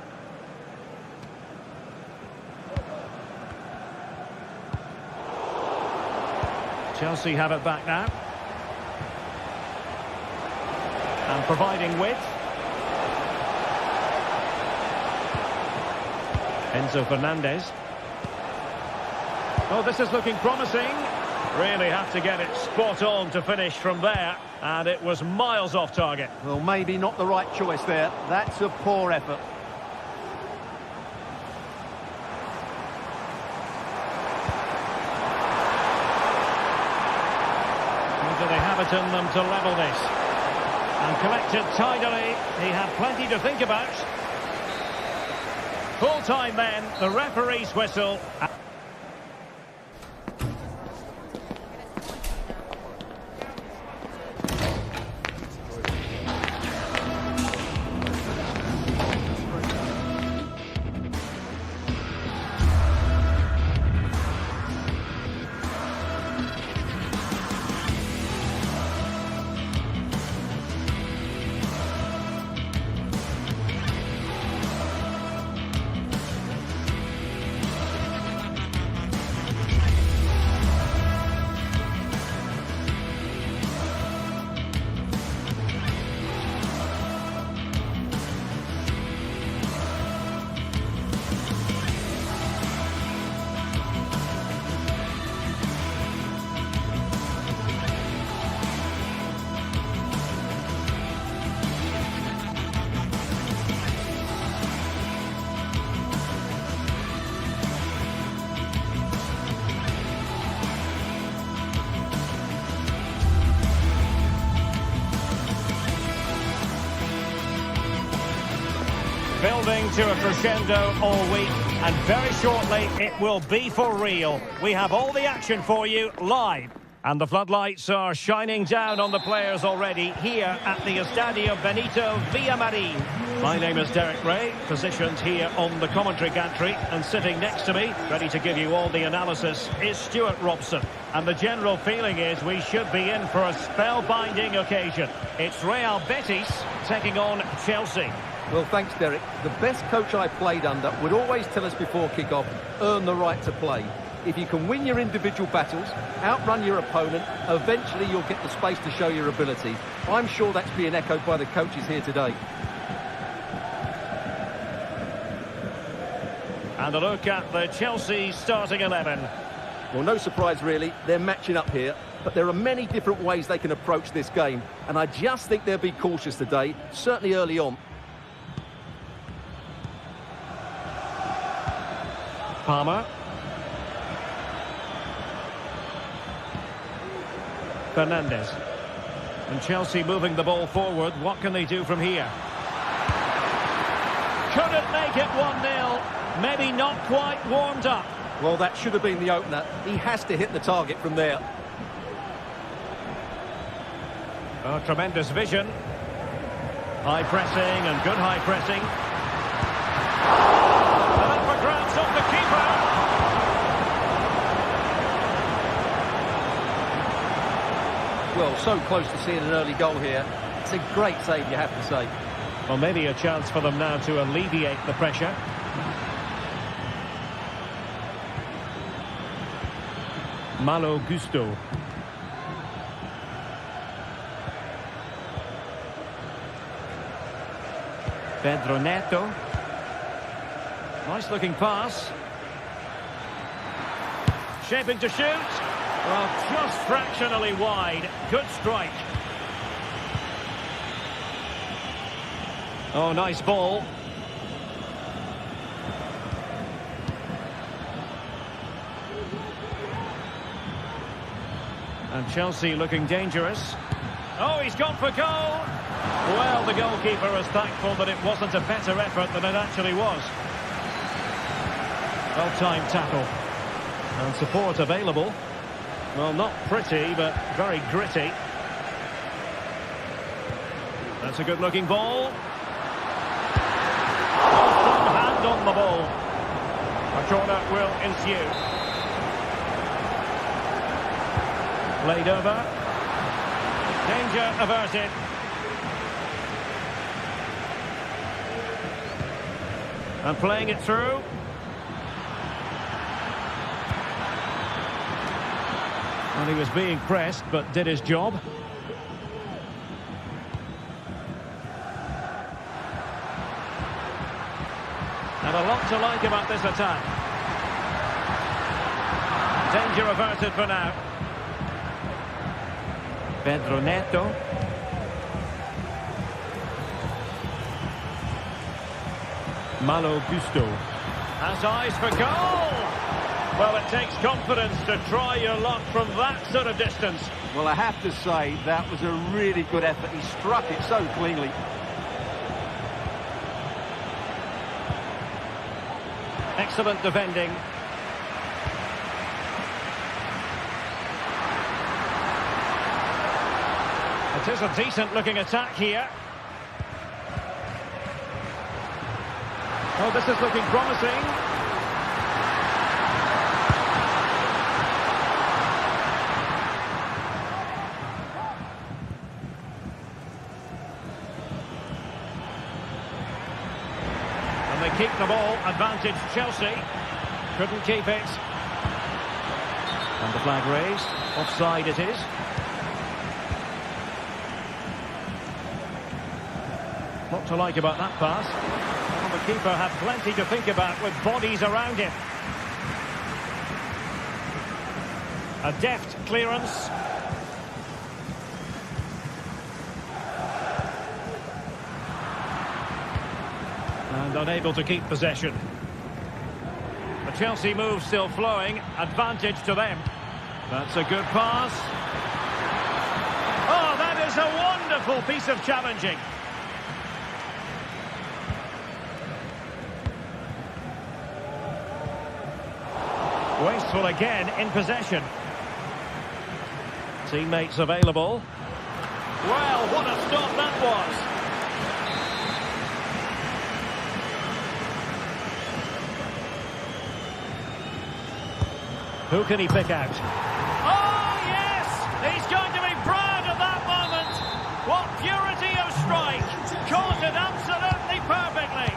Chelsea have it back now. And providing width. Enzo Fernandez. Oh, this is looking promising. Really have to get it spot on to finish from there. And it was miles off target. Well, maybe not the right choice there. That's a poor effort. Do they have it in them to level this? And collected tidily. He had plenty to think about. Full time then, the referee's whistle. Building to a crescendo all week, and very shortly it will be for real. We have all the action for you live. And the floodlights are shining down on the players already here at the Estadio Benito Villamarín. My name is Derek Ray, positioned here on the commentary gantry, and sitting next to me, ready to give you all the analysis, is Stuart Robson. And the general feeling is we should be in for a spellbinding occasion. It's Real Betis taking on Chelsea. Well, thanks, Derek. The best coach I played under would always tell us before kick-off, earn the right to play. If you can win your individual battles, outrun your opponent, eventually you'll get the space to show your ability. I'm sure that's being echoed by the coaches here today. And a look at the Chelsea starting 11. Well, no surprise really, they're matching up here, but there are many different ways they can approach this game, and I just think they'll be cautious today, certainly early on. Palmer. Fernandez. And Chelsea moving the ball forward. What can they do from here? Couldn't make it 1-0. Maybe not quite warmed up. Well, that should have been the opener. He has to hit the target from there. Oh, tremendous vision. High pressing and good high pressing. And up for grabs off the keeper. Well, so close to seeing an early goal here. It's a great save, you have to say. Well, maybe a chance for them now to alleviate the pressure. Malo Gusto. Pedro Neto. Nice looking pass. Shaping to shoot. Well, just fractionally wide. Good strike. Oh, nice ball. And Chelsea looking dangerous. Oh, he's gone for goal. Well, the goalkeeper is thankful that it wasn't a better effort than it actually was. Well-timed tackle. And support available. Well, not pretty, but very gritty. That's a good-looking ball. Strong hand on the ball. A corner will ensue. Played over. Danger averted. And playing it through. And he was being pressed, but did his job. And a lot to like about this attack. Danger averted for now. Pedro Neto. Malo Gusto. Has eyes for goal! Well, it takes confidence to try your luck from that sort of distance. Well, I have to say, that was a really good effort. He struck it so cleanly. Excellent defending. It is a decent-looking attack here. Oh, this is looking promising. They keep the ball, advantage Chelsea. Couldn't keep it. And the flag raised. Offside it is. What to like about that pass? Well, the keeper had plenty to think about with bodies around him. A deft clearance. And unable to keep possession. The Chelsea move still flowing. Advantage to them. That's a good pass. Oh, that is a wonderful piece of challenging. Wasteful again in possession. Teammates available. Well, what a stop that was. Who can he pick out? Oh, yes! He's going to be proud of that moment. What purity of strike. Caught it absolutely perfectly.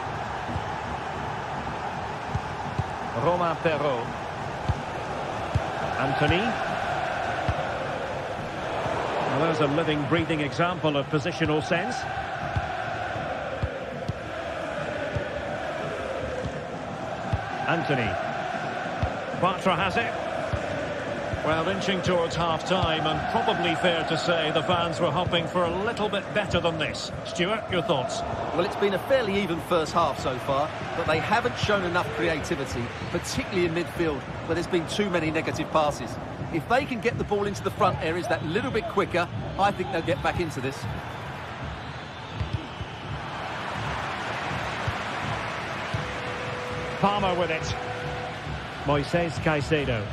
Romain Perrault. Anthony. Well, there's a living, breathing example of positional sense. Anthony. Bartra has it. Well, inching towards half-time, and probably fair to say the fans were hoping for a little bit better than this. Stuart, your thoughts? Well, it's been a fairly even first half so far, but they haven't shown enough creativity, particularly in midfield, where there's been too many negative passes. If they can get the ball into the front areas that little bit quicker, I think they'll get back into this. Palmer with it. Moises Caicedo.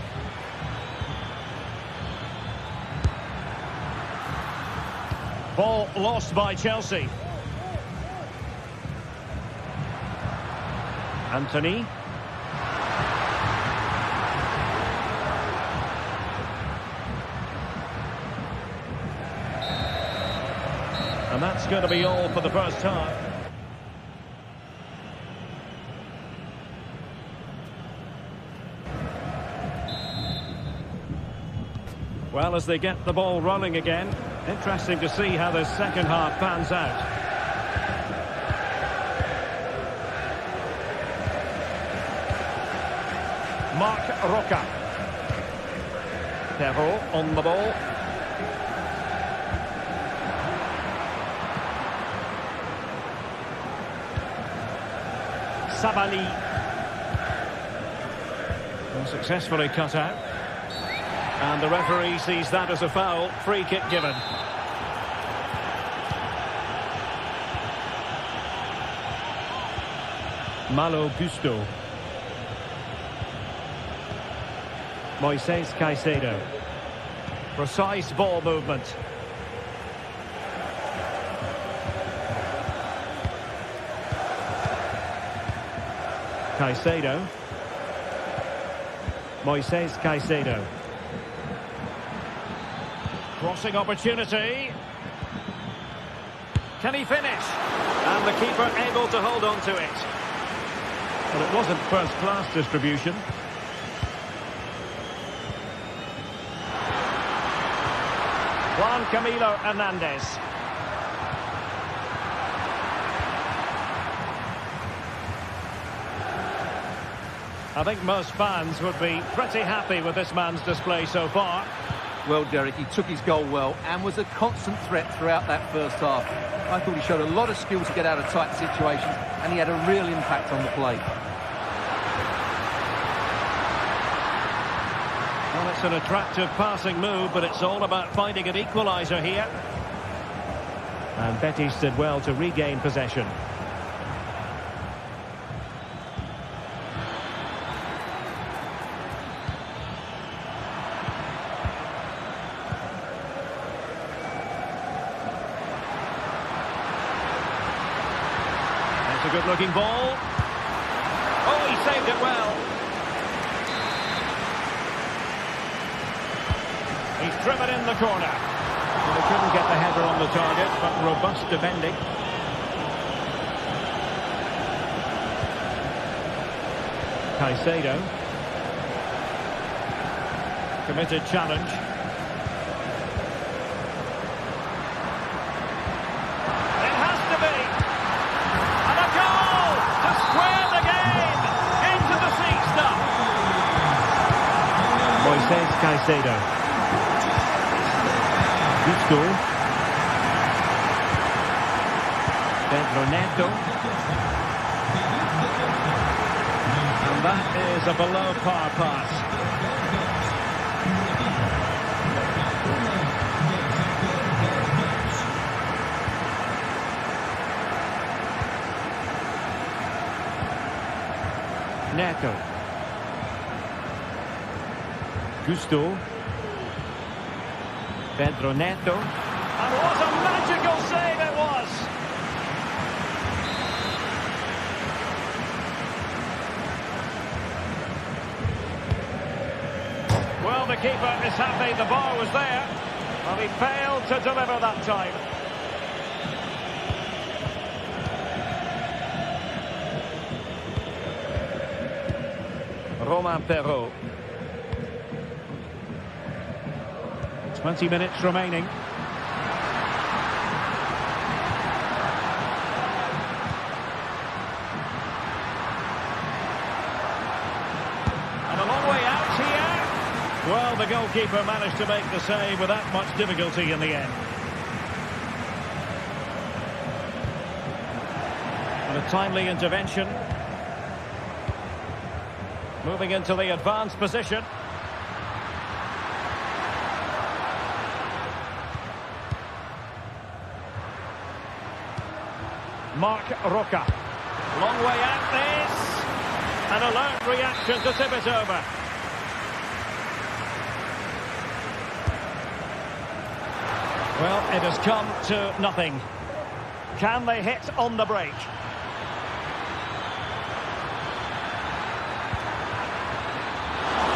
Ball lost by Chelsea. Anthony. And that's going to be all for the first half. Well, as they get the ball rolling again, interesting to see how the second half pans out. Marc Roca. Perrault on the ball. Sabali. Well, successfully cut out. And the referee sees that as a foul. Free kick given. Malo Gusto. Moises Caicedo. Precise ball movement. Caicedo. Moises Caicedo. Crossing opportunity. Can he finish? And the keeper able to hold on to it. But it wasn't first-class distribution. Juan Camilo Hernandez. I think most fans would be pretty happy with this man's display so far. Well, Derek, he took his goal well and was a constant threat throughout that first half. I thought he showed a lot of skill to get out of tight situations, and he had a real impact on the play. Well, it's an attractive passing move, but it's all about finding an equaliser here. And Betis did well to regain possession. That's a good-looking ball. Oh, he saved it well. He's driven in the corner. Well, they couldn't get the header on the target, but robust defending. Caicedo. Committed challenge. It has to be. And a goal to square the game. Into the seat stuff. Moises Caicedo. Gusto. Pedro Neto. And that is a below-par pass. Neto. Gusto. Pedro Neto. And what a magical save it was! Well, the keeper is happy the ball was there. Well, he failed to deliver that time. Romain Perrault. 20 minutes remaining. And a long way out here. Well, the goalkeeper managed to make the save without much difficulty in the end. And a timely intervention. Moving into the advanced position. Mark Roca. Long way out this. An alert reaction to tip it over. Well, it has come to nothing. Can they hit on the break?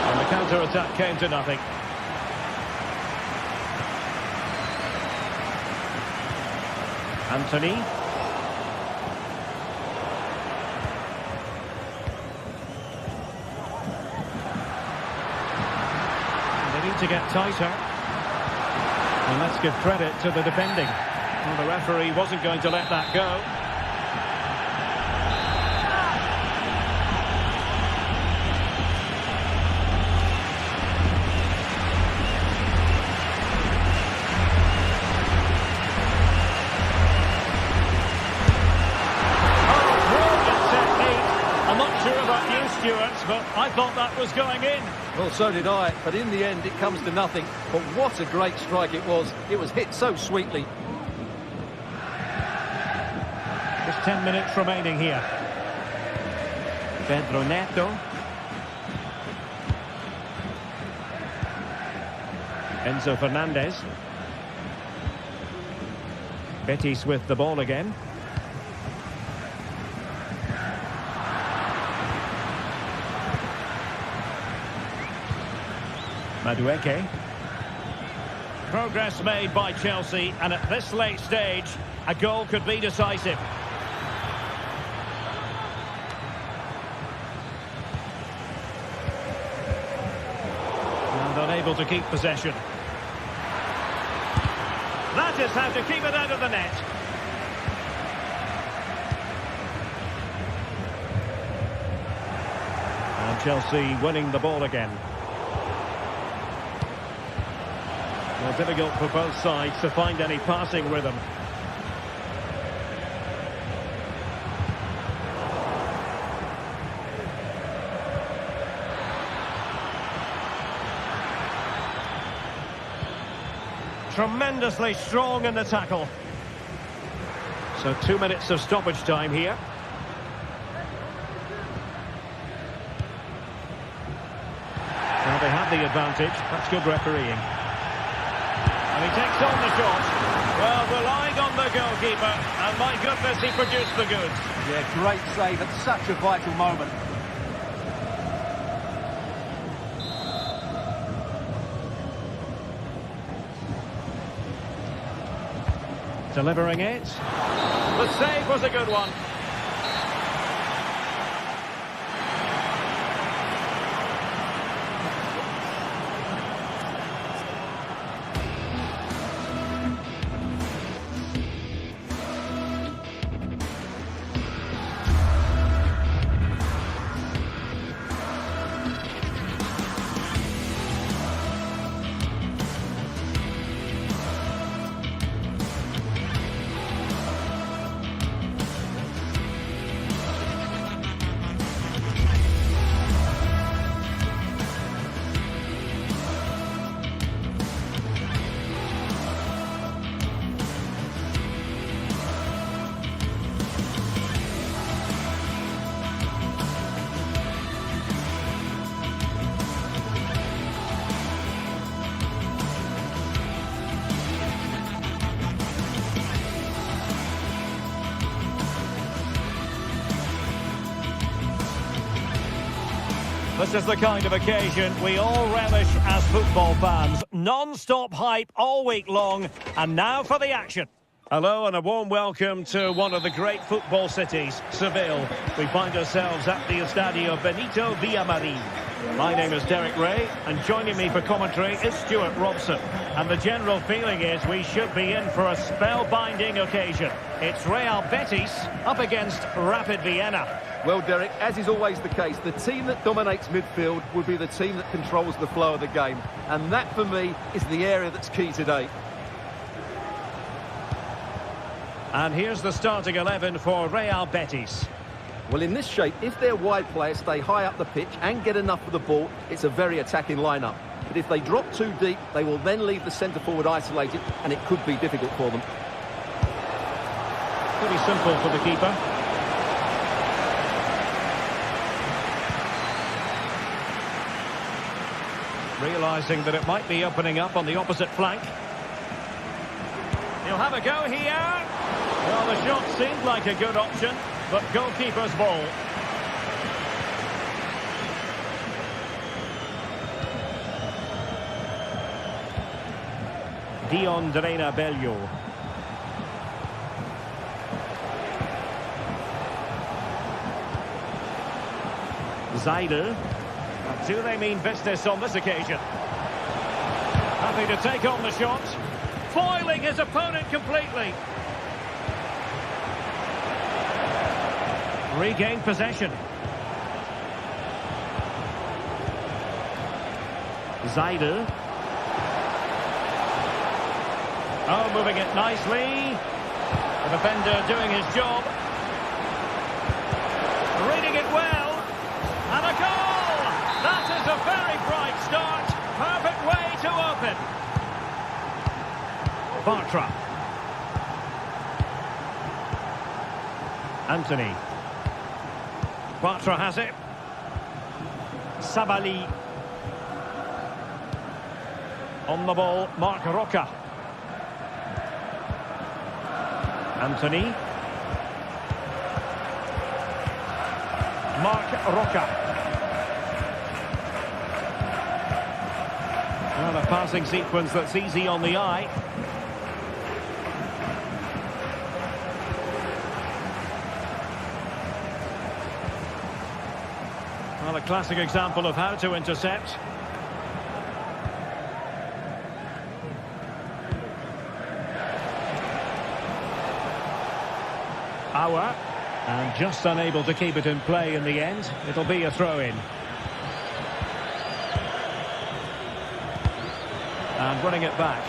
And the counter-attack came to nothing. Anthony. To get tighter, and let's give credit to the defending. Well, the referee wasn't going to let that go. Oh, brilliant technique. I'm not sure about you, Stuart, but I thought that was going in. Well, so did I, but in the end it comes to nothing. But what a great strike it was. It was hit so sweetly. Just 10 minutes remaining here. Pedro Neto. Enzo Fernandez. Betis with the ball again. Madueke. Progress made by Chelsea, and at this late stage, a goal could be decisive. And unable to keep possession. just how to keep it out of the net. And Chelsea winning the ball again. Well, difficult for both sides to find any passing rhythm. Tremendously strong in the tackle. So 2 minutes of stoppage time here. Now they have the advantage. That's good refereeing. And he takes on the shot. Well, relying on the goalkeeper. And my goodness, he produced the goods. Yeah, great save at such a vital moment. Delivering it. The save was a good one. This is the kind of occasion we all relish as football fans. Non-stop hype all week long, and now for the action. Hello and a warm welcome to one of the great football cities, Seville. We find ourselves at the Estadio Benito Villamarín. My name is Derek Ray, and joining me for commentary is Stuart Robson. And the general feeling is we should be in for a spellbinding occasion. It's Real Betis up against Rapid Vienna. Well, Derek, as is always the case, the team that dominates midfield will be the team that controls the flow of the game. And that, for me, is the area that's key today. And here's the starting 11 for Real Betis. Well, in this shape, if their wide players stay high up the pitch and get enough of the ball, it's a very attacking lineup. But if they drop too deep, they will then leave the centre-forward isolated, and it could be difficult for them. Pretty simple for the keeper. Realising that it might be opening up on the opposite flank. He'll have a go here. Well, the shot seemed like a good option, but goalkeeper's ball. Diondrena Bello. Zaidel. Do they mean business on this occasion? Happy to take on the shot. Foiling his opponent completely. Regained possession. Zaidel. Oh, moving it nicely. The defender doing his job. Reading it well. And a goal! That is a very bright start. Perfect way to open. Bartra. Anthony. Bartra has it. Sabali. On the ball, Marc Roca. Anthony. Marc Roca. Well, a passing sequence that's easy on the eye. Well, a classic example of how to intercept. Hour. And just unable to keep it in play in the end. It'll be a throw-in. And winning it back.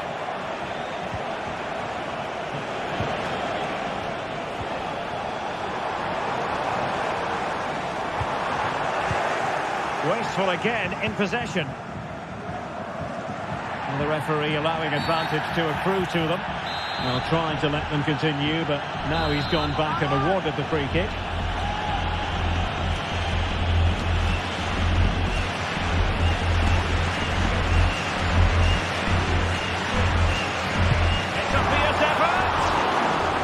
Wasteful again in possession. And the referee allowing advantage to accrue to them. Well, trying to let them continue, but now he's gone back and awarded the free kick. It's a fierce effort.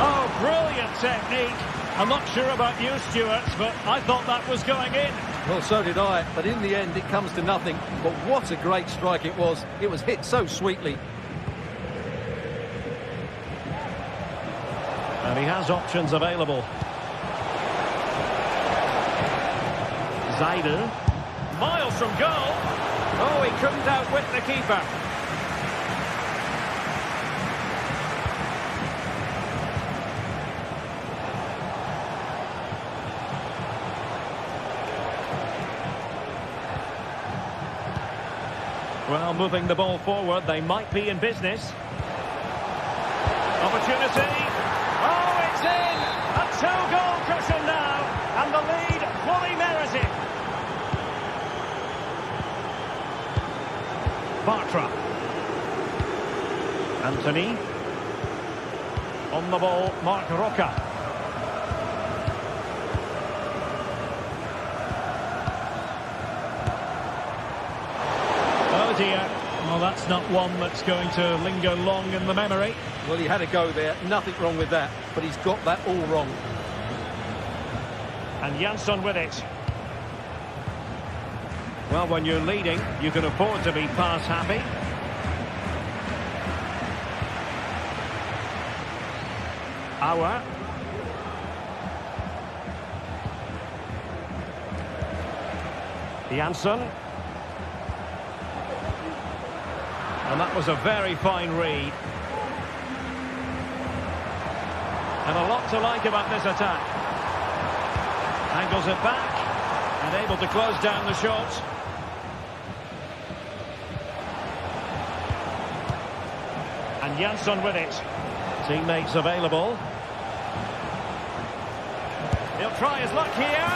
Oh, brilliant technique. I'm not sure about you, Stuart, but I thought that was going in. Well, so did I, but in the end it comes to nothing. But what a great strike it was. It was hit so sweetly. And he has options available. Zaidel. Miles from goal. Oh, he couldn't outwit the keeper. Well, moving the ball forward, they might be in business. Opportunity. Oh, it's in! A two-goal cushion now, and the lead fully merited. Bartra. Anthony. On the ball, Mark Roca. Oh dear. Well, that's not one that's going to linger long in the memory. Well, he had a go there. Nothing wrong with that. But he's got that all wrong. And Jansson with it. Well, when you're leading, you can afford to be pass happy. Auer. Jansson. And that was a very fine read. And a lot to like about this attack. Angles it back. And able to close down the shot. And Jansson with it. Teammates available. He'll try his luck here.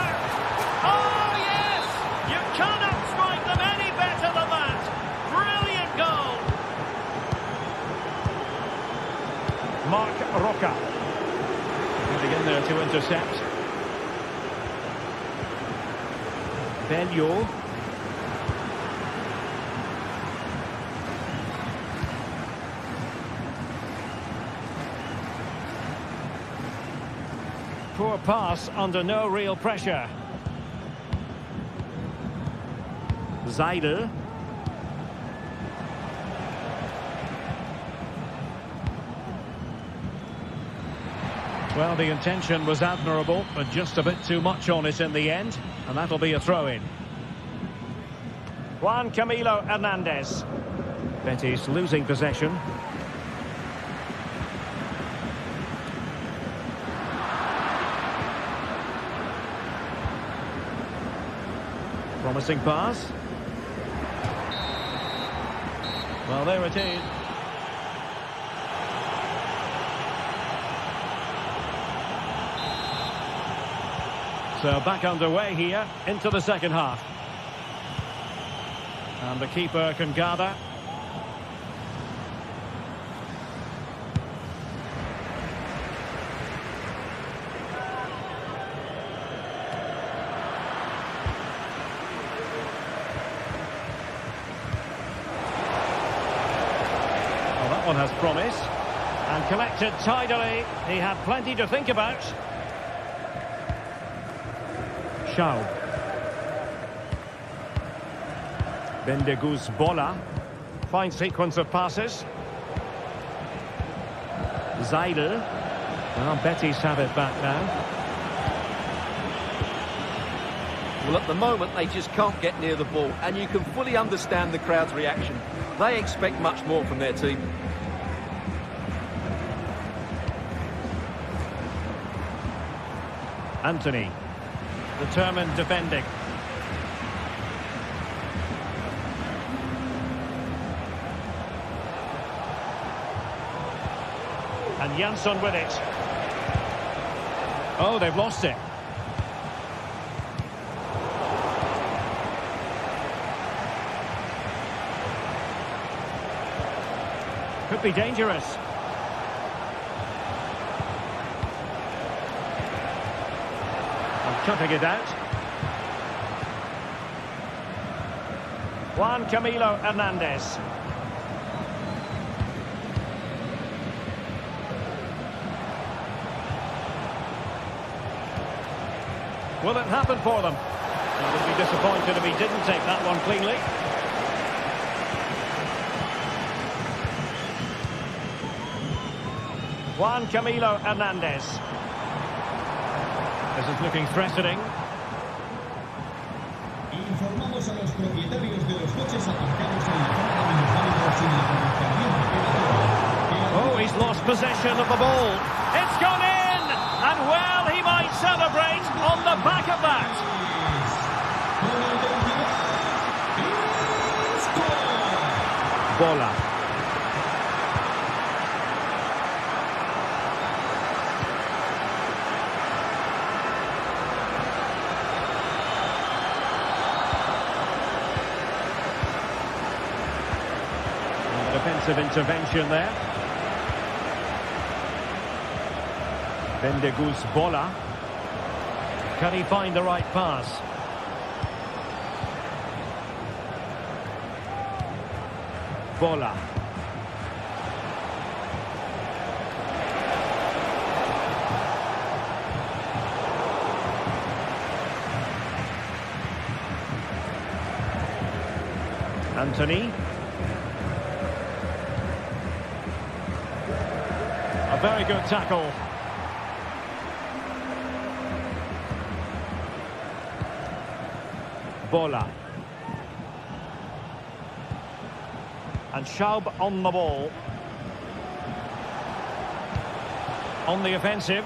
Oh, yes! You cannot strike them any better than that. Brilliant goal. Mark Roca. Getting in there to intercept. Benyo. Poor pass under no real pressure. Zaidel. Well, the intention was admirable, but just a bit too much on it in the end, and that'll be a throw-in. Juan Camilo Hernandez. Betis losing possession. Promising pass. Well, there it is. So back underway here into the second half. And the keeper can gather. Well, that one has promise. And collected tidily. He had plenty to think about. Shaw. Bendeguz Bola. Fine sequence of passes. Zaidel. Well, Betis have it back now. Well, at the moment, they just can't get near the ball, and you can fully understand the crowd's reaction. They expect much more from their team. Anthony. Determined defending. And Jansson with it. Oh, they've lost it. Could be dangerous. And cutting it out. Juan Camilo Hernandez. Will it happen for them? I would be disappointed if he didn't take that one cleanly. Juan Camilo Hernandez. This is looking threatening. Informamos a los propietarios de los coches aparcados en la zona de minusválidos en la comercial. Oh, he's lost possession of the ball. It's gone in! And well, he might celebrate on the back of that. Bola. Defensive intervention there. Bendegus Bola. Can he find the right pass? Bola. Anthony. A very good tackle. Bola. And Schaub on the ball. On the offensive.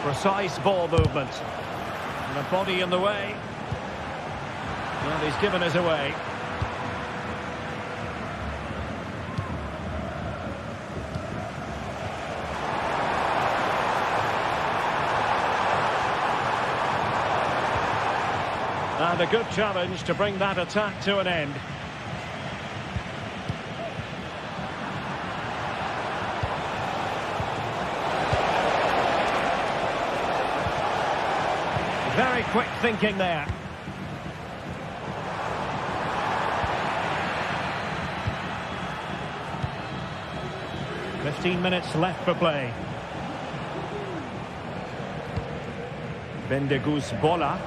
Precise ball movement. And a body in the way. Well, he's given us away. And a good challenge to bring that attack to an end. Very quick thinking there. "15 minutes left for play. Bendegus Bola.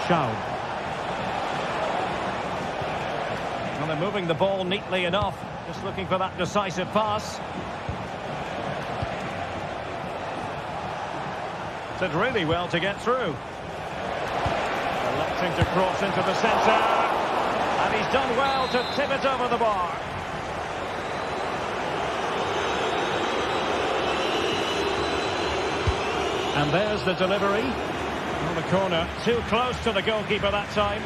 Schaub. Well, they're moving the ball neatly enough. Just looking for that decisive pass. Did really well to get through. Electing to cross into the centre. And he's done well to tip it over the bar. And there's the delivery. On the corner, too close to the goalkeeper that time.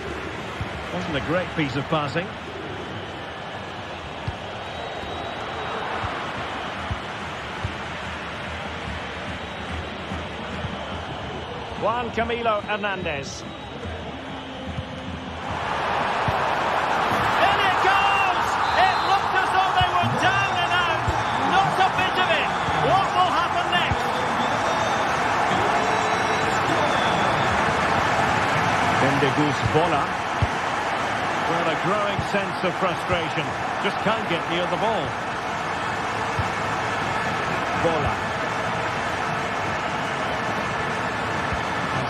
Wasn't a great piece of passing. Juan Camilo Hernandez. In it goes! It looked as though they were down and out. Not a bit of it. What will happen next? Bendegus Bola. Well, a growing sense of frustration. Just can't get near the ball. Bola.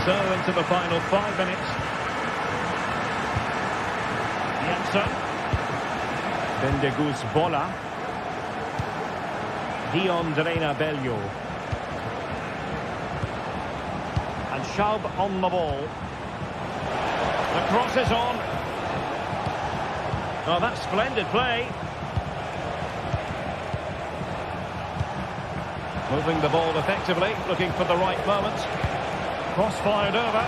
So into the final 5 minutes. Jansson. Bendegus Bola. Dion Drena Bello. And Schaub on the ball. The cross is on. Oh, that's splendid play. Moving the ball effectively, looking for the right moment. Cross fired over.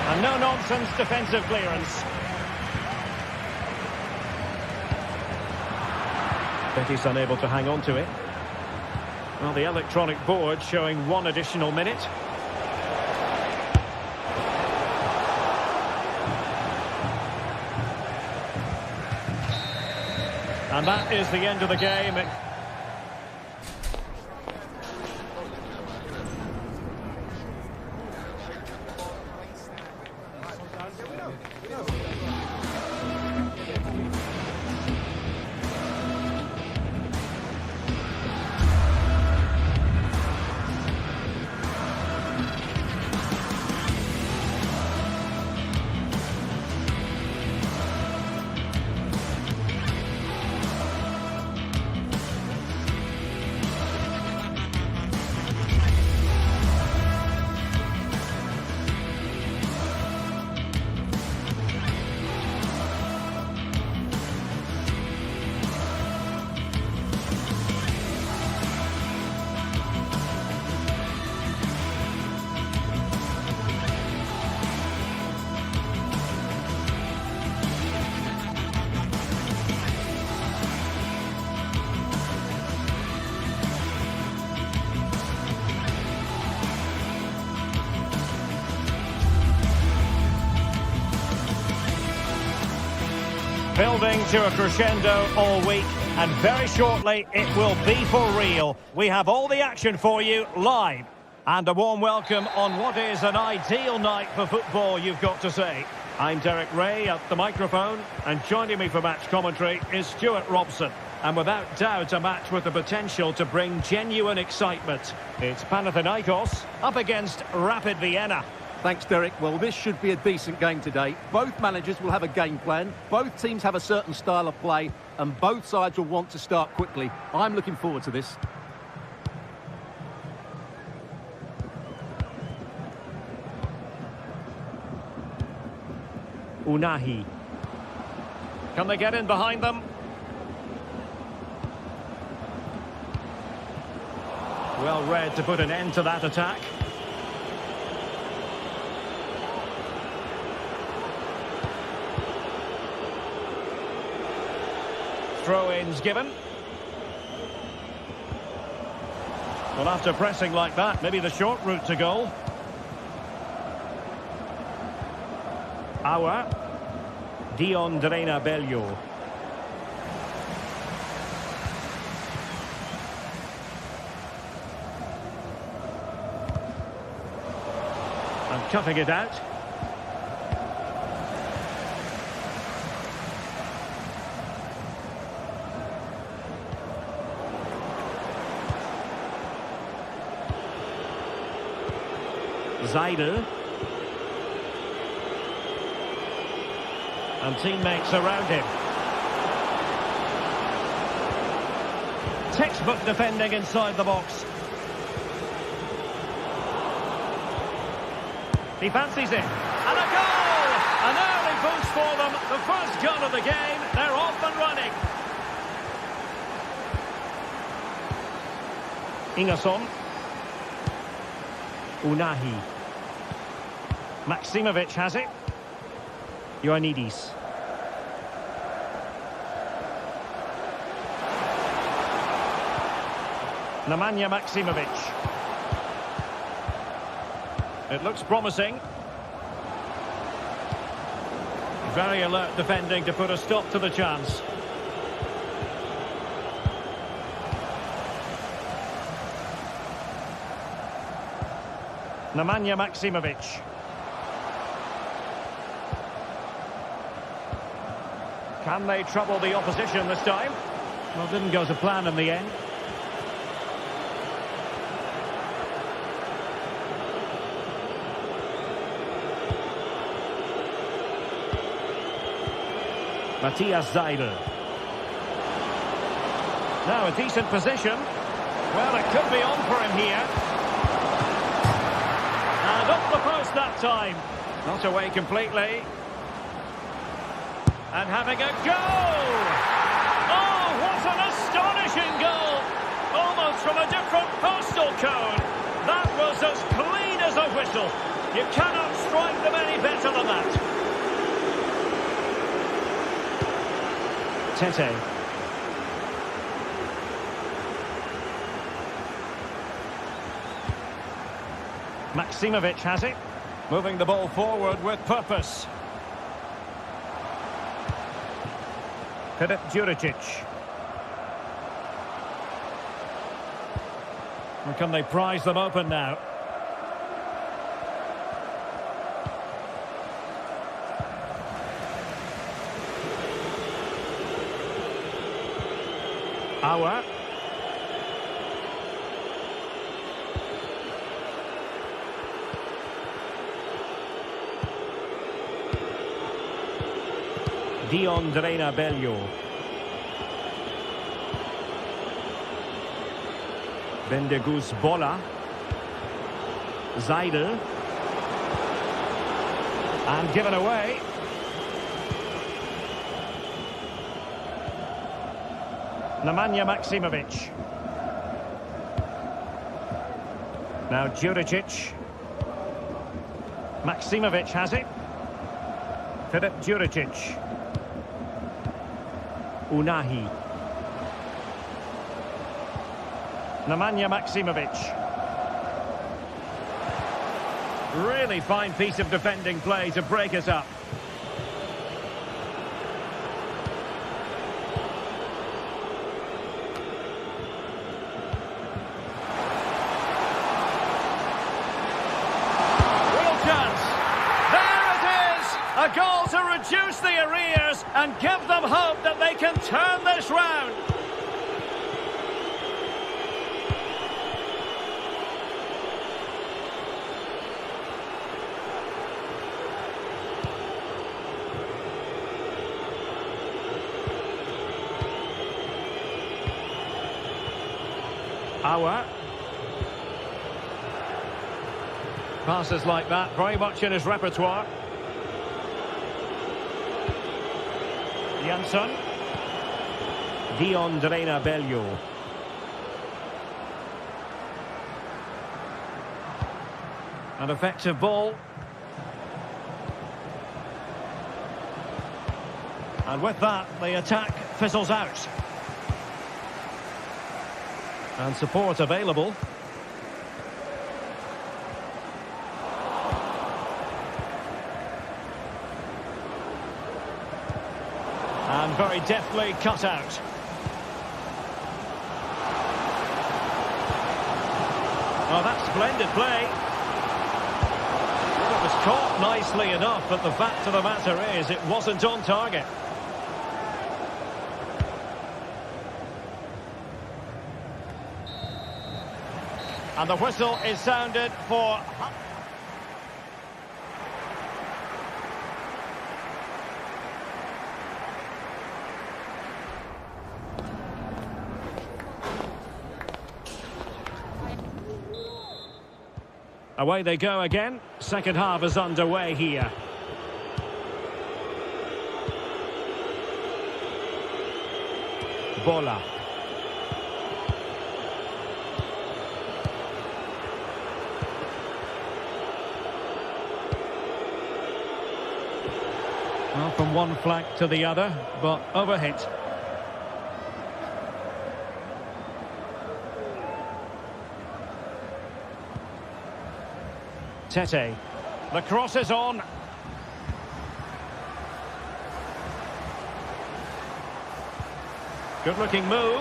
And no-nonsense defensive clearance. Betis unable to hang on to it. Well, the electronic board showing 1 additional minute. And that is the end of the game. Building to a crescendo all week, and very shortly it will be for real. We have all the action for you live. And a warm welcome on what is an ideal night for football, you've got to say. I'm Derek Ray at the microphone, and joining me for match commentary is Stuart Robson. And without doubt, a match with the potential to bring genuine excitement. It's Panathikos up against Rapid Vienna. Thanks, Derek. Well, this should be a decent game today. Both managers will have a game plan. Both teams have a certain style of play, and both sides will want to start quickly. I'm looking forward to this. Unahi. Can they get in behind them? Well read to put an end to that attack. Throw-ins given. Well, after pressing like that, maybe the short route to goal. Our Dion Drena Bello. And cutting it out. Seidel. And teammates around him. Textbook defending inside the box. He fancies it. And a goal! An early boost for them. The first goal of the game. They're off and running. Ingerson. Unahi. Maximovic has it. Ioannidis. Nemanja Maximovic. It looks promising. Very alert defending to put a stop to the chance. Nemanja Maximovic. Can they trouble the opposition this time? Well, didn't go to plan in the end. Matthias Seidel. Now a decent position. Well, it could be on for him here. And up the post that time. Not away completely. And having a go! Oh, what an astonishing goal! Almost from a different postal code. That was as clean as a whistle. You cannot strike them any better than that. Tete. Maksimovic has it. Moving the ball forward with purpose. Filip Juricic. And can they prize them open now? Auer. Dion Drena Bello. Bendegus Bola. Seidel. And given away. Nemanja Maksimovic. Now Juricic. Maksimovic has it. Filip Juricic. Unahi. Nemanja Maksimovic. Really fine piece of defending play to break us up. Real chance. There it is! A goal to reduce the arrears and give them hope that they can turn this round. Auer. Passes like that, very much in his repertoire. Jansson. Dion Drena Bello. An effective ball. And with that, the attack fizzles out. And support available. And very deftly cut out. Oh, that's splendid play. It was caught nicely enough, but the fact of the matter is it wasn't on target. And the whistle is sounded for... Away they go again. Second half is underway here. Bola. Well, from one flank to the other, but overhit. Tete. The cross is on. Good-looking move.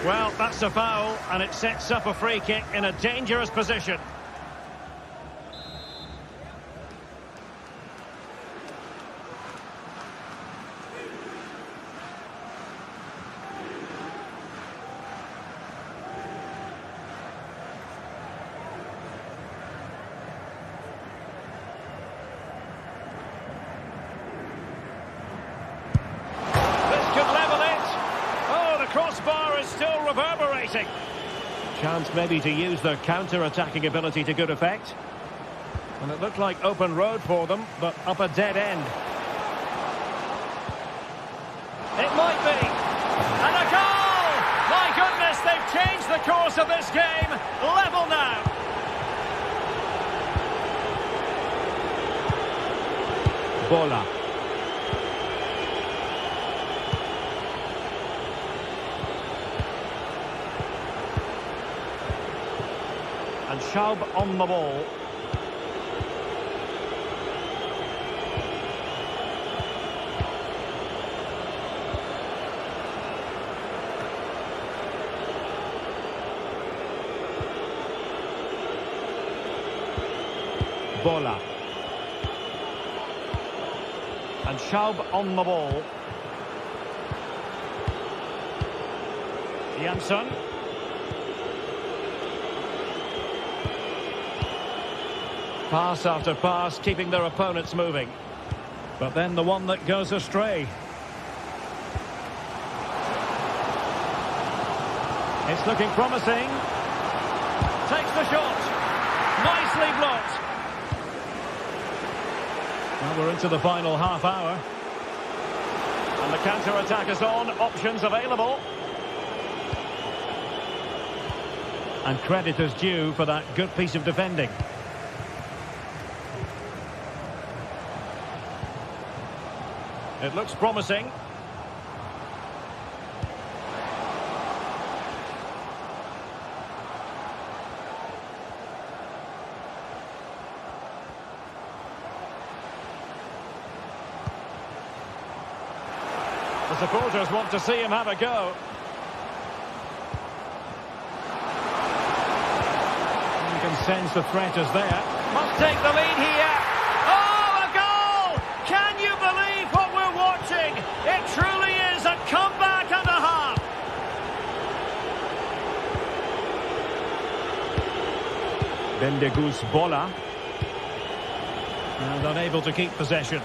Well, that's a foul, and it sets up a free kick in a dangerous position. Crossbar is still reverberating. Chance maybe to use their counter-attacking ability to good effect. And it looked like open road for them, but up a dead end. It might be. And a goal! My goodness, they've changed the course of this game. Level now. Bola. And Schaub on the ball. Bola. And Schaub on the ball. Jansson. Pass after pass, keeping their opponents moving. But then the one that goes astray. It's looking promising. Takes the shot. Nicely blocked. Well, we're into the final half hour. And the counter-attack is on. Options available. And credit is due for that good piece of defending. It looks promising. The supporters want to see him have a go. You can sense the threat is there. Must take the lead here. Oh, a goal! Can you believe what we're watching? It truly is a comeback and a half. Bendegus Bola. And unable to keep possession.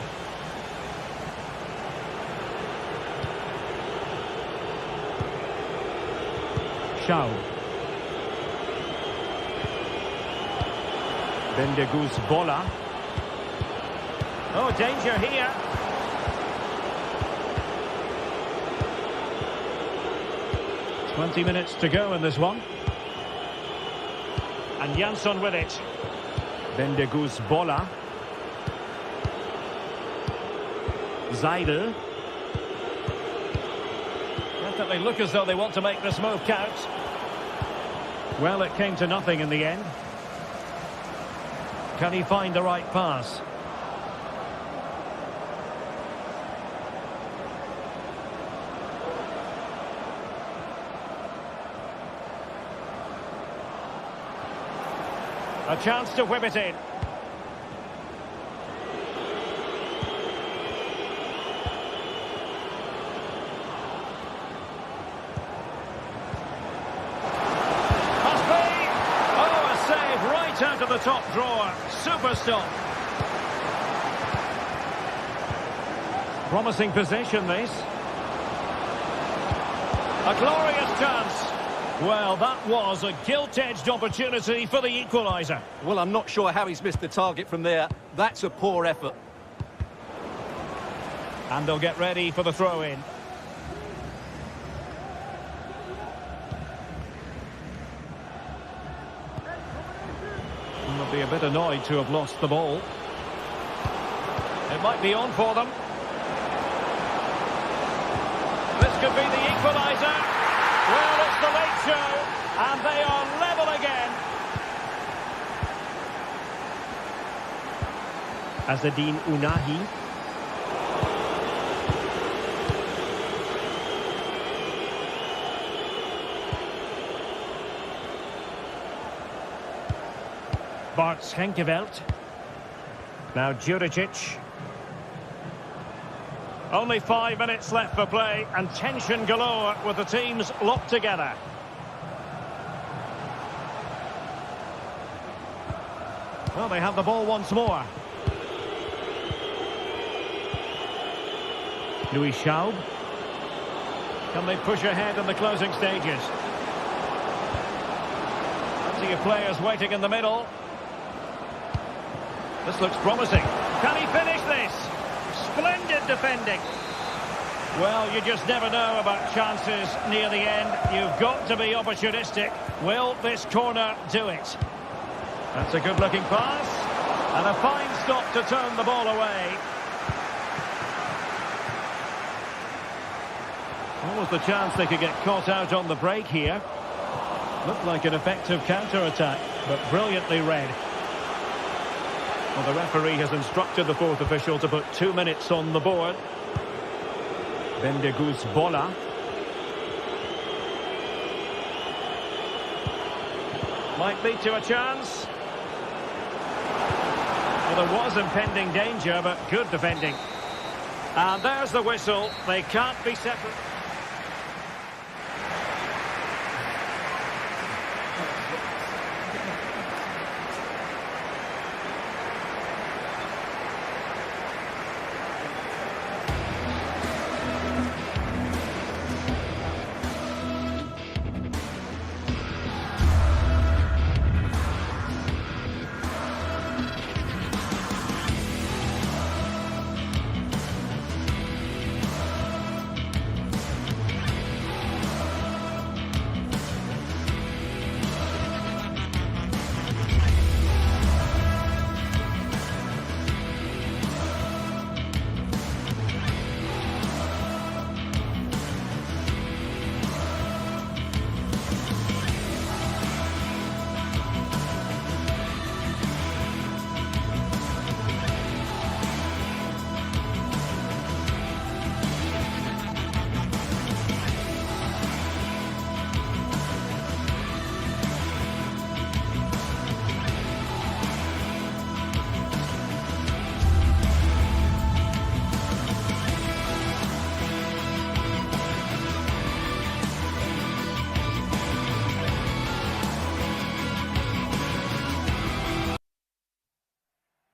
Schaub. Bendegus Bola. Oh, danger here. "20 minutes to go in this one. And Jansson with it. Bendegus Bola. Seidel. Definitely look as though they want to make this move count. Well, it came to nothing in the end. Can he find the right pass? A chance to whip it in. Out of the top drawer. Super stop. Promising position, this. A glorious chance. Well, that was a gilt-edged opportunity for the equaliser. Well, I'm not sure how he's missed the target from there. That's a poor effort. And they'll get ready for the throw-in. Be a bit annoyed to have lost the ball. It might be on for them. This could be the equaliser. Well, it's the late show, and they are level again. Azzedine Ounahi. Bart Schenkeveld. Now Juricic. Only 5 minutes left for play and tension galore with the teams locked together. Well, they have the ball once more. Louis Schaub. Can they push ahead in the closing stages? Plenty of players waiting in the middle. This looks promising. Can he finish this? Splendid defending. Well, you just never know about chances near the end. You've got to be opportunistic. Will this corner do it? That's a good-looking pass. And a fine stop to turn the ball away. What was the chance they could get caught out on the break here? Looked like an effective counter-attack, but brilliantly read. Well, the referee has instructed the fourth official to put 2 minutes on the board. Bendegus Bola. Might lead to a chance. Well, there was impending danger, but good defending. And there's the whistle. They can't be separate.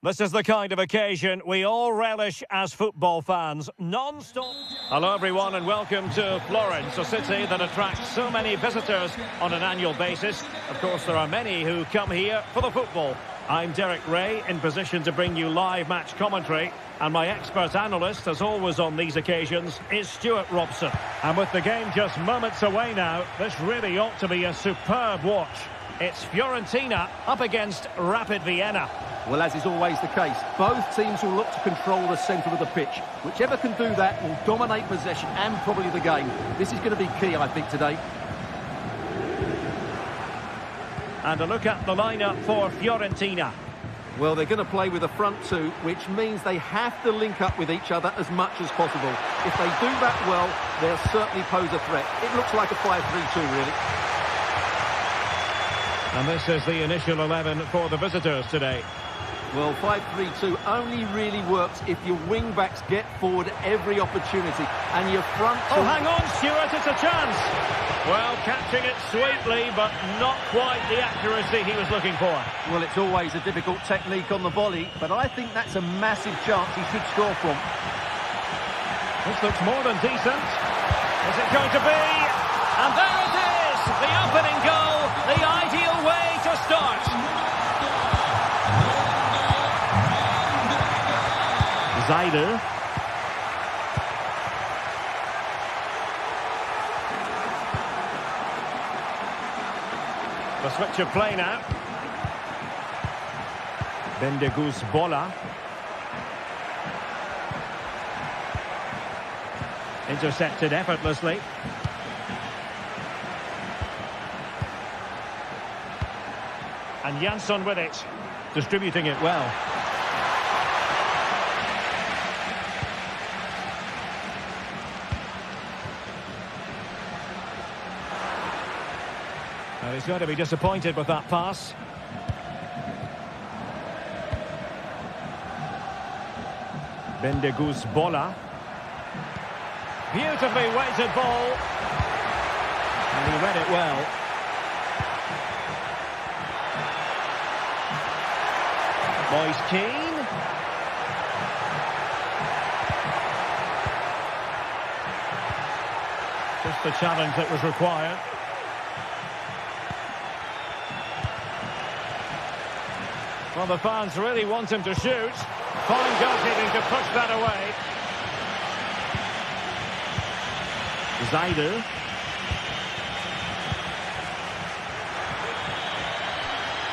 This is the kind of occasion we all relish as football fans. Non-stop. Hello everyone and welcome to Florence, a city that attracts so many visitors on an annual basis. Of course, there are many who come here for the football. I'm Derek Ray, in position to bring you live match commentary. And my expert analyst, as always on these occasions, is Stuart Robson. And with the game just moments away now, this really ought to be a superb watch. It's Fiorentina up against Rapid Vienna. Well, as is always the case, both teams will look to control the centre of the pitch. Whichever can do that will dominate possession and probably the game. This is going to be key, I think, today. And a look at the lineup for Fiorentina. Well, they're going to play with a front two, which means they have to link up with each other as much as possible. If they do that well, they'll certainly pose a threat. It looks like a 5-3-2, really. And this is the initial 11 for the visitors today. Well, 5-3-2 only really works if your wing-backs get forward every opportunity and your front two... Oh, hang on, Stuart, it's a chance! Well, catching it sweetly, but not quite the accuracy he was looking for. Well, it's always a difficult technique on the volley, but I think that's a massive chance he should score from. This looks more than decent. Is it going to be? And there it is! The opening goal, the ideal way to start. Zeider. The switch of play now. Bendegus Bola. Intercepted effortlessly. And Jansson with it, distributing it well. Well, he's going to be disappointed with that pass. Bendegus Bola. Beautifully weighted ball. And he read it well. Moise Keane. Just the challenge that was required. Well, the fans really want him to shoot. Fine goalkeeping to push that away. Zaidu.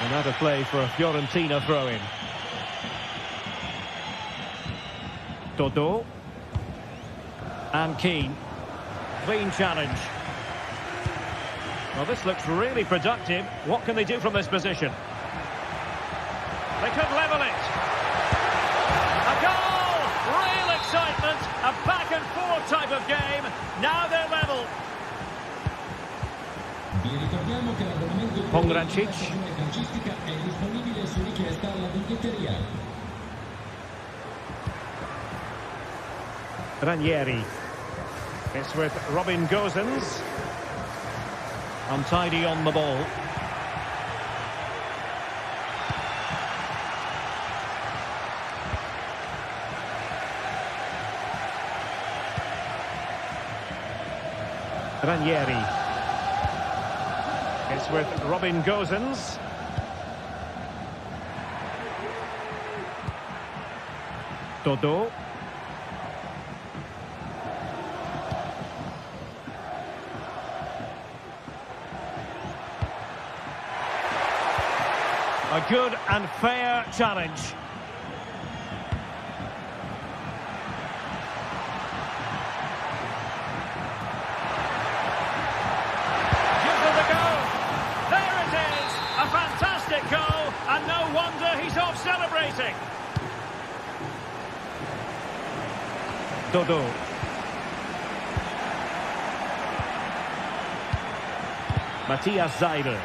And out of play for a Fiorentina throw-in. Dodo. And Keane. Clean challenge. Well, this looks really productive. What can they do from this position? They could level it. A goal! Real excitement. A back-and-forth type of game. Now they're level. Pongracic. Ranieri. It's with Robin Gosens. Untidy on the ball. Ranieri. It's with Robin Gosens. Dodo. A good and fair challenge. Gives it a go. There it is. A fantastic goal. And no wonder he's off celebrating. Dodo. Matthias Zaider.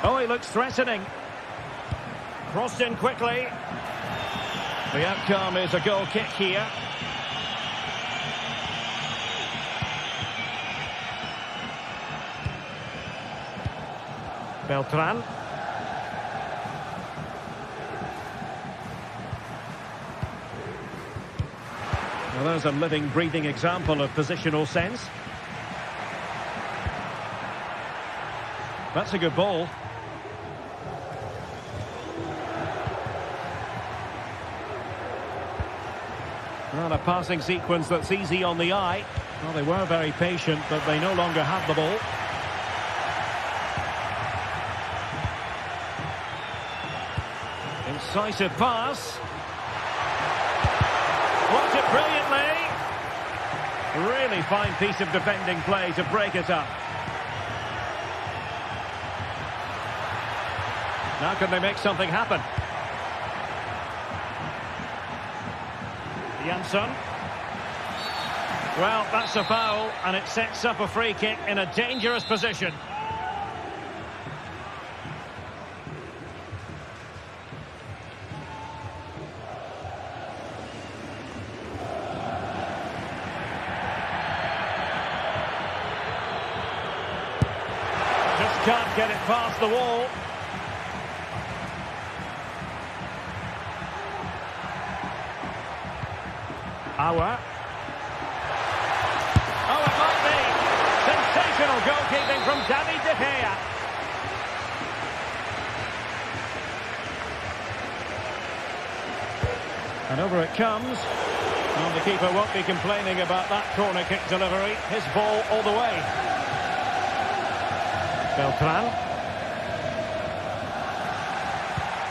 Oh, he looks threatening. Crossed in quickly. The outcome is a goal kick here. Beltran. Well, there's a living, breathing example of positional sense. That's a good ball. Well, a passing sequence that's easy on the eye. Well, they were very patient, but they no longer have the ball. Incisive pass. Blocked it brilliantly. Really fine piece of defending play to break it up. Now can they make something happen? Jansson. Well, that's a foul, and it sets up a free kick in a dangerous position. Just can't get it past the wall. Auer. Oh, it might be. Sensational goalkeeping from David De Gea. And over it comes. Well, the keeper won't be complaining about that corner kick delivery. His ball all the way. Beltran.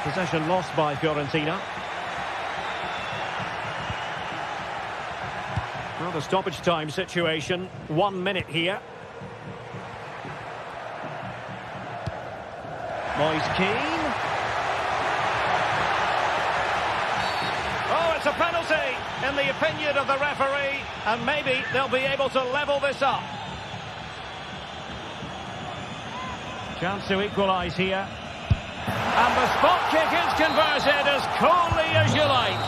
Possession lost by Fiorentina. Well, the stoppage time situation, 1 minute here. Moise Keane. Oh, it's a penalty in the opinion of the referee, and maybe they'll be able to level this up. Chance to equalise here. And the spot kick is converted as coolly as you like.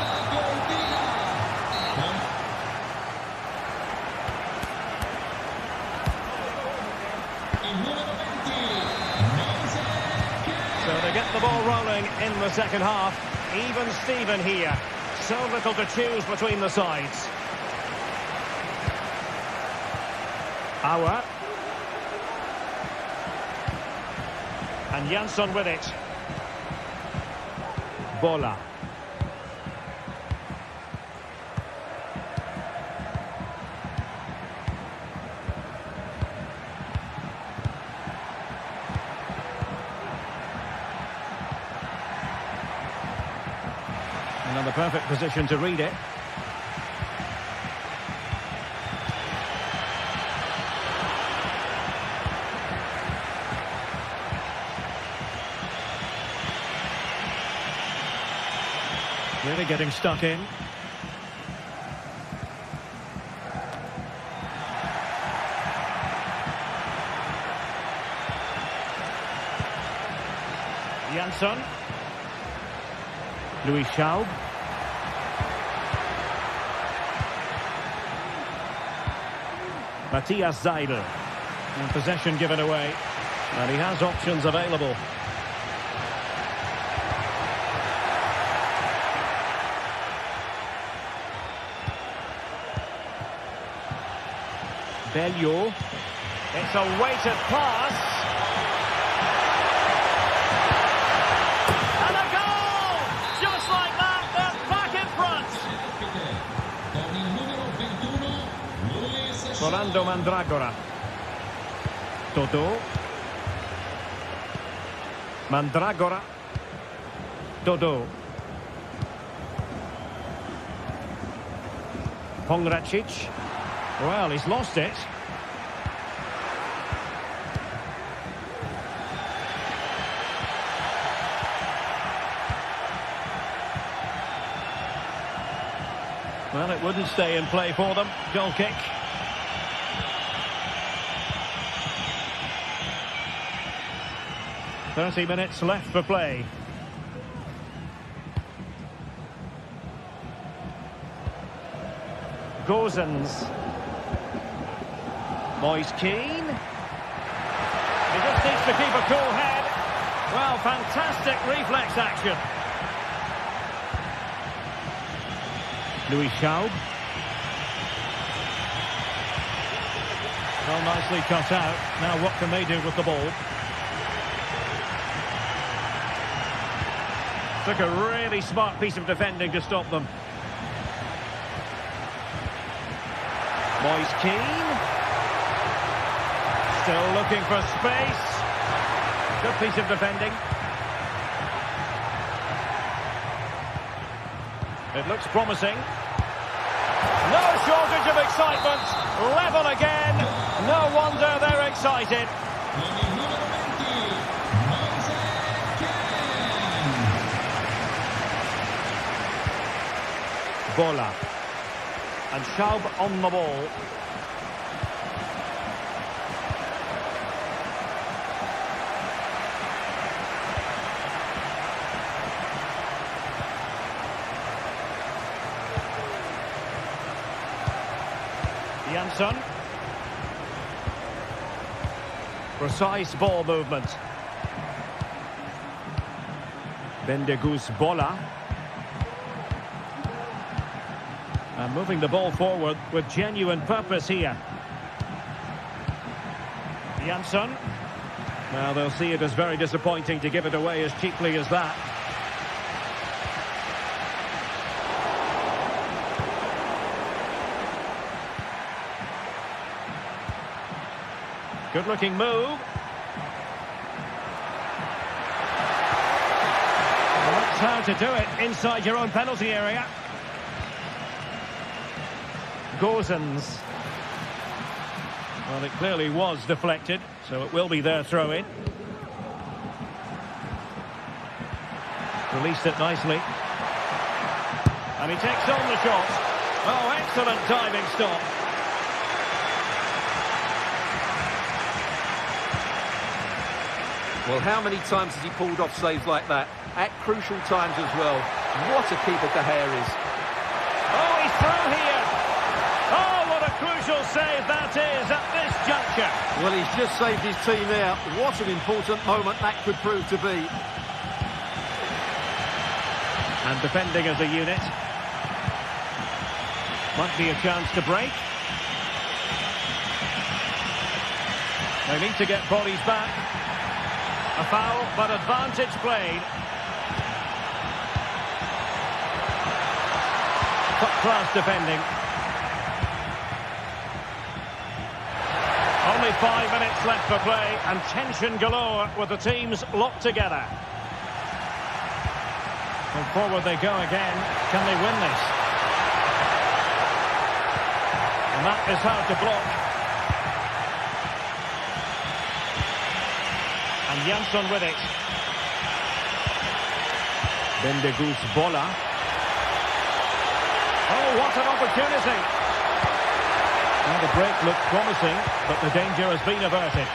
So they get the ball rolling in the second half. Even Steven here. So little to choose between the sides. And Jansson with it. Bola. Another perfect position to read it. Really getting stuck in. Jansson. Louis Schaub. Matthias Seidel. And possession given away. And he has options available. Belleau. It's a weighted pass. And a goal! Just like that, they're back in front. Rolando Mandragora. Dodo. Mandragora. Dodo. Pongracic. Well, he's lost it. Well, it wouldn't stay in play for them. Goal kick. "30 minutes left for play. Gozens. Moise Keane. He just needs to keep a cool head. Well, fantastic reflex action. Louis Schaub. Well, nicely cut out. Now what can they do with the ball? Took a really smart piece of defending to stop them. Moise Keane. Still looking for space. Good piece of defending. It looks promising. No shortage of excitement. Level again. No wonder they're excited. Bola. And Schaub on the ball. Jansson. Precise ball movement. Bendegus Bola. And moving the ball forward with genuine purpose here. Jansson. Well, they'll see it as very disappointing to give it away as cheaply as that. Good-looking move. Well, that's how to do it inside your own penalty area. Gozens. Well, it clearly was deflected, so it will be their throw-in. Released it nicely. And he takes on the shot. Oh, excellent diving stop. Well, how many times has he pulled off saves like that? At crucial times as well. What a keeper De Gea is. Oh, he's through here. Oh, what a crucial save that is at this juncture. Well, he's just saved his team there. What an important moment that could prove to be. And defending as a unit. Might be a chance to break. They need to get bodies back. A foul, but advantage played. Top-class defending. Only 5 minutes left for play, and tension galore with the teams locked together. And forward they go again. Can they win this? And that is how to block. And Jansson with it. Bendegus Bola. Oh, what an opportunity. Well, the break looked promising, but the danger has been averted.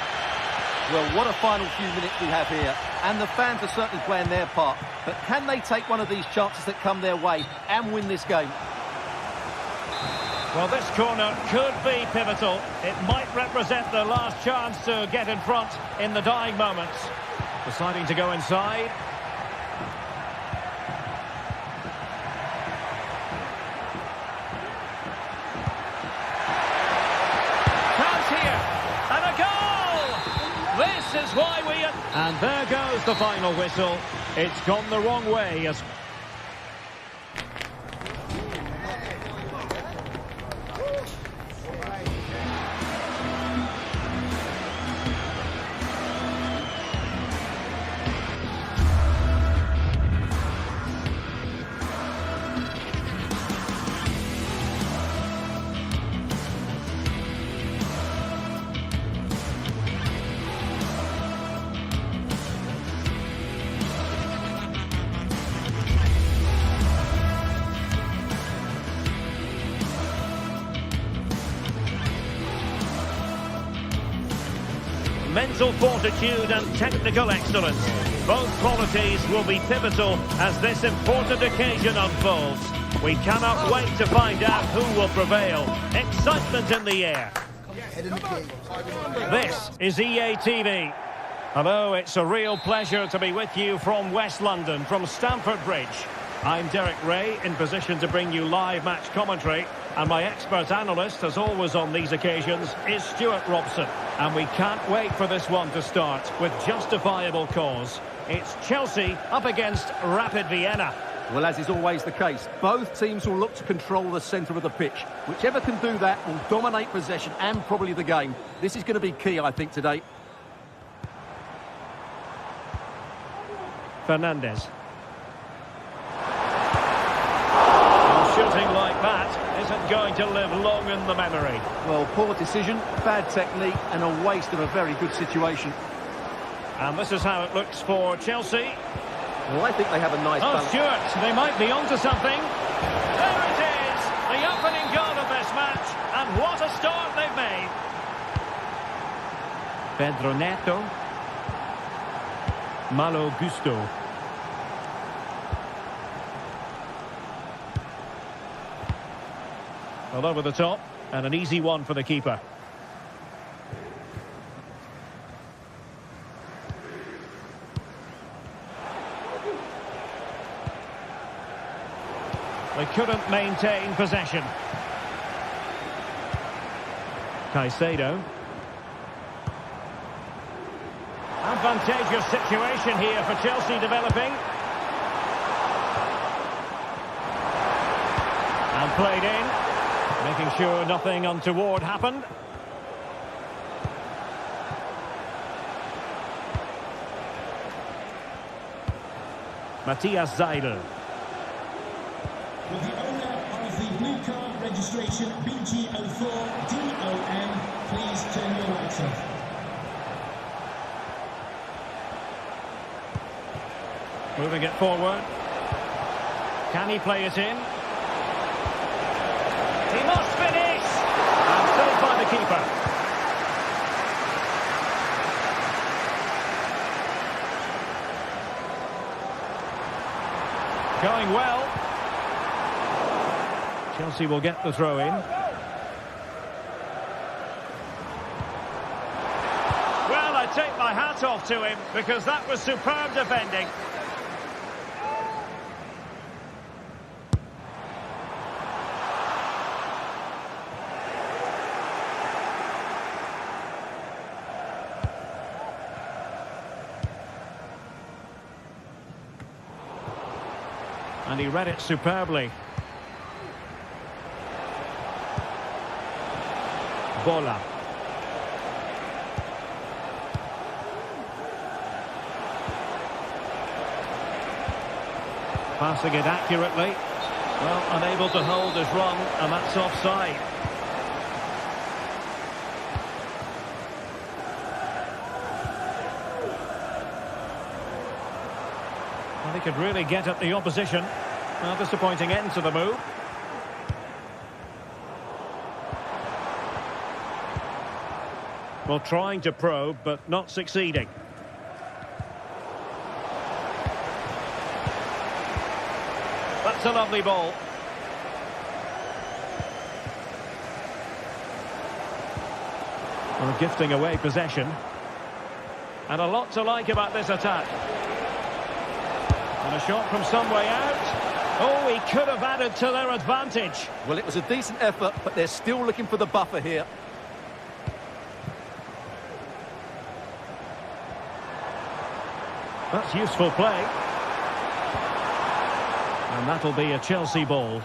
Well, what a final few minutes we have here. And the fans are certainly playing their part. But can they take one of these chances that come their way and win this game? Well, this corner could be pivotal. It might represent the last chance to get in front in the dying moments. Deciding to go inside. Chance here. And a goal! This is why we... And there goes the final whistle. It's gone the wrong way as... Mental fortitude and technical excellence. Both qualities will be pivotal as this important occasion unfolds. We cannot wait to find out who will prevail. Excitement in the air. This is EA TV. Hello, it's a real pleasure to be with you from West London, from Stamford Bridge. I'm Derek Ray, in position to bring you live match commentary. And my expert analyst, as always on these occasions, is Stuart Robson. And we can't wait for this one to start with justifiable cause. It's Chelsea up against Rapid Vienna. Well, as is always the case, both teams will look to control the centre of the pitch. Whichever can do that will dominate possession and probably the game. This is going to be key, I think, today. Fernandez. Shooting like that isn't going to live long in the memory. Well, poor decision, bad technique, and a waste of a very good situation. And this is how it looks for Chelsea. Well, I think they have a nice balance. Stuart, they might be onto something. There it is, the opening goal of this match, and what a start they've made. Pedro Neto. Malo Gusto. Well, over the top, and an easy one for the keeper. They couldn't maintain possession. Caicedo. Advantageous situation here for Chelsea developing. And played in. Making sure nothing untoward happened. Matthias Seidel. Will the owner of the blue card registration BG04DOM please turn your lights off? Moving it forward. Can he play it in? He must finish! And saved by the keeper. Going well. Chelsea will get the throw in. Well, I take my hat off to him because that was superb defending. And he read it superbly. Bola. Passing it accurately. Well, unable to hold his run, and that's offside. Well, he could really get at the opposition. Well, disappointing end to the move. Well, trying to probe, but not succeeding. That's a lovely ball. We're gifting away possession. And a lot to like about this attack. And a shot from some way out. Oh, he could have added to their advantage. Well, it was a decent effort, but they're still looking for the buffer here. That's useful play. And that'll be a Chelsea ball.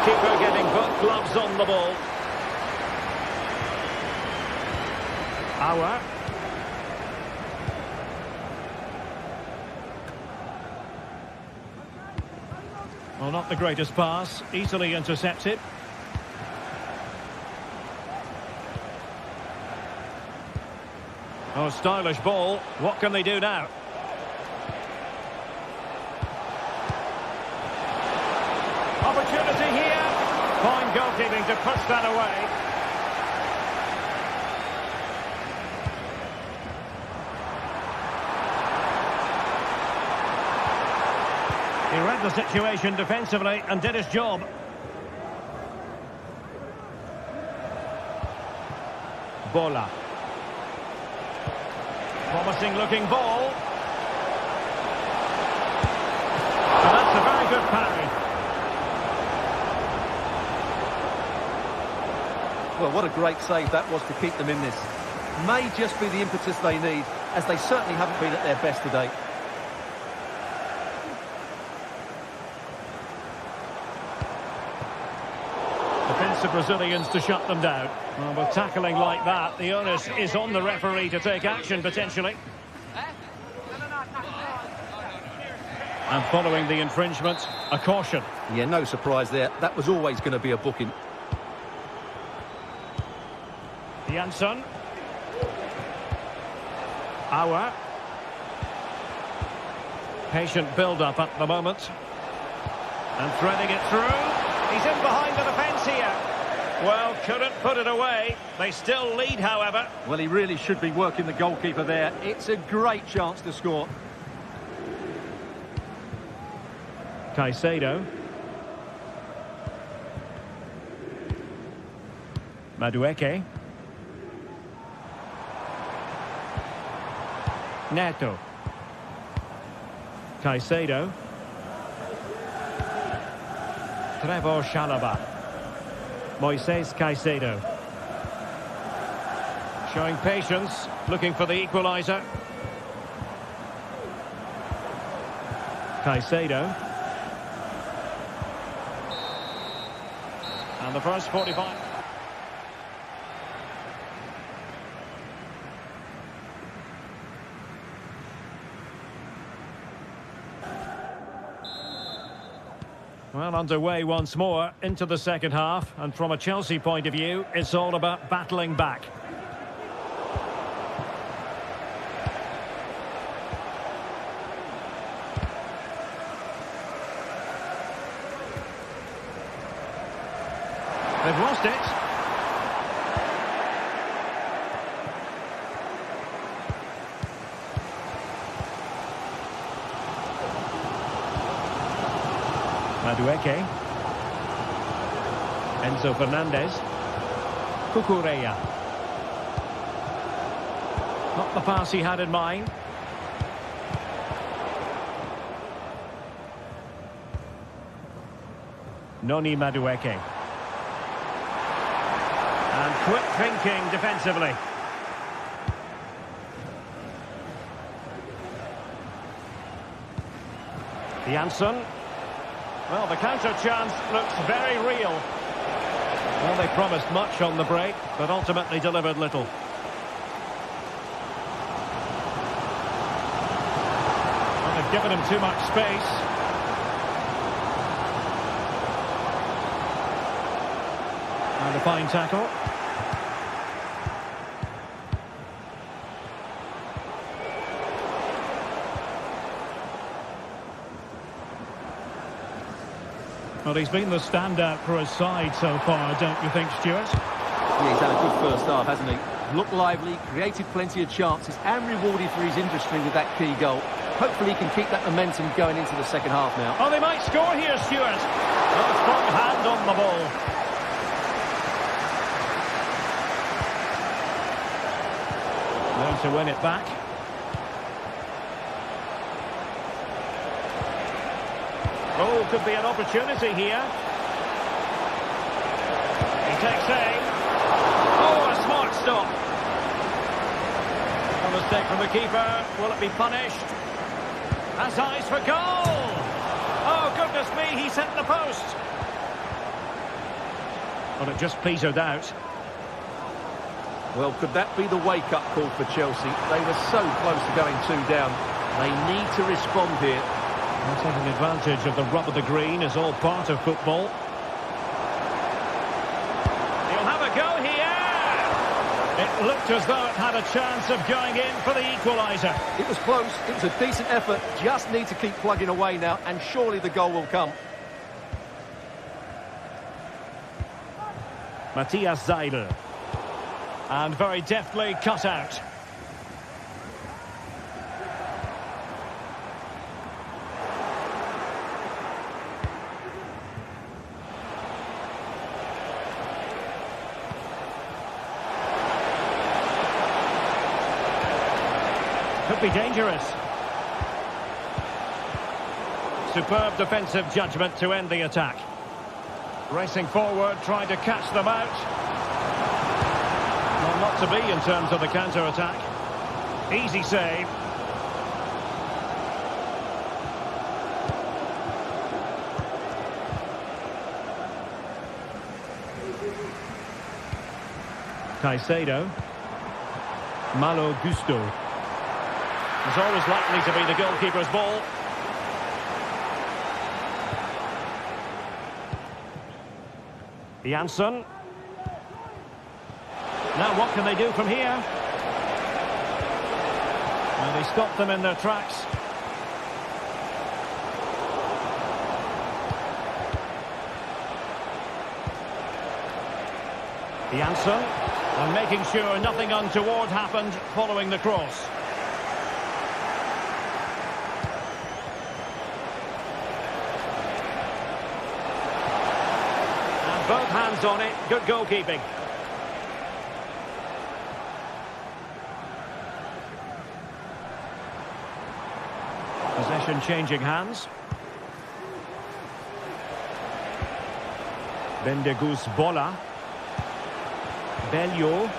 Keeper getting both gloves on the ball. Auer. Well, not the greatest pass. Easily intercepted. Oh, stylish ball. What can they do now? Opportunity here. Fine goalkeeping to push that away. He read the situation defensively and did his job. Bola. Promising looking ball. And that's a very good parry. Well, what a great save that was to keep them in this. May just be the impetus they need, as they certainly haven't been at their best today. Defensive Brazilians to shut them down. Well, with tackling like that, the onus is on the referee to take action, potentially. And following the infringement, a caution. Yeah, no surprise there. That was always going to be a booking. Jansson. Auer. Patient build-up at the moment. And threading it through. He's in behind the defence here. Well, couldn't put it away. They still lead, however. Well, he really should be working the goalkeeper there. It's a great chance to score. Caicedo. Madueke. Neto. Caicedo. Trevor Chalobah. Moises Caicedo. Showing patience, looking for the equaliser. Caicedo. And the first 45. Well, underway once more into the second half, and from a Chelsea point of view, it's all about battling back. They've lost it. Madueke. Enzo Fernandez. Cucurella. Not the pass he had in mind. Noni Madueke. And quick thinking defensively. Janssen. Well, the counter chance looks very real. Well, they promised much on the break, but ultimately delivered little. Well, they've given him too much space. And a fine tackle. Well, he's been the standout for his side so far, don't you think, Stuart? Yeah, he's had a good first half, hasn't he? Looked lively, created plenty of chances, and rewarded for his industry with that key goal. Hopefully he can keep that momentum going into the second half now. Oh, they might score here, Stuart. Well, a strong hand on the ball. Learn to win it back. Oh, could be an opportunity here. He takes aim. Oh, a smart stop. A mistake from the keeper. Will it be punished? Has eyes for goal. Oh, goodness me, he's hit the post. Well, it just petered out. Well, could that be the wake-up call for Chelsea? They were so close to going 2 down. They need to respond here. And taking advantage of the rub of the green is all part of football. He'll have a go here. It looked as though it had a chance of going in for the equaliser. It was close. It was a decent effort. Just need to keep plugging away now, and surely the goal will come. Matthias Seidel. And very deftly cut out. Could be dangerous. Superb defensive judgment to end the attack. Racing forward, trying to catch them out. Well, not to be in terms of the counter-attack. Easy save. Caicedo. Malo Gusto. It's always likely to be the goalkeeper's ball. Janssen. Now what can they do from here? And they stop them in their tracks. Janssen. And making sure nothing untoward happened following the cross. Both hands on it, good goalkeeping. Possession changing hands. Bendegus Bola. Bellio.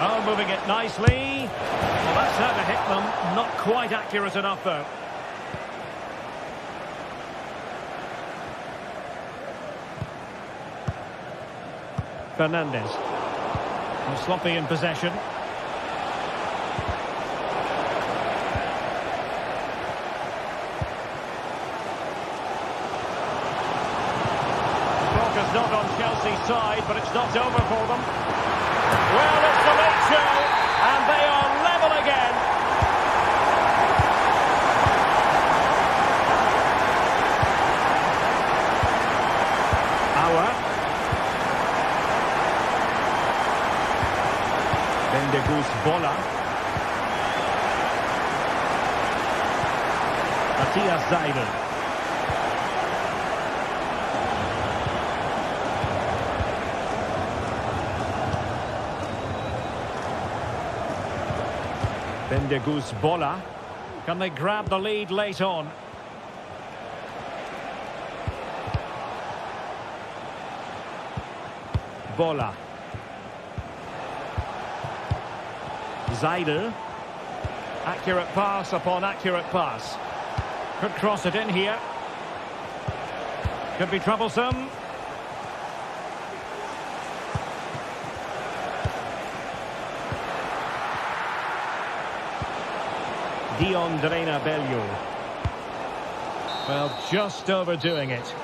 Oh, moving it nicely. Well, that's how to hit them. Not quite accurate enough, though. Fernandez. And sloppy in possession. The clock is not on Chelsea's side, but it's not over for them. Well, it's the late show, and they are level again. Auer. Bendegus Bola. Matthias Seidel. Bendegus Bola. Can they grab the lead late on? Bola. Zaidu. Accurate pass upon accurate pass. Could cross it in here. Could be troublesome. Dion Drena Bellew. Well, just overdoing it.